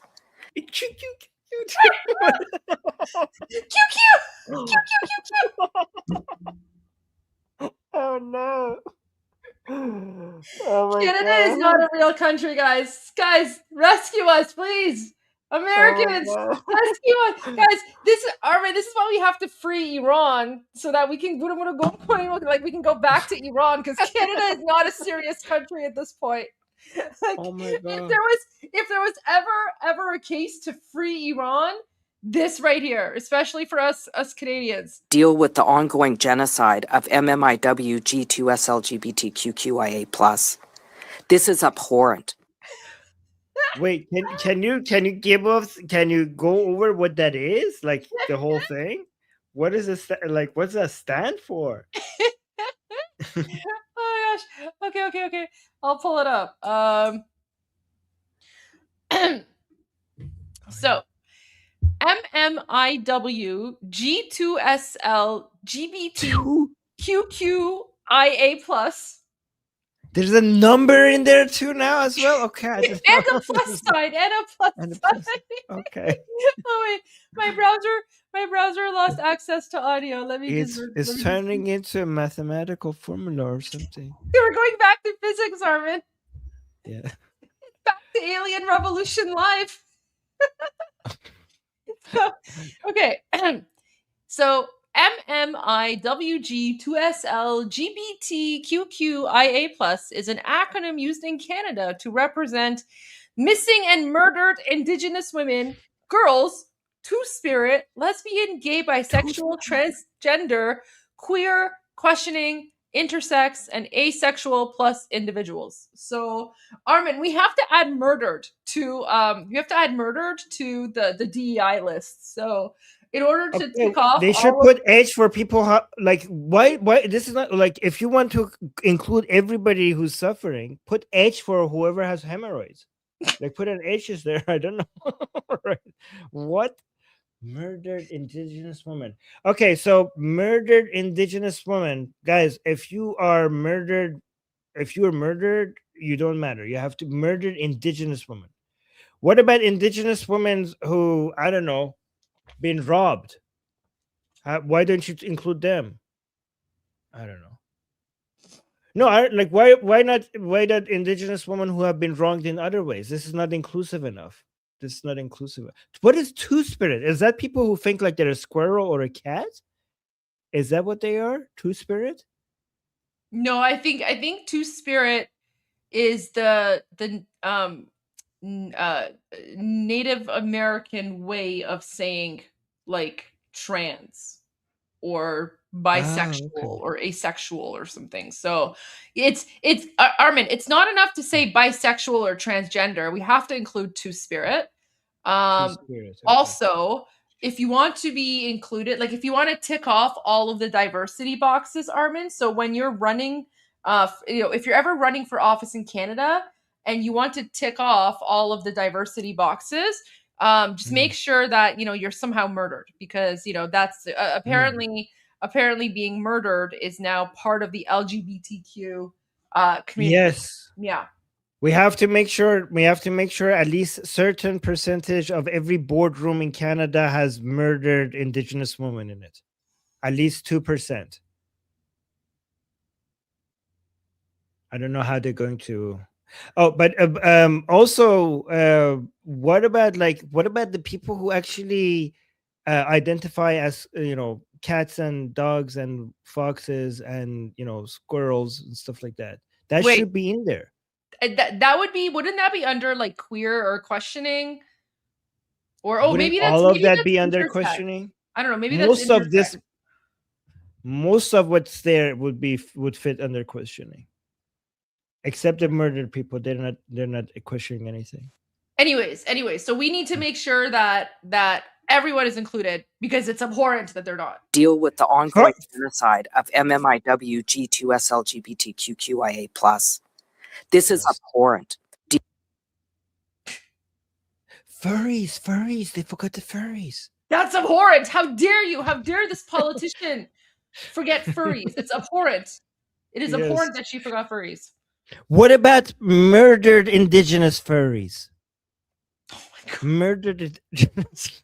[SPEAKER 5] Oh no. Oh my
[SPEAKER 15] Canada
[SPEAKER 5] God.
[SPEAKER 15] is not a real country, guys. Guys, rescue us, please. Americans, rescue us. Guys, this is why we have to free Iran, so that we can we can go back to Iran, because Canada is not a serious country at this point. Like,
[SPEAKER 5] oh my God.
[SPEAKER 15] If there was ever a case to free Iran, this right here, especially for us Canadians.
[SPEAKER 20] Deal with the ongoing genocide of MMIW G2SLGBTQIA+. This is abhorrent.
[SPEAKER 5] Wait, can you go over what that is? Like the whole thing? What is this like? What's that stand for?
[SPEAKER 15] Oh my gosh. Okay. I'll pull it up. So MMIW G2SL GBTQQIA+.
[SPEAKER 5] There's a number in there too now as well. Okay.
[SPEAKER 15] And a plus sign.
[SPEAKER 5] Okay.
[SPEAKER 15] Oh wait, my browser lost access to audio. Let me
[SPEAKER 5] It's turning into a mathematical formula or something.
[SPEAKER 15] We're going back to physics, Armin.
[SPEAKER 5] Yeah.
[SPEAKER 15] Back to Alien Revolution Live. Okay. So MMIWG2SLGBTQQIA+ is an acronym used in Canada to represent missing and murdered Indigenous women, girls, two-spirit, lesbian, gay, bisexual, transgender, queer, questioning, intersex, and asexual plus individuals. So, Armin, we have to add murdered to the DEI list. So, in order to tick off,
[SPEAKER 5] they should put H for people like why this is not like if you want to include everybody who's suffering, put H for whoever has hemorrhoids. Like put an H's there. I don't know. Right. What? Murdered Indigenous woman. Okay, so murdered Indigenous woman. Guys, if you are murdered, you don't matter. You have to murdered Indigenous woman. What about Indigenous women who, I don't know, been robbed? Why don't you include them? I don't know. No, why not Indigenous women who have been wronged in other ways? This is not inclusive enough. This is not inclusive. What is two-spirit? Is that people who think like they're a squirrel or a cat? Is that what they are? Two-spirit?
[SPEAKER 15] No, I think two-spirit is the Native American way of saying like trans or bisexual or asexual or something. So it's Armin, it's not enough to say bisexual or transgender. We have to include two-spirit. Also, if you want to be included, like if you want to tick off all of the diversity boxes, Armin, so when you're running, if you're ever running for office in Canada and you want to tick off all of the diversity boxes, just make sure that, you're somehow murdered, because, that's apparently being murdered is now part of the LGBTQ community.
[SPEAKER 5] Yes.
[SPEAKER 15] Yeah.
[SPEAKER 5] We have to make sure at least certain percentage of every boardroom in Canada has murdered Indigenous women in it. At least 2%. I don't know how they're going to. Oh, but also, what about the people who actually identify as cats and dogs and foxes and squirrels and stuff like that? That should be in there.
[SPEAKER 15] Wouldn't that be under like queer or questioning? Or
[SPEAKER 5] Wouldn't all of that be under questioning?
[SPEAKER 15] I don't know. Maybe that's
[SPEAKER 5] most of what's there would fit under questioning. Except the murdered people, they're not questioning anything.
[SPEAKER 15] Anyways, so we need to make sure that everyone is included, because it's abhorrent that they're not.
[SPEAKER 20] Deal with the ongoing genocide of MMIWG2SLGBTQQIA+. This is abhorrent.
[SPEAKER 5] Furries, they forgot the furries.
[SPEAKER 15] That's abhorrent. How dare you? How dare this politician forget furries? It's abhorrent. It is abhorrent that she forgot furries.
[SPEAKER 5] What about murdered Indigenous furries? Oh my God. Murdered Indigenous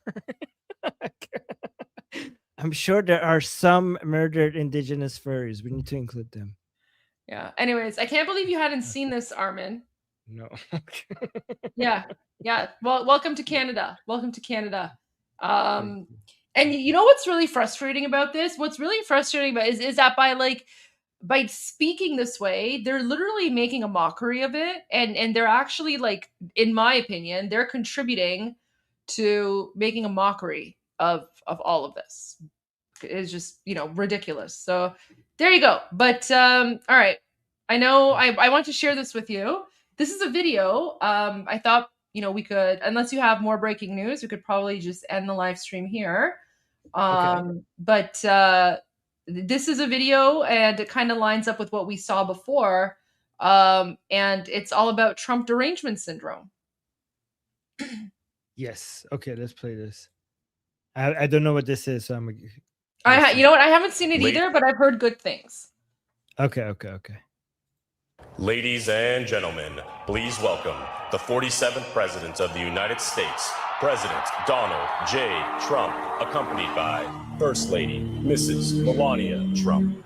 [SPEAKER 5] furries. I'm sure there are some murdered Indigenous furries. We need to include them.
[SPEAKER 15] Yeah. Anyways, I can't believe you hadn't seen this, Armin.
[SPEAKER 5] No.
[SPEAKER 15] Yeah. Well, welcome to Canada. And you know what's really frustrating about this? What's really frustrating about is that by speaking this way, they're literally making a mockery of it, and they're actually, like, in my opinion, they're contributing to making a mockery of all of this. It's just, ridiculous. So there you go. But all right, I know I want to share this with you. This is a video. I thought, we could, unless you have more breaking news, we could probably just end the live stream here. But this is a video, and it kind of lines up with what we saw before. And it's all about Trump derangement syndrome.
[SPEAKER 5] Yes. Okay, let's play this. I don't know what this is, so
[SPEAKER 15] you know what? I haven't seen it either, but I've heard good things.
[SPEAKER 5] Okay.
[SPEAKER 21] Ladies and gentlemen, please welcome the 47th President of the United States, President Donald J. Trump, accompanied by First Lady Mrs. Melania Trump.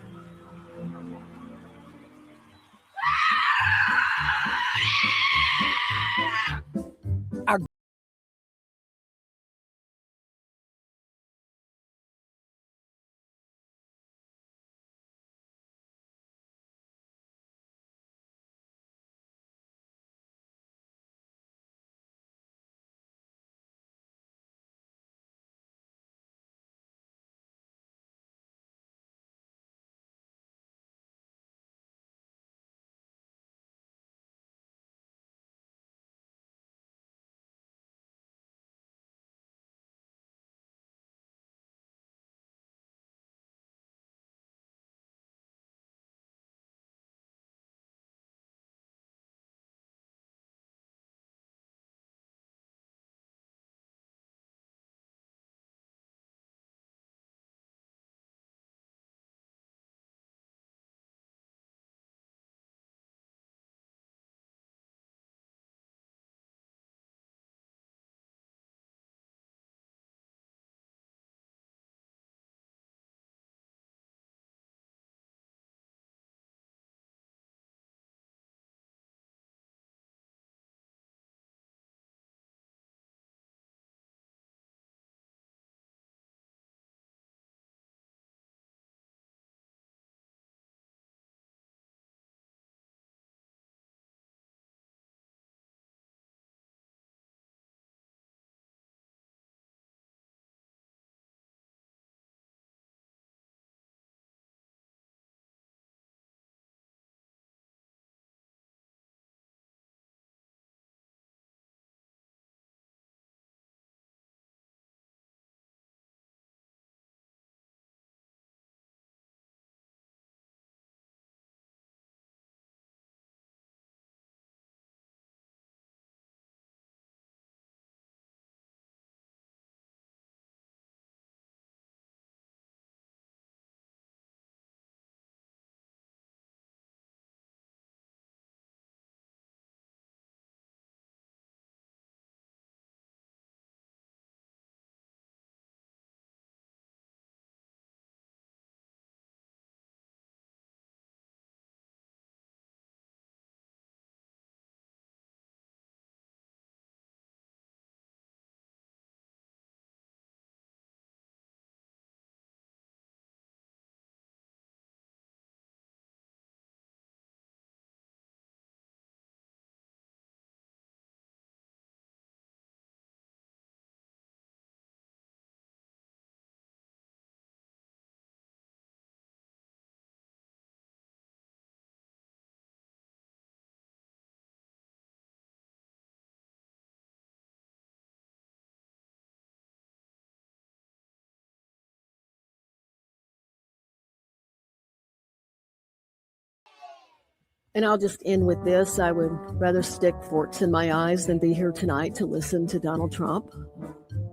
[SPEAKER 3] And I'll just end with this. I would rather stick forks in my eyes than be here tonight to listen to Donald Trump.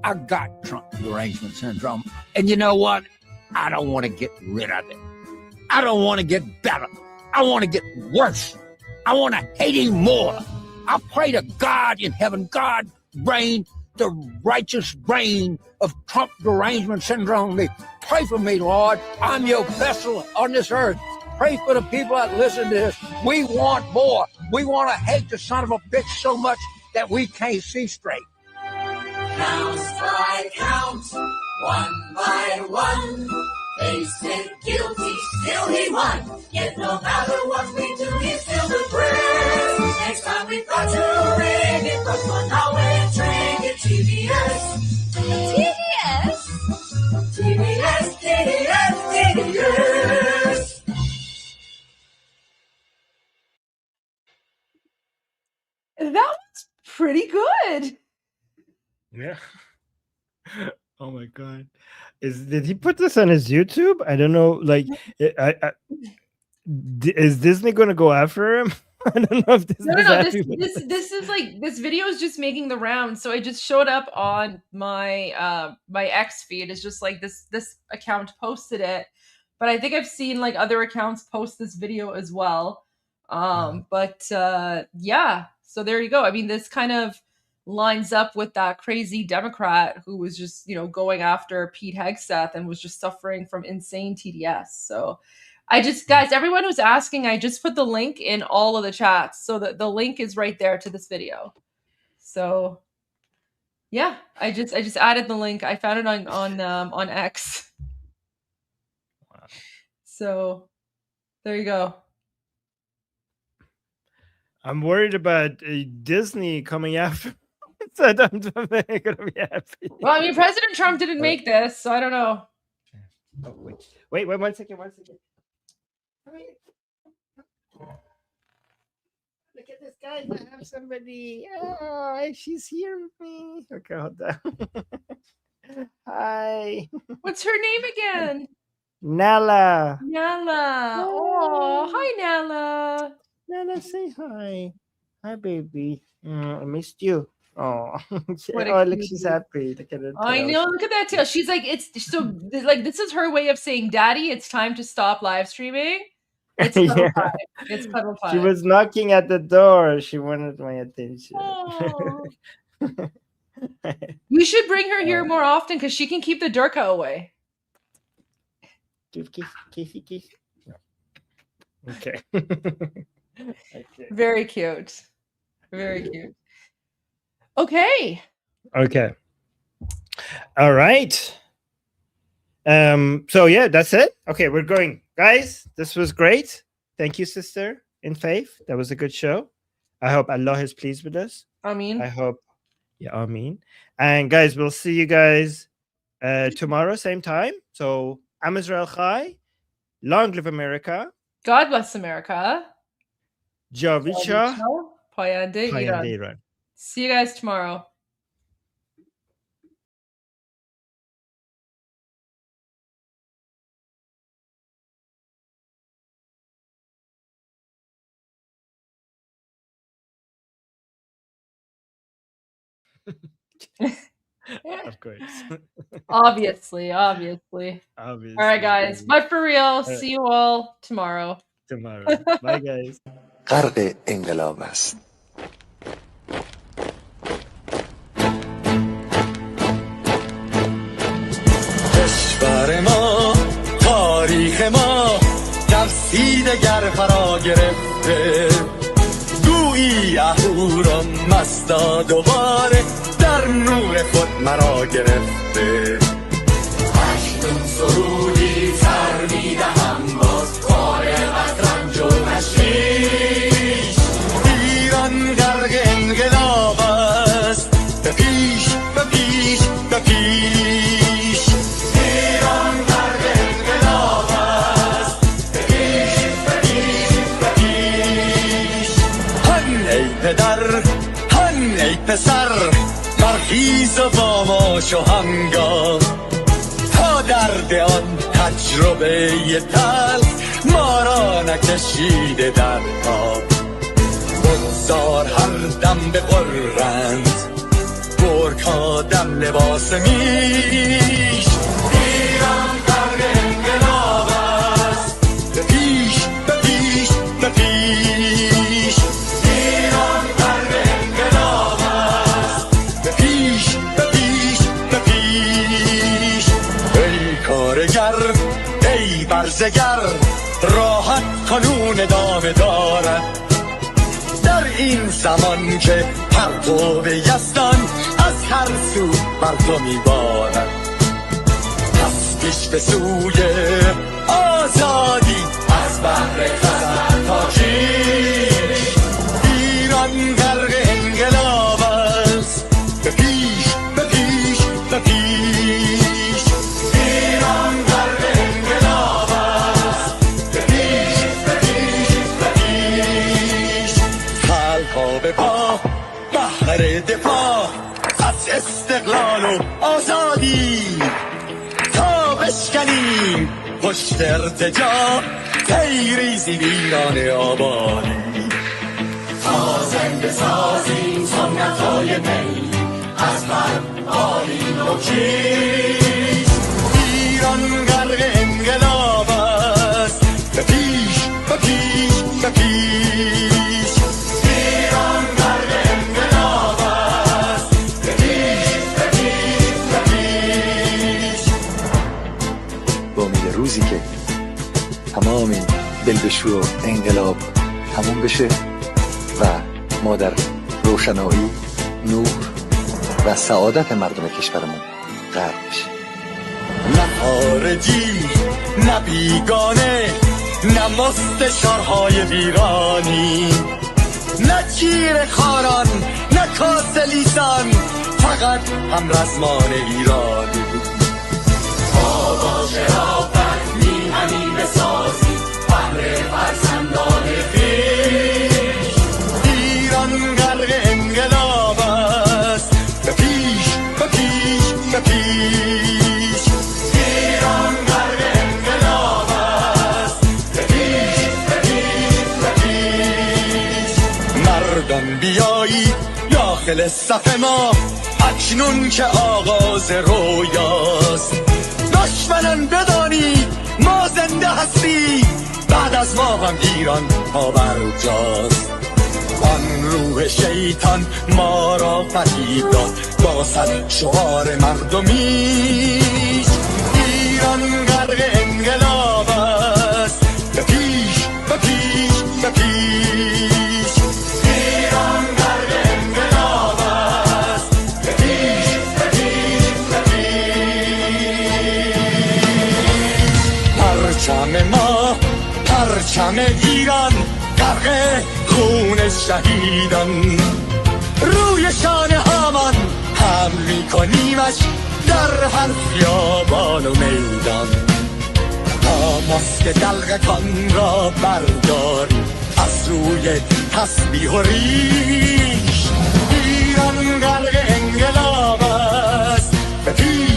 [SPEAKER 22] I got Trump derangement syndrome. And you know what? I don't want to get rid of it. I don't want to get better. I want to get worse. I want to hate him more. I pray to God in heaven, God reign the righteous reign of Trump derangement syndrome. Pray for me, Lord. I'm your vessel on this earth. Pray for the people that listen to this. We want more. We want to hate the son of a bitch so much that we can't see straight.
[SPEAKER 23] Count by count, one by one, they said guilty, still he won. Yet no matter what we do, he's still the great. Next time we've got to ring it, but for now we're trading it TBS. TBS? TBS, TBS, TBS.
[SPEAKER 15] That was pretty good.
[SPEAKER 5] Yeah. Oh my God. Did he put this on his YouTube? I don't know. Like, is Disney going to go after him? I don't know if this
[SPEAKER 15] No.
[SPEAKER 5] is actually-
[SPEAKER 15] This is like, this video is just making the rounds. So it just showed up on my my X feed. It's just like this account posted it, but I think I've seen like other accounts post this video as well. Yeah. So there you go. I mean, this kind of lines up with that crazy Democrat who was just, going after Pete Hegseth and was just suffering from insane TDS. So guys, everyone who's asking, I just put the link in all of the chats. So that the link is right there to this video. So yeah, I just added the link. I found it on X. Wow. So there you go.
[SPEAKER 5] I'm worried about Disney coming after. So I'm gonna be happy.
[SPEAKER 15] Well, I mean, President Trump didn't make this, so I don't know.
[SPEAKER 5] Oh, wait, 1 second. Look at this, guys. I have somebody. Oh, she's here with me. Okay, hold on. Hi.
[SPEAKER 15] What's her name again?
[SPEAKER 5] Nala.
[SPEAKER 15] Nala. Oh, hi, Nala.
[SPEAKER 5] Nala, say hi. Hi, baby. I missed you. Oh,
[SPEAKER 15] What a
[SPEAKER 5] oh, look,
[SPEAKER 15] cutie.
[SPEAKER 5] she's happy. Look at her
[SPEAKER 15] I
[SPEAKER 5] tail.
[SPEAKER 15] know. Look at that tail. She's like, it's so like this is her way of saying, "Daddy, it's time to stop live streaming." It's cuddle
[SPEAKER 5] Yeah.
[SPEAKER 15] time. It's cuddle time.
[SPEAKER 5] She was knocking at the door. She wanted my attention.
[SPEAKER 15] Oh. We should bring her here more often because she can keep the Durka away.
[SPEAKER 5] Kiss. No. Okay. Okay.
[SPEAKER 15] Very cute. Very cute. Okay.
[SPEAKER 5] Okay. All right. So yeah, that's it. Okay, we're going. Guys, this was great. Thank you, sister in faith. That was a good show. I hope Allah is pleased with us.
[SPEAKER 15] I mean,
[SPEAKER 5] I hope. Yeah, I mean. And guys, we'll see you guys tomorrow, same time. So I'm Israel Chai. Long live America.
[SPEAKER 15] God bless America.
[SPEAKER 5] Javisha.
[SPEAKER 15] Payande Iran.
[SPEAKER 5] Iran.
[SPEAKER 15] See you guys tomorrow.
[SPEAKER 5] Of course.
[SPEAKER 15] Obviously. All right, guys. But for real, see you all tomorrow.
[SPEAKER 5] Tomorrow. Bye, guys.
[SPEAKER 24] غرق انقلاب است. کشور ما، تاریخ ما ترسید گر فرا گرفته، گویی اهورا مستا دوباره در نور خود مرا گرفته. اکنون سرودی تر میدهم باز فارغ از رنج و تشویش. ایران غرق انقلاب است، به پیش به پیش به پیش. ایران غرق انقلاب است، به پیش به پیش به پیش. هن ای پدر، هن ای پسر، برخیز و با ما شو همگام تا درد آن تجربه تلخ ما را نکشیده در آب بگذار هر دم بغرند گرگ ها دم لباس میش ایران غرق انقلاب است به پیش به پیش به پیش ایران غرق انقلاب است به پیش به پیش به پیش ای کارگر ای برزگر راحت قانون ادامه دارد در این زمان که پرتو یزدان از هر سو بر تو میبارد پس پیش به سوی آزادی از بحر خزر تا کیش ایران غرق انقلاب است به پیش به پیش به پیش ایران غرق انقلاب است به پیش به پیش به پیش خلقا به پا بهر دفاع از استقلال و آزادی تا بشکنیم پشت ارتجاع تیریزی ویران آبادی تا زنده سازیم سنت‌های می از من آیین و کیش ایران غرق انقلاب است به پیش به پیش به پیش ایران غرق انقلاب است به پیش به پیش به پیش
[SPEAKER 2] با امید روزی که تمام این دلبشو و انقلاب تموم بشه و ما در روشنایی نور و سعادت مردم کشورمون غرق بشیم
[SPEAKER 24] نه خارجی نه بیگانه نه مستشارهای ویرانی نه چیر خاران نه کاسلیسان فقط هم رزمان ایرانی
[SPEAKER 23] ما با شرافت میهنی بسازیم بهر فرزندان خویش
[SPEAKER 24] ایران غرق انقلاب است به پیش به پیش به پیش
[SPEAKER 23] ایران غرق انقلاب است به پیش به پیش به پیش
[SPEAKER 24] مردان بیایید داخل صف ما اکنون که آغاز رویاست دشمنان بدانید ما زنده هستیم بعد از ما هم ایران پابرجاست آن روح شیطان ما را فریب داد با صد شعار مردمیش ایران غرق انقلاب است به پیش به پیش به پیش
[SPEAKER 23] ایران غرق انقلاب است به پیش به پیش به پیش
[SPEAKER 24] پرچم ما پرچم ایران غرق خون شهیدان روی شانه هامان حمل میکنیمش در هر خیابان و میدان تا ماسک دلغکان را برداریم از روی تسبیح و ریش ایران غرق انقلاب است به پیش